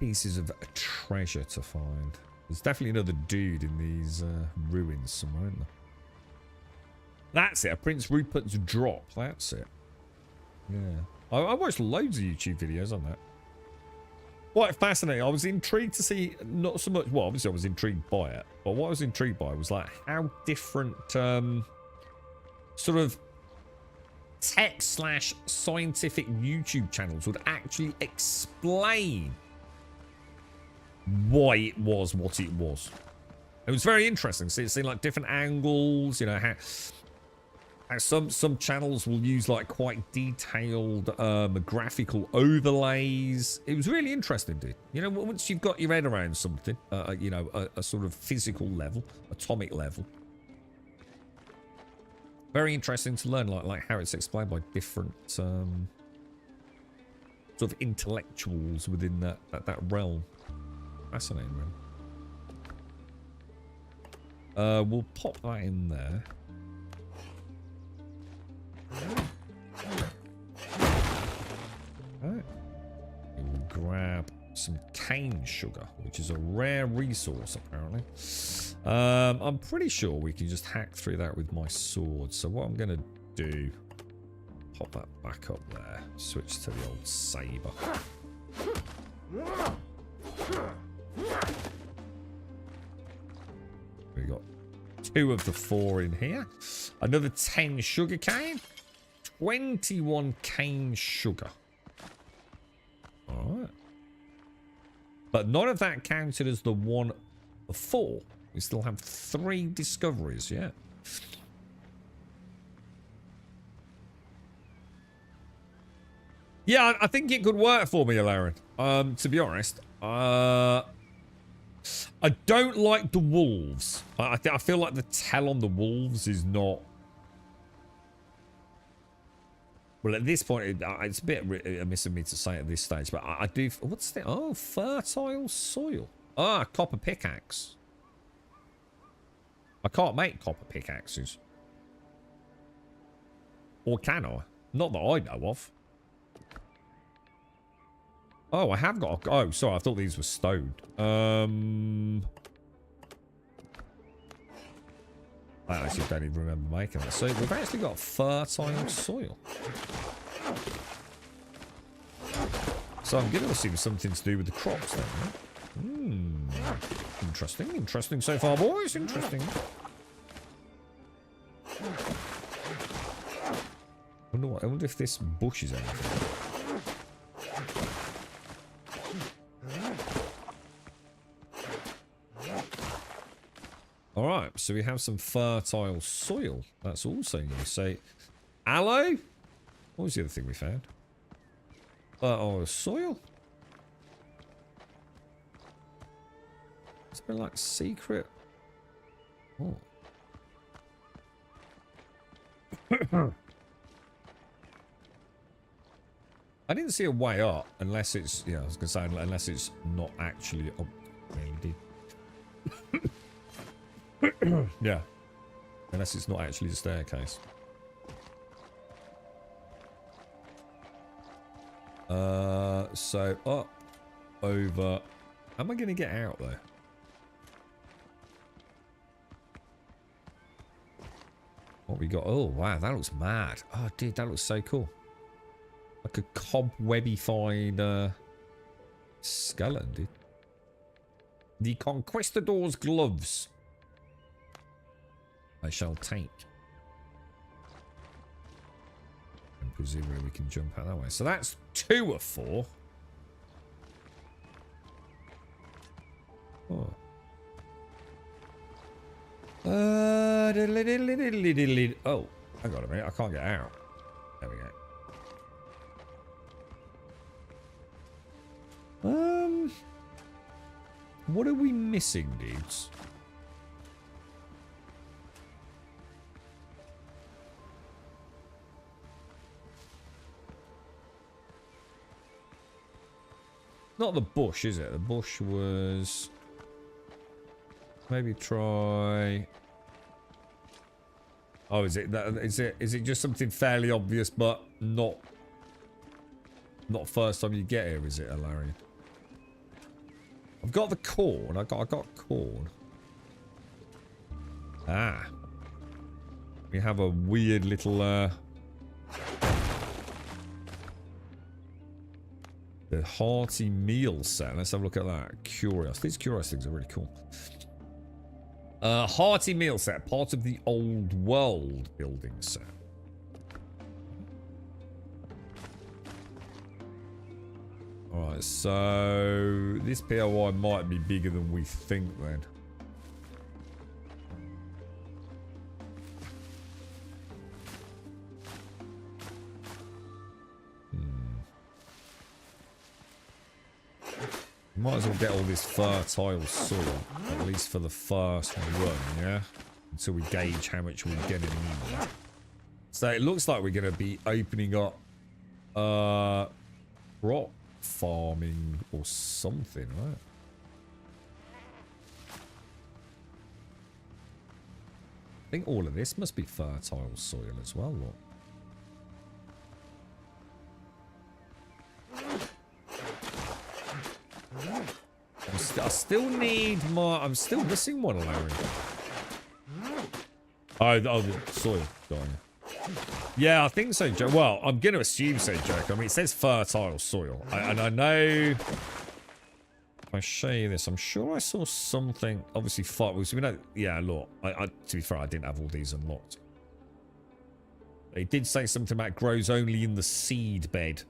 pieces of treasure to find. There's definitely another dude in these ruins somewhere, isn't there? That's it. A Prince Rupert's drop. That's it. Yeah. I watched loads of YouTube videos on that. Quite fascinating. I was intrigued to see, not so much, well, obviously I was intrigued by it, but what I was intrigued by was like how different sort of tech/scientific YouTube channels would actually explain why it was what it was. It was very interesting. See like different angles, you know, how some channels will use like quite detailed graphical overlays. It was really interesting, dude. You know, once you've got your head around something, you know, a sort of physical level, atomic level. Very interesting to learn, like how it's explained by different sort of intellectuals within that realm. Fascinating, man. We'll pop that in there. Right. We'll grab some cane sugar, which is a rare resource apparently. I'm pretty sure we can just hack through that with my sword. So what I'm going to do, pop that back up there, switch to the old saber. We got 2 of the 4 in here. Another 10 sugar cane. 21 cane sugar. Alright. But none of that counted as the 1 of 4. We still have 3 discoveries, yeah. Yeah, I think it could work for me, Alaren. To be honest. I don't like the wolves. I feel like the tell on the wolves is not... Well, at this point, it's a bit amiss of me to say at this stage, but I do... What's the... Oh, fertile soil. Ah, copper pickaxe. I can't make copper pickaxes. Or can I? Not that I know of. Oh, I have got... Oh, sorry. I thought these were stone. I actually don't even remember making that. So we've actually got fertile soil. So I'm going to assume something to do with the crops then. Right? Interesting. Interesting so far, boys. Interesting. I wonder if this bush is anything. Alright, so we have some fertile soil. That's also new. So, aloe? What was the other thing we found? Fertile soil? Is there like secret? Oh. I didn't see a way up unless it's, yeah, I was going to say, unless it's not actually upgraded. Yeah. Unless it's not actually a staircase. So up, over. How am I going to get out though? What we got? Oh wow, that looks mad. Oh dude, that looks so cool. Like a cobwebbified skeleton, dude. The Conquistador's gloves. I shall take. And presumably we can jump out that way. So that's 2 of 4. Oh. Oh, hang on a minute. I can't get out. There we go. What are we missing, dudes? Not the bush, is it? The bush was... Maybe try... Oh, is it that? Is it just something fairly obvious, but not first time you get here? Is it, Alarian? I've got the corn. I got corn. Ah, we have a weird little the hearty meal set. Let's have a look at that. Curious. These curious things are really cool. Hearty meal set, part of the old world building set. Alright, so this POI might be bigger than we think then. Might as well get all this fertile soil, at least for the first run, yeah? Until we gauge how much we're going to need. So it looks like we're going to be opening up crop farming or something, right? I think all of this must be fertile soil as well, look. I still need more. I'm still missing one, Larry. Oh, the soil. Yeah, I think so, Joe. Well, I'm going to assume so, Joe. I mean, it says fertile soil. And I know... If I show you this, I'm sure I saw something... Obviously, so we know... Yeah, look. To be fair, I didn't have all these unlocked. It did say something about grows only in the seed bed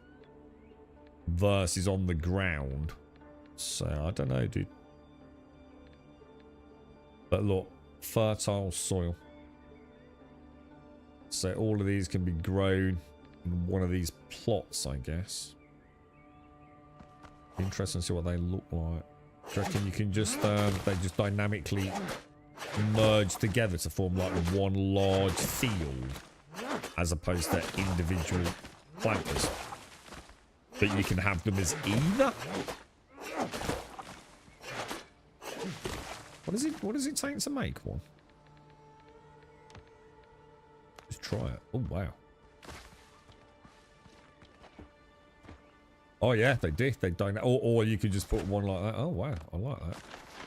versus on the ground. So, I don't know, dude. But look, fertile soil. So all of these can be grown in one of these plots, I guess. Interesting to see what they look like. Do you reckon you can just, they just dynamically merge together to form like one large field, as opposed to individual planters? But you can have them as either? What does it take to make one? Just try it. Oh wow. Oh yeah, they did. They don't. Or you could just put one like that. Oh wow, I like that.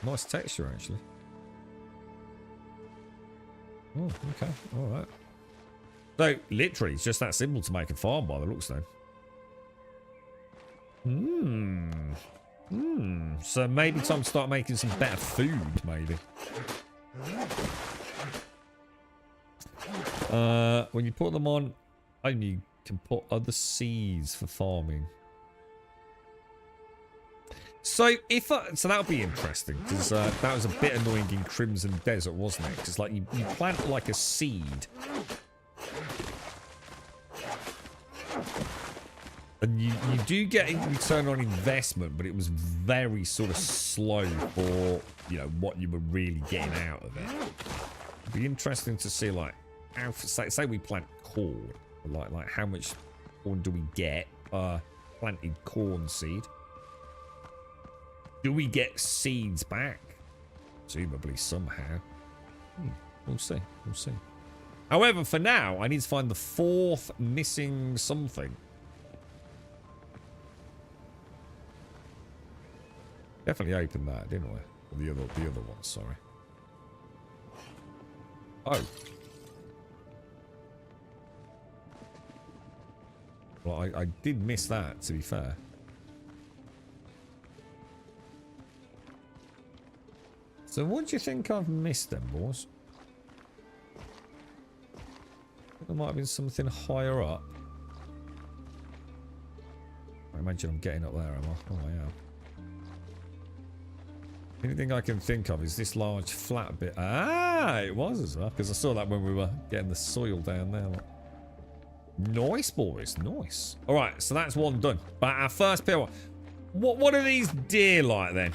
Nice texture actually. Oh, okay, all right. So literally, it's just that simple to make a farm by the looks though. So maybe time to start making some better food, maybe. When you put them on, you can put other seeds for farming. So so that'll be interesting because that was a bit annoying in Crimson Desert, wasn't it? Because like you plant like a seed, and you do get a return on investment, but it was very sort of slow for what you were really getting out of it. It'd be interesting to see like how say we plant corn, like how much corn do we get planted corn seed? Do we get seeds back? Presumably somehow. We'll see. We'll see. However, for now, I need to find the 4th missing something. Definitely opened that, didn't I? Or the other one, sorry. Oh. Well, I did miss that, to be fair. So what do you think I've missed then, boys? There might have been something higher up. I imagine I'm getting up there, am I? Oh, I am. Anything I can think of is this large flat bit. Ah, it was as well, because I saw that when we were getting the soil down there. Like. Nice, boys. Nice. All right, so that's one done. But our first pillar. What are these deer like then?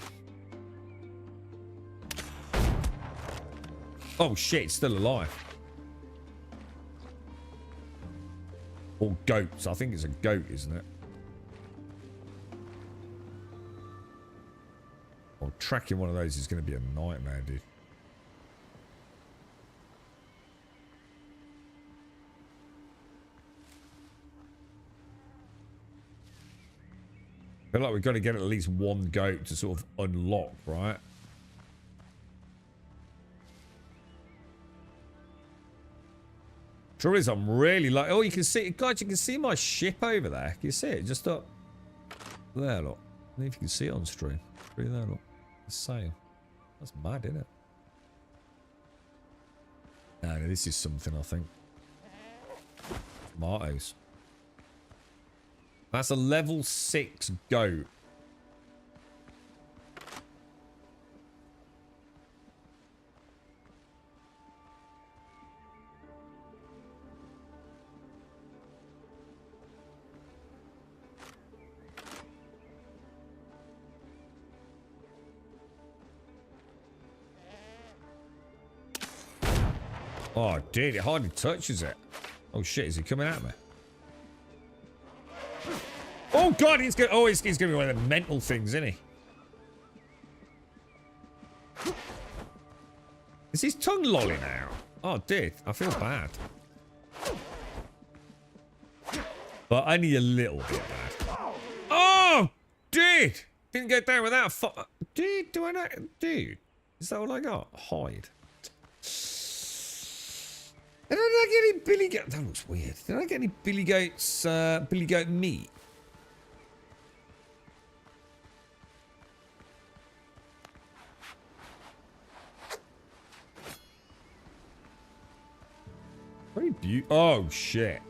Oh shit, it's still alive. Or goats. I think it's a goat, isn't it? Oh, tracking one of those is going to be a nightmare, dude. I feel like we've got to get at least one goat to sort of unlock, right? Trouble is, I'm really like, oh, you can see, guys, you can see my ship over there. Can you see it? Just up there, look. I don't know if you can see it on stream. Right there, look. The sail. That's mad, isn't it? No, this is something, I think. Tomatoes. That's a level 6 goat. Oh, dude, it hardly touches it. Oh, shit, is he coming at me? Oh, God, he's going to be one of the mental things, isn't he? Is his tongue lolling out? Oh, dude, I feel bad. But only a little bit bad. Oh, dude! Didn't get down without a dude, do I know? Dude, is that all I got? Hide. Did I not get any billy goat? That looks weird. Did I get any billy goat meat? Very beautiful. Oh, shit.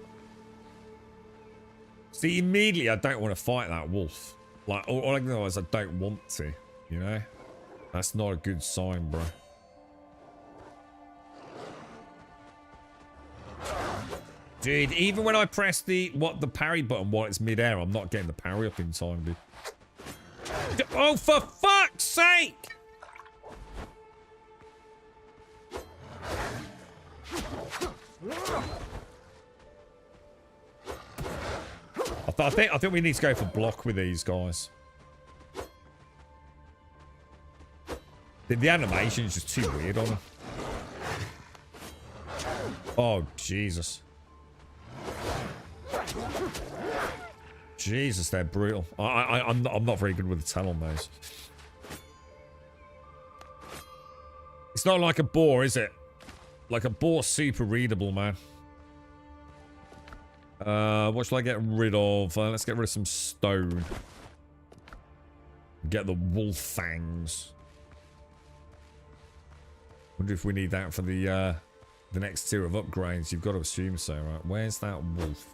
See, immediately I don't want to fight that wolf. Like, all I know is I don't want to, you know? That's not a good sign, bro. Dude, even when I press the parry button while it's midair, I'm not getting the parry up in time, dude. Oh, for fuck's sake! I think we need to go for block with these guys. The animation is just too weird on them. Oh, Jesus. Jesus, they're brutal. I'm not very good with the tell on those. It's not like a boar, is it? Like a boar, super readable, man. What shall I get rid of? Let's get rid of some stone. Get the wolf fangs. Wonder if we need that for the next tier of upgrades. You've got to assume so, right? Where's that wolf?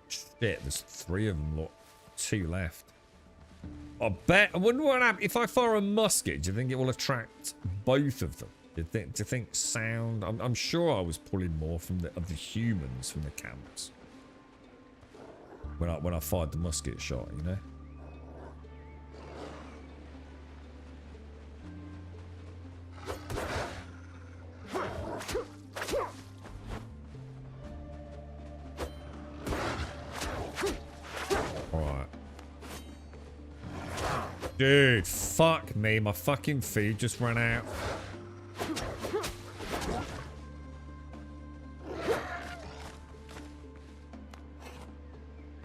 Shit, there's 3 of them. Look, 2 left. I bet. I wonder what happens if I fire a musket. Do you think it will attract both of them? Do you think sound? I'm sure I was pulling more from the humans from the camps when I fired the musket shot. You know. Dude, fuck me. My fucking food just ran out.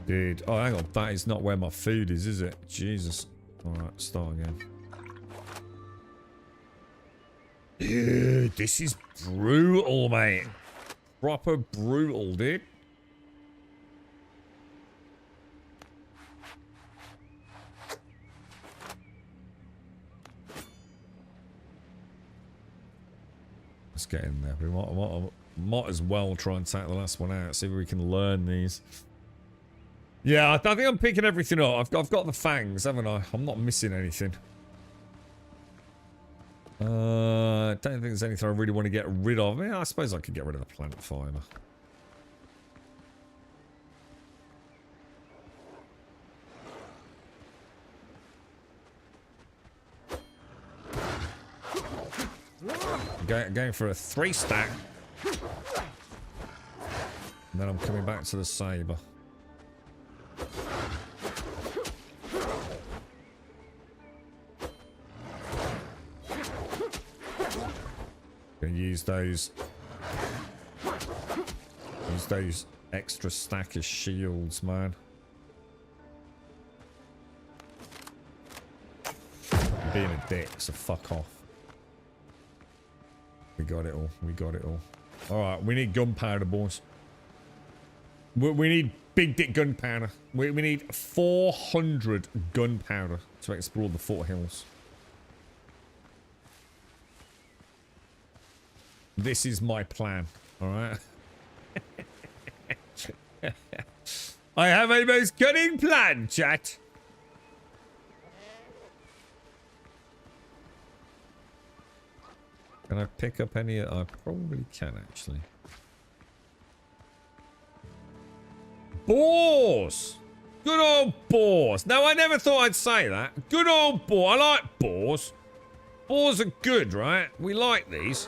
Dude. Oh, hang on. That is not where my food is it? Jesus. Alright, start again. Dude, this is brutal, mate. Proper brutal, dude. Let's get in there. We might as well try and take the last one out. See if we can learn these. Yeah, I think I'm picking everything up. I've got the fangs, haven't I? I'm not missing anything. I don't think there's anything I really want to get rid of. Yeah, I suppose I could get rid of the plant fiber. Going for a 3 stack. And then I'm coming back to the saber. Gonna use those extra stack as shields, man. I'm being a dick, so fuck off. We got it all. We got it all. Alright, we need gunpowder, boys. We need big dick gunpowder. We need 400 gunpowder to explore the foothills. This is my plan, alright? I have a most cunning plan, chat. Can I pick up any? I probably can, actually. Boars! Good old boars. Now, I never thought I'd say that. Good old boar. I like boars. Boars are good, right? We like these.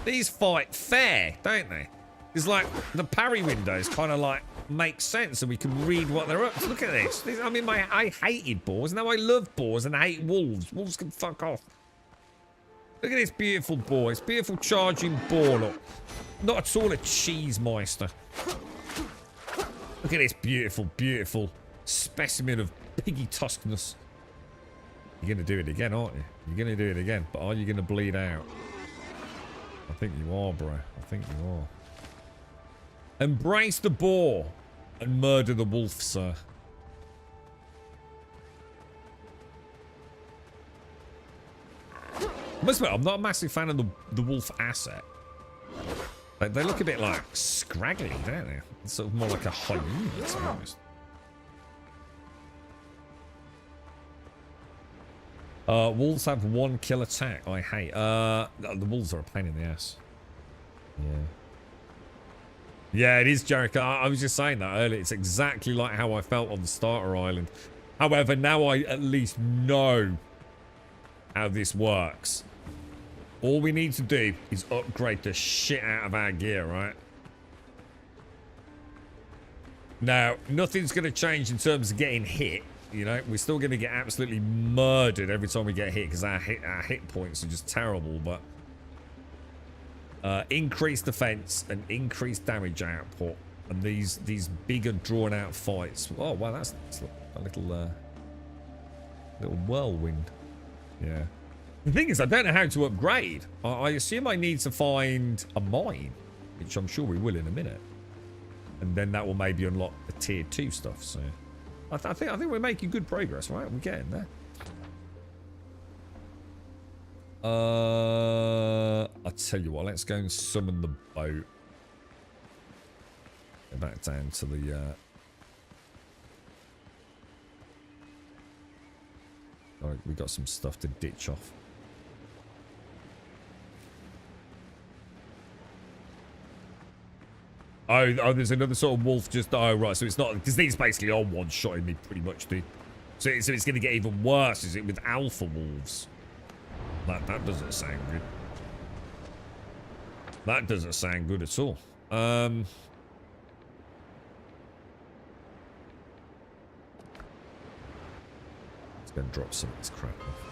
These fight fair, don't they? It's like the parry windows kind of like make sense and we can read what they're up to. Look at this. I mean, I hated boars. Now I love boars and I hate wolves. Wolves can fuck off. Look at this beautiful boar. It's beautiful charging boar, look. Not at all a cheese meister. Look at this beautiful, beautiful specimen of piggy tuskness. You're going to do it again, aren't you? You're going to do it again. But are you going to bleed out? I think you are, bro. I think you are. Embrace the boar and murder the wolf, sir. I must admit, I'm not a massive fan of the wolf asset. They look a bit like scraggly, don't they? It's sort of more like a hyena, to be honest. Wolves have 1 kill attack. I hate. The wolves are a pain in the ass. Yeah. Yeah, it is, Jericho. I was just saying that earlier. It's exactly like how I felt on the starter island. However, now I at least know how this works. All we need to do is upgrade the shit out of our gear, right? Now, nothing's going to change in terms of getting hit. You know, we're still going to get absolutely murdered every time we get hit because our hit points are just terrible. But increased defense and increased damage output And these bigger drawn out fights. Oh wow, that's a little whirlwind. Yeah. The thing is, I don't know how to upgrade. I assume I need to find a mine, which I'm sure we will in a minute, and then that will maybe unlock the tier 2 stuff. So I think we're making good progress, right? We're getting there. I'll tell you what. Let's go and summon the boat. Go back down to the. Alright, we got some stuff to ditch off. Oh, there's another sort of wolf just... Oh, right, so it's not... Because these basically are one-shotting me pretty much, dude. So it's going to get even worse, is it, with alpha wolves? That doesn't sound good. That doesn't sound good at all. Let's go and drop some of this crap off.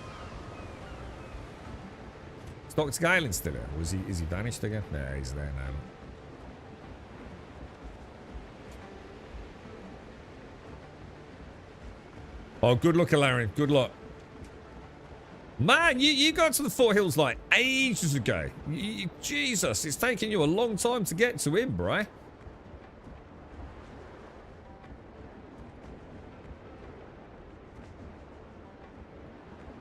Is Dr. Galen still there? Or is he vanished again? No, he's there now. Oh, good luck, Alaric. Good luck. Man, you got to the foothills like ages ago. Jesus, it's taking you a long time to get to him, bro.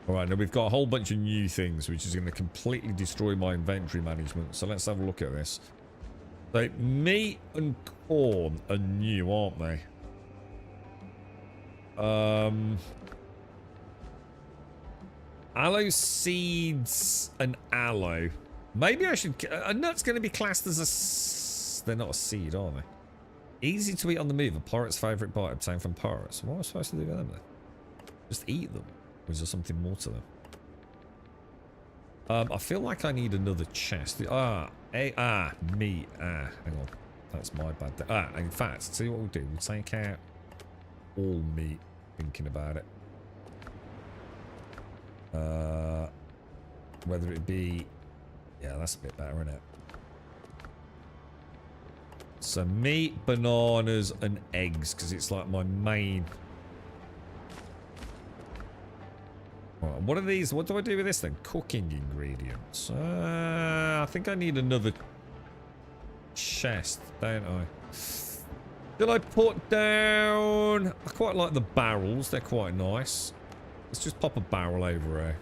Alright, now we've got a whole bunch of new things, which is going to completely destroy my inventory management. So let's have a look at this. So, meat and corn are new, aren't they? Aloe seeds and aloe. Maybe I should... A nut's going to be classed as a... They're not a seed, are they? Easy to eat on the move. A pirate's favourite bite obtained from pirates. What am I supposed to do with them then? Just eat them? Or is there something more to them? I feel like I need another chest. Meat. Hang on. That's my bad. In fact, see what we'll do. We'll take out all meat, thinking about it. Whether it be... Yeah, that's a bit better, isn't it? So meat, bananas, and eggs, because it's like my main... Right, what are these? What do I do with this then? Cooking ingredients. I think I need another chest, don't I? Did I put down... I quite like the barrels. They're quite nice. Let's just pop a barrel over here.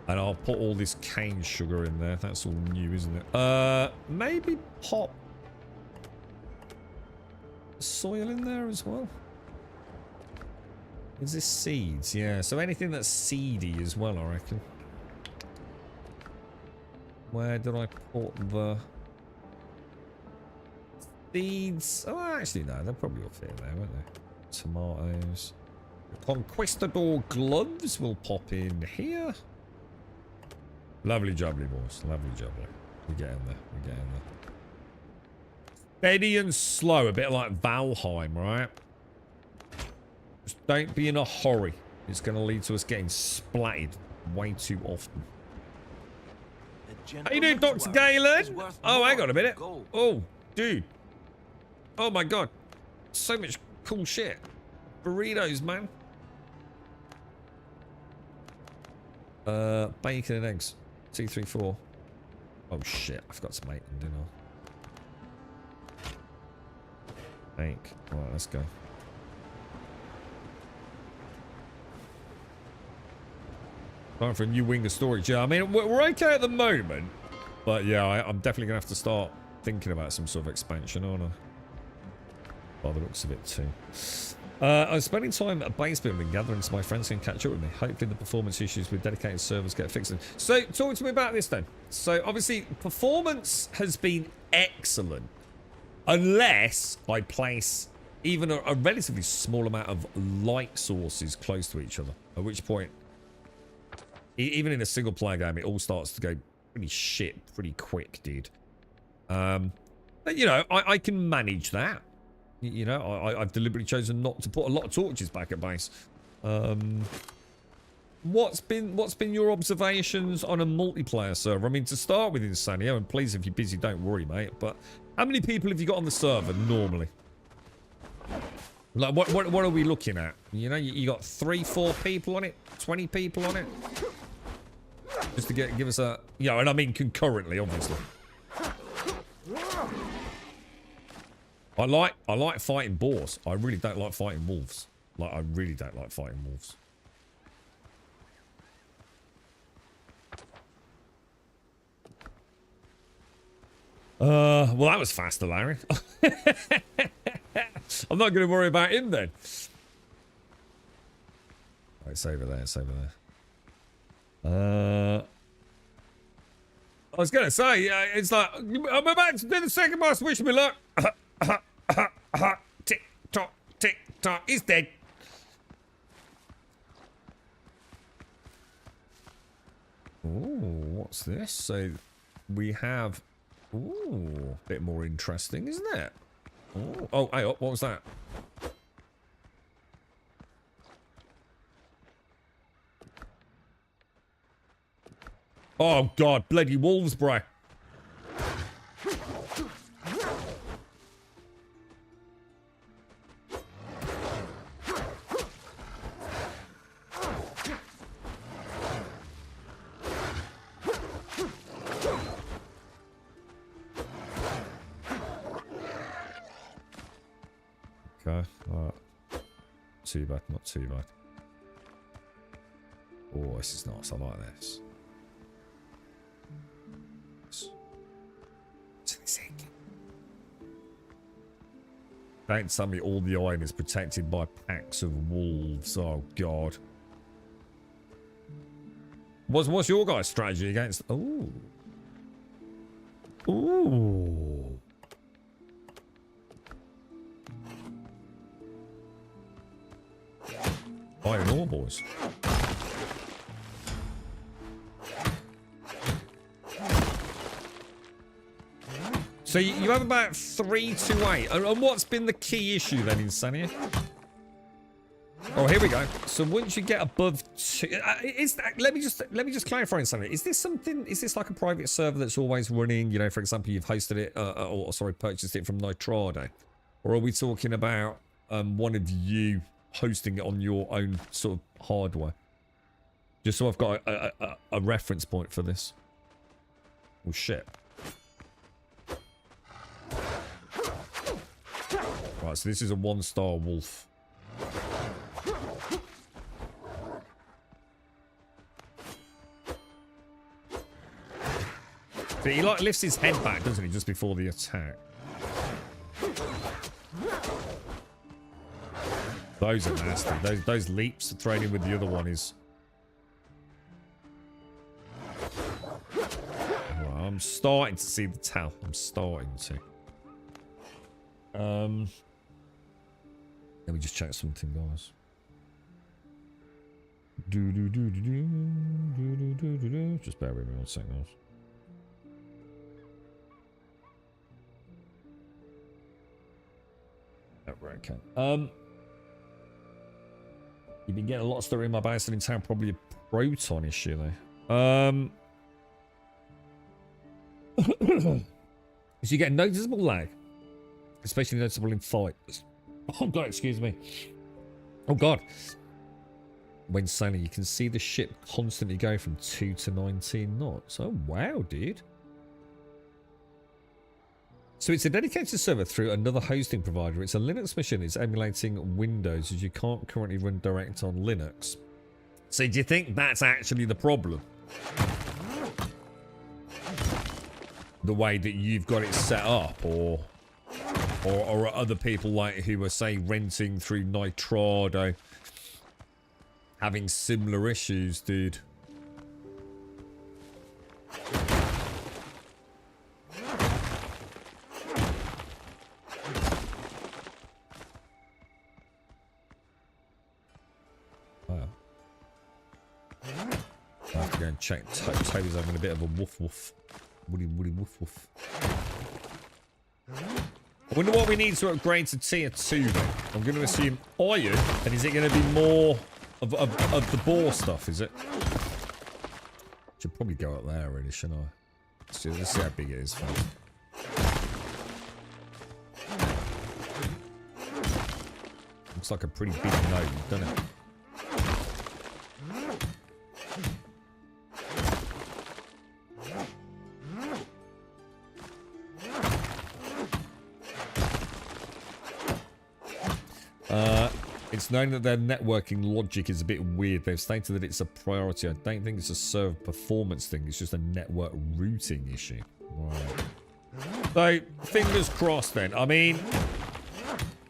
And I'll put all this cane sugar in there. That's all new, isn't it? Maybe pop soil in there as well. Is this seeds? Yeah, so anything that's seedy as well, I reckon. Where did I put the seeds? Oh, actually, no, they'll probably all fit there, won't they? Tomatoes. The conquistador gloves will pop in here. Lovely jubbly, boys. Lovely jubbly. We're getting there. We're getting there. Steady and slow. A bit like Valheim, right? Just don't be in a hurry. It's going to lead to us getting splatted way too often. How you doing, Dr. Galen? Oh, hang on a minute. Oh, dude. Oh, my God. So much cool shit. Burritos, man. Bacon and eggs. 2, 3, 4. Oh, shit. I forgot to make them, didn't I? Bake. Alright, let's go. Time for a new wing of storage. Yeah, I mean, we're okay at the moment. But yeah, I'm definitely going to have to start thinking about some sort of expansion, aren't I? By the looks of it, too. I'm spending time at base building, gathering so my friends can catch up with me. Hopefully the performance issues with dedicated servers get fixed. So, talk to me about this then. So, obviously, performance has been excellent. Unless I place even a relatively small amount of light sources close to each other. At which point, even in a single player game, it all starts to go pretty shit pretty quick, dude. But, you know, I can manage that. You know, I've deliberately chosen not to put a lot of torches back at base. what's been your observations on a multiplayer server? I mean, to start with, Insanio, and please, if you're busy, don't worry, mate. But how many people have you got on the server normally? Like, what are we looking at? You know, you got 3-4 people on it, 20 people on it, just to give us a, you know, and I mean concurrently, obviously. I like fighting boars. I really don't like fighting wolves. Like, I really don't like fighting wolves. Well, that was faster, Larry. I'm not going to worry about him then. Right, it's over there. It's over there. I was going to say, it's like, I'm about to do the second boss. Wish me luck. Tick tock, tick tock. He's dead. Ooh, what's this? So we have. Ooh, a bit more interesting, isn't it? Ooh. Oh, hey, what was that? Oh, God, bloody wolves, bro. Okay, too bad, not too bad. Oh, this is nice. I like this. Don't tell me all the iron is protected by packs of wolves. Oh, God. What's your guys' strategy against... Ooh. Ooh. Iron ore, boys. So you have about 3 to 8. And what's been the key issue then, Insania? Oh, here we go. So once you get above 2, let me just clarify something. Is this something? Is this like a private server that's always running? You know, for example, you've hosted it, or sorry, purchased it from Nitrado, or are we talking about one of you hosting it on your own sort of hardware? Just so I've got a reference point for this. Oh shit. Right, so this is a 1-star wolf. But he like lifts his head back, doesn't he, just before the attack? Those are nasty. Those leaps thrown in with the other one is... Right, I'm starting to see the tell. I'm starting to. Let me just check something, guys. Just bear with me 1 second, guys. Oh, right, okay. You've been getting a lot of stuff in my base in town, probably a proton issue though. So you get a noticeable lag, especially noticeable in fights. Oh god, excuse me. Oh god. When sailing, you can see the ship constantly go from 2 to 19 knots. Oh wow, dude. So it's a dedicated server through another hosting provider. It's a Linux machine. It's emulating Windows, as you can't currently run direct on Linux. So do you think that's actually the problem? The way that you've got it set up, or are other people like who are, say, renting through Nitrado having similar issues, dude? Wow. I have to go and check. Toby's having a bit of a woof woof. Woody woof woof. I wonder what we need to upgrade to tier 2 then. I'm going to assume iron, and is it going to be more Of the bore stuff, is it? Should probably go up there, really, shouldn't I? Let's see how big it is first. Looks like a pretty big node, doesn't it? It's known that their networking logic is a bit weird. They've stated that it's a priority. I don't think it's a server performance thing. It's just a network routing issue. Right. So, fingers crossed then. I mean,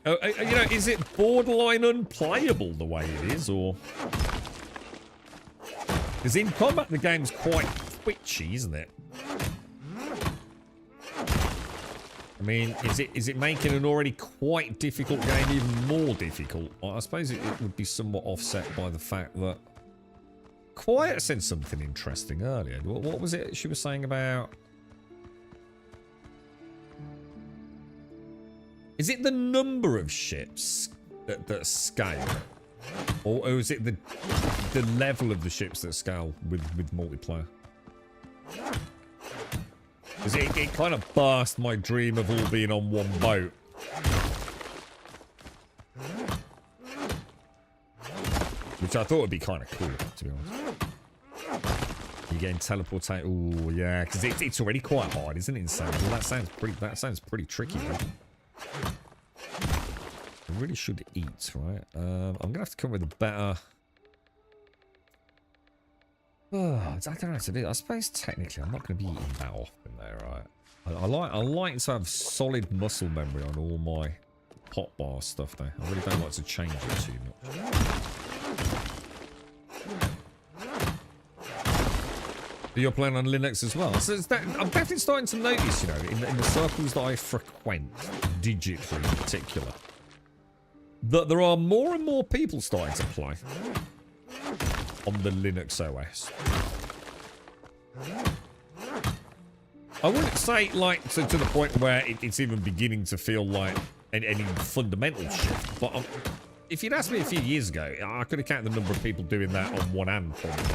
you know, is it borderline unplayable the way it is, or? Because in combat, the game's quite twitchy, isn't it? I mean, is it making an already quite difficult game even more difficult? I suppose it would be somewhat offset by the fact that Quiet said something interesting earlier. What was it she was saying about? Is it the number of ships that scale, or is it the level of the ships that scale with multiplayer? Because it kind of burst my dream of all being on one boat. Which I thought would be kind of cool, to be honest. You're getting teleported. Oh yeah, because it's already quite hard, isn't it? Insane. Well, that sounds pretty tricky. Right? I really should eat, right? I'm gonna have to come with a better. Oh, I don't know what to do. I suppose technically I'm not going to be eating that often there, right? I like to have solid muscle memory on all my pot bar stuff though. I really don't like to change it too much. You're playing on Linux as well. So I'm definitely starting to notice, you know, in the circles that I frequent, digitally in particular, that there are more and more people starting to play on the Linux OS. I wouldn't say like to the point where it's even beginning to feel like any fundamental shift, but if you'd asked me a few years ago, I could have counted the number of people doing that on one hand probably.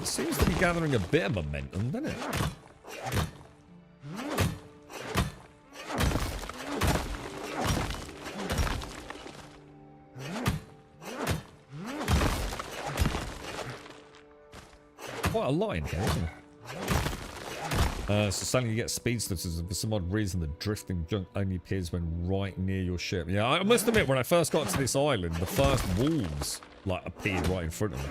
It seems to be gathering a bit of momentum, doesn't it? Quite a lot in here, isn't it? So suddenly you get speed slitters, and for some odd reason the drifting junk only appears when right near your ship. Yeah, I must admit, when I first got to this island, the first wolves like appeared right in front of me.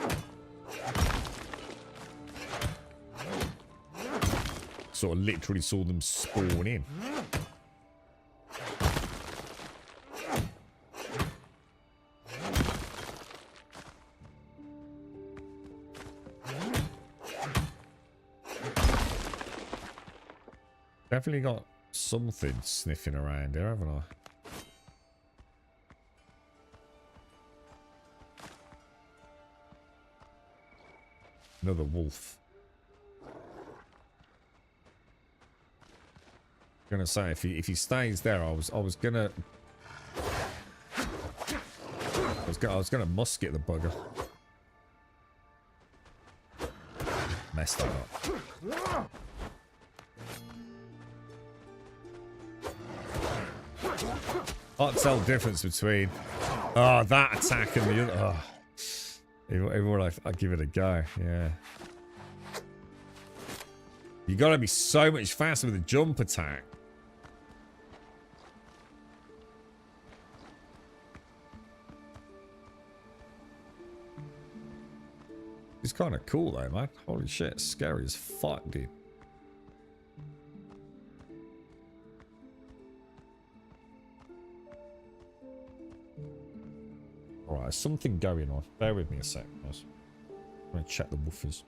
Sort of literally saw them spawn in. Definitely got something sniffing around here, haven't I? Another wolf. Gonna say if he stays there, I was gonna musket the bugger. Messed that up. Can't tell the difference between that attack and the other. Even when I give it a go, yeah. You gotta be so much faster with a jump attack. It's kind of cool though, man. Holy shit, it's scary as fuck, dude. Alright, there's something going on. Bear with me a sec, guys. I'm gonna check the woofers.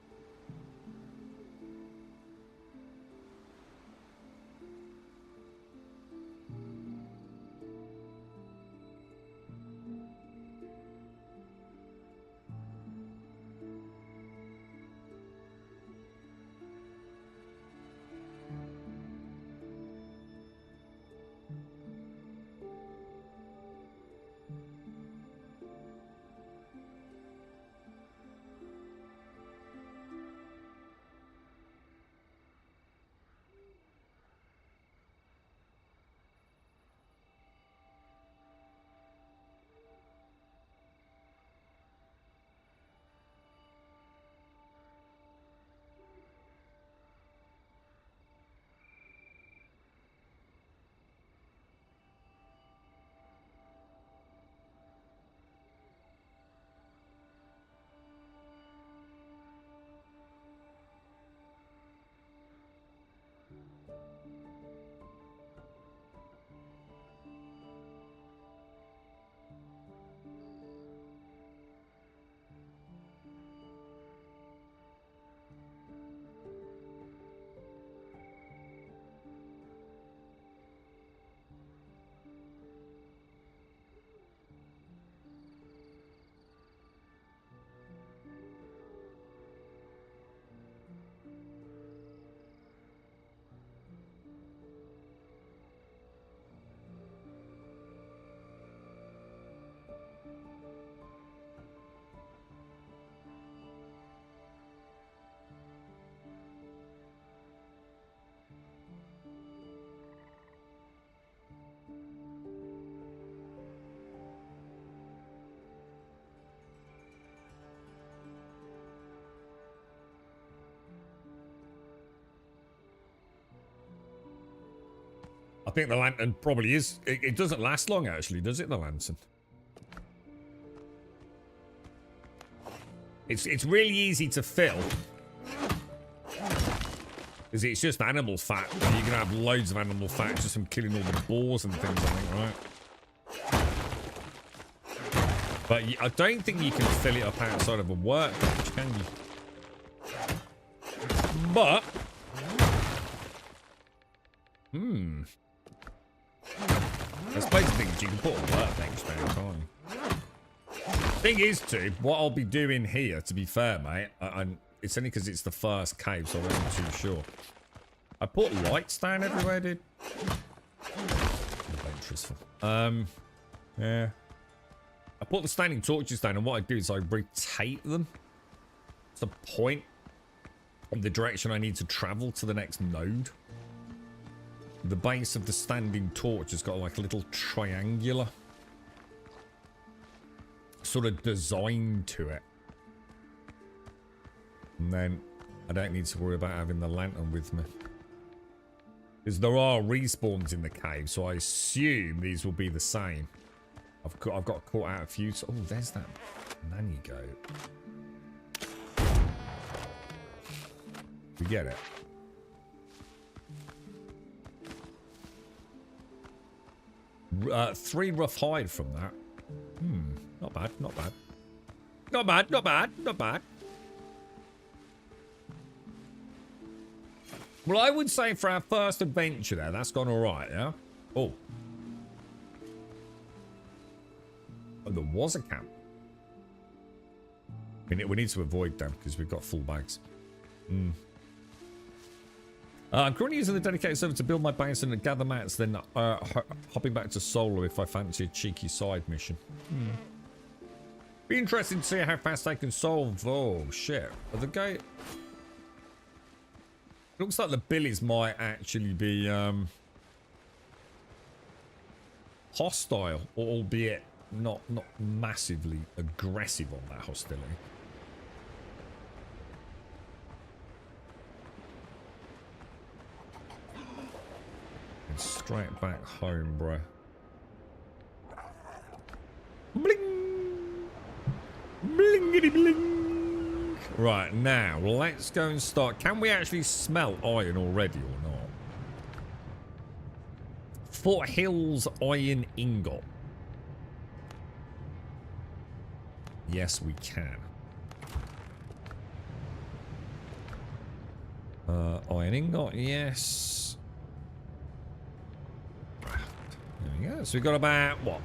I think the lantern probably is. It doesn't last long, actually, does it, the lantern? It's really easy to fill. Because it's just animal fat. You can have loads of animal fat just from killing all the boars and things, I think, right? But I don't think you can fill it up outside of a workbench, can you? But... I suppose the thing is you can put a workbench down, can't you? Thing is, too, what I'll be doing here, to be fair, mate, it's only because it's the first cave, so I wasn't too sure. I put lights down everywhere, dude. Adventurous. Yeah. I put the standing torches down, and what I do is I rotate them to point in the direction I need to travel to the next node. The base of the standing torch has got like a little triangular sort of design to it. And then I don't need to worry about having the lantern with me. Because there are respawns in the cave, so I assume these will be the same. I've got caught out a few. Oh, there's that nanny goat. We get it. Three rough hide from that. Not bad, not bad. Not bad, not bad, not bad. Well, I would say for our first adventure there, that's gone alright, yeah? Oh. Oh, there was a camp. We need to avoid them because we've got full bags. I'm currently using the dedicated server to build my base and gather mats, then hopping back to solo if I fancy a cheeky side mission. Be interesting to see how fast I can solve. Oh, shit. Are the guy... Looks like the billies might actually be hostile, albeit not massively aggressive on that hostility. And straight back home, bro. Bling! Blingity bling! Right, now, let's go and start. Can we actually smelt iron already or not? Foothills iron ingot. Yes, we can. Iron ingot, yes. There we go. So we've got about, what,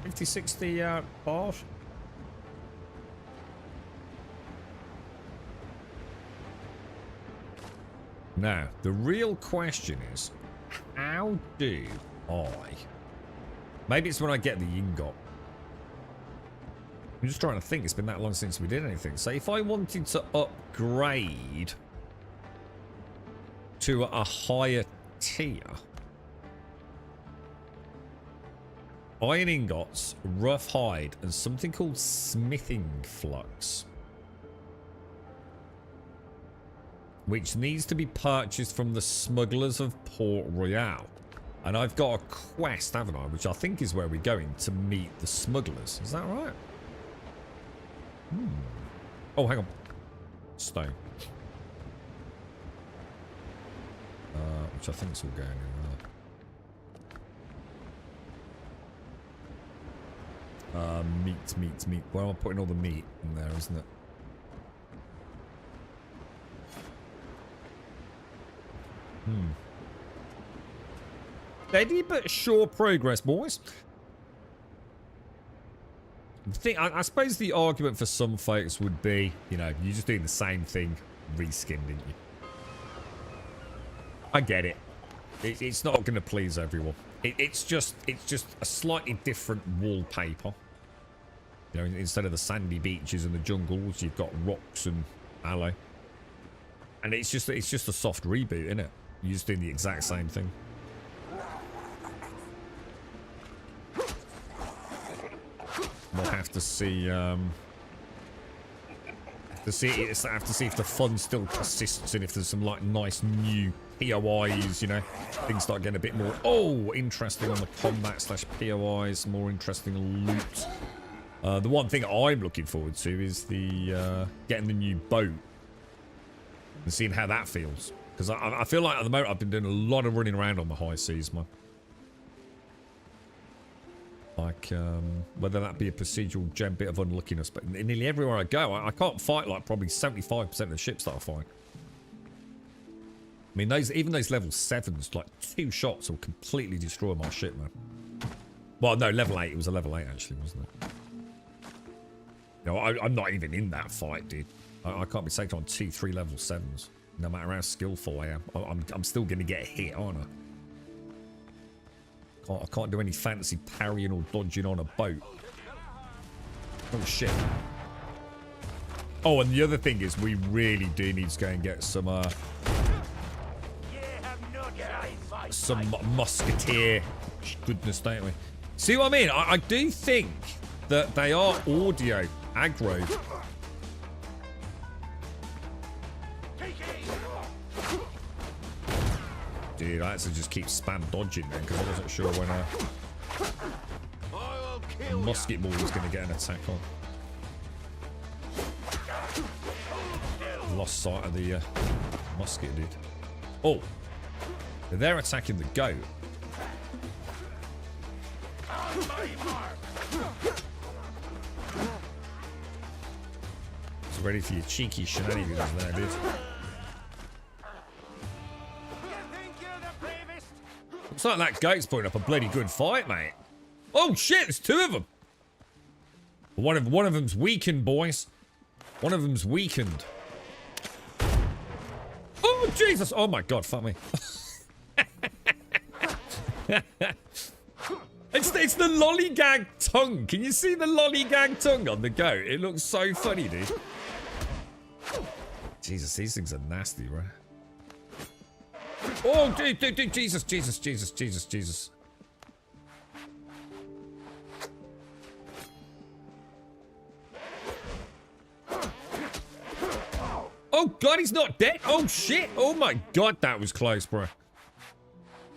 50, 60 bars? Now, the real question is, how do I... Maybe it's when I get the ingot. I'm just trying to think. It's been that long since we did anything. So if I wanted to upgrade to a higher tier... Iron ingots, rough hide, and something called smithing flux. Which needs to be purchased from the smugglers of Port Royal. And I've got a quest, haven't I? Which I think is where we're going to meet the smugglers. Is that right? Oh, hang on. Stone. Which I think is all going in there. Meat. Well, I'm putting all the meat in there, isn't it? Steady but sure progress, boys. I suppose the argument for some folks would be, you know, you're just doing the same thing, reskinned, didn't you? I get it. It's not going to please everyone. It's just a slightly different wallpaper. You know, instead of the sandy beaches and the jungles, you've got rocks and aloe. And it's just a soft reboot, isn't it? You're just doing the exact same thing. We'll have to see To see it's I have to see if the fun still persists and if there's some like nice new POIs, you know, things start getting a bit more interesting on the combat / POIs, more interesting loot. The one thing I'm looking forward to is the getting the new boat and seeing how that feels, because I feel like at the moment I've been doing a lot of running around on the high seas, man. Like, whether that be a procedural gem, bit of unluckiness, but nearly everywhere I go, I can't fight like probably 75% of the ships that I fight. I mean, even those level 7s, like 2 shots will completely destroy my ship, man. Well, no, level 8. It was a level 8, actually, wasn't it? You know, I'm not even in that fight, dude. I can't be taken on 2-3 level 7s. No matter how skillful I am. I'm still going to get hit, aren't I? I can't do any fancy parrying or dodging on a boat. Oh, shit. Oh, and the other thing is we really do need to go and get some musketeer goodness, don't we? See what I mean? I do think that they are audio aggro. Dude, I had to just keep spam dodging then because I wasn't sure when a musket ball was going to get an attack on. Lost sight of the musket, dude. Oh, they're attacking the goat. It's ready for your cheeky shenanigans there, dude. Looks like that goat's putting up a bloody good fight, mate. Oh shit, there's 2 of them. One of them's weakened, boys. One of them's weakened. Oh Jesus! Oh my God, fuck me. It's the lollygag tongue. Can you see the lollygag tongue on the goat? It looks so funny, dude. Jesus, these things are nasty, right? Oh, dude, Jesus. Oh, God, he's not dead. Oh, shit. Oh, my God, that was close, bro.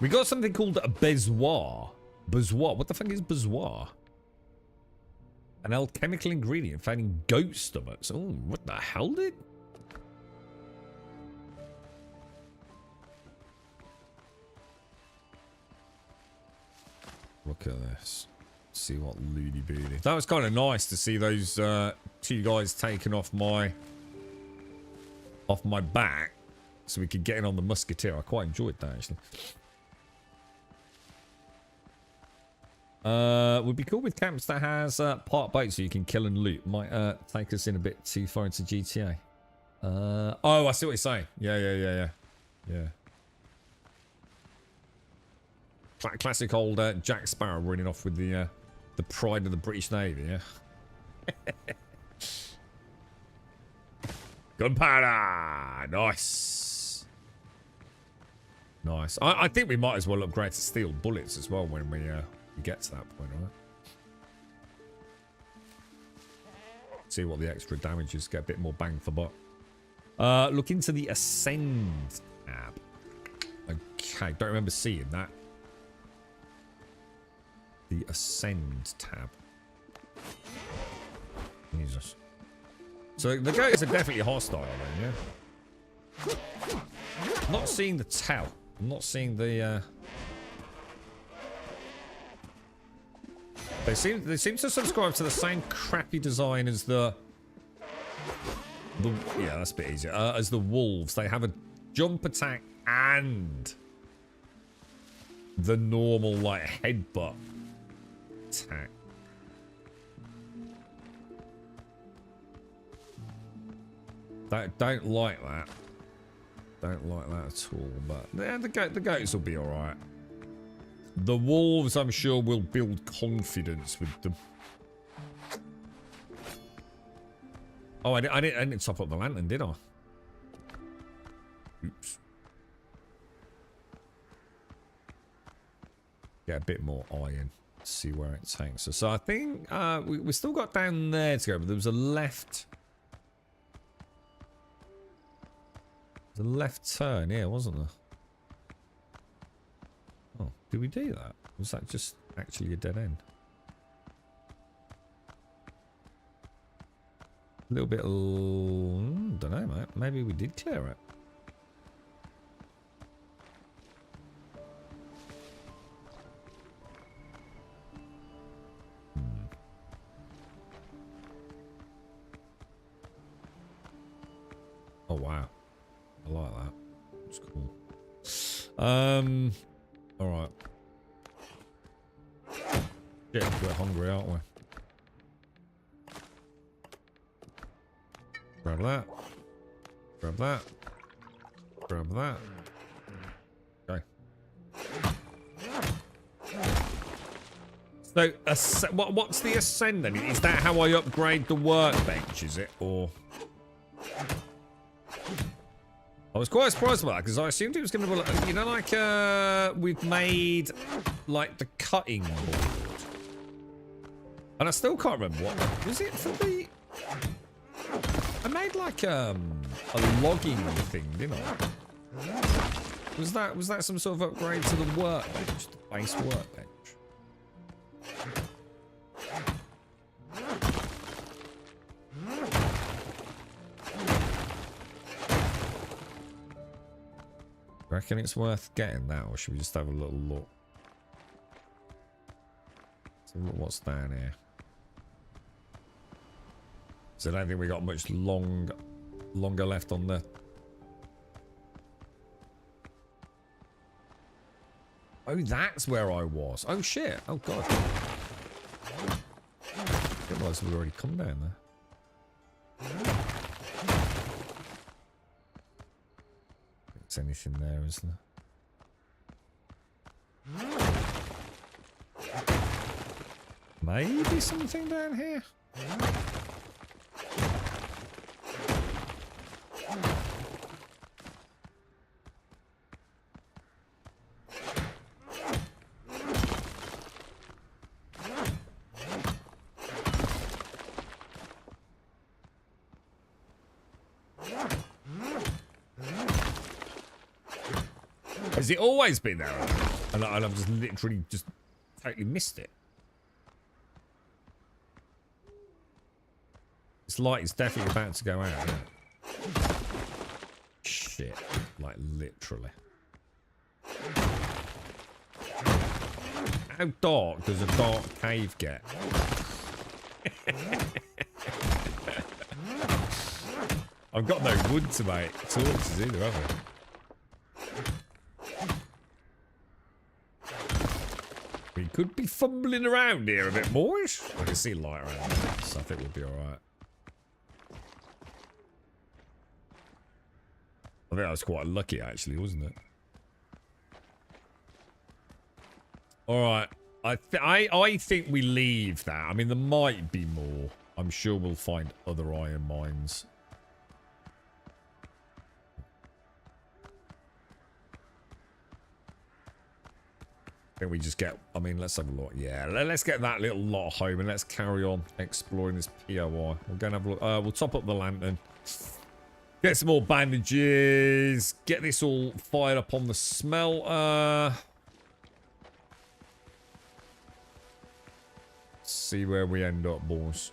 We got something called a bezoar. Bezoar. What the fuck is bezoar? An alchemical ingredient found in goat stomachs. Oh, what the hell, dude? Look at this. See what loony booty. That was kind of nice to see those 2 guys taken off my back, so we could get in on the musketeer. I quite enjoyed that, actually. Would be cool with camps that has part boat so you can kill and loot. Might take us in a bit too far into GTA. Oh, I see what you're saying. Yeah. Classic old Jack Sparrow running off with the pride of the British Navy, yeah? Gunpowder! Nice. Nice. I think we might as well upgrade to steel bullets as well when we get to that point, right? See what the extra damage is, get a bit more bang for buck. Look into the Ascend tab. Okay, don't remember seeing that. The Ascend tab. Jesus. So the goats are definitely hostile then, yeah? Not seeing the tout. I'm not seeing the They seem to subscribe to the same crappy design as the yeah, that's a bit easier. As the wolves. They have a jump attack and the normal like headbutt attack. Don't like that. Don't like that at all. But yeah, the goats will be all right. The wolves, I'm sure, will build confidence with them. Oh, I didn't top up the lantern, did I? Oops. Get a bit more iron. See where it takes us. So I think we still got down there to go, but there was a left The left turn, yeah, wasn't there? Oh, did we do that? Was that just actually a dead end? A little bit... don't know, mate. Maybe we did clear it. Oh, wow. I like that. It's cool. Alright. Shit, we're hungry, aren't we? Grab that. Grab that. Grab that. Okay. So, what's the ascend then? Is that how I upgrade the workbench, is it? Or... I was quite surprised about that because I assumed it was going to be, you know, like we've made like the cutting board, and I still can't remember what was it for the. I made like a logging thing, didn't I? Was that some sort of upgrade to the workbench, the base workbench? Reckon it's worth getting that, or should we just have a little look? So look what's down here. So I don't think we got much longer left on the. Oh, that's where I was. Oh shit! Oh god! I realised we'd already come down there. There's anything there, is there? Maybe something down here? Has it always been there? And I've just literally just totally missed it. This light is definitely about to go out. Yeah. Shit. Like literally. How dark does a dark cave get? I've got no wood to make torches either, have I? We could be fumbling around here a bit more. I can see light around there, so I think we'll be alright. I think I was quite lucky actually, wasn't it? Alright. I think we leave that. I mean, there might be more. I'm sure we'll find other iron mines. I think we just get, I mean, let's have a look. Yeah, let's get that little lot home and let's carry on exploring this POI. We'll go and have a look. We'll top up the lantern. Get some more bandages. Get this all fired up on the smelter. See where we end up, boys.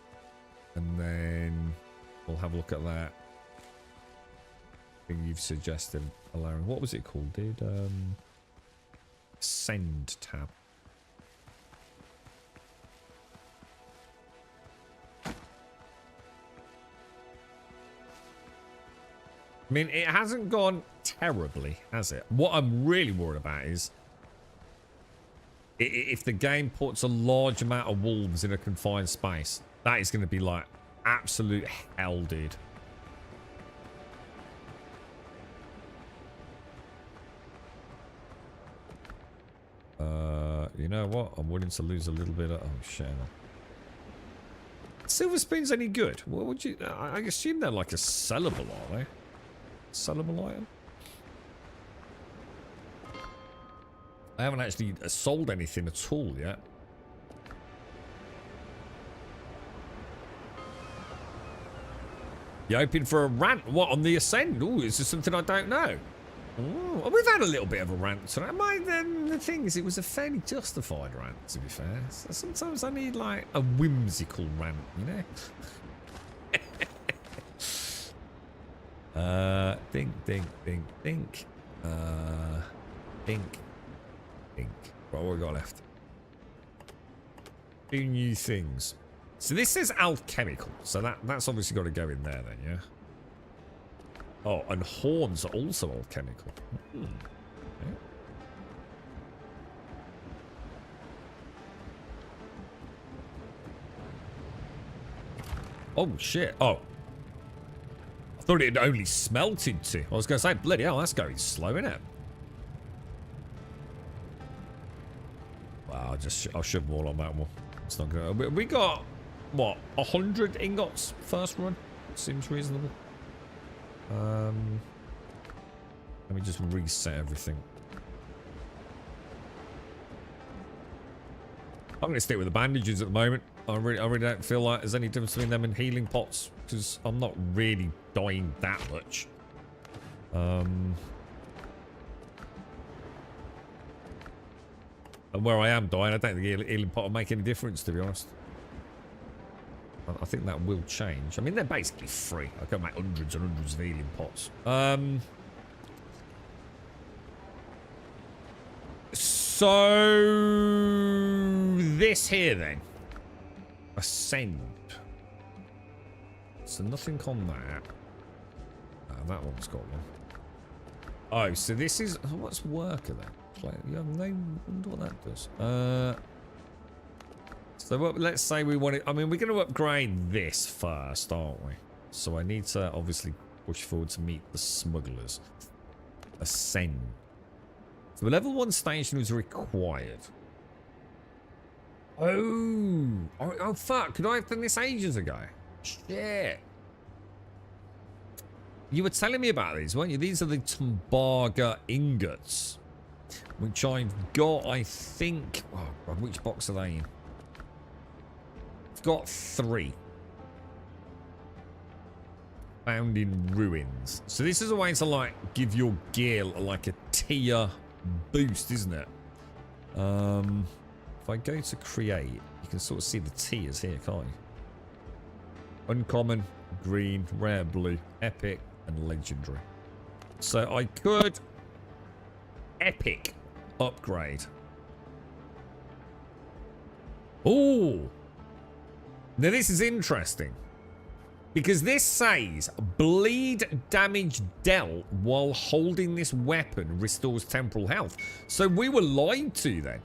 And then we'll have a look at that thing you've suggested, Larry. What was it called, dude? Send tab. I mean, it hasn't gone terribly, has it? What I'm really worried about is if the game puts a large amount of wolves in a confined space, that is going to be like absolute hell, dude. You know what? I'm willing to lose a little bit of... Oh, shit. Silver spoon's any good? What would you... I assume they're like a sellable, are they? Sellable item? I haven't actually sold anything at all yet. You hoping for a rant? What, on the Ascend? Oh, is this something I don't know? Ooh, well, we've had a little bit of a rant tonight. The thing is, it was a fairly justified rant, to be fair. So sometimes I need, like, a whimsical rant, you know? Think. Think. Right, what we got left? 2 new things. So this says alchemical, so that's obviously got to go in there then, yeah? Oh, and horns are also alchemical. Okay. Oh, shit. Oh. I thought it had only smelted to. I was going to say, bloody hell, that's going slow, isn't it? Wow, I'll shove them all on that one. It's not going to... We got, what, 100 ingots first run? Seems reasonable. Let me just reset everything. I'm going to stick with the bandages at the moment. I really don't feel like there's any difference between them and healing pots, because I'm not really dying that much. And where I am dying, I don't think the healing pot will make any difference, to be honest. I think that will change. I mean, they're basically free. I can make hundreds and hundreds of healing pots. So this here then. Ascend. So nothing on that. That one's got one. Oh, so this is... What's worker then? You have no... wonder what that does. So let's say we want it... I mean, we're going to upgrade this first, aren't we? So I need to obviously push forward to meet the smugglers. Ascend. So a level 1 station was required. Oh, fuck. Could I have done this ages ago? Shit. You were telling me about these, weren't you? These are the Tumbaga ingots. Which I've got, I think... Oh, God, which box are they in? I've got 3. Found in ruins. So this is a way to, like, give your gear, like, a tier boost, isn't it? If I go to create, you can sort of see the tiers here, can't you? Uncommon, green, rare blue, epic, and legendary. So I could epic upgrade. Oh, now this is interesting because this says bleed damage dealt while holding this weapon restores temporal health. So we were lied to then.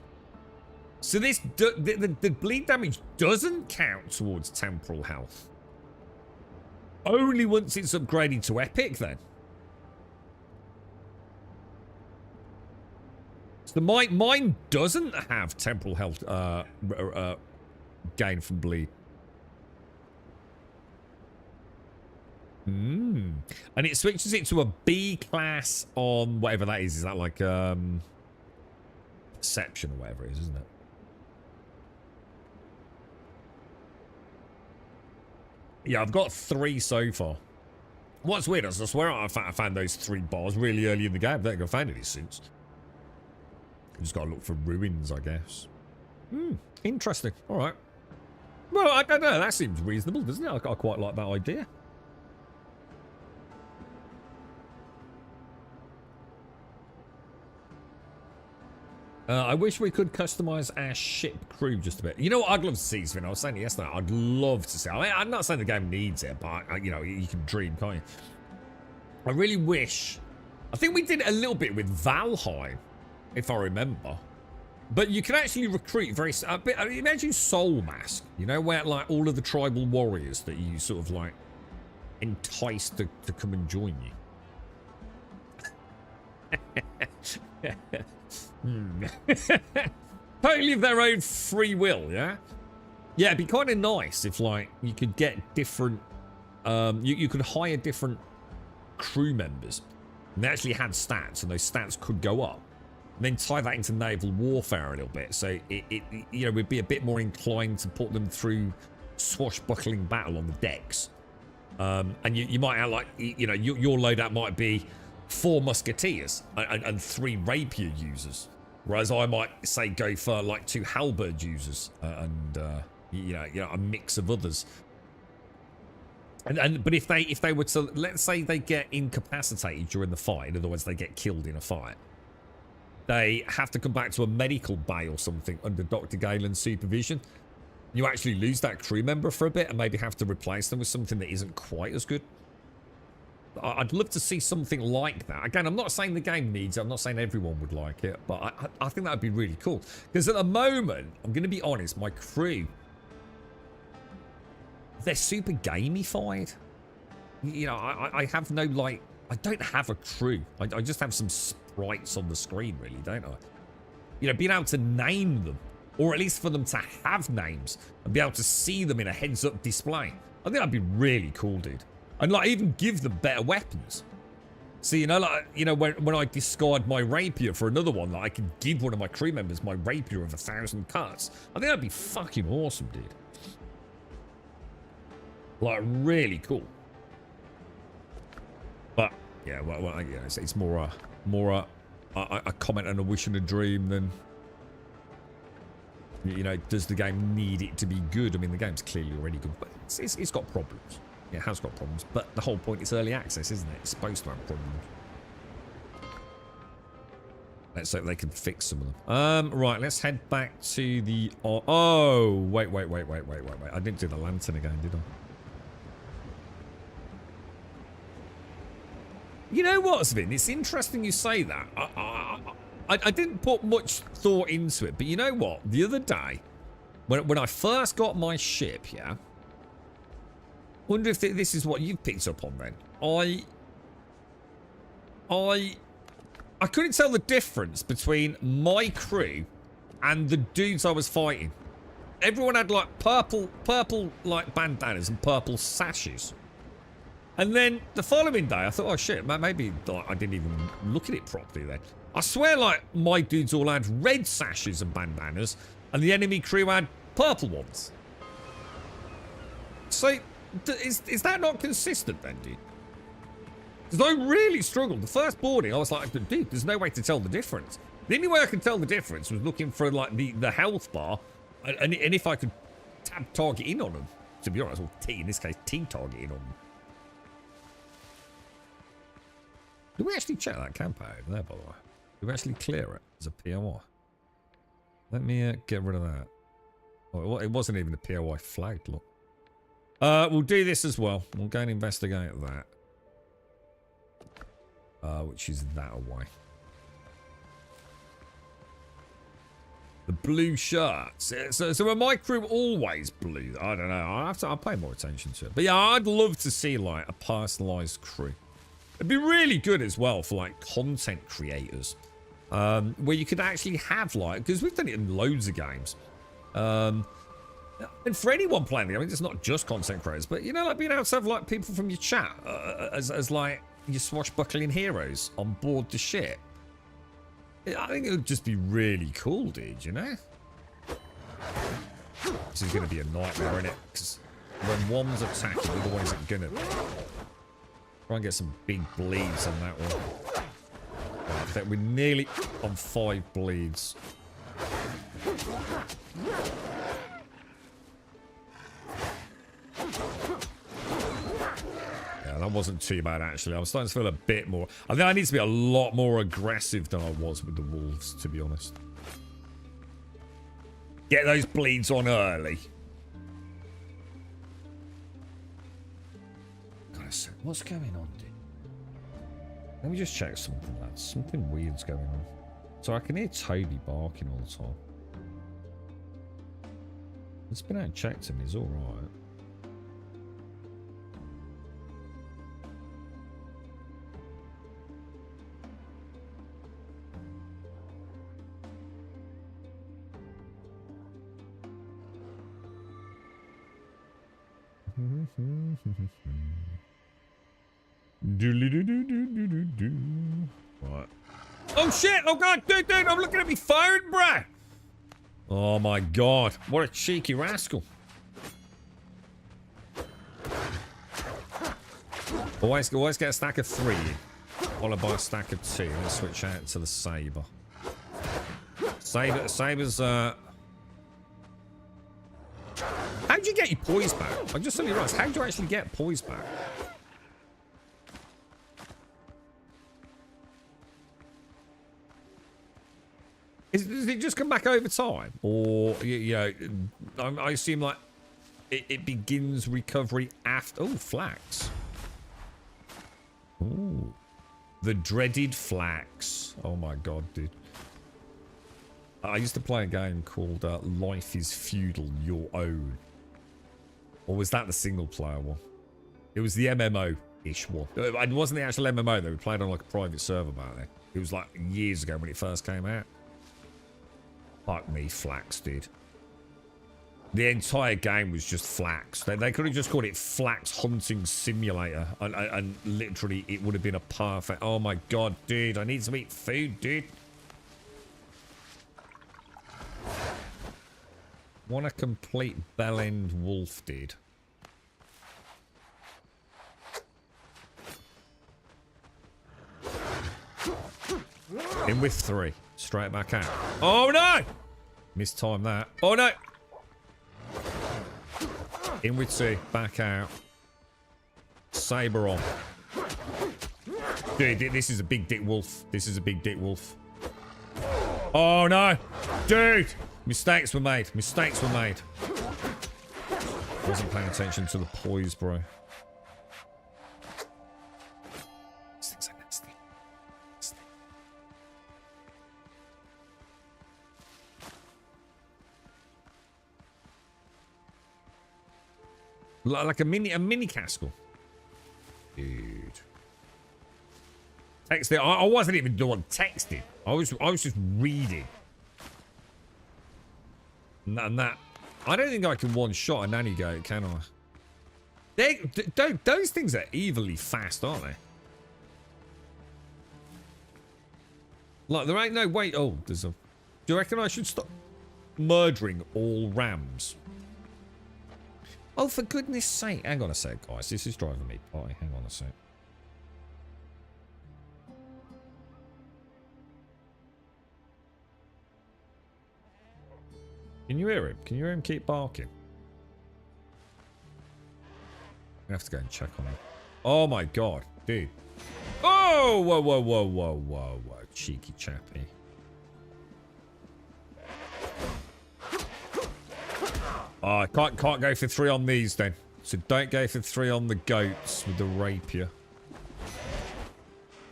So this the bleed damage doesn't count towards temporal health. Only once it's upgraded to epic then. So mine doesn't have temporal health gain from bleed. And it switches it to a B class on whatever that is. Is that like perception or whatever it is, isn't it? Yeah, I've got 3 so far. What's weird is I swear I found those 3 bars really early in the game. I don't think I've found any since. Just got to look for ruins, I guess. Interesting. All right. Well, I don't know. That seems reasonable, doesn't it? I quite like that idea. I wish we could customize our ship crew just a bit. You know what I'd love to see, Sven? I was saying it yesterday. I'd love to see. I mean, I'm not saying the game needs it, but, you know, you can dream, can't you? I really wish... I think we did a little bit with Valheim, if I remember. But you can actually recruit very... imagine Soul Mask, you know, where, like, all of the tribal warriors that you sort of, like, entice to come and join you. Totally of their own free will, yeah? Yeah, it'd be kind of nice if, like, you could get different... you could hire different crew members. And they actually had stats, and those stats could go up. And then tie that into naval warfare a little bit. So, you know, we'd be a bit more inclined to put them through swashbuckling battle on the decks. And you might have like, you know, your loadout might be 4 musketeers and 3 rapier users, whereas I might say go for like 2 halberd users and you know a mix of others. But if they were to, let's say they get incapacitated during the fight, in other words they get killed in a fight, they have to come back to a medical bay or something under Dr. Galen's supervision. You actually lose that crew member for a bit and maybe have to replace them with something that isn't quite as good. I'd love to see something like that. Again, I'm not saying the game needs it. I'm not saying everyone would like it, but I think that would be really cool. Because at the moment, I'm going to be honest, my crew, they're super gamified. You know, I have no, like, I don't have a crew. I just have some sprites on the screen, really, don't I? You know, being able to name them, or at least for them to have names and be able to see them in a heads-up display. I think that'd be really cool, dude. And like even give them better weapons. So, you know, like, you know, when I discard my rapier for another one, like I could give one of my crew members my rapier of 1,000 cuts. I think that'd be fucking awesome, dude. Like really cool. But yeah, well yeah, it's more a comment and a wish and a dream than, you know, does the game need it to be good? I mean, the game's clearly already good, but it's got problems. It has got problems, but the whole point is early access, isn't it? It's supposed to have problems. Let's hope they can fix some of them. Right, let's head back to the... Oh, wait. I didn't do the lantern again, did I? You know what, Svin? It's interesting you say that. I didn't put much thought into it, but you know what? The other day, when I first got my ship, yeah, wonder if this is what you've picked up on then. I couldn't tell the difference between my crew and the dudes I was fighting. Everyone had like purple like bandanas and purple sashes. And then the following day, I thought, oh shit, maybe I didn't even look at it properly then. I swear, like, my dudes all had red sashes and bandanas, and the enemy crew had purple ones. So, is that not consistent then, dude? Because I really struggled. The first boarding, I was like, dude, there's no way to tell the difference. The only way I could tell the difference was looking for, like, the health bar, and if I could tab target in on them, to be honest, or T, in this case, T target in on them. Did we actually check that camp out over there, by the way? Did we actually clear it as a POI? Let me get rid of that. Oh, it wasn't even a POI flagged, look. We'll do this as well. We'll go and investigate that. Which is that away. The blue shirts. So are my crew always blue? I don't know. I'll pay more attention to it. But yeah, I'd love to see like a personalized crew. It'd be really good as well for like content creators. Where you could actually have like, because we've done it in loads of games. And for anyone playing the game, I mean, it's not just content creators, but you know, like being able to have like people from your chat as like your swashbuckling heroes on board the ship. I think it would just be really cool, dude, you know? This is going to be a nightmare, isn't it? Because when one's attacking, the other one isn't going to. Try and get some big bleeds on that one. Right, I think we're nearly on 5 bleeds. Yeah, that wasn't too bad, actually. I was starting to feel a bit more... I think I need to be a lot more aggressive than I was with the wolves, to be honest. Get those bleeds on early. What's going on, dude? Let me just check something, lads. Something weird's going on. So I can hear Toby barking all the time. It's been out and checked him. He's all right. Right. Oh shit! Oh god, dude, I'm looking at me phone, bruh! Oh my god, what a cheeky rascal. Always get a stack of 3, followed by a stack of 2. Let's switch out to the saber. Saber's. How do you get your poise back? I just suddenly realised. How do you actually get poise back? Does it just come back over time, or you know? I assume like it begins recovery after. Oh, flax. Ooh, the dreaded flax. Oh my god, dude. I used to play a game called Life is Feudal, Your Own. Or was that the single player one? It was the MMO-ish one. It wasn't the actual MMO though. We played on like a private server back then. It was like years ago when it first came out. Fuck me, flax, dude. The entire game was just flax. They could have just called it Flax Hunting Simulator. And literally, it would have been a perfect... Oh my god, dude. I need to eat food, dude. Want a complete bell-end wolf, dude. In with 3. Straight back out. Oh no! Mistimed that. Oh no! In with 2. Back out. Saber on. Dude, this is a big dick wolf. This is a big dick wolf. Oh no! Dude! Mistakes were made. Mistakes were made. Wasn't paying attention to the poise, bro. These things are nasty. Like a mini castle. Dude. Texting. I wasn't even doing texting. I was just reading. And that. I don't think I can one-shot a nanny goat, can I? Those things are evilly fast, aren't they? Like, there ain't no way... Oh, there's a... Do you reckon I should stop murdering all rams? Oh, for goodness sake. Hang on a sec, guys. This is driving me potty. Hang on a sec. Can you hear him? Can you hear him keep barking? I have to go and check on him. Oh my god, dude. Oh, whoa, whoa, whoa, whoa, whoa, whoa. Cheeky chappy. Oh, I can't go for 3 on these then. So don't go for 3 on the goats with the rapier.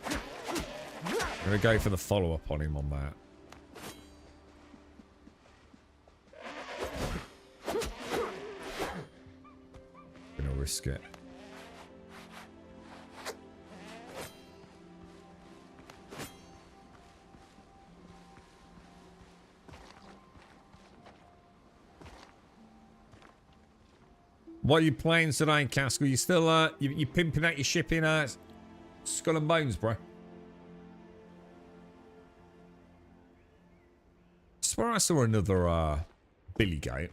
I'm gonna go for the follow-up on him on that. Gonna risk it. What are you playing today, Castle? You still you pimping out your ship in Skull and Bones, bro? I swear I saw another Billy Goat.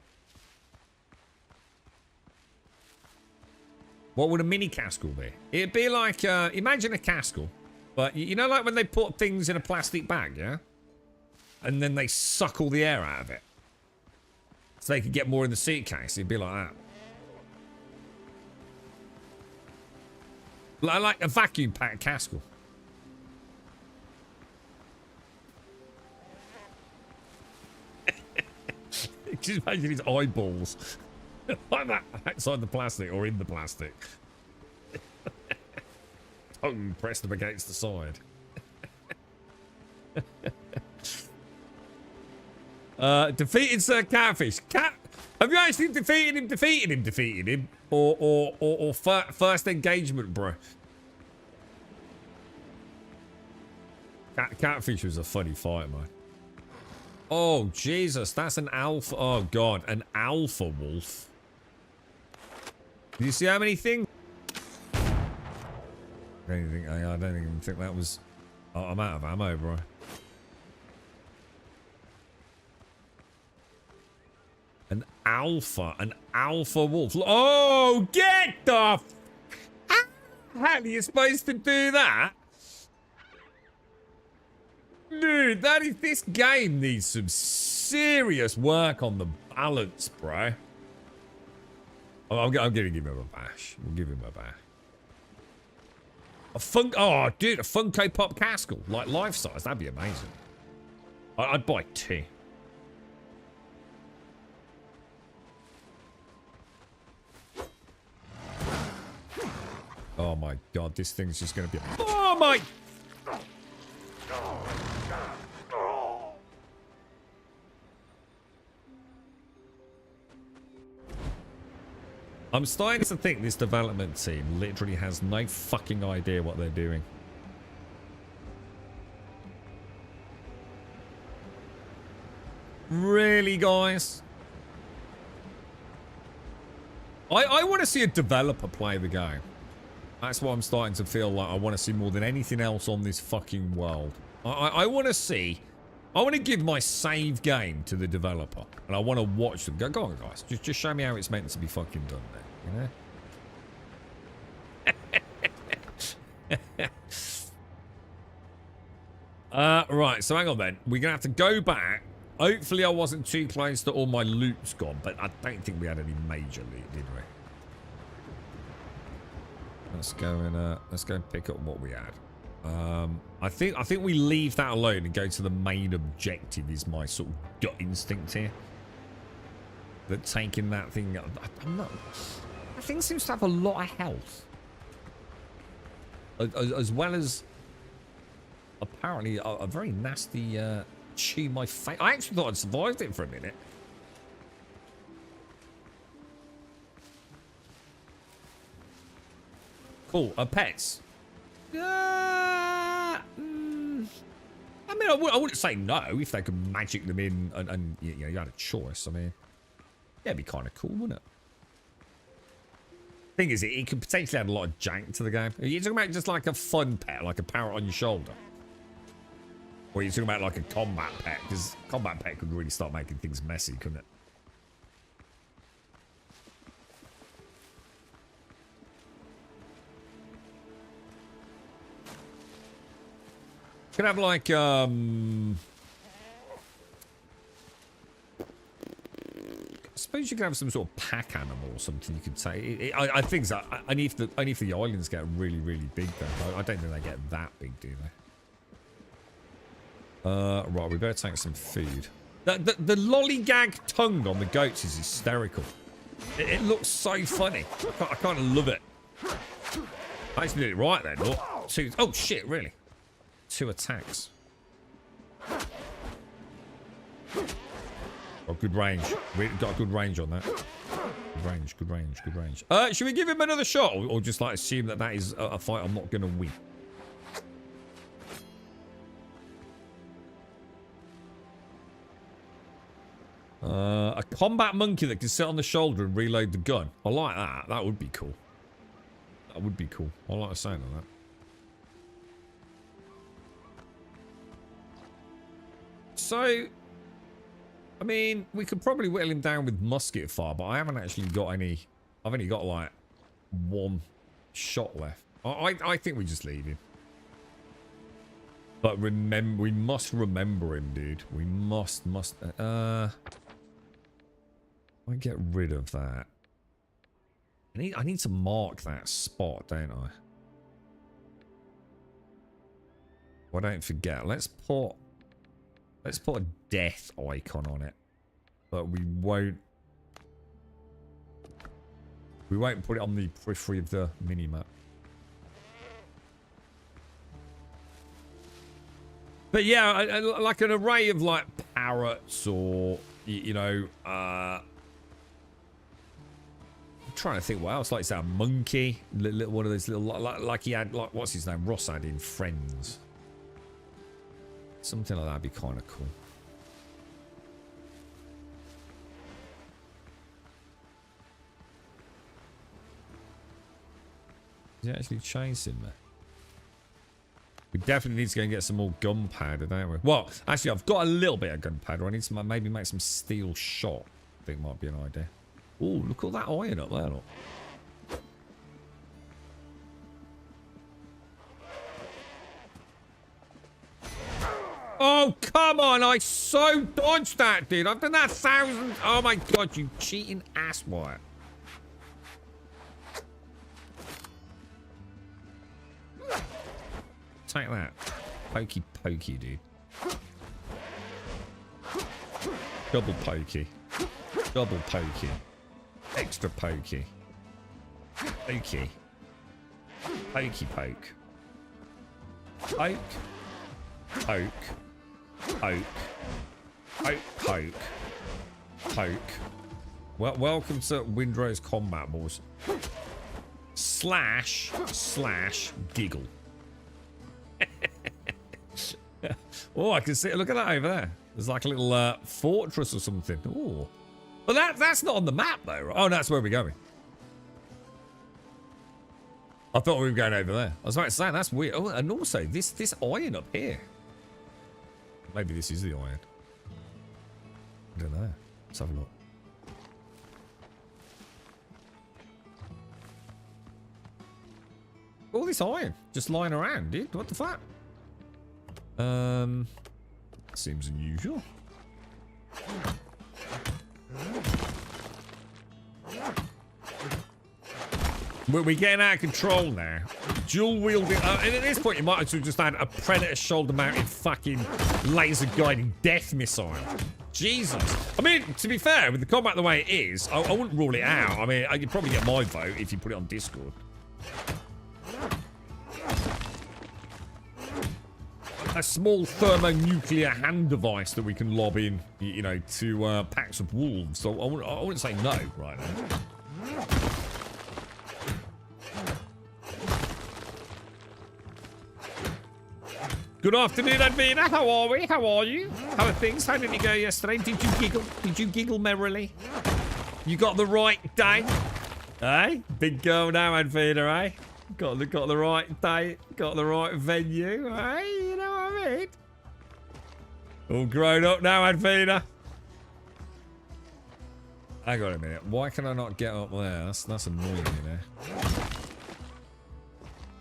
What would a mini castle be? It'd be like, imagine a castle, but you know like when they put things in a plastic bag, yeah? And then they suck all the air out of it. So they could get more in the suitcase. It'd be like that. Like a vacuum packed castle. Just imagine his eyeballs. Like that outside the plastic or in the plastic. Tongue pressed up against the side. Defeated Sir Catfish. Have you actually defeated him? Or first engagement, bro? Catfish was a funny fight, man. Oh, Jesus, that's an alpha. Oh, God, an alpha wolf. Do you see how many things? I don't even think that was... Oh, I'm out of ammo, bro. An alpha wolf. Oh, get the... hell are you supposed to do that? Dude, this game needs some serious work on the balance, bro. I'm gonna give him a bash. We'll give him a bash. Oh, dude, a Funko Pop Castle, like life size. That'd be amazing. I'd buy 2. Oh my god, this thing's just gonna be. Oh my. I'm starting to think this development team literally has no fucking idea what they're doing. Really, guys? I want to see a developer play the game. That's what I'm starting to feel like I want to see more than anything else on this fucking world. I want to see... I want to give my save game to the developer. And I want to watch them. Go on, guys. Just show me how it's meant to be fucking done there. You know? Right, so hang on then. We're going to have to go back. Hopefully I wasn't too close to all my loot's gone. But I don't think we had any major loot, did we? Let's go and pick up what we had. I think we leave that alone and go to the main objective is my sort of gut instinct here. That taking that thing, I'm not. That thing seems to have a lot of health, as well as apparently a very nasty chew my face. I actually thought I'd survived it for a minute. Cool, pets. I mean, I wouldn't say no if they could magic them in and you know, you had a choice. I mean, yeah, it'd be kind of cool, wouldn't it? Thing is, it could potentially add a lot of jank to the game. Are you talking about just like a fun pet, like a parrot on your shoulder? Or are you talking about like a combat pet? Because combat pet could really start making things messy, couldn't it? Could have like I suppose you could have some sort of pack animal or something you could take. I think so. Only if the islands get really, really big though. I don't think they get that big, do they? Right, we better take some food. The lollygag tongue on the goats is hysterical. It looks so funny. I kind of love it. I actually did it right then. Look. Oh shit, really? 2 attacks. Oh, good range. We got a good range on that. Good range, good range, good range. Should we give him another shot? Or just like assume that is a fight I'm not going to win? A combat monkey that can sit on the shoulder and reload the gun. I like that. That would be cool. That would be cool. I like the sound of that. So, I mean, we could probably whittle him down with musket fire, but I haven't actually got any. I've only got like 1 shot left. I think we just leave him. But remember, we must remember him, dude. We must. I get rid of that. I need to mark that spot, don't I? Well, don't forget. Let's put a death icon on it, but we won't put it on the periphery of the minimap. But yeah, like an array of like parrots or you know, I'm trying to think what else. Like it's a monkey, little one of those little like he had like what's his name? Ross had in Friends. Something like that'd be kind of cool. Is he actually chasing me? We definitely need to go and get some more gunpowder, don't we? Well, actually, I've got a little bit of gunpowder. I need to maybe make some steel shot. I think might be an idea. Oh, look at that iron up there, look. Oh, come on. I so dodged that, dude. I've done that thousands. Oh, my God. You cheating asswipe. Take that. Pokey pokey, dude. Double pokey. Double pokey. Extra pokey. Pokey. Pokey poke. Poke. Poke. Poke. Poke. Poke. Poke. Well, welcome to Windrose Combat, boys. Slash. Giggle. Oh, I can see it. Look at that over there. There's like a little fortress or something. Oh. Well, that's not on the map, though, right? Oh, no, that's where we're going. I thought we were going over there. I was about to say, that's weird. Oh, and also, this iron up here. Maybe this is the iron. I don't know. Let's have a look. All this iron just lying around, dude. What the fuck? Seems unusual. We're getting out of control now. Dual wielding. And at this point, you might as well just had a Predator shoulder mounted fucking laser guided death missile. Jesus. I mean, to be fair, with the combat the way it is, I wouldn't rule it out. I mean, you'd probably get my vote if you put it on Discord. A small thermonuclear hand device that we can lob in, you know, to packs of wolves. So I wouldn't say no right now. Good afternoon, Advina. How are we? How are you? How are things? How did it go yesterday? Did you giggle? Did you giggle merrily? You got the right day? Eh? Big girl now, Advina, eh? Got the right day, got the right venue, eh? You know what I mean? All grown up now, Advina. Hang on a minute. Why can I not get up there? That's annoying,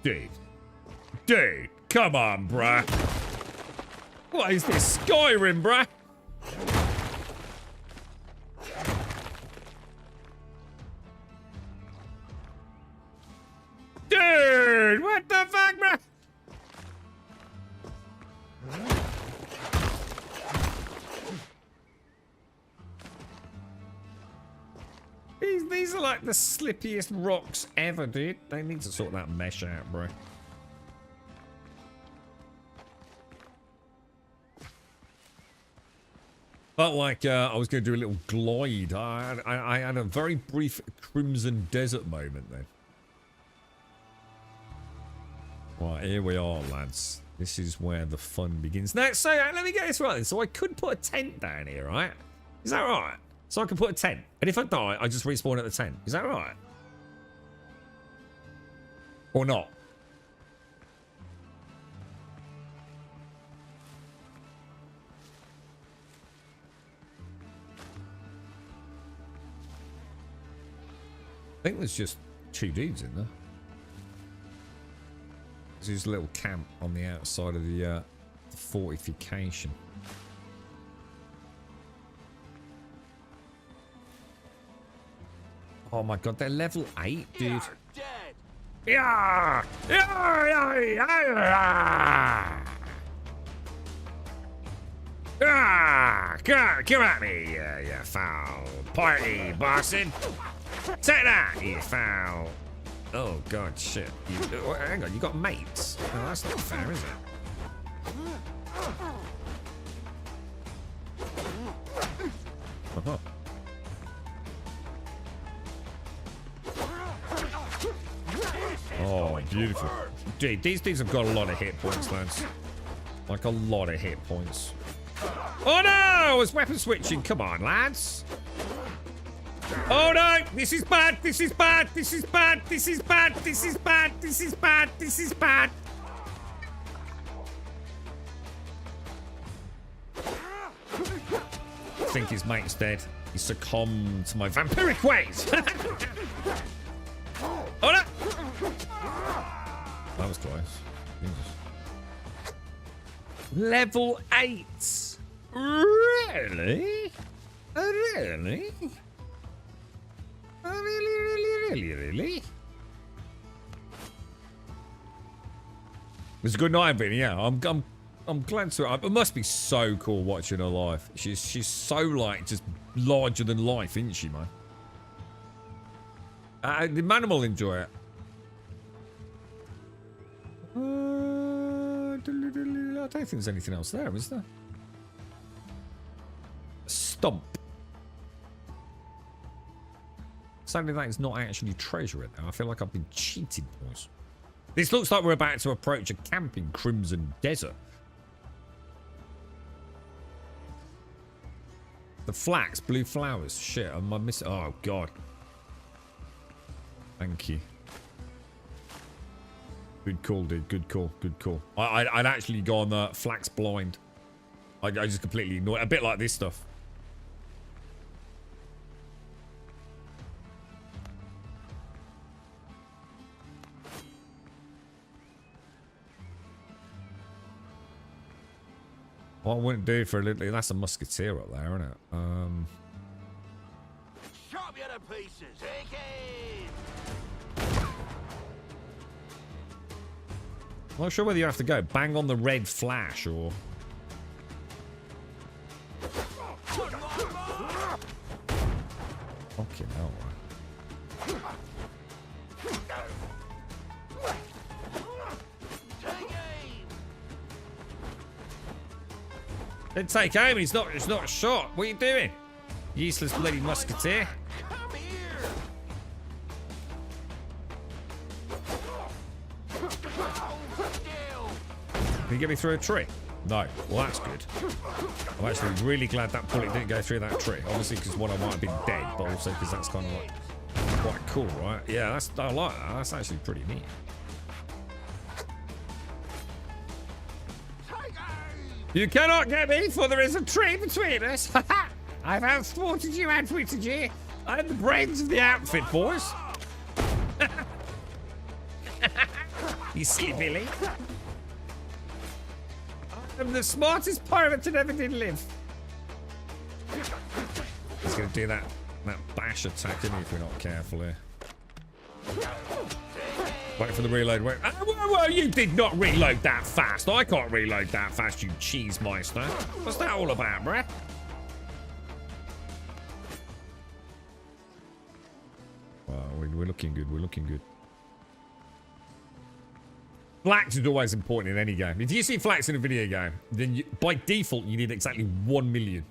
you know. Dude, come on, bruh. What is this, Skyrim, bruh? Dude, what the fuck, bro? These are like the slippiest rocks ever, dude. They need to sort that mesh out, bro. Felt like I was going to do a little glide. I had a very brief Crimson Desert moment then. Right, here we are, lads. This is where the fun begins. Now, so let me get this right then. So I could put a tent down here, right? Is that right? So I can put a tent. And if I die, I just respawn at the tent. Is that right? Or not? I think there's just 2 dudes in there. There's a little camp on the outside of the fortification. Oh my god, they're level 8, dude. Yeah! Come at me, you foul party bossin'. Take that, you foul. Oh god, shit. Hang on, you got mates? Oh, that's not fair, is it? Uh-huh. Oh, beautiful. Dude, these things have got a lot of hit points, lads. Like a lot of hit points. Oh no! It's weapon switching. Come on, lads. Oh no! This is bad! This is bad! This is bad! This is bad! This is bad! This is bad! This is bad! I think his mate's dead. He succumbed to my vampiric ways! Oh no! That was close. Jesus. Level 8. Really? Really? Really? It was a good night, Vinny. Yeah, I'm glad to. It must be so cool watching her live. She's so like just larger than life, isn't she, man? The man will enjoy it. I don't think there's anything else there, is there? Stomp. Sadly, that is not actually treasure it now. I feel like I've been cheated, boys. This looks like we're about to approach a camping Crimson Desert. The flax, blue flowers. Shit, am I missing? Oh, God. Thank you. Good call, dude. Good call. Good call. I'd actually gone flax blind. I just completely ignored it. A bit like this stuff. What I wouldn't do for a little... That's a musketeer up there, isn't it? Chop you to pieces, I'm not sure whether you have to go bang on the red flash or... Fucking hell, right. Didn't take aim, it's not a shot. What are you doing? Useless bloody musketeer. Come here. Can you get me through a tree? No. Well, that's good. I'm actually really glad that bullet didn't go through that tree. Obviously, because one, I might have been dead, but also because that's kind of like quite cool, right? Yeah, I like that. That's actually pretty neat. You cannot get me, for there is a tree between us. I've outsmarted you, outwitted you. I'm the brains of the outfit, boys. You silly Billy. I'm the smartest pirate that ever did live. He's going to do that bash attack, isn't he, if we're not careful here. Wait for the reload. Wait. Well, you did not reload that fast. I can't reload that fast, you cheese meister. What's that all about, bruh? Well, we're looking good. We're looking good. Flax is always important in any game. If you see flax in a video game, then by default, you need exactly 1 million.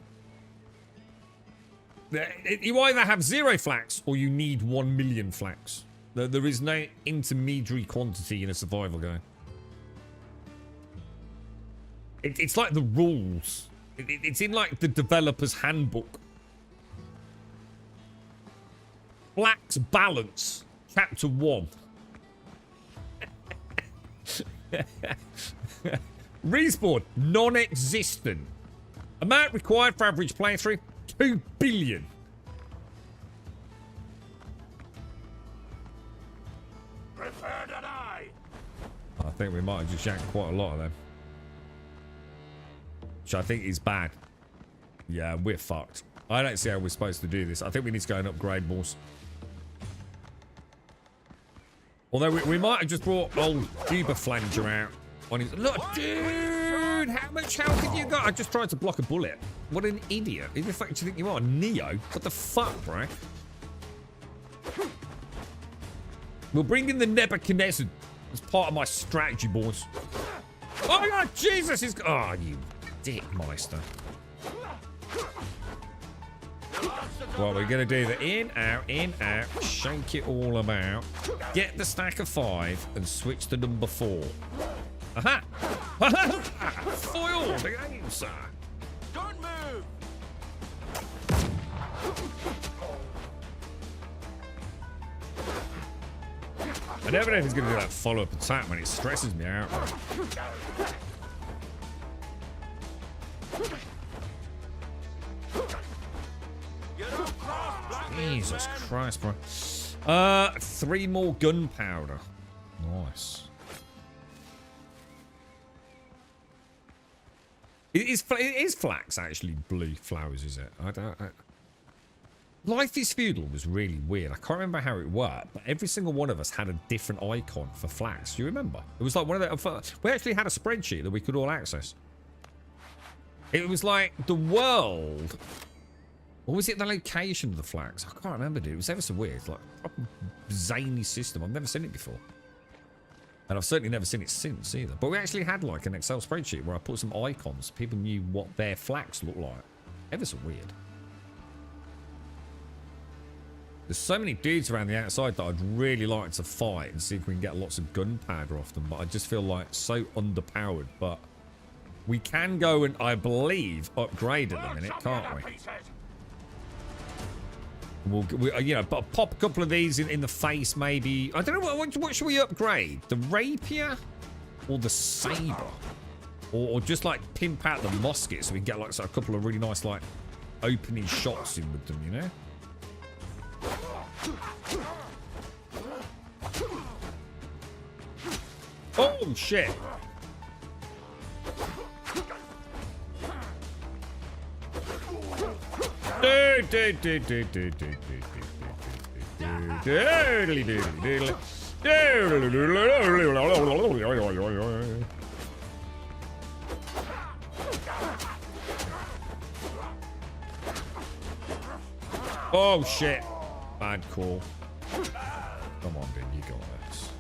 You either have 0 flax or you need 1 million flax. There is no intermediary quantity in a survival game. It's like the rules. It's in like the developer's handbook. Flax balance, chapter 1. Respawn, non-existent. Amount required for average playthrough, 2 billion. Prepare to die. I think we might have just yanked quite a lot of them. Which I think is bad. Yeah, we're fucked. I don't see how we're supposed to do this. I think we need to go and upgrade boss. Although we might have just brought old Uber Flanger out on his... Look, dude! How much health have you got? I just tried to block a bullet. What an idiot. Who the fuck do you think you are? Neo? What the fuck, bro? We'll bring in the Nebuchadnezzar as part of my strategy, boys. Oh my god, Jesus is... Oh, you dick meister. Well, we're going to do the in, out, shake it all about, get the stack of 5, and switch to number 4. Aha! Foil the game, sir. Don't move. I never know if he's going to do that follow-up attack, man. It stresses me out. Jesus Christ, bro. 3 more gunpowder. Nice. Is flax actually blue flowers, is it? Life is Feudal was really weird. I can't remember how it worked, but every single one of us had a different icon for flax. Do you remember? It was like one of the... We actually had a spreadsheet that we could all access. It was like the world... Or was it the location of the flags? I can't remember, dude. It was ever so weird. It's like a proper zany system. I've never seen it before. And I've certainly never seen it since either. But we actually had like an Excel spreadsheet where I put some icons. People knew what their flags looked like. Ever so weird. There's so many dudes around the outside that I'd really like to fight and see if we can get lots of gunpowder off them. But I just feel like so underpowered. But we can go and, I believe, upgrade at the minute, can't we? We'll, you know, pop a couple of these in the face, maybe. I don't know, what should we upgrade? The rapier or the saber? Or just like pimp out the musket so we can get like a couple of really nice like opening shots in with them, you know? Oh shit! Oh shit! Bad call. Come on, dude, you got this.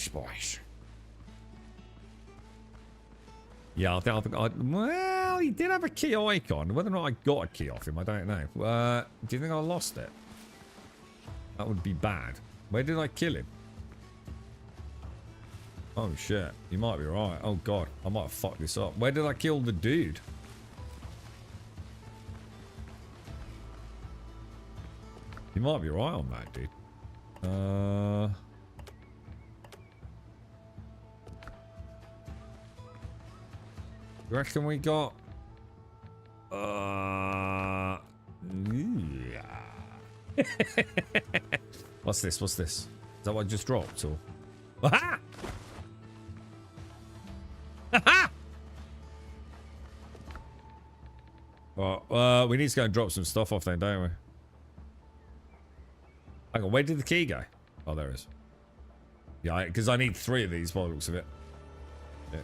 Boys. Yeah, I think well, he did have a key icon. Whether or not I got a key off him, I don't know. Do you think I lost it? That would be bad. Where did I kill him? Oh, shit. You might be right. Oh, God. I might have fucked this up. Where did I kill the dude? You might be right on that, dude. You reckon we got... yeah. What's this? What's this? Is that what I just dropped, or... Aha! Aha! Well, we need to go and drop some stuff off then, don't we? Hang on, where did the key go? Oh, there it is. Yeah, because I need 3 of these by the looks of it. Yeah,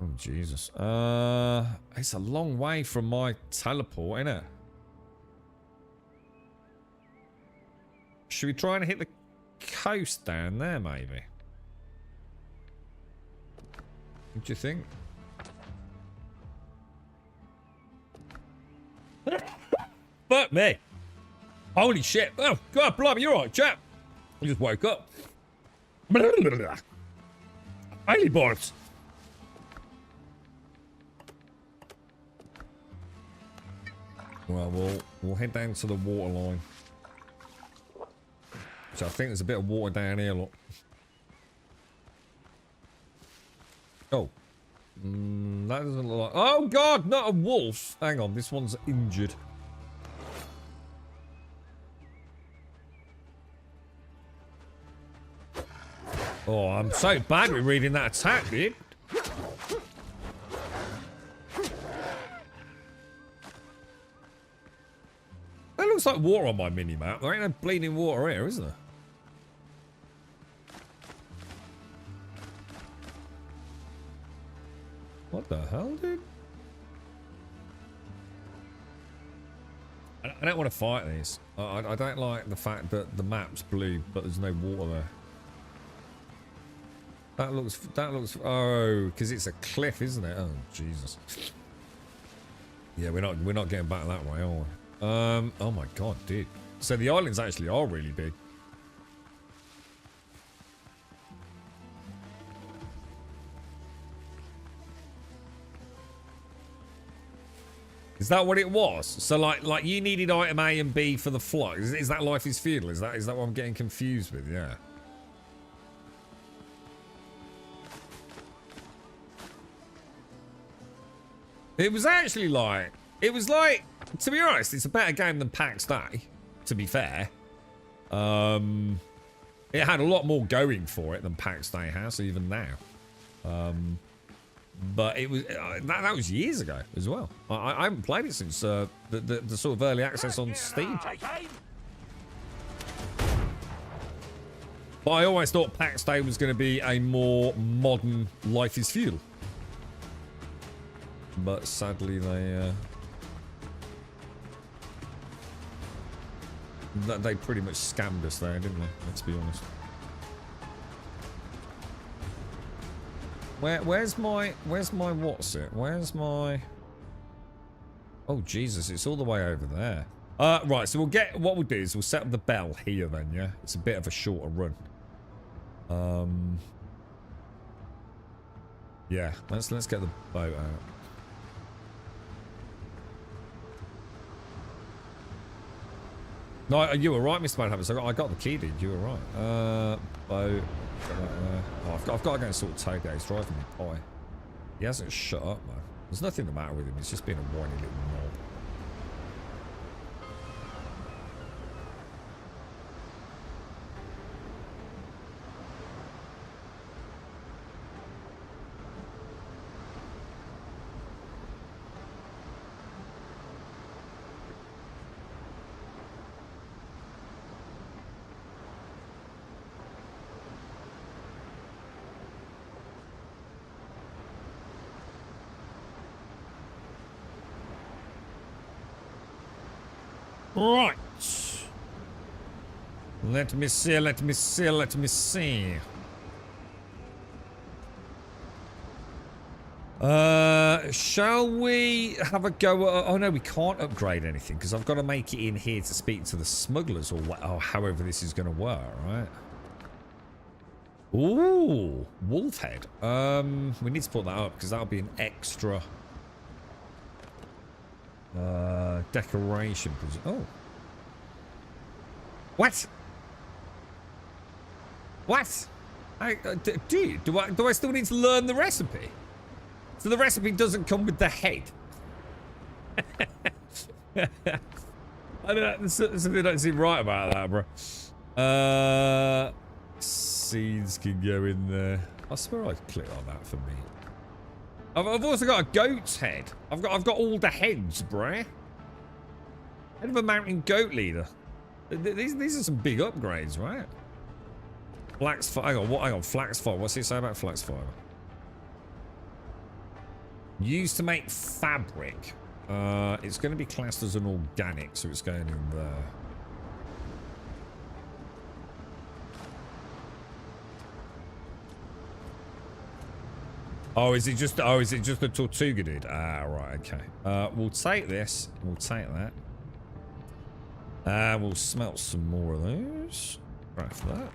oh, Jesus. It's a long way from my teleport, isn't it? Should we try and hit the coast down there, maybe? What do you think? Fuck me. Holy shit. Oh, God, blimey, you're right, chap. I just woke up. Holy bollocks. Well, we'll head down to the water line. So I think there's a bit of water down here, look. Oh. That doesn't look like... Oh, God, not a wolf. Hang on, this one's injured. Oh, I'm so bad with reading that attack, dude. That looks like water on my mini-map. There ain't no bleeding water here, is there? What the hell, dude? I don't want to fight these. I don't like the fact that the map's blue, but there's no water there. That looks, oh, because it's a cliff, isn't it? Oh, Jesus. Yeah, we're not getting back that way, are we? Oh my God, dude. So the islands actually are really big. Is that what it was? So like you needed item A and B for the flood. Is that Life is Feudal? Is that what I'm getting confused with? Yeah. It was actually like, to be honest, it's a better game than PAX Day, to be fair. It had a lot more going for it than Pax Day has, even now. But it was that was years ago as well. I haven't played it since the sort of early access on Steam. But I always thought Pax Day was going to be a more modern Life is Fuel. But sadly they pretty much scammed us there, didn't they? Let's be honest. Where's my what's it? Where's my... Oh, Jesus, it's all the way over there. Right, so what we'll do is we'll set up the bell here then, yeah? It's a bit of a shorter run. Yeah, let's get the boat out. No, you were right, Mr. Manhammers. I got the key, dude. You were right. Boat. Oh, I've got to go and sort of Toad out. He's driving me pie. He hasn't shut up, man. There's nothing the matter with him. He's just being a whiny little knob. Right. Let me see. Shall we have a go at... Oh, no, we can't upgrade anything because I've got to make it in here to speak to the smugglers or however this is going to work, right? Ooh, wolf head. We need to put that up because that'll be an extra... decoration. Oh. What? What? Dude, do I still need to learn the recipe? So the recipe doesn't come with the head. I don't know. There's something I don't seem right about that, bro. Seeds can go in there. I swear I clicked on that for me. I've also got a goat's head. I've got all the heads, bruh. Head of a mountain goat leader. These are some big upgrades, right? Flax fiber. Hang on, flax fiber. What's it say about flax fiber? Used to make fabric. It's going to be classed as an organic, so it's going in there. Oh, is it just a Tortuga, dude? Ah, right, okay. We'll take this. We'll take that. We'll smelt some more of those. Craft that.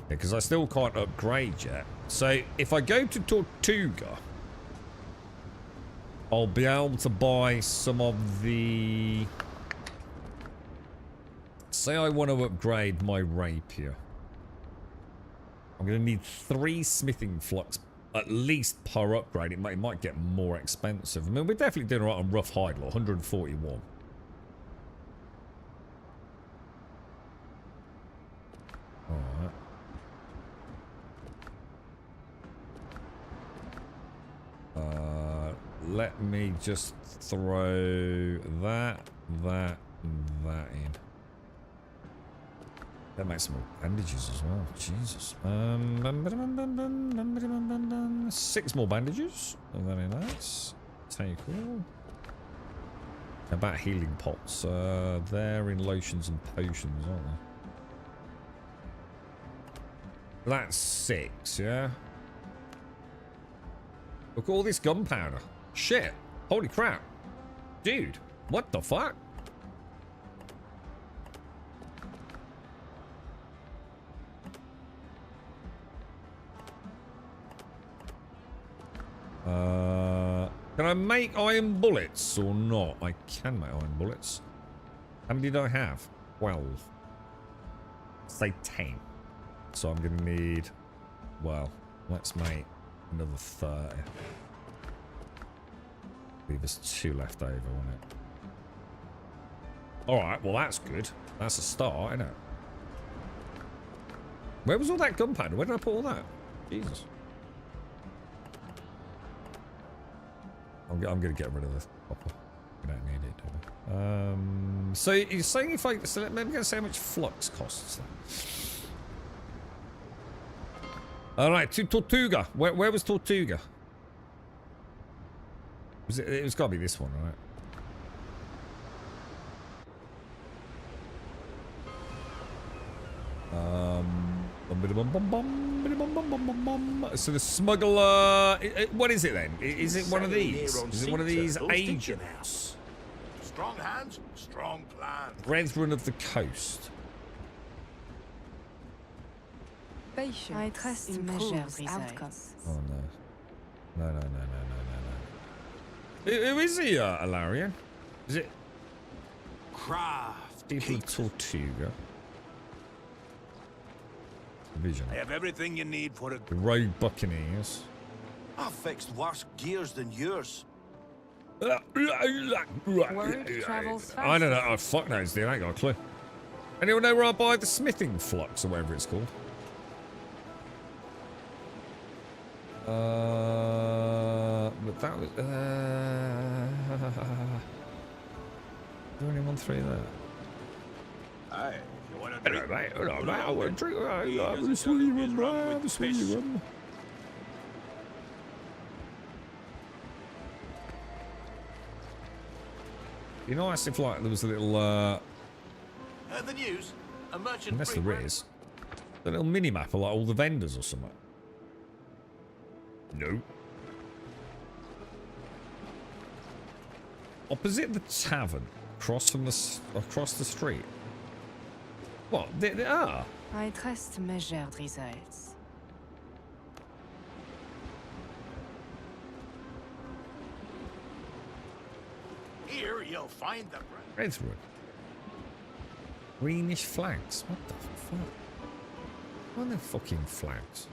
Yeah, because I still can't upgrade yet. So, if I go to Tortuga, I'll be able to buy some of the... Say I want to upgrade my rapier. I'm going to need 3 smithing flux at least per upgrade. It might get more expensive. I mean, we're definitely doing right on rough hide law, 141. Alright. Let me just throw that, and that in. That makes some more bandages as well. Jesus. 6 more bandages. Very nice. Take all. About healing pots. They're in lotions and potions, aren't they? That's 6, yeah? Look at all this gunpowder. Shit. Holy crap. Dude, what the fuck? Can I make iron bullets or not? I can make iron bullets. How many do I have? 12. Say 10. So I'm going to need... Well, let's make another 30. Leave us 2 left over, won't it? Alright, well that's good. That's a start, isn't it? Where was all that gunpowder? Where did I put all that? Jesus. I'm going to get rid of this copper. We don't need it, do we? So you're saying if I... So maybe going to say how much flux costs then. Alright, to Tortuga. Where was Tortuga? It was got to be this one, right? So the smuggler... What is it then? Is it one of these? Is it one of these agents? Strong hands, strong plan. Brethren of the Coast. I trust measures outcomes. Oh no. No. Who is he, Alarian? Is it... Craft. People of Tortuga. Vision. I have everything you need for a... The Rogue Buccaneers. I've fixed worse gears than yours. Word travels fast. I don't know. Oh, fuck knows, dude. I ain't got a clue. Anyone know where I buy the smithing flux or whatever it's called? But that was... Is there anyone through there? Aye, you want a Hello, drink? mate. Hello, mate. I want a drink. I'm a sweetie one, bro. I'm a sweetie one. You know, nice if like there was a little The news. A merchant. unless there freight is a little mini map of like all the vendors or something. No. Opposite the tavern, across the street. What? They are. I trust measured results. Here you'll find the Redwood. Greenish flags. What the fuck? What are the fucking flags?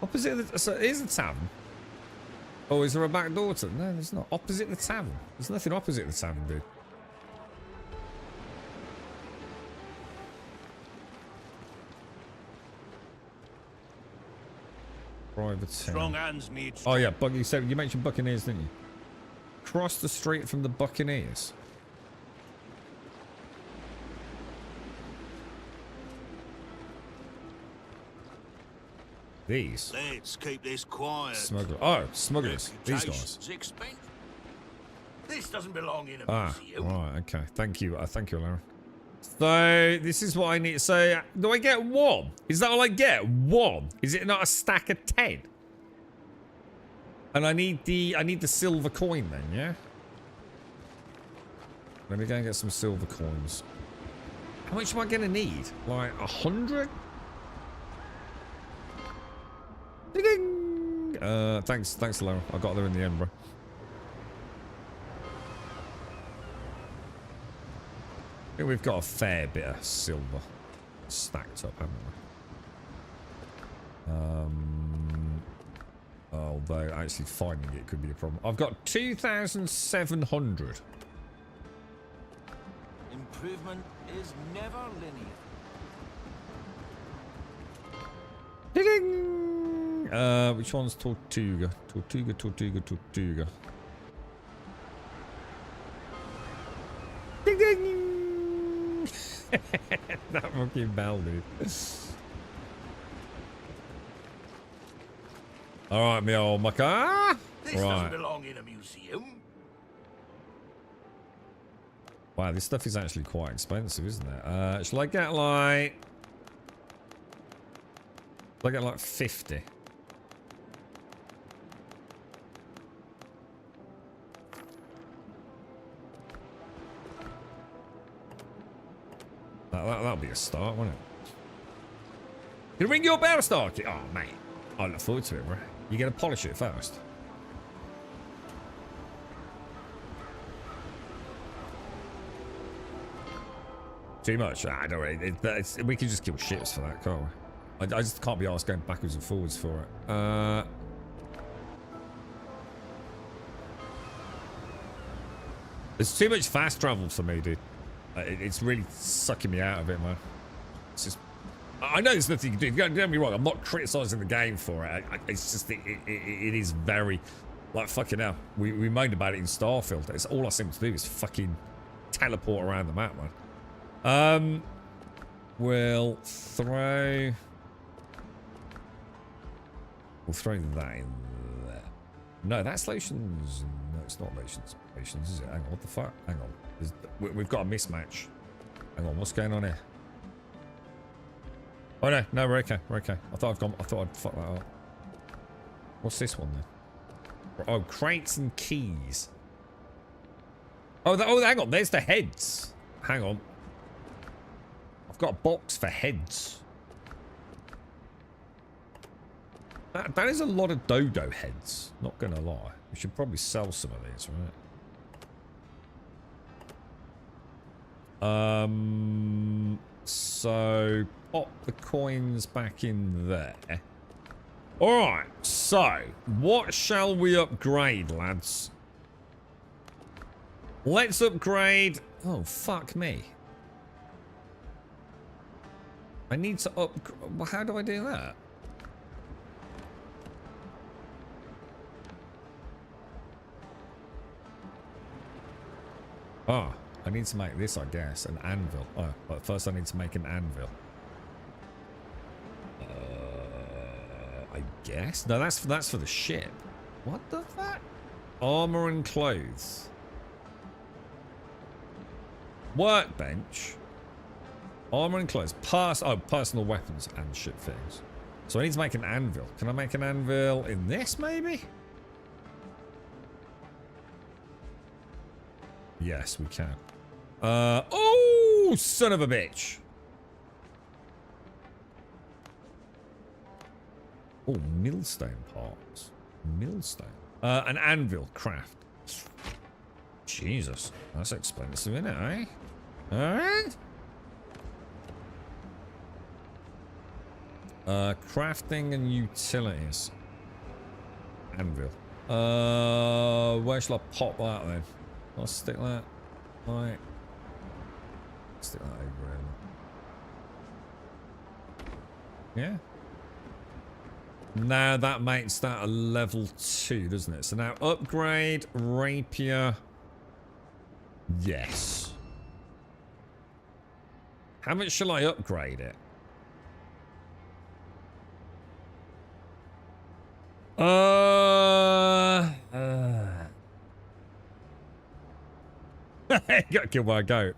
Opposite the... So here's the tavern. Oh, is there a back door to... No, there's not. Opposite the tavern. There's nothing opposite the tavern, dude. Private strong town. hands need. Oh yeah, you said you mentioned Buccaneers, didn't you? Cross the street from the Buccaneers. These Let's keep this quiet. smugglers. Oh, smugglers. These guys. Reputation's expensive. This doesn't belong in a Ah, museum. right. Okay. Thank you. Thank you, Larry. So this is what I need. So do I get one? Is that all I get? One? Is it not a stack of 10? And I need the silver coin then, yeah? Let me go and get some silver coins. How much am I gonna need? Like 100? Ding! Thanks, Lara. I got there in the end, bro. I think we've got a fair bit of silver stacked up, haven't we? Although actually finding it could be a problem. I've got 2,700. Improvement is never linear. Ding! Which one's Tortuga? Tortuga. Ding ding! That fucking bell, dude. Alright, me old mucker. This Right. doesn't belong in a museum. Wow, this stuff is actually quite expensive, isn't it? Shall I get like... Shall I get like 50? That'll be a start, won't it? Can I ring your bell, Starkey? Oh, mate. I look forward to it, bro. You gotta polish it first. Too much? Ah, don't worry. We can just kill ships for that, can't we? I just can't be asked going backwards and forwards for it. There's too much fast travel for me, dude. It's really sucking me out of it, man. It's just... I know there's nothing you can do. Don't get me wrong. I'm not criticizing the game for it. It's just... It is very... Like, fucking hell. We moaned about it in Starfield. It's all I seem to do is fucking teleport around the map, man. We'll throw... We'll throw that in there. No, that's lotions. No, it's not lotions. Lotions, is it? Hang on, what the fuck? Hang on. We've got a mismatch. Hang on, what's going on here? Oh no, no, we're okay. We're okay. I thought I'd fuck that up. What's this one then? Oh, crates and keys. Oh, hang on. There's the heads. Hang on. I've got a box for heads. That is a lot of dodo heads. Not gonna lie. We should probably sell some of these, right? So pop the coins back in there. Alright, so what shall we upgrade, lads? Let's upgrade... Oh, fuck me. I need to upgrade... Well, how do I do that? Oh, I need to make this, I guess, an anvil. Oh, but first I need to make an anvil. I guess? No, that's for the ship. What the fuck? Armor and clothes. Workbench. Armor and clothes. Personal weapons and ship things. So I need to make an anvil. Can I make an anvil in this, maybe? Yes, we can. Oh, son of a bitch. Oh, millstone parts. Millstone. An anvil craft. Jesus. That's expensive, isn't it, eh? Alright. Crafting and utilities. Anvil. Where shall I pop that then? I'll stick that. Right. Stick that over here. Yeah. Now that makes that a level 2, doesn't it? So now upgrade rapier. Yes. How much shall I upgrade it? Got killed by a goat.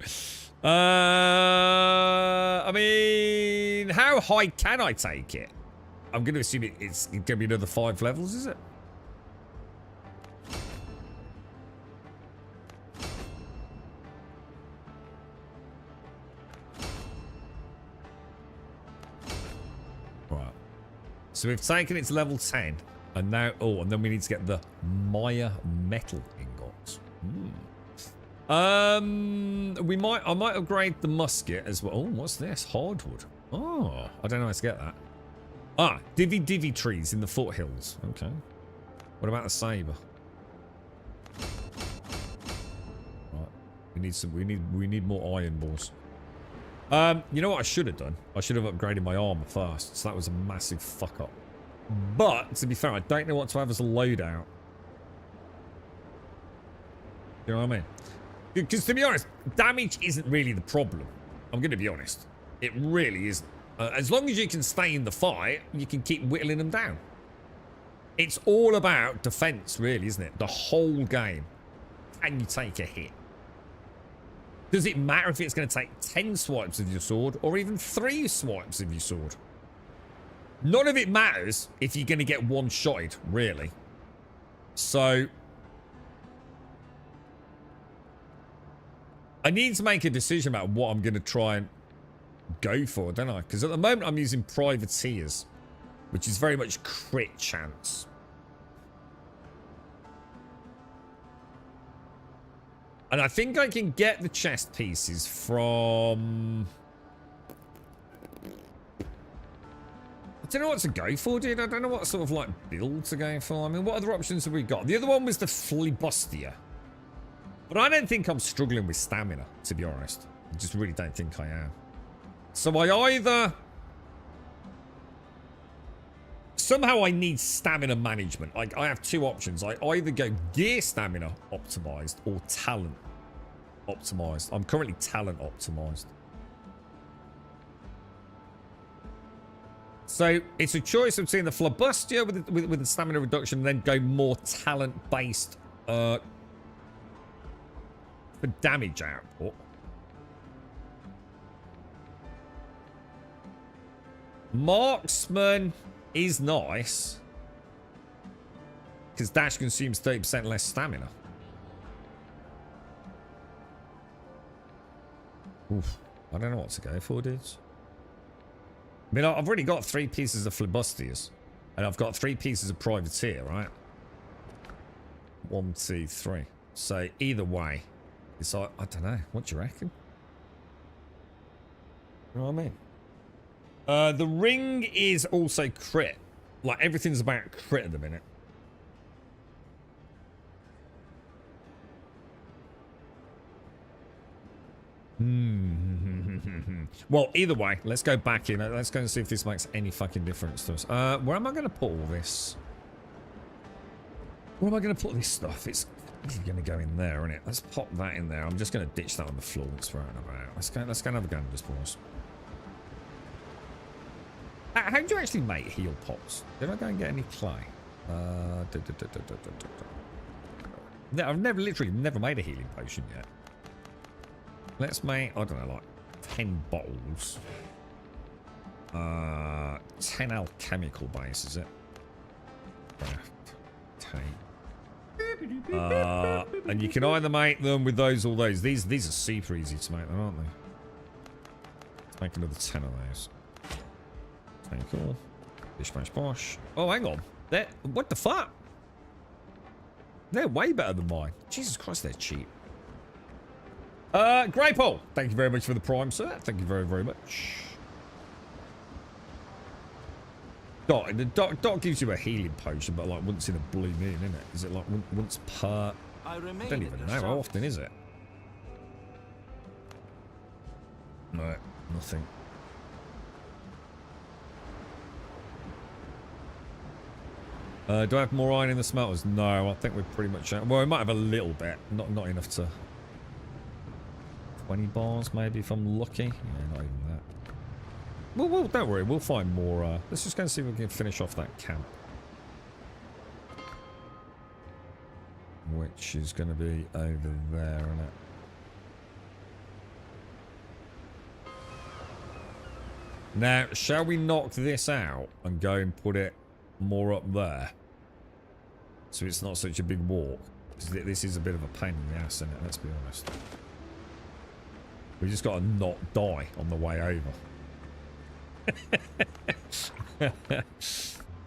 I mean, how high can I take it? I'm going to assume it's going to be another 5 levels, is it? Right. So we've taken it to level 10. And now, oh, and then we need to get the Maya metal ingots. I might upgrade the musket as well. Oh, what's this? Hardwood. Oh, I don't know how to get that. Ah, divvy trees in the foothills. Okay. What about the saber? Right. We need more iron balls. You know what I should have done? I should have upgraded my armor first. So that was a massive fuck up. But to be fair, I don't know what to have as a loadout. You know what I mean? Because to be honest, damage isn't really the problem. I'm going to be honest. It really isn't. As long as you can stay in the fight, you can keep whittling them down. It's all about defense, really, isn't it? The whole game. Can you take a hit? Does it matter if it's going to take 10 swipes of your sword or even 3 swipes of your sword? None of it matters if you're going to get one-shotted, really. So I need to make a decision about what I'm going to try and go for, don't I? Because at the moment I'm using privateers, which is very much crit chance. And I think I can get the chest pieces from... I don't know what to go for, dude. I don't know what sort of, like, build to go for. I mean, what other options have we got? The other one was the flibustier. But I don't think I'm struggling with stamina, to be honest. I just really don't think I am. So I either... Somehow I need stamina management. Like, I have two options. I either go gear stamina optimized or talent optimized. I'm currently talent optimized. So it's a choice between the Flibuster with the stamina reduction and then go more talent based for damage output. Marksman is nice because dash consumes 30% less stamina. Oof, I don't know what to go for, dudes. I mean, I've already got 3 pieces of Flibusters. And I've got 3 pieces of Privateer, right? 1, 2, 3. So, either way. It's like, I don't know. What do you reckon? You know what I mean? The ring is also crit. Like, everything's about crit at the minute. Well, either way, let's go back in. Let's go and see if this makes any fucking difference to us. Where am I going to put all this? Where am I going to put this stuff? It's going to go in there, isn't it? Let's pop that in there. I'm just going to ditch that on the floor. Let's throw it about. Let's go and have a go and just pause. How do you actually make heal pots? Did I go and get any clay? No, I've literally never made a healing potion yet. Let's make, I don't know, like 10 bottles. 10 alchemical base, is it? And you can either make them with those or those. These are super easy to make them, aren't they? Let's make another 10 of those. Okay, cool. Bish bash bosh. Oh, hang on. What the fuck? They're way better than mine. Jesus Christ, they're cheap. Graypole, thank you very much for the prime, sir. Thank you very, very much. Dot gives you a healing potion, but like once in a blue moon, isn't it? Is it like once per... I don't even know. How often is it? No, nothing. Do I have more iron in the smelters? No, I think we're pretty much... Well, we might have a little bit. Not enough to... 20 bars, maybe, if I'm lucky. Yeah, not even that. Well, don't worry. We'll find more. Let's just go and see if we can finish off that camp. Which is going to be over there, isn't it? Now, shall we knock this out and go and put it more up there? So it's not such a big walk. This is a bit of a pain in the ass, isn't it? Let's be honest. We just got to not die on the way over.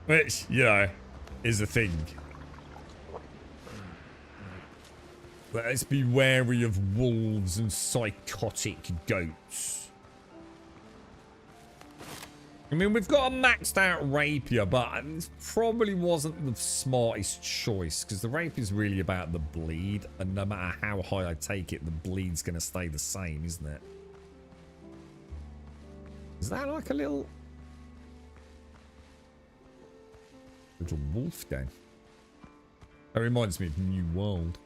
Which, you know, is the thing. Let's be wary of wolves and psychotic goats. I mean, we've got a maxed out rapier, but it probably wasn't the smartest choice because the rapier is really about the bleed, and no matter how high I take it, the bleed's going to stay the same, isn't it? Is that like a little wolf den? That reminds me of New World.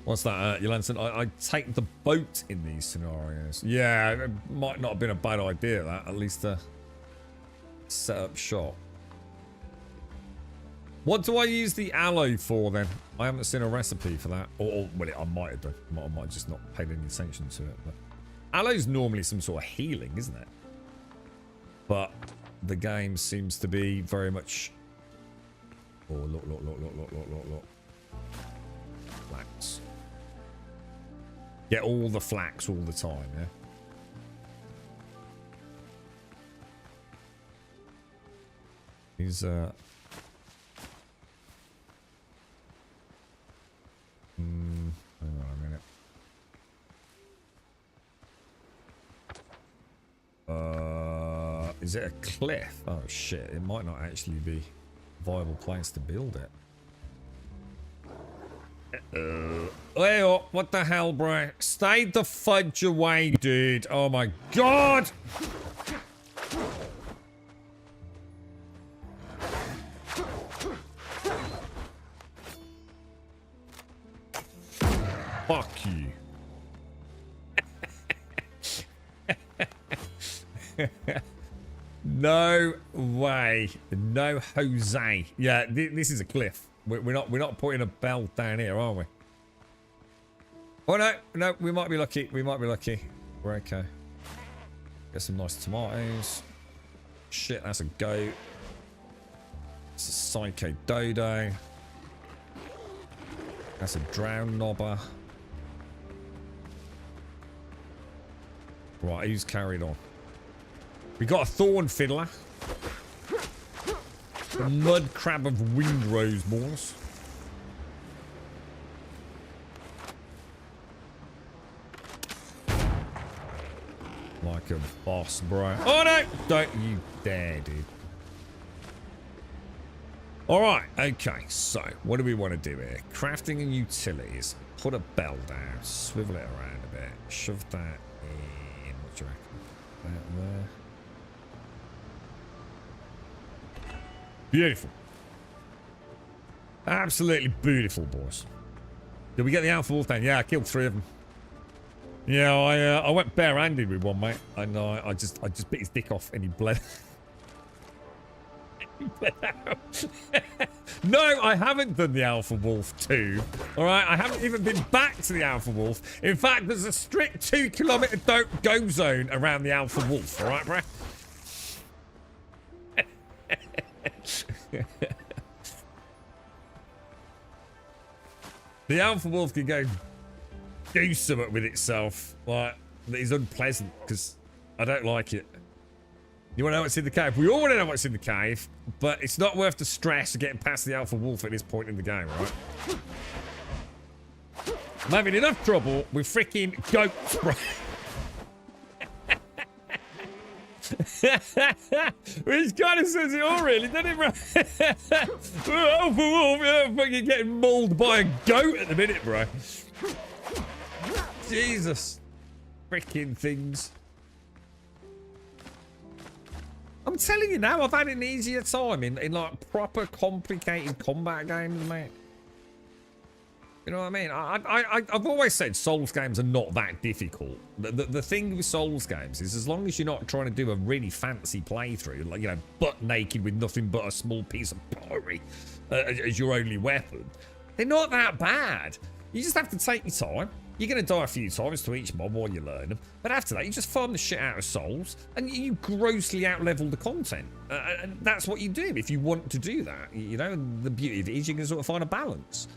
What's that, Yolanson? I take the boat in these scenarios. Yeah, it might not have been a bad idea, that. At least set up shop. What do I use the aloe for, then? I haven't seen a recipe for that. Or well, I might have done. I might have just not paid any attention to it. But aloe's normally some sort of healing, isn't it? But the game seems to be very much... Oh, look. Flax. Get all the flax all the time, yeah? He's, hang on a minute. Is it a cliff? Oh shit, it might not actually be a viable place to build it. Well, what the hell, bro? Stay the fudge away, dude. Oh my god! Fuck you. No way. No Jose. Yeah, this is a cliff. We're not putting a bell down here, are we? Oh no, we might be lucky. We might be lucky. We're okay. Get some nice tomatoes. Shit, that's a goat. It's a psycho dodo. That's a drowned knobber. Right, who's carried on? We got a thorn fiddler. The mud crab of Windrose, boys. Like a boss, bro. Oh no! Don't you dare, dude. Alright, okay, so what do we want to do here? Crafting and utilities. Put a bell down. Swivel it around a bit. Shove that in. What do you reckon? That there. Beautiful. Absolutely beautiful, boys. Did we get the alpha wolf down? Yeah, I killed 3 of them. Yeah, I went bare-handed with one, mate. And I just bit his dick off and he bled. He bled out. No, I haven't done the alpha wolf 2. All right, I haven't even been back to the alpha wolf. In fact, there's a strict 2-kilometer don't go zone around the alpha wolf. All right, bruh? The alpha wolf can go do something with itself, like, that is unpleasant, because I don't like it. You want to know what's in the cave? We all want to know what's in the cave, but it's not worth the stress of getting past the alpha wolf at this point in the game, right? I'm having enough trouble with freaking goats, bro. Which kind of says it all, really, doesn't it, bro? Alpha wolf, yeah, fucking getting mauled by a goat at the minute, bro. Jesus. Freaking things. I'm telling you now, I've had an easier time in like proper complicated combat games, mate. You know what I mean? I've always said Souls games are not that difficult. The thing with Souls games is as long as you're not trying to do a really fancy playthrough, like, you know, butt naked with nothing but a small piece of pottery as your only weapon, they're not that bad. You just have to take your time. You're going to die a few times to each mob while you learn them. But after that, you just farm the shit out of souls and you grossly out-level the content. And that's what you do if you want to do that. You know, the beauty of it is you can sort of find a balance.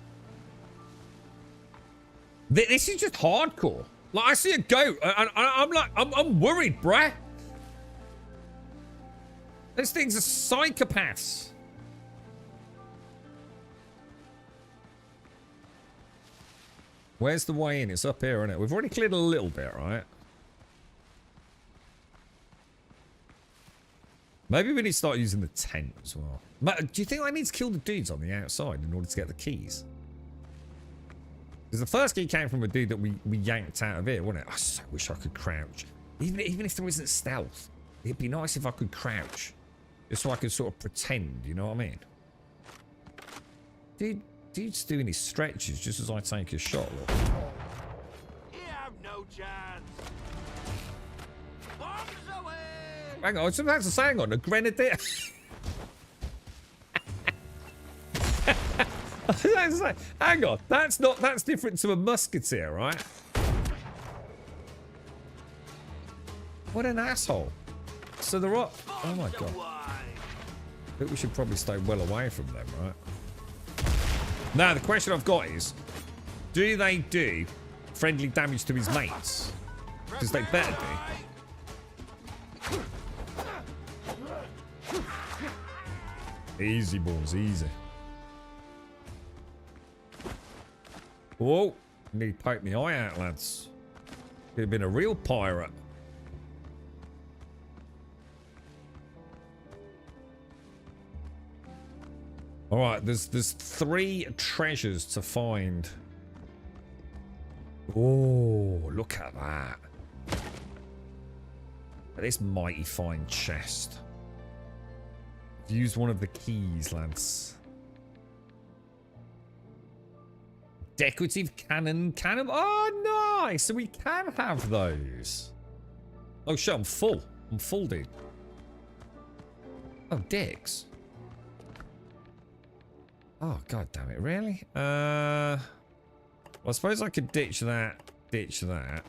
This is just hardcore. Like, I see a goat and I'm worried, bruh. Those things are psychopaths. Where's the way in? It's up here, isn't it? We've already cleared a little bit, right? Maybe we need to start using the tent as well. Do you think I need to kill the dudes on the outside in order to get the keys? Because the first key came from a dude that we yanked out of here, wasn't it? I so wish I could crouch. Even if there isn't stealth, it'd be nice if I could crouch. Just so I could sort of pretend, you know what I mean? Dude's doing his stretches just as I take a shot, look. You have no chance. Bombs away. Hang on, I was about to say, hang on, a grenadier. Hang on, that's different to a musketeer, right? What an asshole. So they're up. Oh my god. I think we should probably stay well away from them, right? Now, the question I've got is, do they do friendly damage to his mates? Because they better do. Easy, boys, easy. Whoa, need to poke my eye out, lads. Could have been a real pirate. All right, there's 3 treasures to find. Oh, look at that. This mighty fine chest. I've used one of the keys, lads. Decorative cannon. Oh, nice. So we can have those. Oh, shit, I'm full. I'm full, dude. Oh, dicks. Oh, god damn it. Really? Well, I suppose I could ditch that. Ditch that.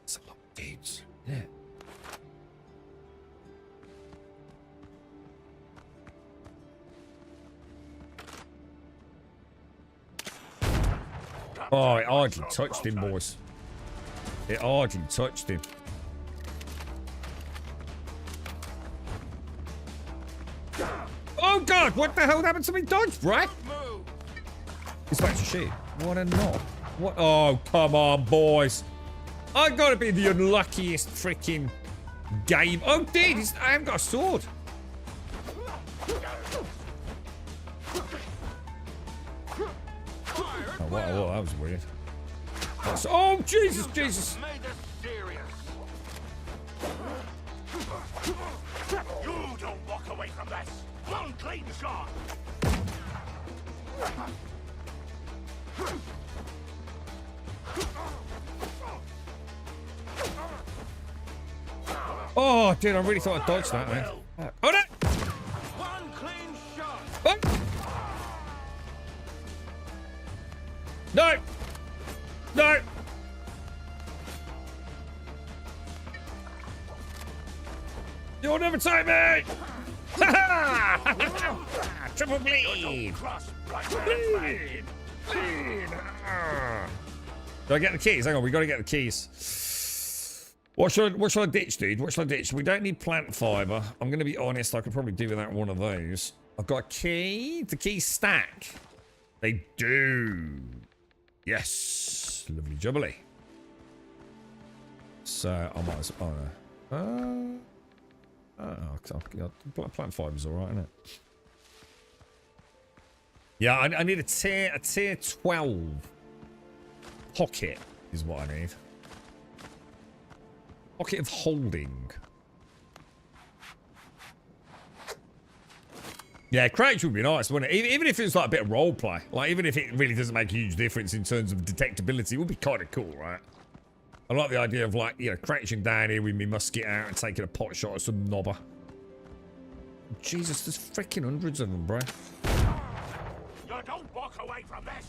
It's a lot of dudes. Yeah. Oh, it hardly touched him, boys. It hardly touched him. Oh god, what the hell happened to me dodge, right? He's back to shoot. What a knob. What? Oh, come on, boys. I gotta be the unluckiest freaking game. Oh, dude, I haven't got a sword. Oh, wow, that was weird. Oh, Jesus, Jesus. You don't walk away from this. One clean shot. Oh, dude, I really thought I dodged that, man. Oh, no! One clean shot. Oh. No! No! You'll never take me! Triple bleed! Bleed! Bleed! Do I get the keys? Hang on, we gotta get the keys. What should I ditch, dude? What should I ditch? We don't need plant fiber. I'm gonna be honest, I could probably do without one of those. I've got a key. The keys stack. They do. Yes. Lovely jubbly. So I might as well. Plant fiber's alright, isn't it? Yeah, I need a tier 12 pocket is what I need. Pocket of holding. Yeah, crouch would be nice, wouldn't it? Even if it's like a bit of roleplay. Like, even if it really doesn't make a huge difference in terms of detectability, it would be kind of cool, right? I like the idea of, like, you know, crouching down here with me musket out and taking a pot shot at some knobber. Jesus, there's freaking hundreds of them, bro. You don't walk away from this.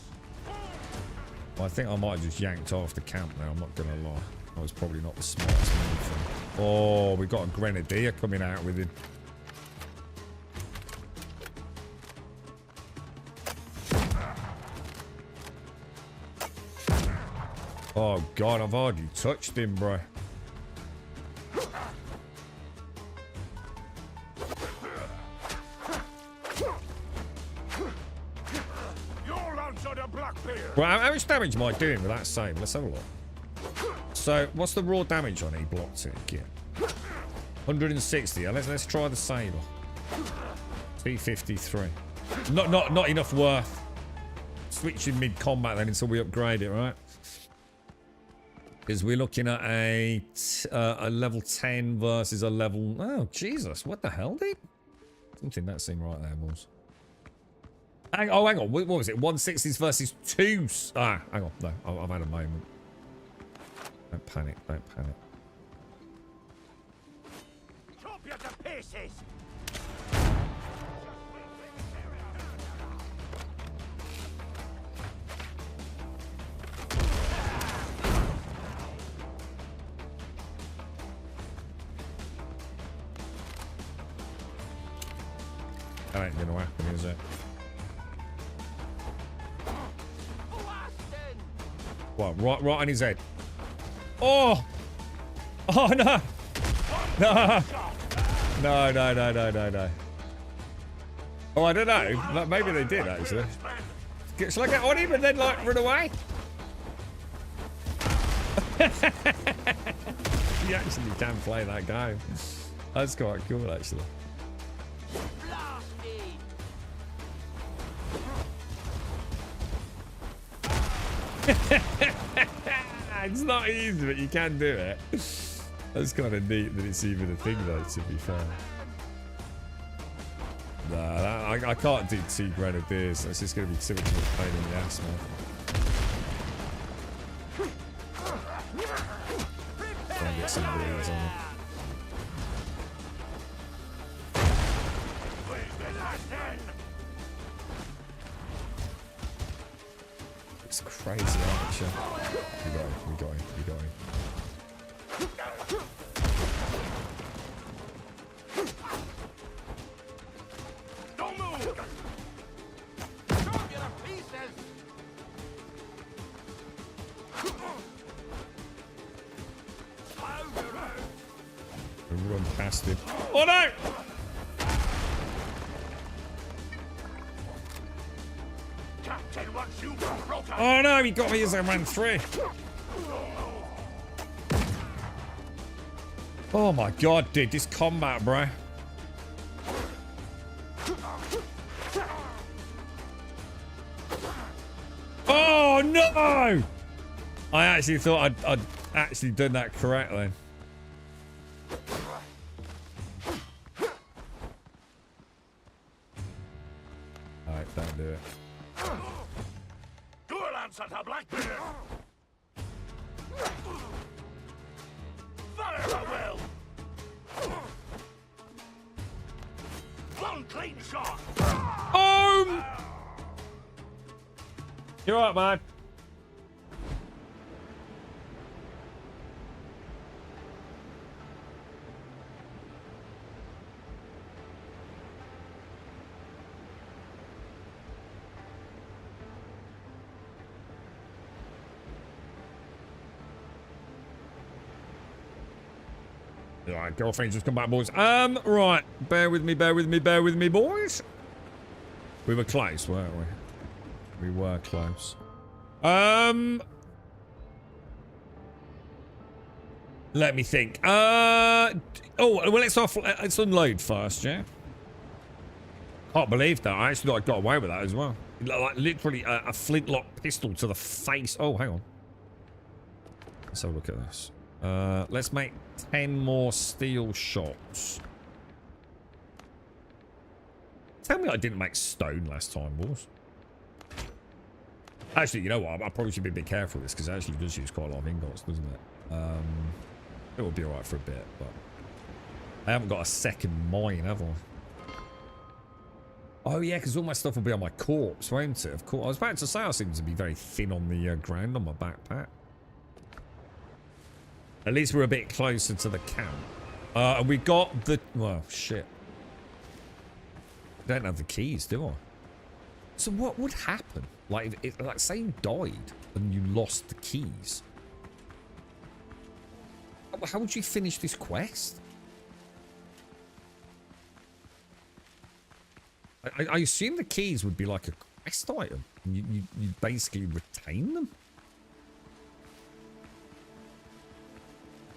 Well, I think I might have just yanked off the camp now, I'm not gonna lie. That was probably not the smartest move. Oh, we got a grenadier coming out with him. Oh god, I've hardly touched him, bro. Well, how much damage am I doing with that save? Let's have a look. So, what's the raw damage on E block tick? 160. Yeah, let's try the saber. T53. Not enough worth. Switching mid combat then until we upgrade it, right? Because we're looking at a level 10 versus a level... Oh, Jesus. What the hell, dude? Something that seemed right there, boys. Hang on. What was it? 160s versus 2s. Ah, hang on. No, I've had a moment. Don't panic. Don't panic. Chop you to pieces. That ain't gonna happen, is it? What? Right on his head. Oh! Oh no! No! No. Oh, I don't know. Like, maybe they did actually. Shall I get on him and then like run away? You actually can play that game. That's quite cool, actually. It's not easy, but you can do it. That's kind of neat that it's even a thing, though, to be fair. Nah, I can't do 2 grenadiers. That's just going to be so much more pain in the ass, man. Try and get some of these on them. It's crazy archer. We're going. Don't move! Don't get a pieces! Run past him. Oh no! Captain wants you broken! Oh no, he got me as I ran through. Oh my god, dude, this combat, bro. Oh no! I actually thought I'd actually done that correctly. Alright, don't do it. Dual answer to Blackbeard! Fire at will! One clean shot! You're right, man. Alright, girlfriends just come back, boys. Right. Bear with me, boys. We were close, weren't we? We were close. Let me think. Oh, well, let's unload first, yeah? Can't believe that. I actually got away with that as well. Like, literally a flintlock pistol to the face. Oh, hang on. Let's have a look at this. Let's make 10 more steel shots. Tell me I didn't make stone last time, boys. Actually, you know what? I probably should be a bit careful with this because it actually does use quite a lot of ingots, doesn't it? It will be alright for a bit, but I haven't got a second mine, have I? Oh yeah, because all my stuff will be on my corpse, won't it? Of course. I was about to say I seem to be very thin on the ground on my backpack. At least we're a bit closer to the camp. And we got the... Well, shit. I don't have the keys, do I? So what would happen? Like, like say you died and you lost the keys. How would you finish this quest? I assume the keys would be like a quest item. You basically retain them.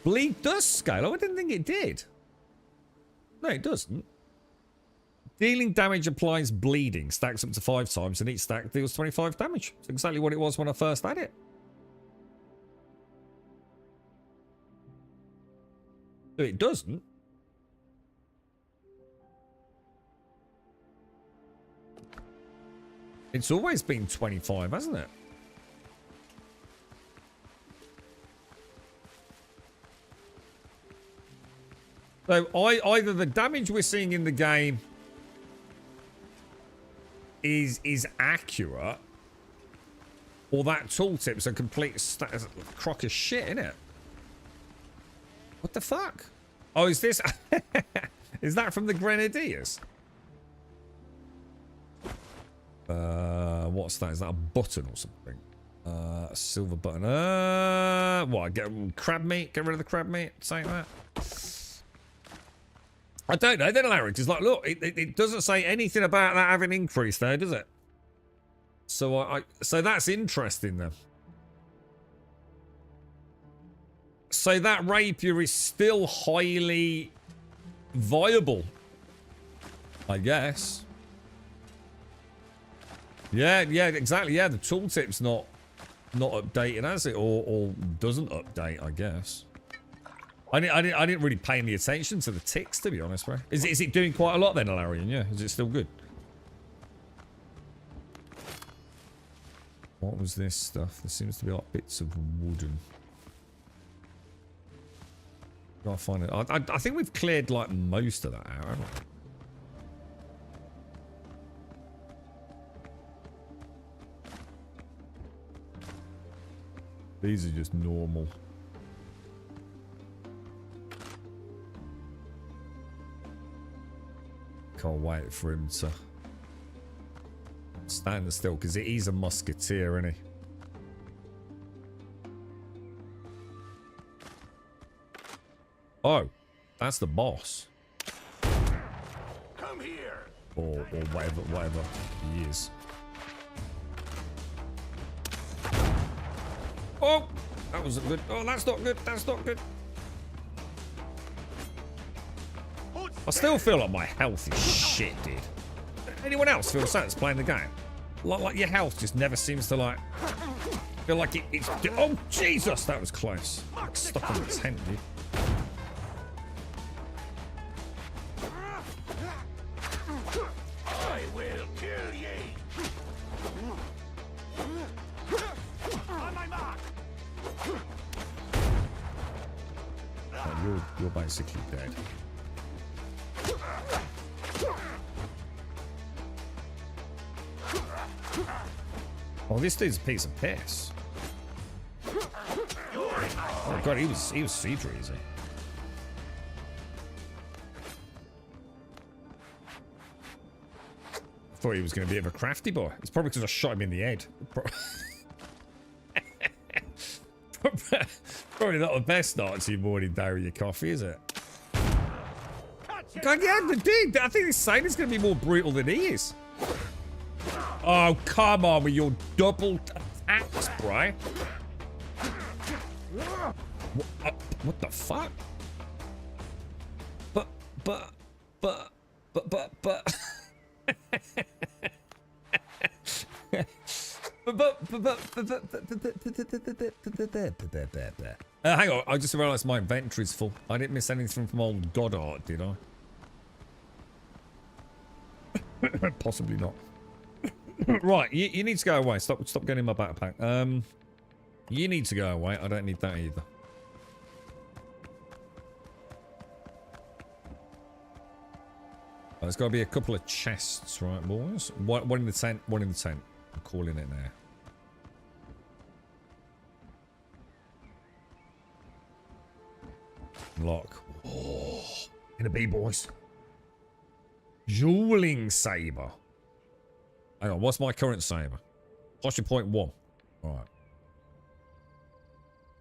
Bleed does scale. Oh, I didn't think it did. No, it doesn't. Dealing damage applies bleeding. Stacks up to 5 times, and each stack deals 25 damage. It's exactly what it was when I first had it. No, it doesn't. It's always been 25, hasn't it? So either the damage we're seeing in the game is accurate, or that tooltip's a complete crock of shit, isn't it? What the fuck? Oh, is this... is that from the Grenadiers? What's that? Is that a button or something? A silver button. What? Get crab meat? Get rid of the crab meat? Saying that? I don't know. Then Larry is like, look, it doesn't say anything about that having increased there, does it? So so that's interesting then. So that rapier is still highly viable, I guess. Yeah, exactly. Yeah, the tooltip's not updated, has it? Or doesn't update, I guess. I didn't really pay any attention to the ticks, to be honest, bro. Is it doing quite a lot then, Alarian? Yeah, is it still good? What was this stuff? There seems to be like bits of wooden. Gotta find it. I think we've cleared like most of that out, haven't we? These are just normal. Can't wait for him to stand still because he's a musketeer, isn't he? Oh, that's the boss. Come here. Or whatever he is. Oh, that wasn't good. Oh, that's not good. That's not good. I still feel like my health is shit, dude. Anyone else feel the same that's playing the game? Like your health just never seems to like feel like it's. Oh Jesus, that was close. Stuck on the tent, dude. I will kill ye. On my mark. Oh, you're basically dead. Oh, this dude's a piece of piss. Oh god, he was super easy. Thought he was going to be a bit of a crafty boy. It's probably because I shot him in the head. Probably not the best start to your morning day with your coffee, is it? God, yeah, the dude. I think this Saint is going to be more brutal than he is. Oh, come on with your double attacks, bro. What the fuck? But. Hang on, I just realised my inventory's full. I didn't miss anything from old Goddard, did I? Possibly not. Right, you need to go away. Stop getting in my backpack. You need to go away. I don't need that either. There's got to be a couple of chests, right, boys? One in the tent. One in the tent. I'm calling it now. Lock. Oh, gonna be, boys. Dueling saber. Hang on, what's my current saber? Posture point 1. Alright.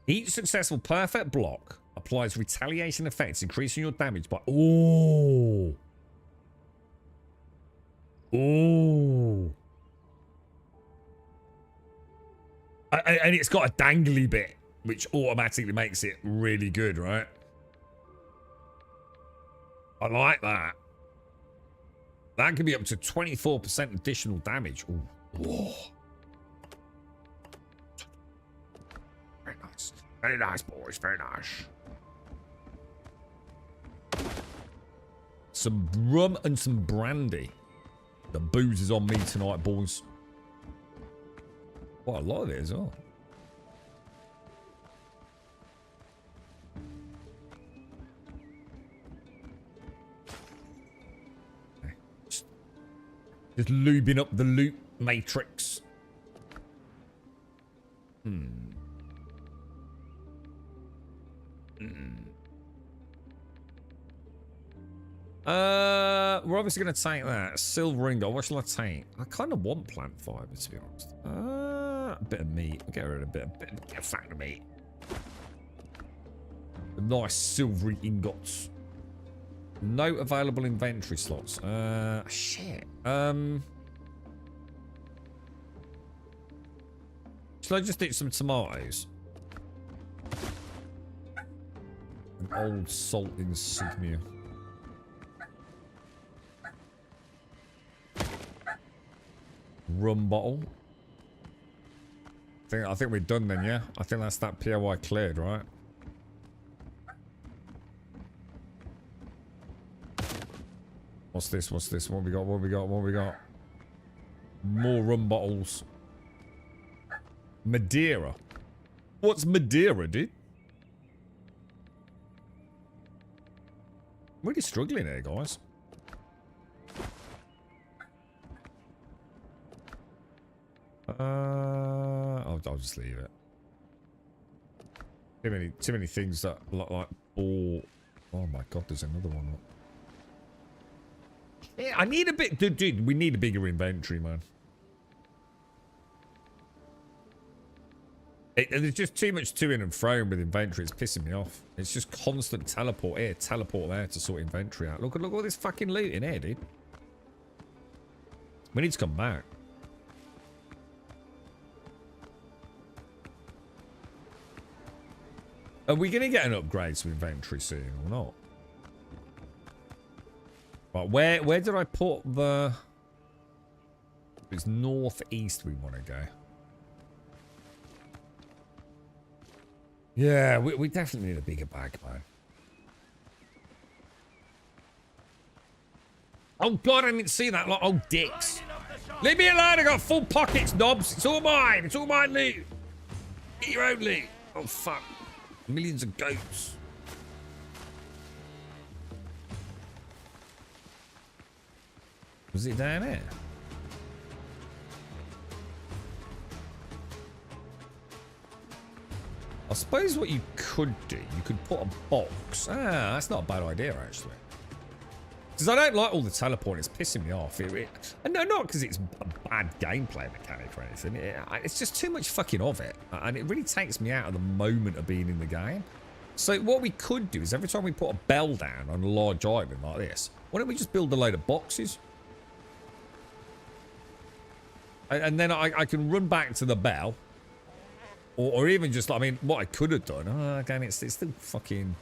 Each successful perfect block applies retaliation effects, increasing your damage by. Oh. Oh. And it's got a dangly bit, which automatically makes it really good, right? I like that. That can be up to 24% additional damage. Ooh. Whoa. Very nice. Very nice, boys. Very nice. Some rum and some brandy. The booze is on me tonight, boys. Quite a lot of it as well. Just lubing up the loot matrix. We're obviously going to take that. Silver ingot. What shall I take? I kind of want plant fiber, to be honest. A bit of meat. I'll get rid of a bit of fat of meat. Nice silvery ingots. No available inventory slots. Shit. Shall I just eat some tomatoes? An old salt insignia. Rum bottle. I think we're done then, yeah? I think that's that POI cleared, right? What's this? What's this? What we got? What we got? What we got? More rum bottles. Madeira. What's Madeira, dude? I'm really struggling here, guys. I'll just leave it. Too many things that look like ball. Oh my god, there's another one. Yeah, I need a bit, dude. We need a bigger inventory, man. There's just too much to in and fro with inventory. It's pissing me off. It's just constant teleport here, teleport there to sort inventory out. Look at all this fucking loot in here, dude. We need to come back. Are we going to get an upgrade to inventory soon or not? Right, where did I put the... It's northeast we want to go. Yeah, we definitely need a bigger bag, man. Oh, God, I didn't see that. Like, oh, dicks. Leave me alone. I got full pockets, knobs. It's all mine. It's all mine loot. Get your own loot. Oh, fuck. Millions of goats. Was it down there? I suppose what you could do, you could put a box. Ah, that's not a bad idea, actually. Because I don't like all the teleporting. It's pissing me off. And no, not because it's a bad gameplay mechanic or anything. It's just too much fucking of it. And it really takes me out of the moment of being in the game. So what we could do is every time we put a bell down on a large island like this, why don't we just build a load of boxes? And then I can run back to the bell. Or even just, I mean, what I could have done. Again, it's still fucking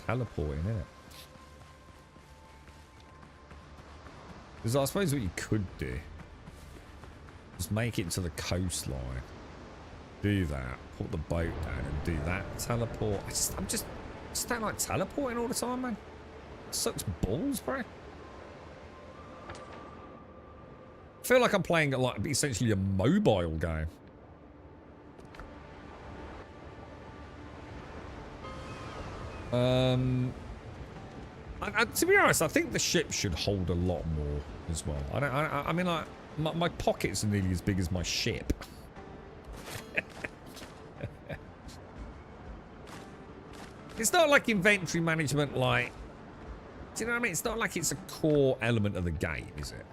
teleporting, isn't it? Because I suppose what you could do is make it to the coastline. Do that. Put the boat down and do that. Teleport. I just don't like teleporting all the time, man. It sucks balls, bro. I feel like I'm playing like essentially a mobile game. To be honest, I think the ship should hold a lot more as well. I mean, like, my pockets are nearly as big as my ship. It's not like inventory management, like, do you know what I mean? It's not like it's a core element of the game, is it?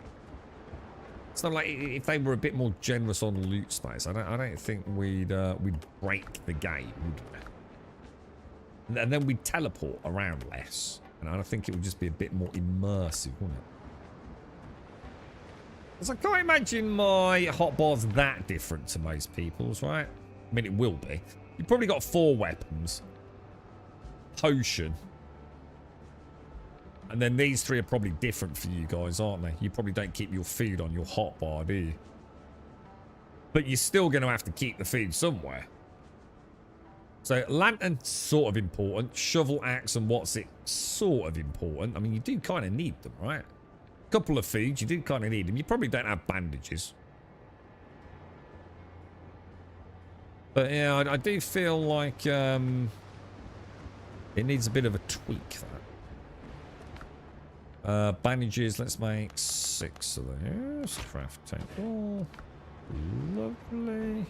It's not like if they were a bit more generous on loot space. I don't think we'd break the game, would we? And then we'd teleport around less. And I think it would just be a bit more immersive, wouldn't it? Because I can't imagine my hotbar's that different to most people's, right? I mean, it will be. You've probably got 4 weapons. Potion. And then these 3 are probably different for you guys, aren't they? You probably don't keep your food on your hotbar, do you? But you're still going to have to keep the food somewhere. So, lantern, sort of important. Shovel, axe, and what's it? Sort of important. I mean, you do kind of need them, right? Couple of foods, you do kind of need them. You probably don't have bandages. But, yeah, I do feel like it needs a bit of a tweak, that. Bandages, let's make 6 of those. Craft table. Lovely.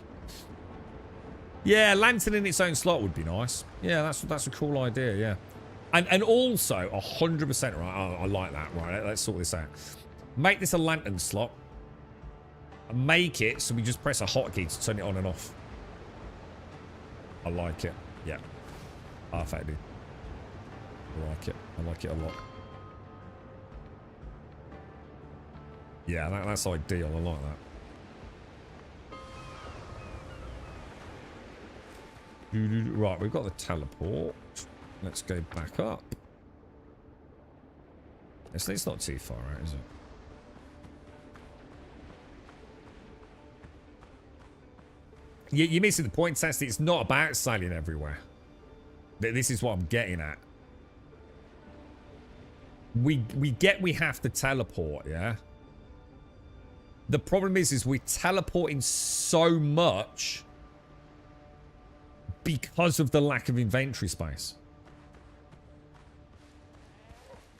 Yeah, lantern in its own slot would be nice. Yeah, that's a cool idea, yeah. And also, 100% right, I like that, right, let's sort this out. Make this a lantern slot. And make it so we just press a hotkey to turn it on and off. I like it, yeah. Perfect, dude. I like it a lot. Yeah, that's ideal, I like that. Right, we've got the teleport. Let's go back up. It's not too far out, is it? You're missing the point, Test. It's not about sailing everywhere. This is what I'm getting at. We have to teleport, yeah? The problem is we're teleporting so much because of the lack of inventory space.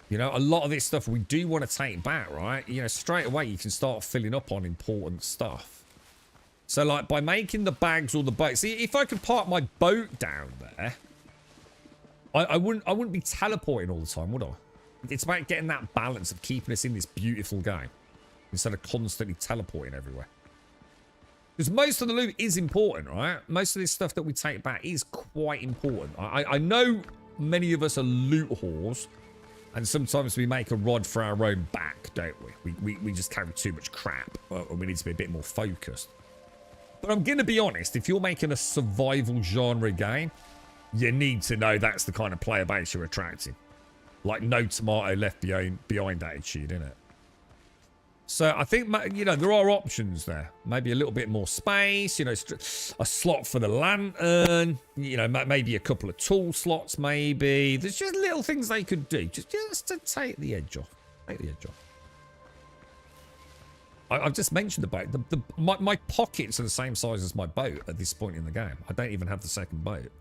You know, a lot of this stuff we do want to take back, right? You know, straight away you can start filling up on important stuff. So, like, by making the bags or the boat... See, if I could park my boat down there, I wouldn't be teleporting all the time, would I? It's about getting that balance of keeping us in this beautiful game instead of constantly teleporting everywhere. Because most of the loot is important, right? Most of this stuff that we take back is quite important. I know many of us are loot whores, and sometimes we make a rod for our own back, don't we? We just carry too much crap, and we need to be a bit more focused. But I'm going to be honest, if you're making a survival genre game, you need to know that's the kind of player base you're attracting. Like no tomato left behind attitude, innit? So I think, you know, there are options there. Maybe a little bit more space, you know, a slot for the lantern, you know, maybe a couple of tool slots, maybe. There's just little things they could do, just to take the edge off. Take the edge off. I've just mentioned the boat. My pockets are the same size as my boat at this point in the game. I don't even have the second boat.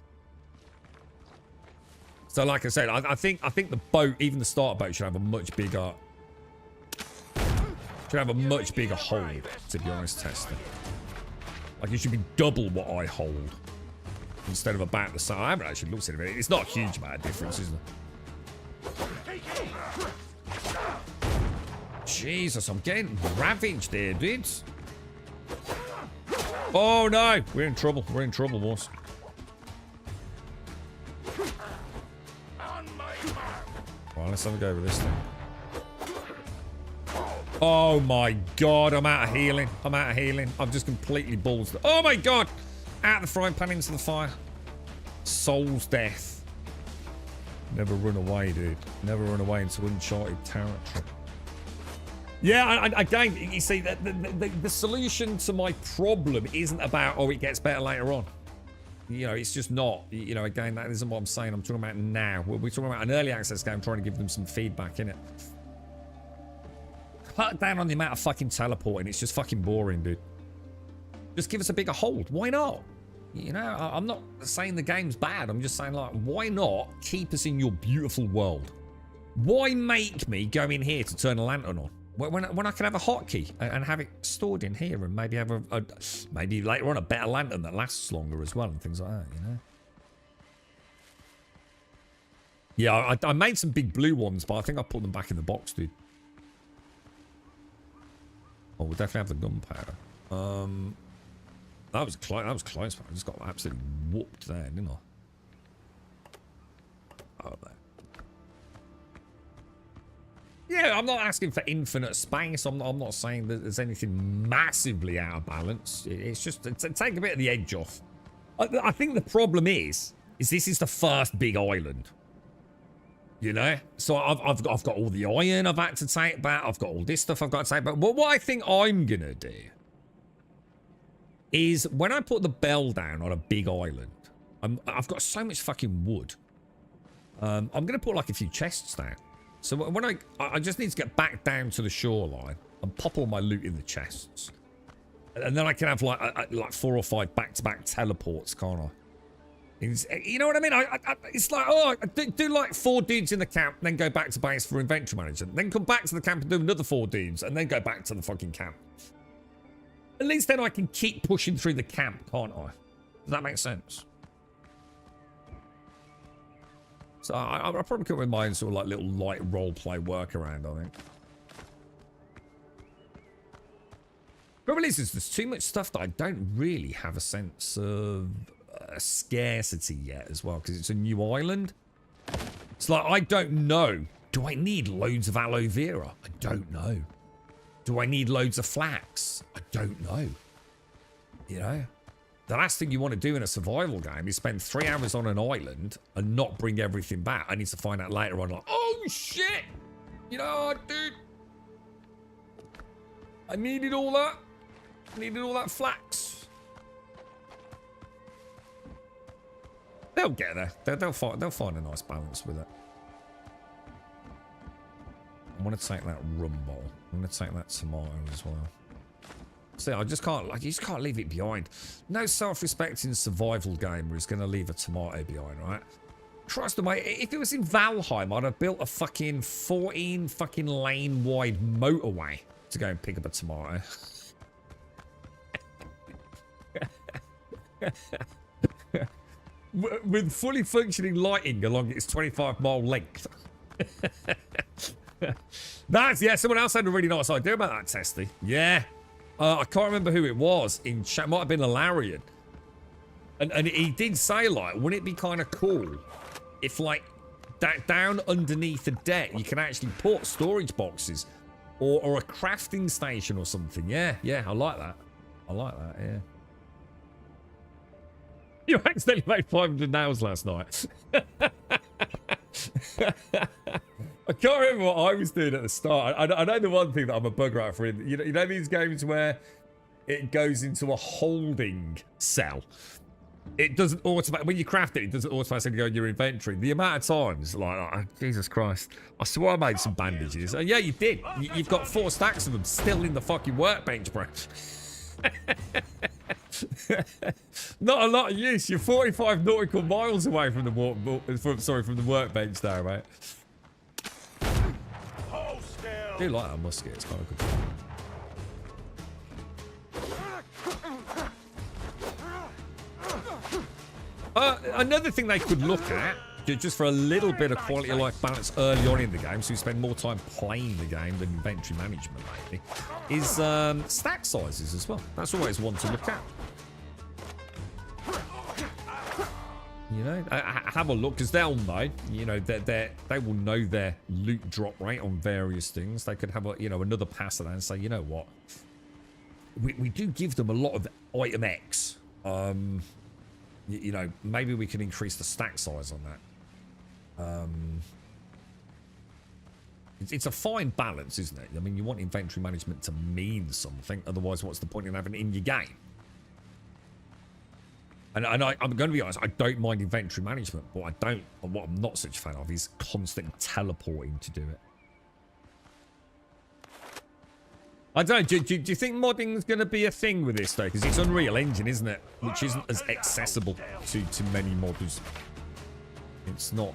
So, like I said, I think the boat, even the starter boat, should have a much bigger... Should have a much bigger hold, to be honest, Tester. Like, it should be double what I hold. Instead of about the same. I haven't actually looked at it. It's not a huge amount of difference, is there? Jesus, I'm getting ravaged here, dudes. Oh, no. We're in trouble. We're in trouble, boss. Right, let's have a go with this thing. Oh my god, I'm out of healing. I'm out of healing. I've just completely ballsed it. Oh my god! Out of the frying pan into the fire. Soul's death. Never run away, dude. Never run away into uncharted territory. Yeah, again, you see, the solution to my problem isn't about, oh, it gets better later on. You know, it's just not. You know, again, that isn't what I'm saying. I'm talking about now. We're talking about an early access game, trying to give them some feedback, innit? Cut down on the amount of fucking teleporting. It's just fucking boring, dude. Just give us a bigger hold. Why not? You know, I'm not saying the game's bad. I'm just saying, like, why not keep us in your beautiful world? Why make me go in here to turn a lantern on? When I can have a hotkey and have it stored in here and maybe have maybe later on a better lantern that lasts longer as well and things like that, you know? Yeah, I made some big blue ones, but I think I put them back in the box, dude. Oh, we'll definitely have the gunpowder. That was close, man. I just got absolutely whooped there, didn't I? Oh, there. Yeah, I'm not asking for infinite space. I'm not saying that there's anything massively out of balance. It's just to take a bit of the edge off. I think the problem is this is the first big island. You know? So I've got all the iron I've had to take back. I've got all this stuff I've got to take back. But what I think I'm going to do is when I put the bell down on a big island, I've got so much fucking wood. I'm going to put like a few chests down. So when I just need to get back down to the shoreline and pop all my loot in the chests. And then I can have like 4 or 5 back-to-back teleports, can't I? You know what I mean? It's like, oh, do like 4 dudes in the camp, then go back to base for inventory management. Then come back to the camp and do another 4 dudes, and then go back to the fucking camp. At least then I can keep pushing through the camp, can't I? Does that make sense? So I'll probably come with my own sort of like little light roleplay workaround, I think. Problem is, there's too much stuff that I don't really have a sense of scarcity yet as well, because it's a new island. It's like, I don't know. Do I need loads of aloe vera? I don't know. Do I need loads of flax? I don't know. You know? The last thing you want to do in a survival game is spend 3 hours on an island and not bring everything back. I need to find out later on, like, oh shit! You know, dude, I needed all that. I needed all that flax. They'll get there. They'll find a nice balance with it. I want to take that rum bowl. I'm going to take that tomato as well. See, I just can't, like, you just can't leave it behind. No self-respecting survival gamer is going to leave a tomato behind, right? Trust me, mate, if it was in Valheim, I'd have built a fucking 14 fucking lane wide motorway to go and pick up a tomato. With fully functioning lighting along its 25-mile length. Yeah, someone else had a really nice idea about that, Testy. Yeah. I can't remember who it was in chat. Might have been Alarian. And he did say, like, wouldn't it be kind of cool if, like, down underneath the deck, you can actually put storage boxes or a crafting station or something. Yeah, I like that. I like that, yeah. You accidentally made 500 nails last night. I can't remember what I was doing at the start. I know the one thing that I'm a bugger out for. You know these games where it goes into a holding cell. It doesn't automatically, when you craft it, it doesn't automatically go in your inventory. The amount of times, like, oh, Jesus Christ. I swear I made some bandages. Yeah, you did. You've got 4 stacks of them still in the fucking workbench, bro. Not a lot of use. You're 45 nautical miles away from the workbench there, mate. I do like that musket. It's kind of good. Another thing they could look at, just for a little bit of quality of life balance early on in the game, so you spend more time playing the game than inventory management, maybe, is stack sizes as well. That's always one to look at. You know, have a look, because they'll know. You know, they will know their loot drop rate on various things. They could have a, another pass at that and say, you know what, we do give them a lot of item X. You know, maybe we can increase the stack size on that. It's a fine balance, isn't it? I mean, you want inventory management to mean something. Otherwise, what's the point in having it in your game? And I'm going to be honest, I don't mind inventory management, but what I'm not such a fan of is constant teleporting to do it. I don't know, do you think modding is going to be a thing with this, though? Because it's Unreal Engine, isn't it? Which isn't as accessible to many modders. It's not,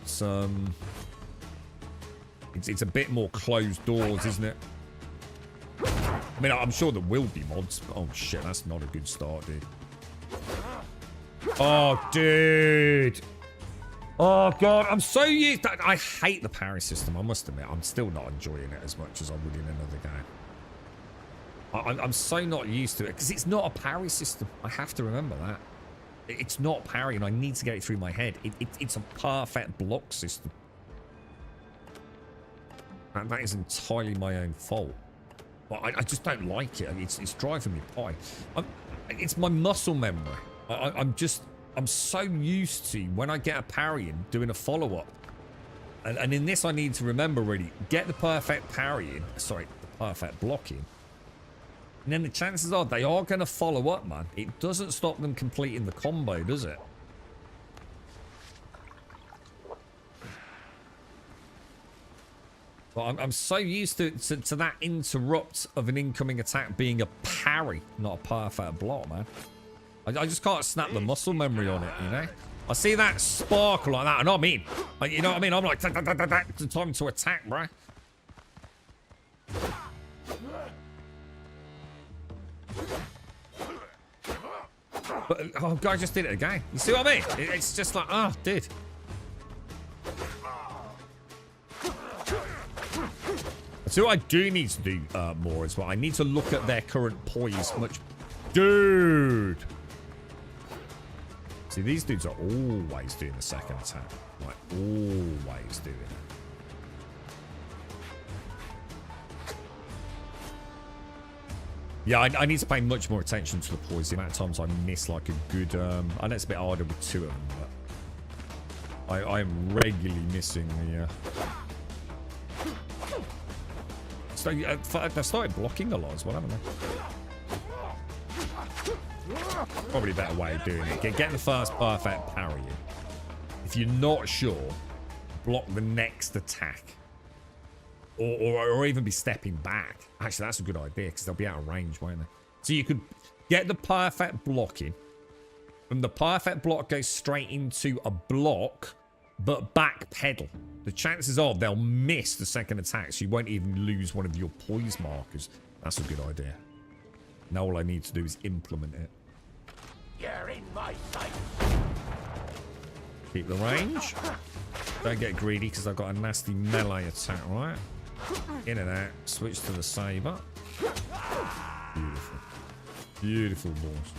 it's a bit more closed doors, isn't it? I mean, I'm sure there will be mods. Oh, shit, that's not a good start, dude. Oh, dude. Oh, God, I'm so used to... I hate the parry system, I must admit. I'm still not enjoying it as much as I would in another game. I'm so not used to it, because it's not a parry system. I have to remember that. It's not parry, and I need to get it through my head. It's a perfect block system. And that is entirely my own fault. But I just don't like it. It's driving me pie. It's my muscle memory. I'm so used to, when I get a parry in, doing a follow-up. And in this, I need to remember, really, get the perfect parry in. Sorry, the perfect block in. And then the chances are they are going to follow up, man. It doesn't stop them completing the combo, does it? But I'm so used to that interrupt of an incoming attack being a parry, not a perfect block, man. I just can't snap the muscle memory on it, you know? I see that sparkle like that, and I'm in. You know what I mean? I'm like, it's time to attack, bro. But, oh, God, I just did it again. You see what I mean? It's just like, oh, dude. So I do need to do more as well. I need to look at their current poise much... Dude! See, these dudes are always doing the second attack. Like, always doing it. Yeah, I need to pay much more attention to the poise. The amount of times I miss, like, a good... I know it's a bit harder with 2 of them, but... I am regularly missing the... So, they've started blocking a lot as well, haven't they? Probably a better way of doing it. Getting the first perfect parry in. if you're not sure, block the next attack. Or even be stepping back. Actually, that's a good idea because they'll be out of range, won't they? So you could get the perfect blocking. From the perfect block goes straight into a block, but backpedal. The chances are they'll miss the second attack, so you won't even lose one of your poise markers. That's a good idea. Now all I need to do is implement it. You're in my sight. Keep the range. Don't get greedy because I've got a nasty melee attack, right? In and out. Switch to the saber. Beautiful. Beautiful balls.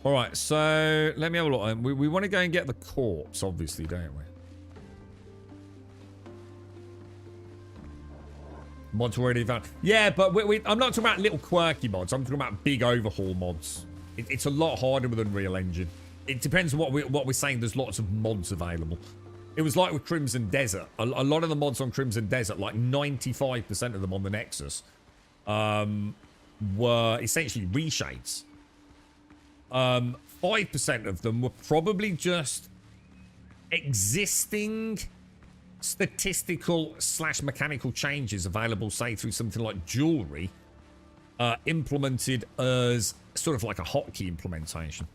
Alright, so let me have a look. We want to go and get the corpse, obviously, don't we? Mods already found. Yeah, but I'm not talking about little quirky mods. I'm talking about big overhaul mods. It's a lot harder with Unreal Engine. It depends on what we're saying. There's lots of mods available. It was like with Crimson Desert. A lot of the mods on Crimson Desert, like 95% of them on the Nexus, were essentially reshades. 5% of them were probably just existing statistical / mechanical changes available, say, through something like jewelry, implemented as sort of like a hotkey implementation.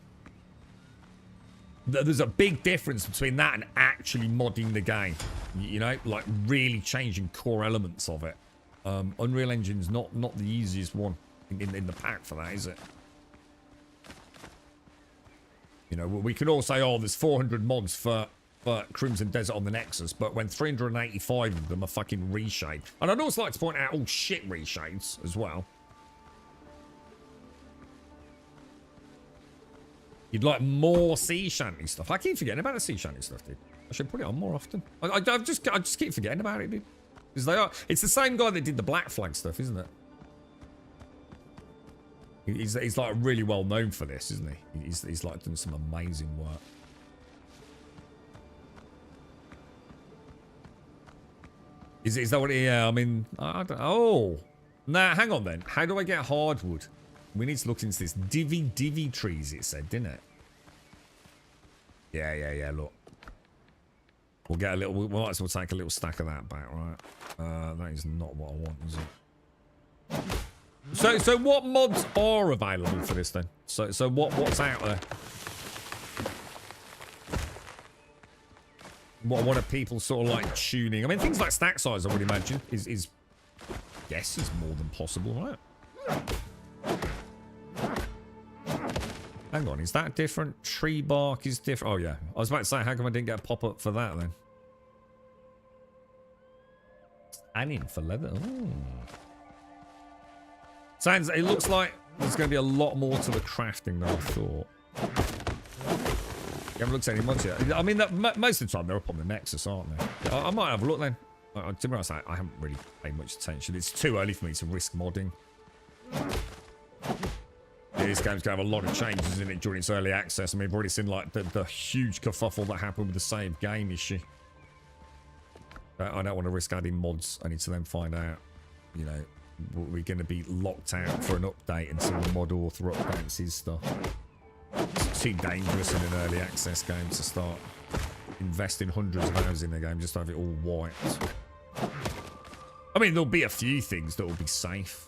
There's a big difference between that and actually modding the game, you know, like really changing core elements of it. Unreal Engine's not the easiest one in the pack for that, is it? You know, we could all say, oh, there's 400 mods for Crimson Desert on the Nexus, but when 385 of them are fucking reshade. And I'd also like to point out all shit reshades as well. You'd like more sea shanty stuff. I keep forgetting about the sea shanty stuff, dude. I should put it on more often. I just keep forgetting about it, dude. Because they are. It's the same guy that did the Black Flag stuff, isn't it? He's like really well known for this, isn't he? He's like doing some amazing work. Is that what? Yeah, I mean, I don't. Oh, nah. Hang on then. How do I get hardwood? We need to look into this. Divvy trees, it said, didn't it? Yeah. Look, we'll get a little. We might as well take a little stack of that back, right? That is not what I want, is it? So what mods are available for this then? So what's out there? What are people sort of like tuning? I mean, things like stack size, I would imagine, is yes, is more than possible, right? Hang on, is that different? Tree bark is different. Oh yeah, I was about to say, how come I didn't get a pop up for that then? Tannin for leather. Ooh. Sounds. It looks like there's going to be a lot more to the crafting than I thought. You haven't looked at any mods yet. I mean, most of the time they're up on the Nexus, aren't they? I might have a look then. To be honest, I haven't really paid much attention. It's too early for me to risk modding. Yeah, this game's going to have a lot of changes in it during its early access. I mean, we've already seen like the huge kerfuffle that happened with the save game issue. I don't want to risk adding mods. I need to then find out, you know, we're going to be locked out for an update until the mod author updates his stuff. It's too dangerous in an early access game to start investing hundreds of hours in the game just to have it all wiped. I mean, there'll be a few things that will be safe.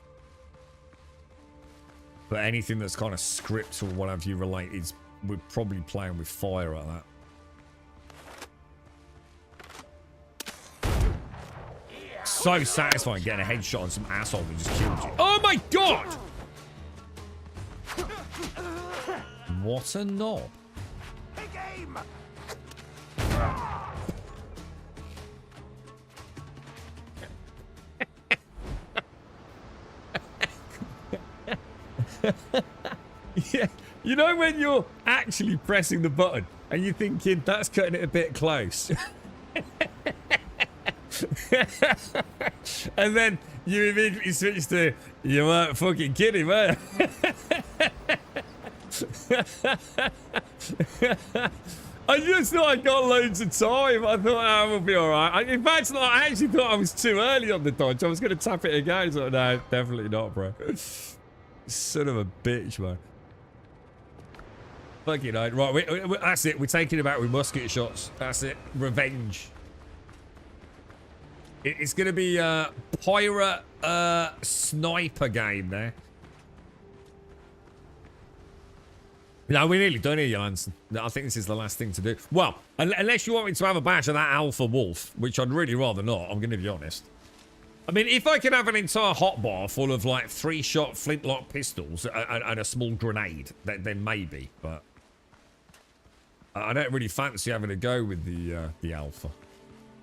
But anything that's kind of script or what have you related, we're probably playing with fire at that. So satisfying getting a headshot on some asshole that just killed you. Oh my god! What a knob. Big aim! Yeah, you know when you're actually pressing the button and you're thinking that's cutting it a bit close. And then you immediately switch to, you weren't fucking kidding, man. I just thought I got loads of time. I thought I will be alright. In fact, I actually thought I was too early on the dodge. I was going to tap it again. So, no, definitely not, bro. Son of a bitch, man. Fucking right. Right, that's it. We're taking it back with musket shots. That's it. Revenge. It's going to be a pirate sniper game there. No, we nearly done here, Jansen. I think this is the last thing to do. Well, unless you want me to have a batch of that alpha wolf, which I'd really rather not, I'm going to be honest. I mean, if I could have an entire hotbar full of, like, 3-shot flintlock pistols and a small grenade, then maybe, but I don't really fancy having to go with the alpha.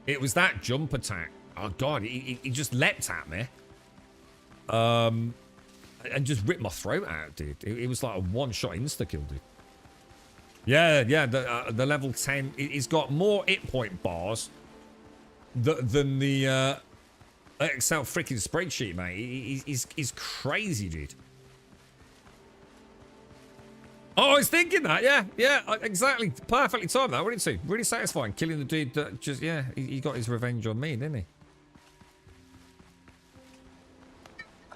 It was that jump attack. Oh, God, he just leapt at me. And just ripped my throat out, dude. It was like a one-shot insta-kill, dude. Yeah, the level 10. He's got more hit point bars than the Excel freaking spreadsheet, mate. He's crazy, dude. Oh, I was thinking that. Yeah, exactly. Perfectly timed that, wouldn't he? Really satisfying. Killing the dude that just, yeah, he got his revenge on me, didn't he?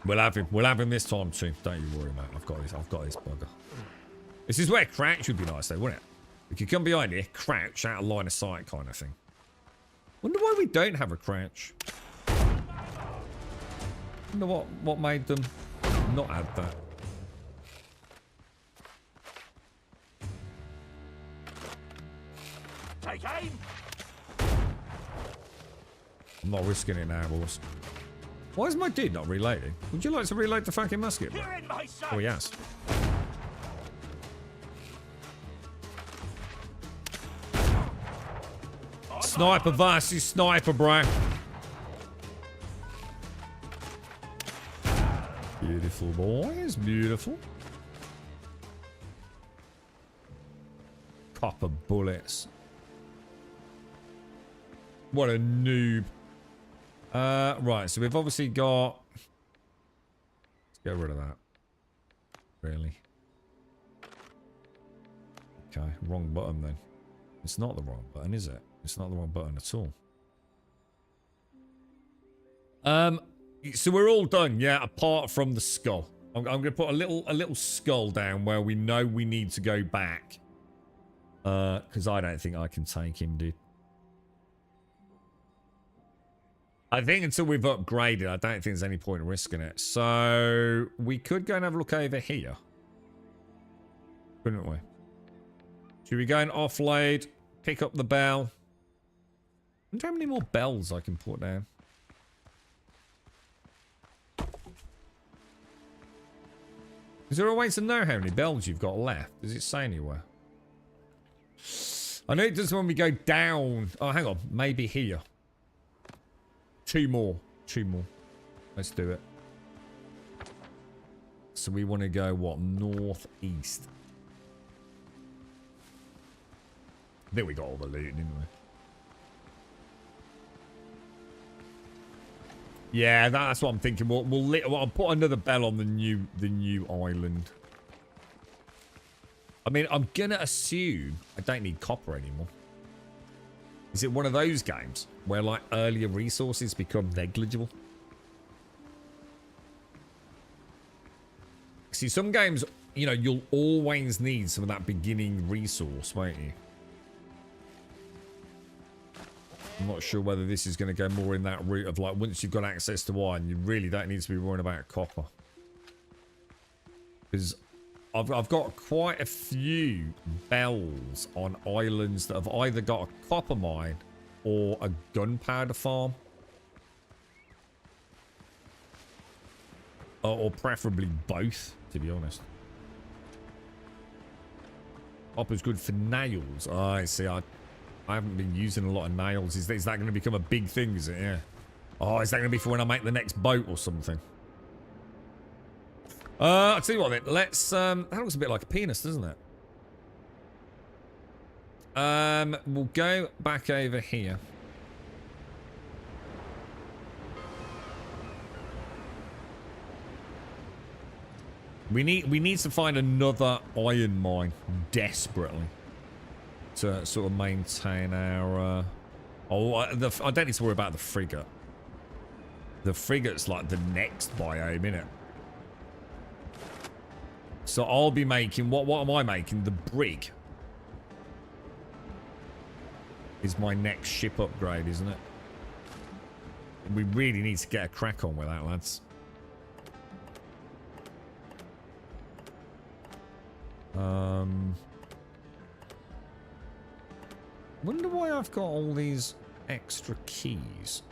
We'll have him this time too. Don't you worry, mate. I've got this bugger. This is where crouch would be nice though, wouldn't it? We could come behind here, crouch, out of line of sight kind of thing. Wonder why we don't have a crouch. Wonder what made them not add that. Take aim. I'm not risking it now, boys. Why is my dude not reloading? Would you like to reload the fucking musket, bro? Oh, yes. Sniper versus sniper, bro. Beautiful, boys. Beautiful. Copper bullets. What a noob. Right, so we've obviously got... Let's get rid of that. Really? Okay, wrong button then. It's not the wrong button, is it? It's not the wrong button at all. So we're all done, yeah, apart from the skull. I'm going to put a little skull down where we know we need to go back. Because I don't think I can take him, dude. I think until we've upgraded, I don't think there's any point in risking it. So we could go and have a look over here. Couldn't we? Should we go and offload, pick up the bell? I wonder how many more bells I can put down. Is there a way to know how many bells you've got left? Does it say anywhere? I know it does when we go down. Oh, hang on. Maybe here. Two more. Let's do it. So we want to go, what, northeast? I think we got all the loot, didn't we? Yeah, that's what I'm thinking. I'll put another bell on the new island. I mean, I'm gonna assume I don't need copper anymore. Is it one of those games where, like, earlier resources become negligible? See, some games, you know, you'll always need some of that beginning resource, won't you? I'm not sure whether this is going to go more in that route of, like, once you've got access to iron, you really don't need to be worrying about copper. Because I've got quite a few bells on islands that have either got a copper mine or a gunpowder farm. Or preferably both, to be honest. Copper's good for nails. Oh, I see. I haven't been using a lot of nails. Is that going to become a big thing, is it? Yeah. Oh, is that going to be for when I make the next boat or something? I'll tell you what then. Let's, that looks a bit like a penis, doesn't it? We'll go back over here. We need to find another iron mine desperately to sort of maintain our. I don't need to worry about the frigate. The frigate's like the next biome, innit? So I'll be making, what am I making? The brig is my next ship upgrade, isn't it? We really need to get a crack on with that, lads. Wonder why I've got all these extra keys.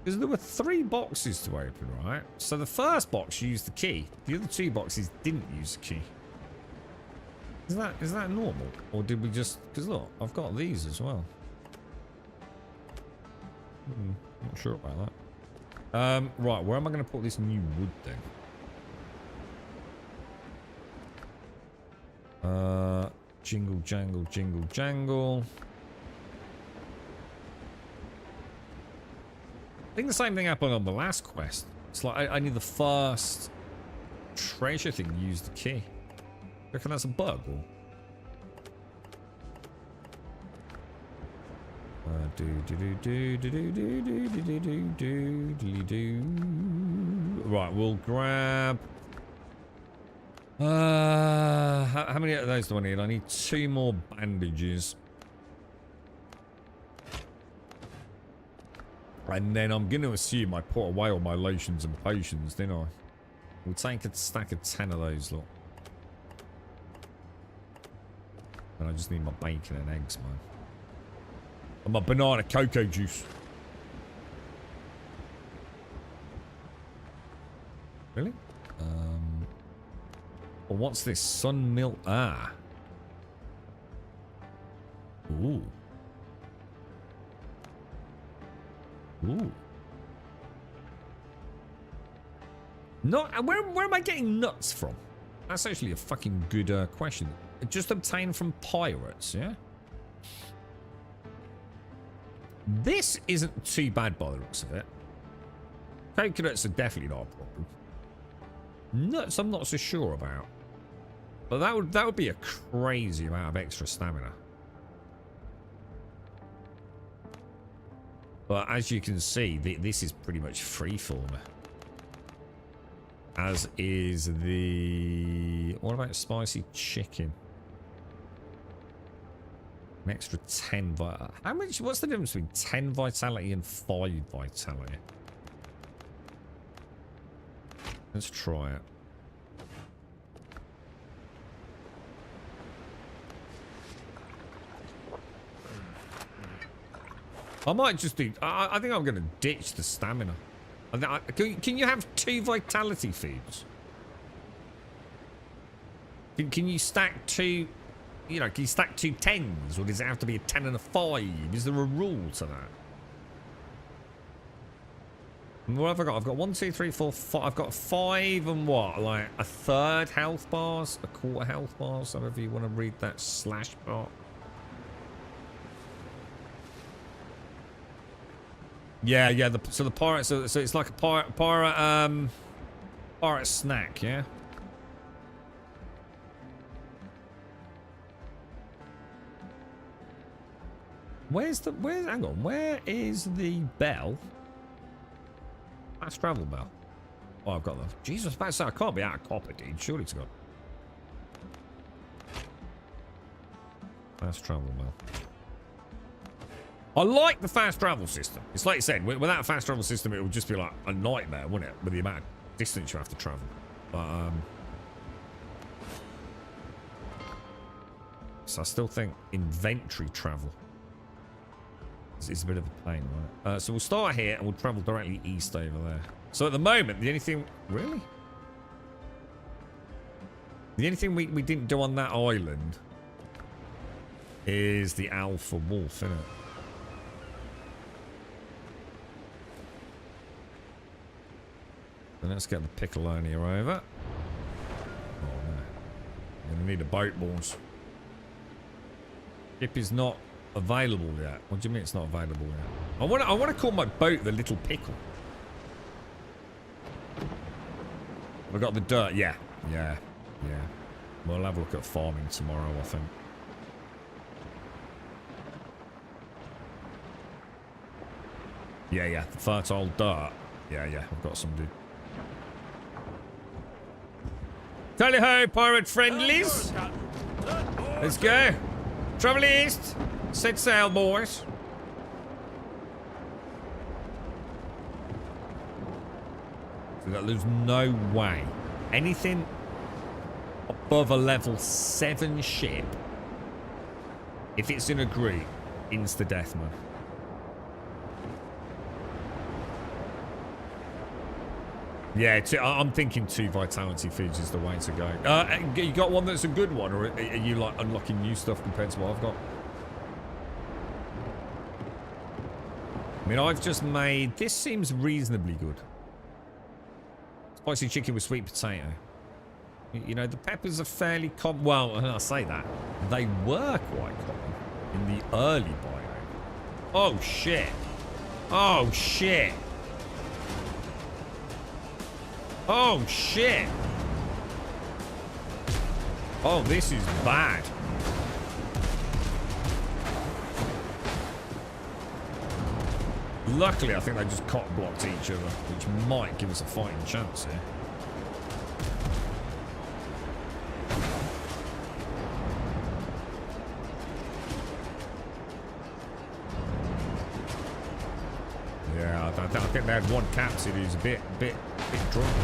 Because there were 3 boxes to open, right? So the first box used the key. The other 2 boxes didn't use the key. Is that normal? Or did we just... Because look, I've got these as well. Not sure about that. Right, where am I going to put this new wood then? Jingle, jangle, jingle, jangle. I think the same thing happened on the last quest. It's like I need the first treasure thing to use the key. You reckon that's a bug? Or? Right, we'll grab... how many of those do I need? I need 2 more bandages. And then I'm going to assume I put away all my lotions and potions, didn't I? We'll take a stack of 10 of those, look. And I just need my bacon and eggs, man. And my banana cocoa juice. Really? Well, what's this? Sun milk. Ah. Ooh. Ooh. No, where am I getting nuts from? That's actually a fucking good question. Just obtained from pirates, yeah? This isn't too bad by the looks of it. Coconuts are definitely not a problem. Nuts I'm not so sure about. But that would be a crazy amount of extra stamina. But as you can see, this is pretty much free for me. As is the... What about spicy chicken? An extra 10 vitality. How much? What's the difference between 10 vitality and 5 vitality? Let's try it. I might just do... I think I'm going to ditch the stamina. Can you have 2 vitality feeds? Can you stack 2... You know, can you stack 2 10s? Or does it have to be a 10 and a 5? Is there a rule to that? What have I got? I've got 1, 2, 3, 4, 5. I've got 5 and what? Like a third health bars? A quarter health bars? However you want to read that slash bar. Yeah, yeah. So the pirate, so it's like a pirate snack, yeah. Hang on, where is the bell? Fast travel bell. Oh, I've got the. Jesus, about to say I can't be out of copper, dude. Surely it's got. Fast travel bell. I like the fast travel system. It's like you said, without a fast travel system, it would just be like a nightmare, wouldn't it? With the amount of distance you have to travel. But, so I still think inventory travel is a bit of a pain, right? So we'll start here and we'll travel directly east over there. So at the moment, the only thing... Really? The only thing we didn't do on that island is the alpha wolf, innit? Then let's get the Piccoloni over. Oh no. I'm gonna need a boat, boys. Ship is not available yet. What do you mean it's not available yet? I want to call my boat the Little Pickle. Have I got the dirt? Yeah. Yeah. Yeah. We'll have a look at farming tomorrow, I think. Yeah, yeah. The fertile dirt. Yeah, yeah. I've got some, dude. Tally-ho, pirate friendlies. Let's go. Travel east. Set sail, boys. So there's no way. Anything above a level 7 ship, if it's in a group, insta-death, man. Yeah, I'm thinking 2 vitality feeds is the way to go. You got one that's a good one, or are you like unlocking new stuff compared to what I've got? I mean, I've just made... This seems reasonably good. Spicy chicken with sweet potato. You know, the peppers are fairly common. Well, I say that. They were quite common in the early biome. Oh, shit. Oh, shit. Oh, shit. Oh, this is bad. Luckily, I think they just cock-blocked each other, which might give us a fighting chance here. Yeah, I think they had one captain who's a bit drunk.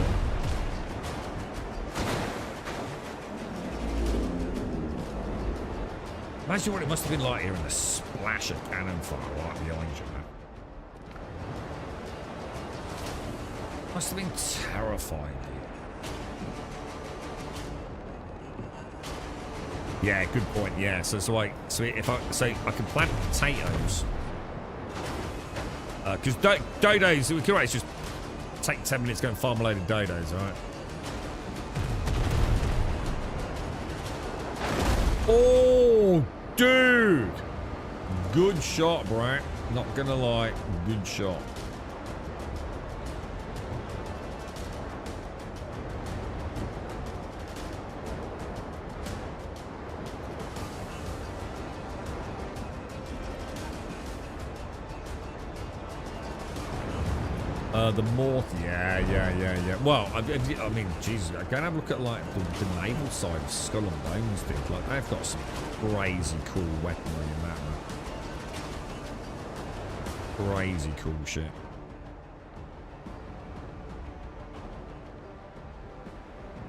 Imagine what it must have been like hearing the splash of cannon fire right behind you, man. Must have been terrifying. Yeah, good point. Yeah, so if I can plant potatoes, because dodos, we can always just take 10 minutes to go and farm a load of dodos, all right? Oh, dude, good shot, bro. Not gonna lie, good shot. The Morth, yeah. Well, I mean, Jesus, go and have a look at like the naval side of Skull and Bones, dude. Like, they've got some crazy cool weaponry in that one. Crazy cool shit.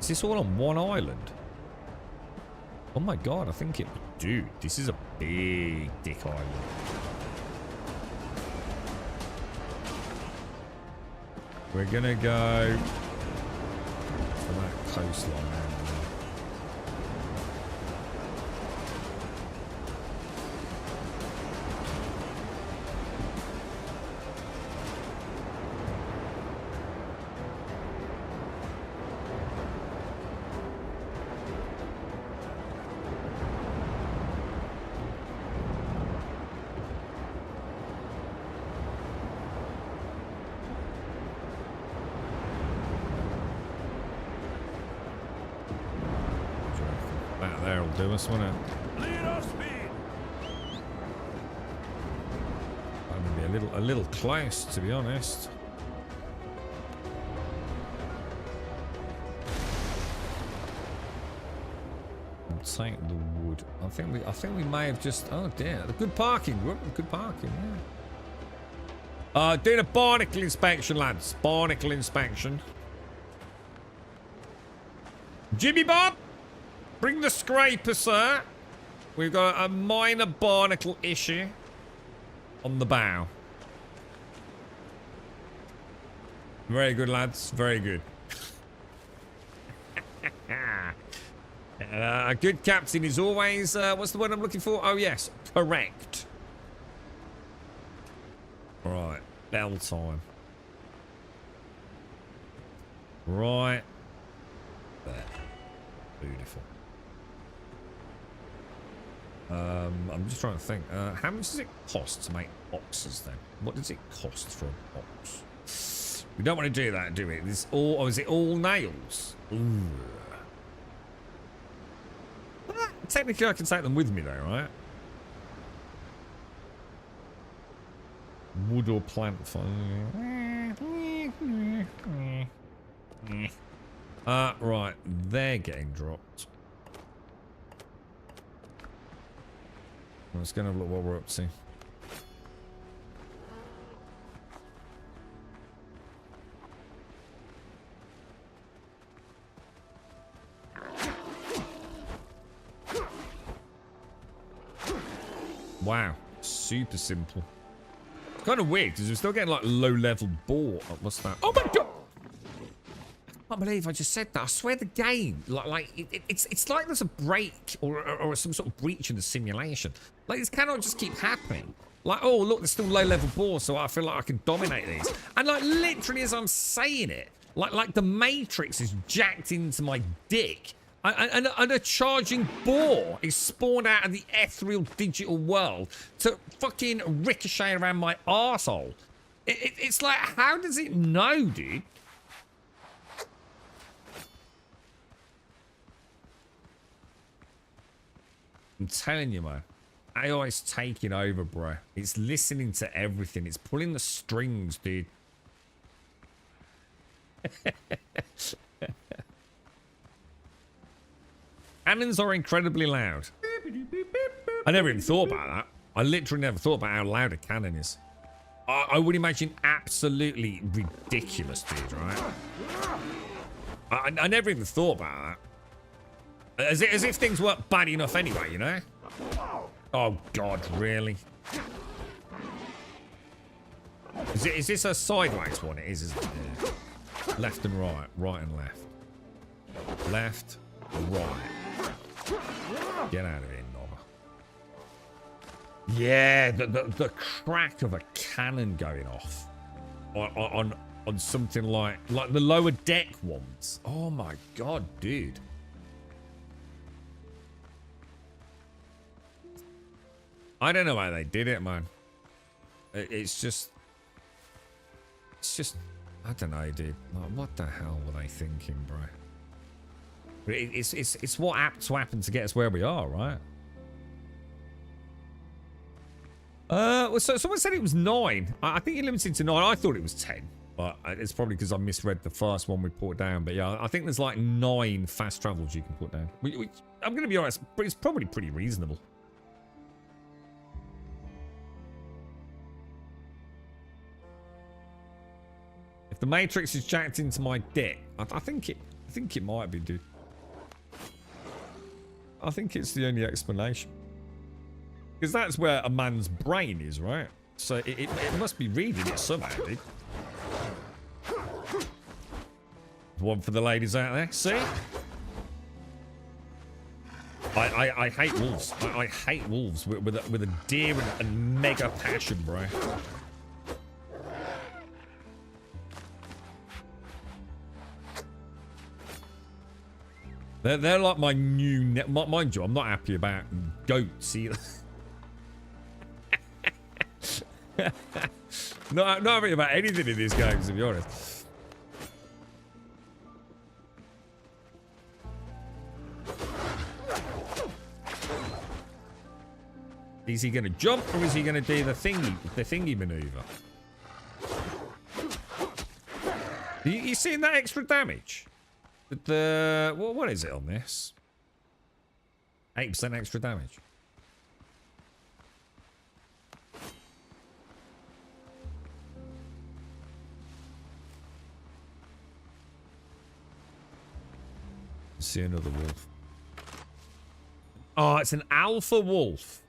Is this all on one island? Oh my god, I think it... Dude, this is a big dick island. We're gonna go for that coastline. Do us, won't it? I'm gonna be a little close, to be honest. I'll take the wood. I think we may have just... Oh dear, the good parking. Good parking. Yeah. Doing a barnacle inspection, lads. Barnacle inspection. Jimmy Bob. Bring the scraper, sir. We've got a minor barnacle issue on the bow. Very good, lads. Very good. A good captain is always... what's the word I'm looking for? Oh, yes. Correct. Right. Bell time. Right. There. Beautiful. I'm just trying to think. How much does it cost to make boxes then? What does it cost for a box? We don't want to do that, do we? This all, or is it all nails? Ooh. Well, technically, I can take them with me though, right? Wood or plant Right. They're getting dropped. Let's go and have a look what we're up to. Wow. Super simple. It's kind of weird because we're still getting like low-level boar. Oh, what's that? Oh my god! I can't believe I just said that. I swear the game, it's like there's a break or some sort of breach in the simulation. Like this cannot just keep happening. Like, oh look, there's still low-level boar, so I feel like I can dominate these. And like literally as I'm saying it, like the Matrix is jacked into my dick. And a charging boar is spawned out of the ethereal digital world to fucking ricochet around my arsehole. It's like, how does it know, dude? I'm telling you, man. AI is taking over, bro. It's listening to everything. It's pulling the strings, dude. Cannons are incredibly loud. I never even thought about that. I literally never thought about how loud a cannon is. I would imagine absolutely ridiculous, dude, right? I never even thought about that. As if things weren't bad enough anyway, you know? Oh, God, really? Is this a sideways one? It is, isn't it? Yeah. Left and right. Right and left. Left, right. Get out of here, Nobber. Yeah, the crack of a cannon going off on something like the lower deck ones. Oh my god, dude. I don't know how they did it, man. It's just I don't know, dude. Like, what the hell were they thinking, bro? It's what happened to happen to get us where we are, right? Well, so someone said it was 9. I think you're limited to 9. I thought it was 10, but it's probably because I misread the first one we put down. But yeah, I think there's like 9 fast travels you can put down. Which, I'm going to be honest, but it's probably pretty reasonable. If the Matrix is jacked into my dick, I think it might be, dude. I think it's the only explanation. Because that's where a man's brain is, right? So it must be reading it somehow, dude. One for the ladies out there. See? I hate wolves. I hate wolves with a deer and mega passion, bro. They're like my new... Mind you, I'm not happy about goats either. not happy about anything in these games, to be honest. Is he going to jump or is he going to do the thingy maneuver? You seeing that extra damage? What is it on this? 8% extra damage. See another wolf. Oh, it's an alpha wolf.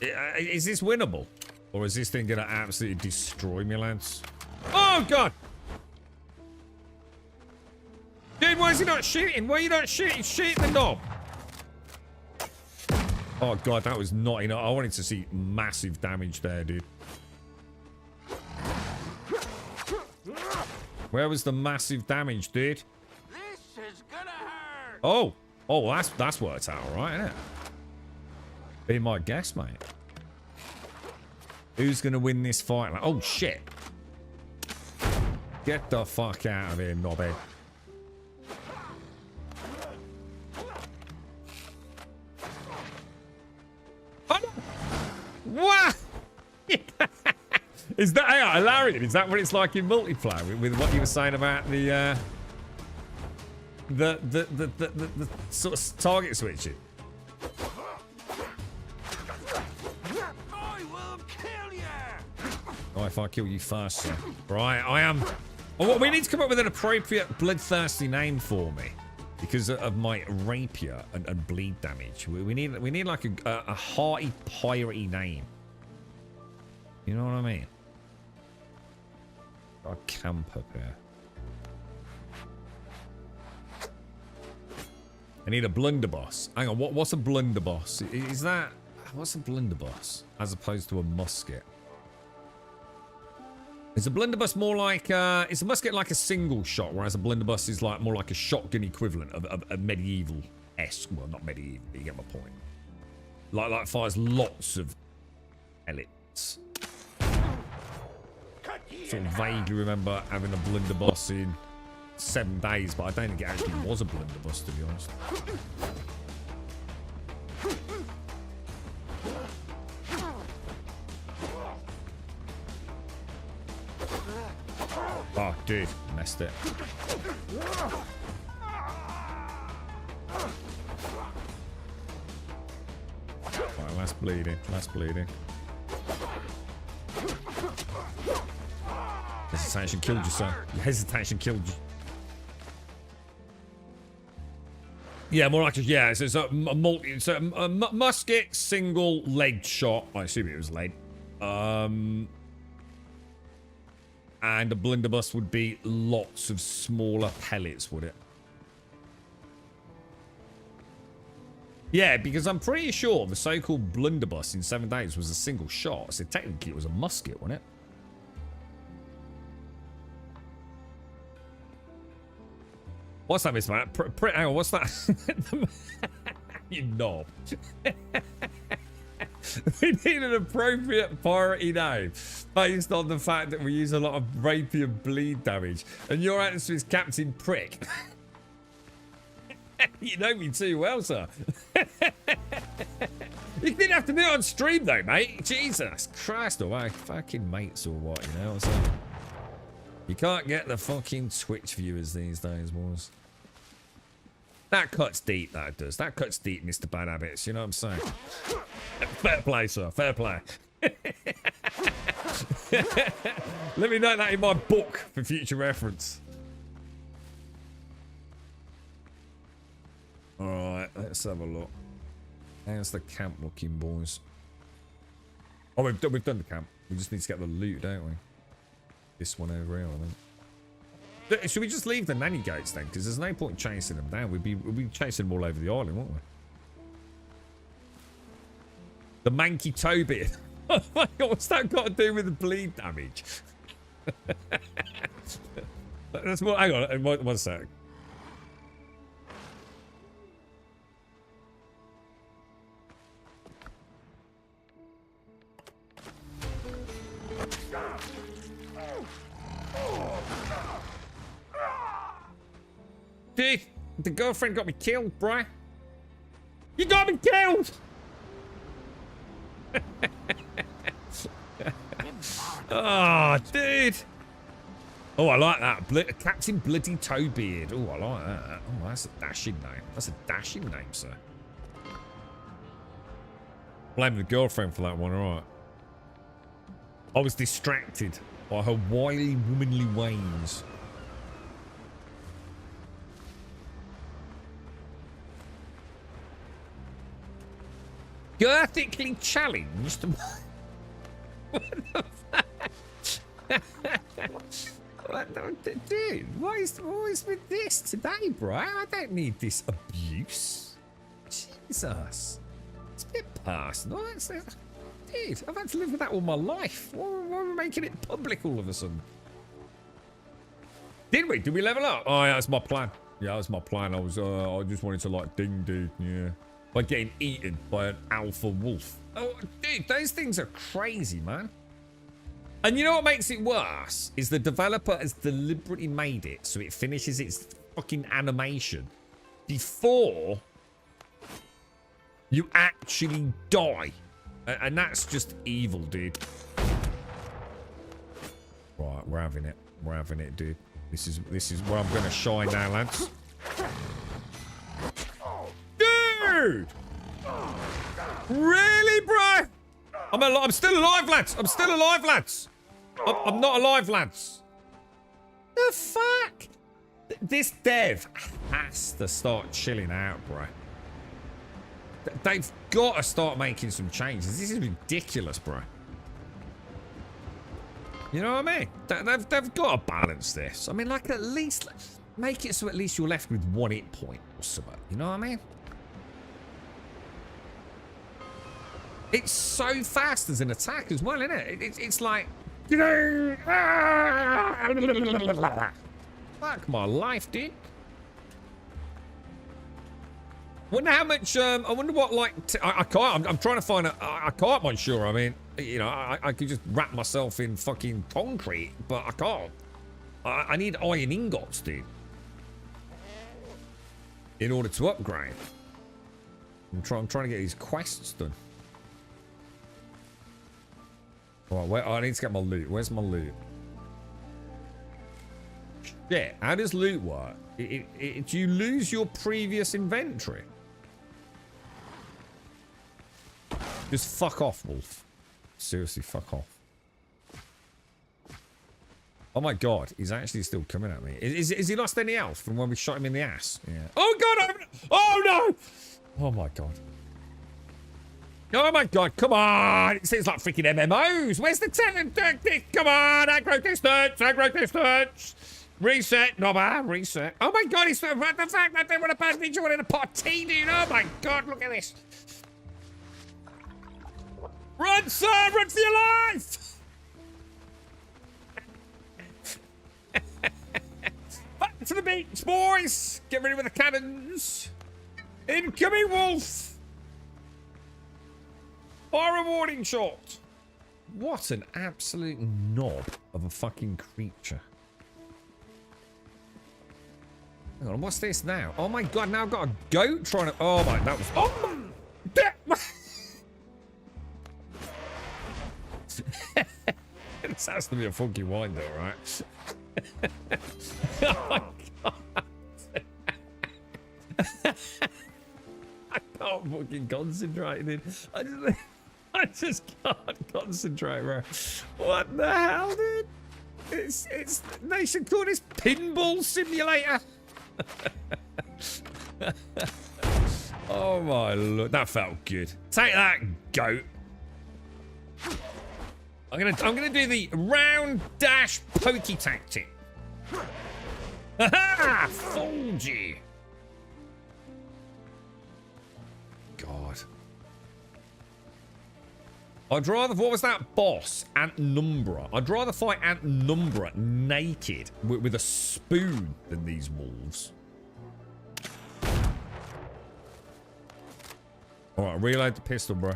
Is this winnable? Or is this thing going to absolutely destroy me, lads? Oh, God! Dude, why is he not shooting? Why are you not shooting? Shoot the knob. Oh, God, that was not enough. I wanted to see massive damage there, dude. Where was the massive damage, dude? This is gonna hurt. Oh, that's worked out all right, isn't it? Be my guess, mate. Who's gonna win this fight? Like, oh shit! Get the fuck out of here, knobhead. What? Is that, hang on, Larian, is that what it's like in multiplayer with what you were saying about the sort of target switching? I will kill you! Oh, if I kill you first, sir. Right, I am... Oh, well, we need to come up with an appropriate bloodthirsty name for me. Because of my rapier and bleed damage. We need like a hearty, piratey name. You know what I mean? Got a camp up here. I need a blunderbuss. Hang on, what's a blunderbuss? Is that... What's a blunderbuss? As opposed to a musket. Is a blunderbuss more like... is a musket like a single shot, whereas a blunderbuss is like more like a shotgun equivalent of a medieval-esque... Well, not medieval, but you get my point. Like fires lots of pellets. Sort of vaguely remember having a blunderbuss in 7 days, but I don't think it actually was a blunderbuss, to be honest. Oh, dude, messed it. Right, last bleeding, last bleeding. Hesitation killed you, sir. Your hesitation killed you. Yeah, more like a, yeah, so it's a multi, so a musket, single lead shot. I assume it was lead. And a blunderbuss would be lots of smaller pellets, would it? Yeah, because I'm pretty sure the so-called blunderbuss in 7 days was a single shot. So technically it was a musket, wasn't it? What's that, Miss Man? Hang on, what's that? You knob. We need an appropriate piratey name based on the fact that we use a lot of rapier bleed damage. And your answer is Captain Prick. You know me too well, sir. You didn't have to do it on stream though, mate. Jesus Christ, alright. Fucking mates or what, you know? So you can't get the fucking Twitch viewers these days, boys. That cuts deep, that does. That cuts deep, Mr. Bad Habits. You know what I'm saying? Fair play, sir. Fair play. Let me note that in my book for future reference. Alright, let's have a look. How's the camp looking, boys? Oh, we've done the camp. We just need to get the loot, don't we? This one over here, I think. Should we just leave the nanny goats then? Because there's no point chasing them down. We'd be chasing them all over the island, wouldn't we? The manky toe beard. Oh my god, what's that got to do with the bleed damage? That's more. Hang on, one sec. Dude, the girlfriend got me killed, bruh. You got me killed! Oh, dude. Oh, I like that. Captain Bloody Toebeard. Oh, I like that. Oh, that's a dashing name. That's a dashing name, sir. Blame the girlfriend for that one, alright. I was distracted by her wily, womanly ways. Girthically challenged? What the fuck? Dude, what is with this today, bro? I don't need this abuse. Jesus. It's a bit personal. Dude, I've had to live with that all my life. Why are we making it public all of a sudden? Did we? Did we level up? Oh, yeah, that's my plan. Yeah, that's my plan. I just wanted to, like, ding, dude. Yeah. By getting eaten by an alpha wolf. Oh, dude, those things are crazy, man. And you know what makes it worse? Is the developer has deliberately made it so it finishes its fucking animation before you actually die. And that's just evil, dude. we're having it. We're having it, dude. This is where I'm gonna shine now, lads. Dude! Really, bro? I'm still alive, lads. I'm still alive, lads. I'm not alive, lads. The fuck? This dev has to start chilling out, bro. They've got to start making some changes. This is ridiculous, bro. You know what I mean? They've got to balance this. I mean, like, at least make it so at least you're left with 1 hit point or something. You know what I mean? It's so fast as an attack as well, isn't it? It's like... Fuck my life, dude. Wonder how much, I wonder what, like, I can't, I'm trying to find I can't, I'm sure. I mean, you know, I could just wrap myself in fucking concrete, but I can't. I need iron ingots, dude. In order to upgrade. I'm trying to get these quests done. Alright, I need to get my loot. Where's my loot? Shit, how does loot work? Do you lose your previous inventory? Just fuck off, Wolf. Seriously, fuck off. Oh my god, he's actually still coming at me. Is he lost any health from when we shot him in the ass? Yeah. Oh god, oh no! Oh my god. Oh my god, come on! It seems like freaking MMOs. Where's the talent tactic? Come on, aggro distance! Reset, knobber, reset. Oh my god, he's the fact that they want to pass me joint in a pot of tea, dude. Oh my god, look at this. Run, son, run for your life! Back to the beach, boys! Get ready with the cannons. Incoming wolf! Fire a warning shot! What an absolute knob of a fucking creature. Hang on, what's this now? Oh my god, now I've got a goat trying to... Oh my, that was... Oh! This has to be a funky wine though, right? Oh my god. I can't fucking concentrate, dude. I just can't concentrate, bro. What the hell, dude? They should call this pinball simulator. Oh my lord, that felt good. Take that, goat. I'm gonna do the round dash pokey tactic. Ha! Fooled you. God. I'd rather, what was that boss? Antnumbra. I'd rather fight Antnumbra naked with a spoon than these wolves. Alright, reload the pistol, bro.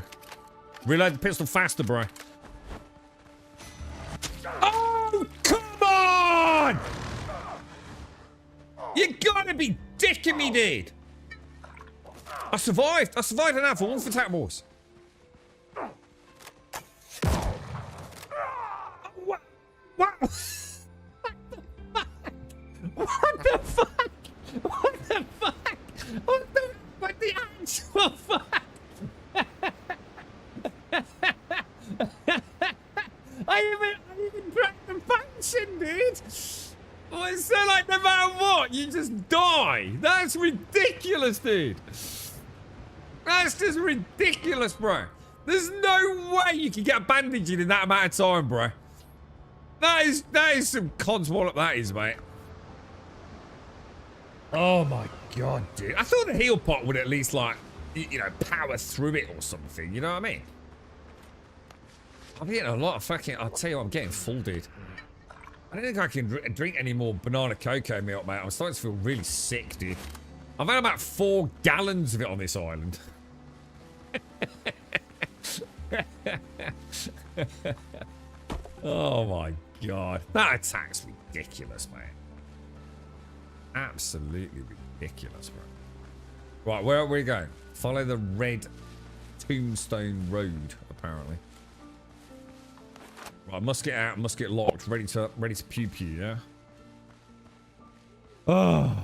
Reload the pistol faster, bro. Oh, come on! You gotta be dicking me, dude. I survived. I survived an alpha wolf attack, boys. What? What? What the fuck? What the fuck? What the actual fuck? I even cracked the function, dude. Oh, it's so like no matter what, you just die. That's ridiculous, dude. That's just ridiculous, bro. There's no way you can get a bandage in that amount of time, bro. That is some codswallop, that is, mate. Oh my god, dude. I thought the heal pot would at least, like, you know, power through it or something. You know what I mean? I'm getting a lot of fucking... I'll tell you what, I'm getting full, dude. I don't think I can drink any more banana cocoa milk, mate. I'm starting to feel really sick, dude. I've had about 4 gallons of it on this island. Oh my god. That attack's ridiculous, mate. Absolutely ridiculous, bro. Right, where are we going? Follow the red tombstone road, apparently. Right, musket out, musket locked, ready to pew pew, yeah? Oh.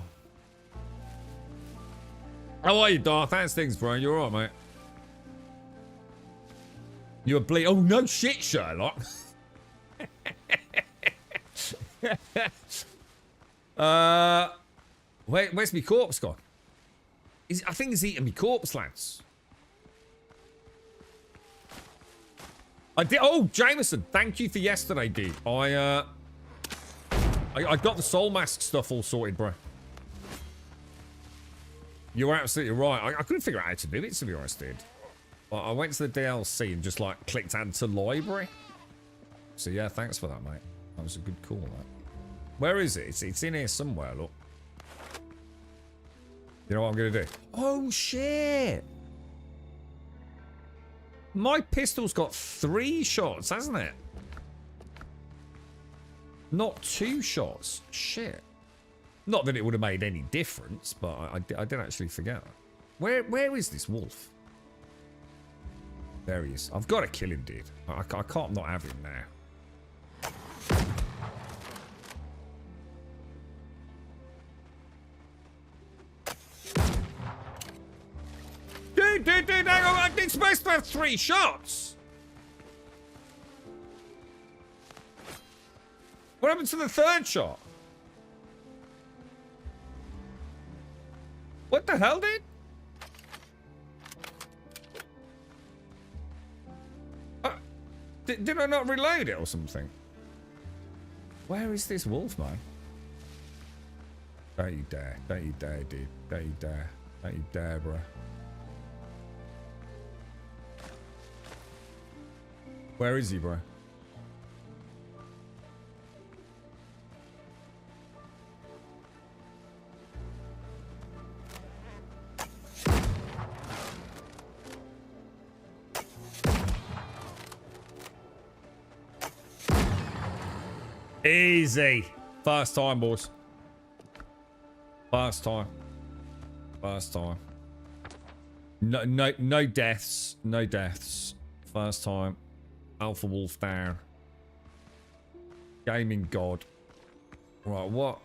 How are you, Darth? How's things, bro? You alright, mate? You're bleed. Oh, no shit, Sherlock. Where's my corpse gone? I think he's eating me corpse, lads. I did. Oh, Jameson, thank you for yesterday, dude. I got the soul mask stuff all sorted, bro. You're absolutely right. I couldn't figure out how to do it, to be honest, dude. I went to the DLC and just like clicked add to library. So yeah, thanks for that, mate. That was a good call, that. Where is it? It's in here somewhere, look. You know what I'm gonna do? Oh shit! My pistol's got 3 shots, hasn't it? Not 2 shots. Shit. Not that it would have made any difference, but I did actually forget that. Where is this wolf? There he is. I've got to kill him, dude. I can't not have him now. Dude, hang on. It's supposed to have 3 shots. What happened to the 3rd shot? What the hell, dude? Did I not reload it or something? Where is this wolf, man? Don't you dare. Don't you dare, dude. Don't you dare. Don't you dare, bro. Where is he, bro? Easy. First time, boys. First time. First time. No deaths. No deaths. First time. Alpha Wolf down. Gaming God. Right, what?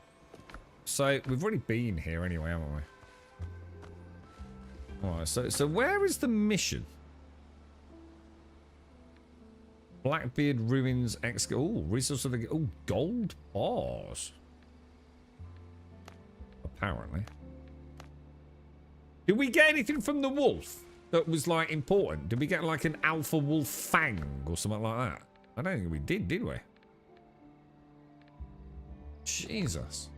So, we've already been here anyway, haven't we? Alright, so where is the mission? Blackbeard Ruins Oh, resource of the... Oh, gold bars. Apparently. Did we get anything from the wolf that was, like, important? Did we get, like, an alpha wolf fang or something like that? I don't think we did we? Jesus.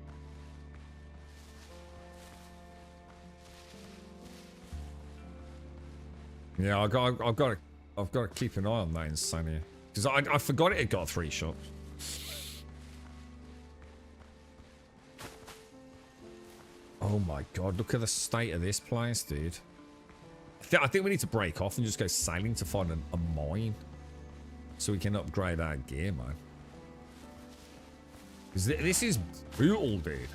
Yeah, I've got to keep an eye on that insanity. Because I forgot it had got 3 shots. Oh my god, look at the state of this place, dude. I think we need to break off and just go sailing to find a mine. So we can upgrade our gear, man. Because this is brutal, dude.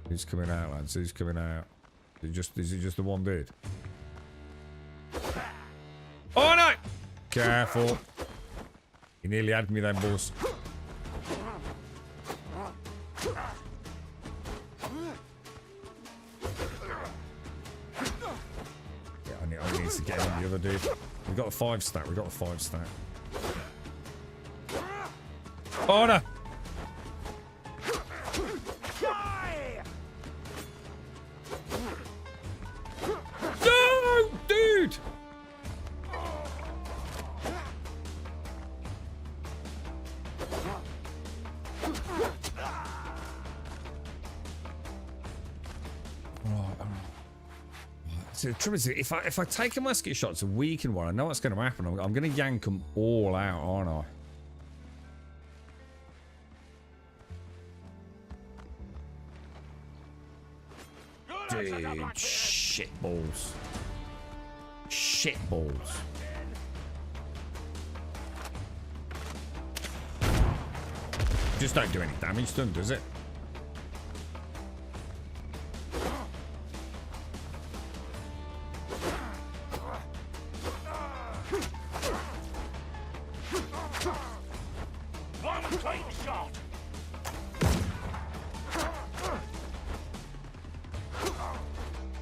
Who's coming out, lads? Who's coming out? Is it just the one dude? Oh no! Careful. He nearly had me then, boss. Yeah, I need to get on the other dude. We got a 5 stack. We got a 5 stack. Oh no! The trouble is, if I take a musket shot to weaken one, I know what's going to happen. I'm going to yank them all out, aren't I? Dude, shit balls. Shit balls. just don't do any damage to them, does it? One clean shot.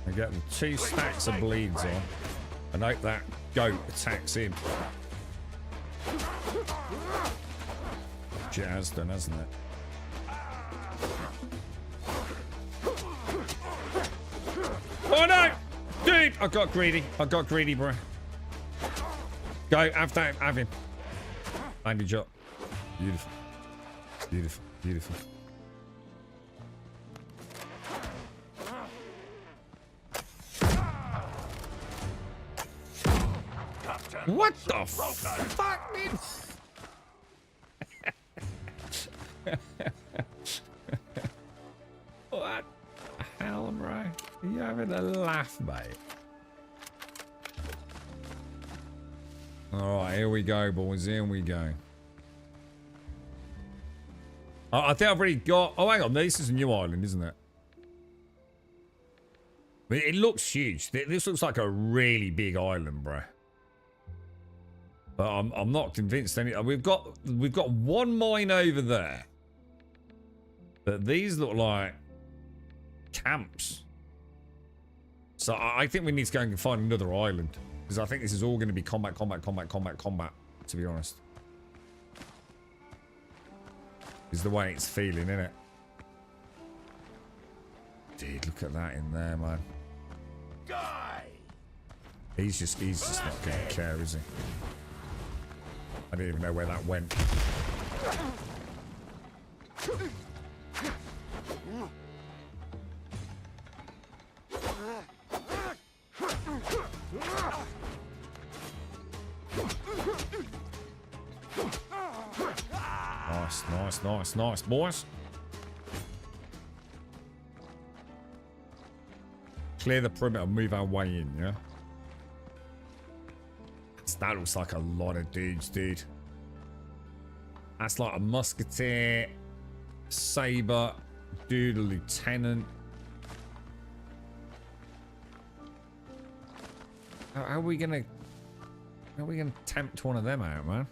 I'm getting 2 stacks of bleeds on. And hope that goat attacks him. Which it has done, hasn't it? Oh no! Dude! I got greedy. I got greedy, bro. Go, have that, have him. Bandage up. Beautiful. Beautiful. Beautiful. What the fuck, man? What the hell, bro? Are you having a laugh, mate? Alright, here we go, boys. Here we go. I think I've already got... Oh, hang on. This is a new island, isn't it? It looks huge. This looks like a really big island, bro. But I'm not convinced any. We've got one mine over there. But these look like camps. So I think we need to go and find another island. Because I think this is all going to be combat, to be honest. Is the way it's feeling, isn't it? Dude, look at that in there, man. Die. He's just not going to care, is he? I didn't even know where that went. Nice, boys. Clear the perimeter, move our way in, yeah? That looks like a lot of dudes, dude. That's like a musketeer, saber, dude, a lieutenant. How are we gonna tempt one of them out, man?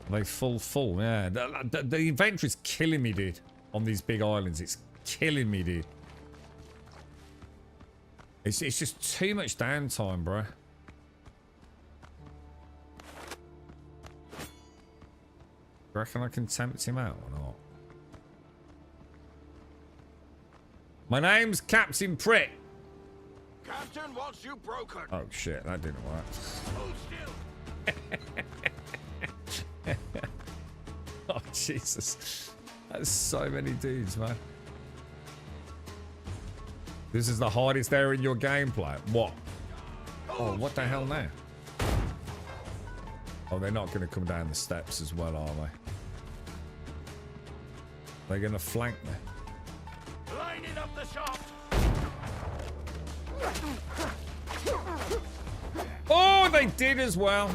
Are they full? Yeah. The inventory's killing me, dude. On these big islands, it's killing me, dude. It's just too much downtime, bro. You reckon I can tempt him out or not? My name's Captain Pritt. Captain wants you broken. Oh shit, that didn't work. Hold still. Oh Jesus. That's so many dudes, man. This is the hardest area in your gameplay. What? Oh, what the hell now? Oh, they're not going to come down the steps as well, are they? They're going to flank me. Lining up the shot. Oh, they did as well.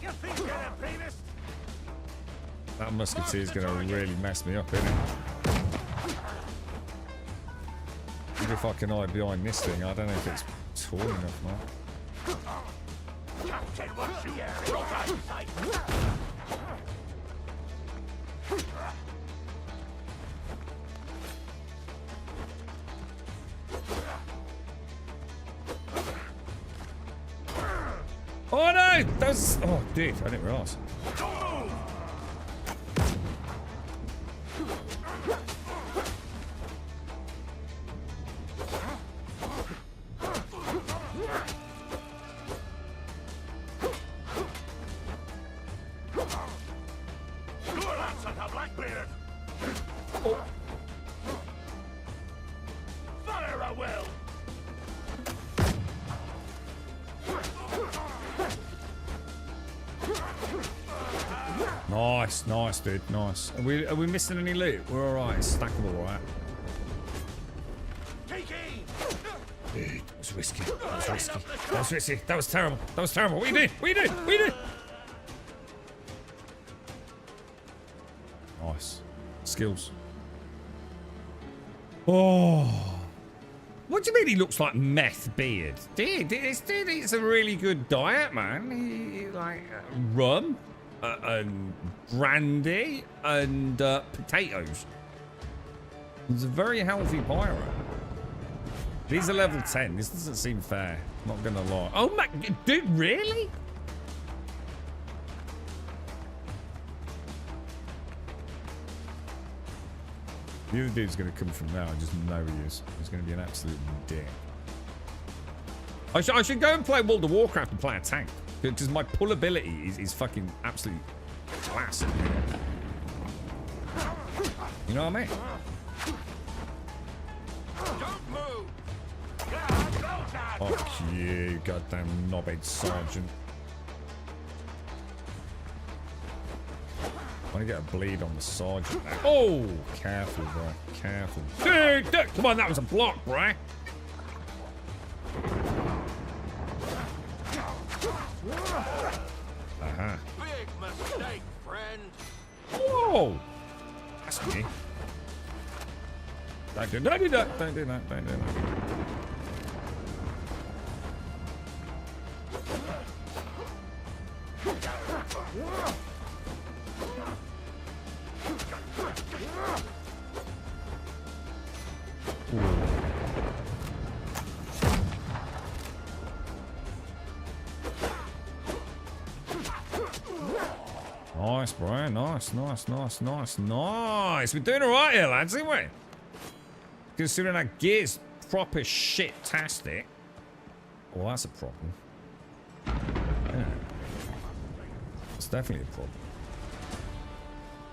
You think you're a penis? That musketeer is going to really mess me up, isn't it? Even if I can hide behind this thing, I don't know if it's tall enough, man. Captain wants you sight. Oh no! That's... Oh, dude, I didn't realise. Nice, dude. Nice. Are we missing any loot? We're alright. It's stackable, right? Dude, that was risky. That was risky. That was risky. That was terrible. That was terrible. What are you doing? What are you doing? What are you doing? Nice. Skills. Oh. What do you mean he looks like meth beard? Dude, this dude eats a really good diet, man. He like rum and brandy and potatoes. He's a very healthy pirate. These are level 10. This doesn't seem fair. Not gonna lie. Oh my, dude, really? The other dude's gonna come from now. I just know he is. He's gonna be an absolute dick. I should go and play World of Warcraft and play a tank. Because my pull ability is fucking absolute class. You know what I mean? Fuck you, goddamn knobhead sergeant. I want to get a bleed on the sergeant now. Oh, careful, bro. Careful. Dude, come on, that was a block, bro. Uh-huh. Big mistake, friend. Whoa! That's me. Don't do that. Don't do that. Don't do that. Don't do that. Nice, bro. Nice, nice, nice, nice, nice. We're doing all right here, lads, ain't we? Considering our gear's proper shit-tastic. Well, that's a problem. Yeah. It's definitely a problem.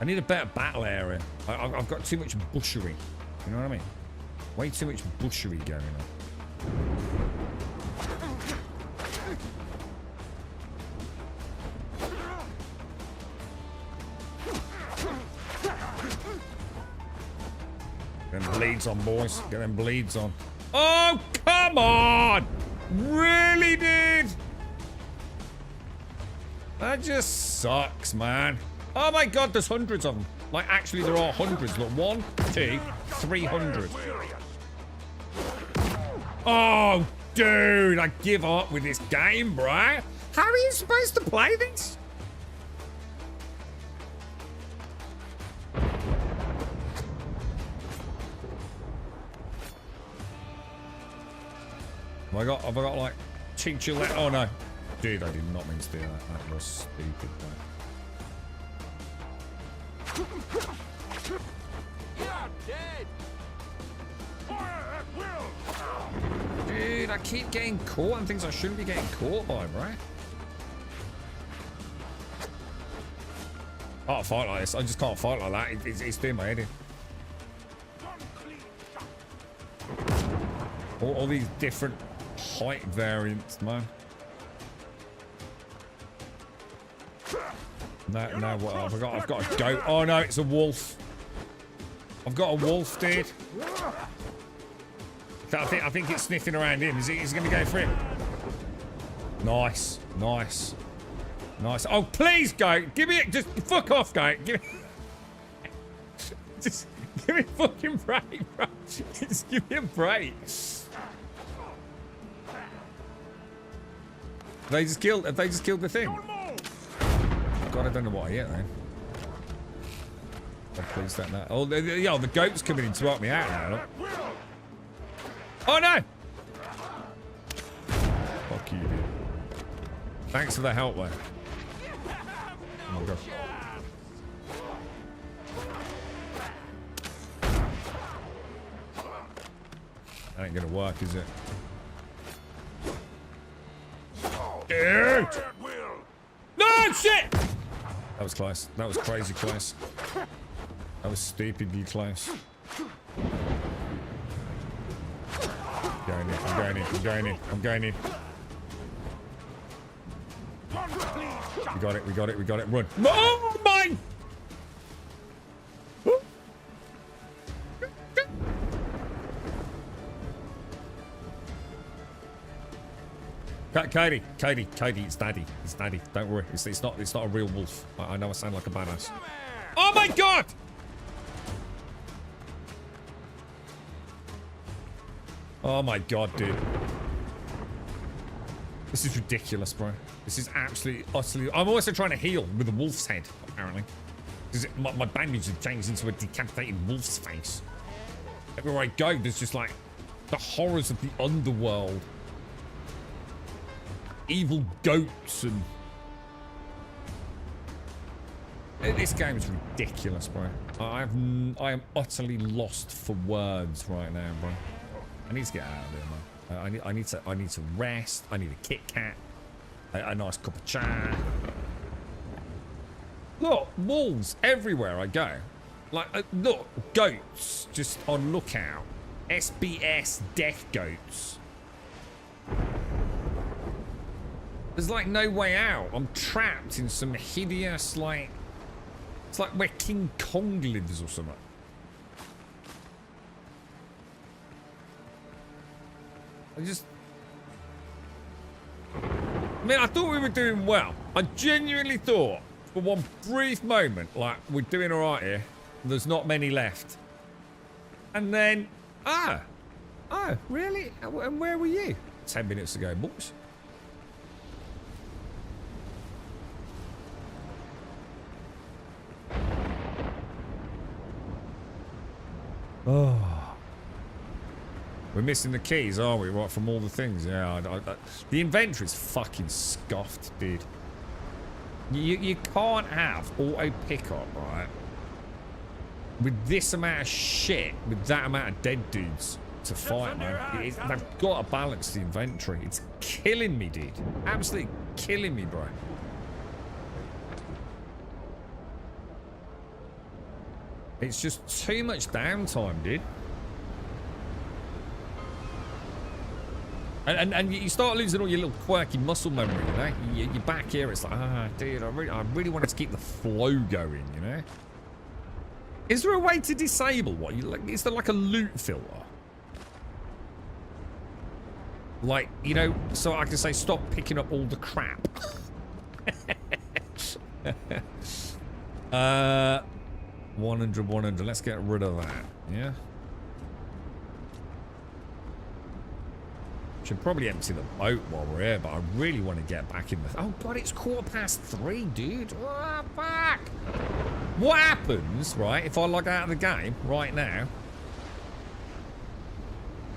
I need a better battle area. I've got too much bushery. You know what I mean? Way too much bushery going on. Get them bleeds on, boys. Get them bleeds on. Oh, come on! Really, dude? That just sucks, man. Oh my god, there's hundreds of them. Like, actually, there are hundreds. Look, 1, 2, 300. Oh, dude, I give up with this game, bro. How are you supposed to play this? Have I got like chinchilla? Oh no, dude, I did not mean to do that. That was stupid. Dude, I keep getting caught on things I shouldn't be getting caught by, bro. I can't fight like this. I just can't fight like that. It's doing my head in. All these different height variants, man. No, what? I've got a goat. Oh no, it's a wolf. I've got a wolf, dude. I think it's sniffing around him. Is he going to go for him? Nice, nice, nice. Oh please, goat, give me it. Just fuck off, goat. Just give me a fucking break, bro. Just give me a break. Have they just killed the thing? God, I don't know what I hit then. Oh, please don't know. Oh, the goat's coming in to help me out now. Look. Oh no! Fuck you, dude. Thanks for the help, though. Oh my god. That ain't gonna work, is it? Dude! No, shit! That was close. That was crazy close. That was stupidly close. I'm going in. We got it. Run. Oh my! Oh. 'Cause Cody, it's Daddy. It's Daddy. Don't worry. It's not a real wolf. I know I sound like a badass. Oh my god! Oh my god, dude. This is ridiculous, bro. This is absolutely, utterly... I'm also trying to heal with a wolf's head, apparently. Because my bandage has changed into a decapitated wolf's face. Everywhere I go, there's just like the horrors of the underworld. Evil goats and... This game's ridiculous, bro. I am utterly lost for words right now, bro. I need to get out of there, man. I need to rest. I need a Kit Kat, a nice cup of chai. Look, wolves everywhere I go. Like, look, goats just on lookout. SBS death goats. There's like no way out. I'm trapped in some hideous, like, it's like where King Kong lives or something. I mean, I thought we were doing well. I genuinely thought, for one brief moment, like, we're doing all right here. There's not many left. And then, oh, really? And where were you? 10 minutes ago, boys. Oh. We're missing the keys, aren't we? Right, from all the things. Yeah, the inventory's fucking scuffed, dude. You can't have auto pickup, right? With this amount of shit, with that amount of dead dudes to fight, man. They've got to balance the inventory. It's killing me, dude. Absolutely killing me, bro. It's just too much downtime, dude. And you start losing all your little quirky muscle memory, you know? You're back here, it's like, dude, I really wanted to keep the flow going, you know? Is there a way to disable what? Is there like a loot filter? Like, you know, so I can say stop picking up all the crap. 100. Let's get rid of that, yeah? Should probably empty the boat while we're here, but I really want to get back in the... Oh, God, it's 3:15, dude. Oh, fuck. What happens, right, if I log out of the game right now?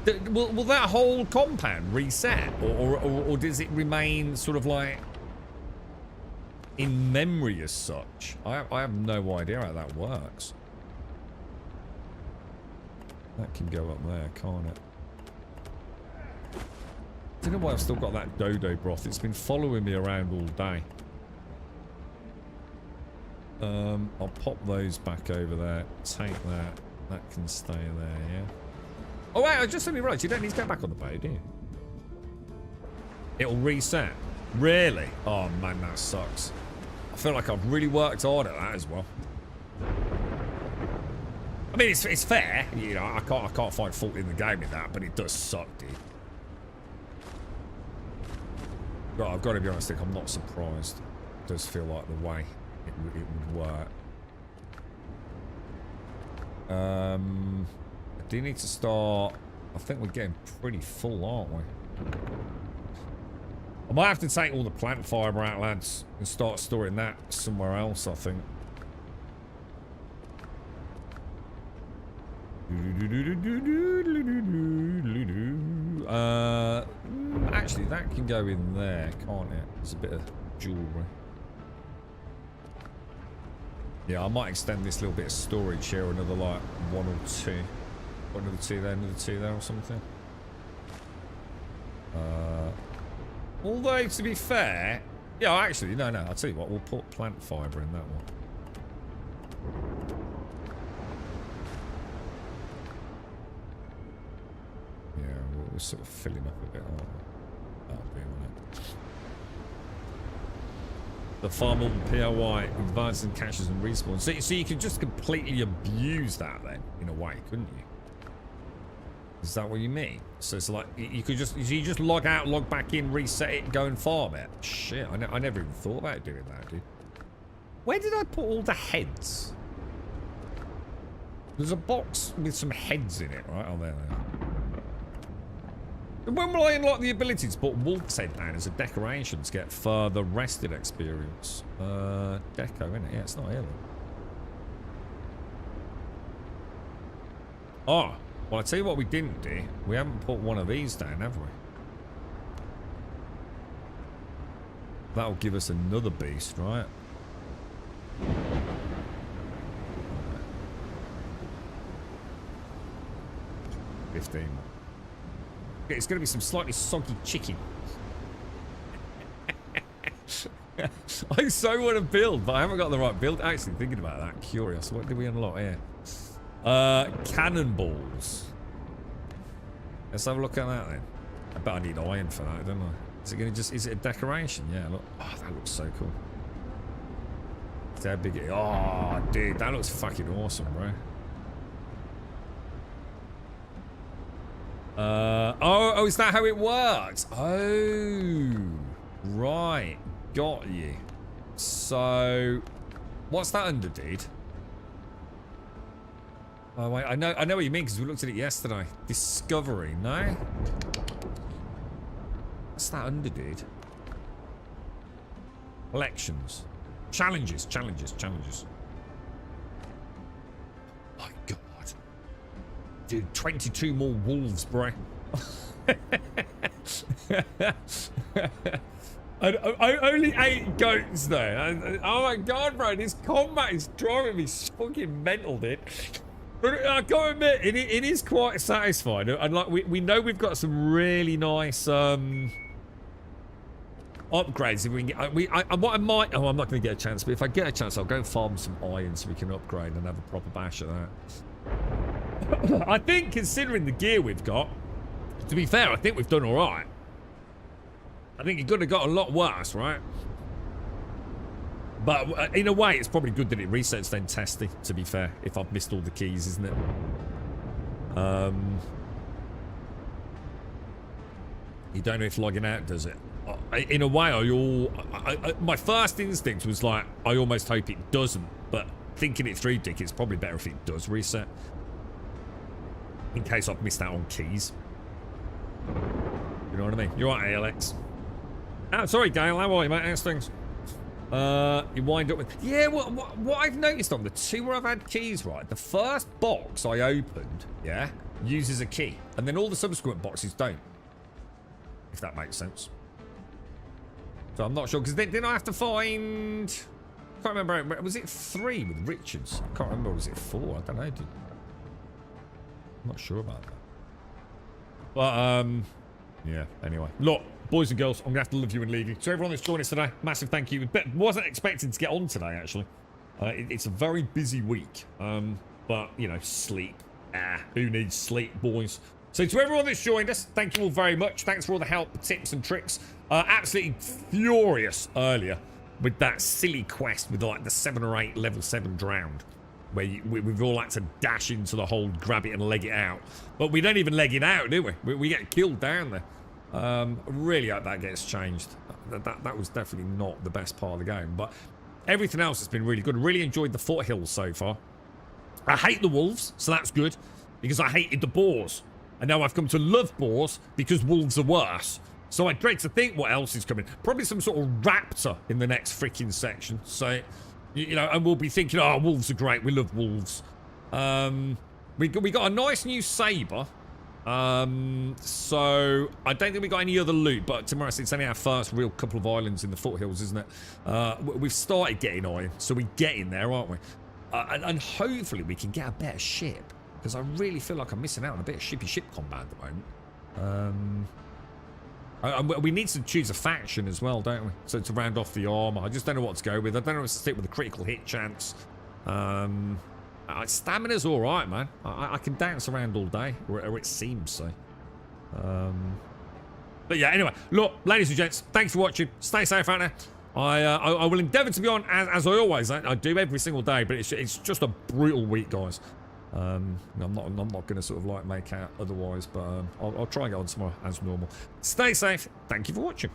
Will that whole compound reset? Or does it remain sort of like in memory as such? I have no idea how that works. That can go up there, can't it? I don't know why I've still got that dodo broth. It's been following me around all day. I'll pop those back over there. Take that. That can stay there, yeah? Oh, wait, I just suddenly realised you don't need to go back on the boat, do you? It'll reset. Really? Oh, man, that sucks. I feel like I've really worked hard at that as well. I mean, it's fair. You know, I can't find fault in the game in that, but it does suck, dude. Right, I've got to be honest, I'm not surprised. It does feel like the way it would work. I do need to start... I think we're getting pretty full, aren't we? I might have to take all the plant fibre out, lads, and start storing that somewhere else, I think. Actually, that can go in there, can't it? There's a bit of jewellery. Yeah, I might extend this little bit of storage here, another like 1 or 2. Another 2 there, another 2 there or something. Although, to be fair... Yeah, actually, no, I'll tell you what, we'll put plant fibre in that one. Yeah, we're sort of filling up a bit, aren't we? That'll be on it. The farm will POI, advances and caches and respawns. So you can just completely abuse that then, in a way, couldn't you? Is that what you mean? So it's like you just log out, log back in, reset it, go and farm it. Shit, I never even thought about doing that, dude. Where did I put all the heads? There's a box with some heads in it, right? Oh, there they are. And when will I unlock the ability to put wolf's head down as a decoration to get further rested experience? Deco, innit? Yeah, it's not here, though. Oh, well, I'll tell you what we didn't do. We haven't put one of these down, have we? That'll give us another beast, right? It's going to be some slightly soggy chicken. I so want to build, but I haven't got the right build. Actually, thinking about that, curious. What did we unlock here? Cannonballs. Let's have a look at that then. I bet I need iron for that, don't I? Is it going to just... Is it a decoration? Yeah, look. Oh, that looks so cool. See how big it is. Oh, dude, that looks fucking awesome, bro. Oh, is that how it works? Oh, right. Got you. So, what's that under, dude? Oh, wait, I know what you mean, because we looked at it yesterday. Discovery, no? What's that under, dude? Collections. Challenges. My God. Dude, 22 more wolves, bro. I only 8 goats, though. Oh my God, bro. This combat is driving me fucking mental, dude. But I gotta admit, it is quite satisfying. And like, we know we've got some really nice upgrades. If we can get, what I might, oh, I'm not going to get a chance, but if I get a chance, I'll go and farm some iron so we can upgrade and have a proper bash at that. I think, considering the gear we've got, to be fair, I think we've done all right. I think it could have got a lot worse, right? But in a way, it's probably good that it resets then testing, to be fair, if I've missed all the keys, isn't it? You don't know if logging out does it. In a way, my first instinct was like, I almost hope it doesn't, but thinking it through, Dick, it's probably better if it does reset. In case I've missed out on keys. You know what I mean? You're right, Alex. Oh, sorry, Gail. How are you, mate? How's things? You wind up with... Yeah, what I've noticed on the 2 where I've had keys, right? The first box I opened, yeah, uses a key. And then all the subsequent boxes don't. If that makes sense. So I'm not sure, because didn't I have to find... I can't remember. Was it 3 with Richards? I can't remember. Was it 4? I don't know, dude. I'm not sure about that. But, yeah, anyway. Look, boys and girls, I'm going to have to love you and leave you. To everyone that's joined us today, massive thank you. Wasn't expecting to get on today, actually. It's a very busy week. But, you know, sleep. Who needs sleep, boys? So to everyone that's joined us, thank you all very much. Thanks for all the help, tips and tricks. Absolutely furious earlier with that silly quest with like the 7 or 8 level 7 drowned. Where we've all had to dash into the hole, grab it and leg it out. But we don't even leg it out, do we? We get killed down there. Really hope that gets changed. That was definitely not the best part of the game. But everything else has been really good. Really enjoyed the foothills so far. I hate the wolves, so that's good. Because I hated the boars. And now I've come to love boars because wolves are worse. So I dread to think what else is coming. Probably some sort of raptor in the next freaking section. So... You know, and we'll be thinking, oh, wolves are great. We love wolves. We got a nice new saber. So I don't think we got any other loot. But tomorrow it's only our first real couple of islands in the foothills, isn't it? We've started getting iron, so we're getting there, aren't we? And hopefully we can get a better ship, because I really feel like I'm missing out on a bit of shippy ship combat at the moment. We need to choose a faction as well, don't we? So to round off the armor. I just don't know what to go with. I don't know if to stick with the critical hit chance. Stamina's all right, man. I can dance around all day, or it seems so. But yeah, anyway, look, ladies and gents, thanks for watching. Stay safe out there. I will endeavour to be on as I always I do every single day, but it's just a brutal week, guys. I'm not going to sort of like make out otherwise, but I'll try and get on tomorrow as normal. Stay safe. Thank you for watching.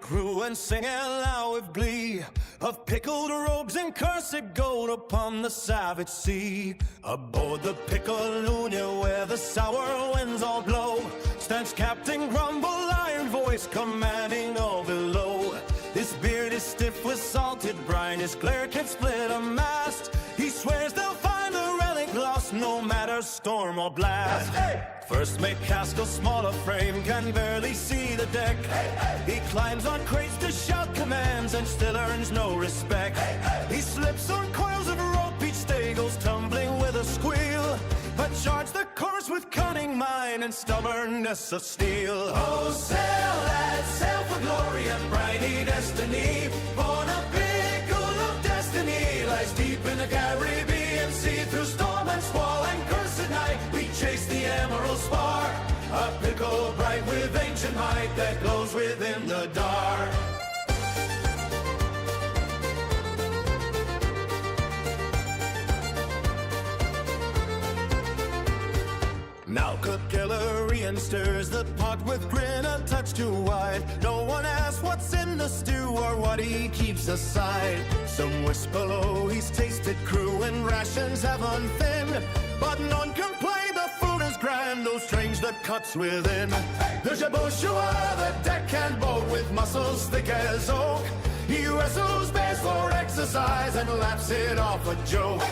Crew and sing aloud with glee of pickled robes and cursed gold upon the savage sea. Aboard the Piccolunia where the sour winds all blow stands Captain Grumble, iron voice commanding all below. His beard is stiff with salted brine, his glare can split a mast. He swears they'll find the relic lost no matter storm or blast. First mate Caskell's smaller frame can barely see the deck. He climbs on crates to shout commands and still earns no respect. He slips on coils of rope, each stay goes tumbling with a squeal, but charge the course with cunning mind and stubbornness of steel. Oh, sail, lads, sail for glory and brighty destiny. Born a pickle of destiny lies deep in the Caribbean Sea. Through storm and squall and cursed night we chase the emerald spar, a pickle bright with ancient might that glows within the dark. Now Cookillerian stirs the pot with grin a touch too wide. No one asks what's in the stew or what he keeps aside. Some whisper low he's tasted crew and rations have unthinned, but none can play the food is grand, though strange the cuts within. The Jaboshua, the deckhand boat with muscles thick as oak. He wrestles bears for exercise and laughs it off a joke.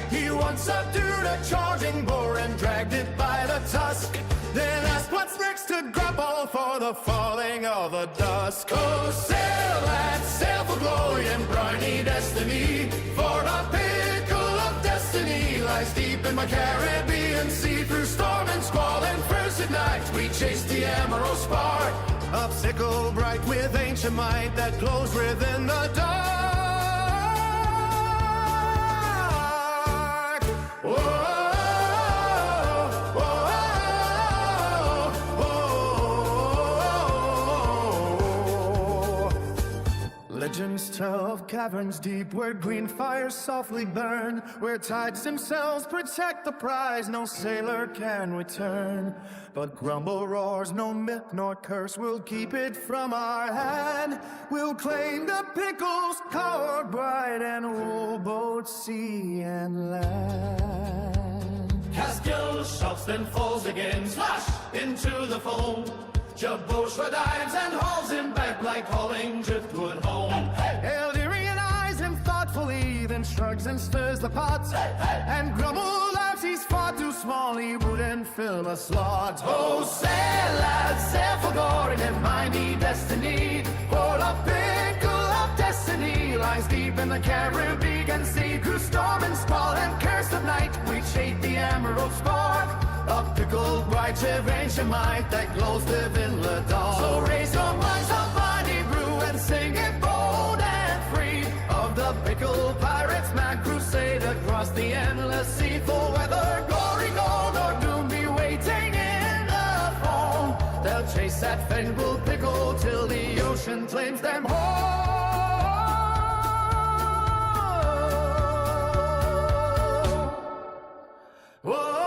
He once subdued a charging boar and dragged it by the tusk, then asked what's next to grapple for the falling of the dusk. Oh, sail, lads, sail for glory and briny destiny, for a pickle of destiny lies deep in my Caribbean Sea. Through storm and squall and first at night we chase the emerald spar, a sickle bright with ancient might that glows within the dark. Whoa, whoa, whoa, whoa. Legends tell of caverns deep where green fires softly burn, where tides themselves protect the prize no sailor can return. But Grumble roars, no myth nor curse will keep it from our hand. We'll claim the pickles, power bright, and rule both sea and land. Caskill shouts then falls again, splash into the foam. Jaboshua dives and hauls him back like hauling driftwood home. Eldirian eyes him thoughtfully, then shrugs and stirs the pot. And Grumble laughs, he's far too small, he wouldn't fill a slot. Oh, sail, lads, sail for glory and mighty destiny, for a pickle of destiny lies deep in the Caribbean Sea. Through storm and squall and curse of night we chase the emerald spark, a pickled bright of ancient might that glows within the dark. So raise your minds up, mighty brew, and sing it bold and free of the pickled pirates' mad crusade across the endless sea. For whether glory, gold, or doom be waiting in the foam, they'll chase that fabled pickle till the ocean claims them home. Whoa.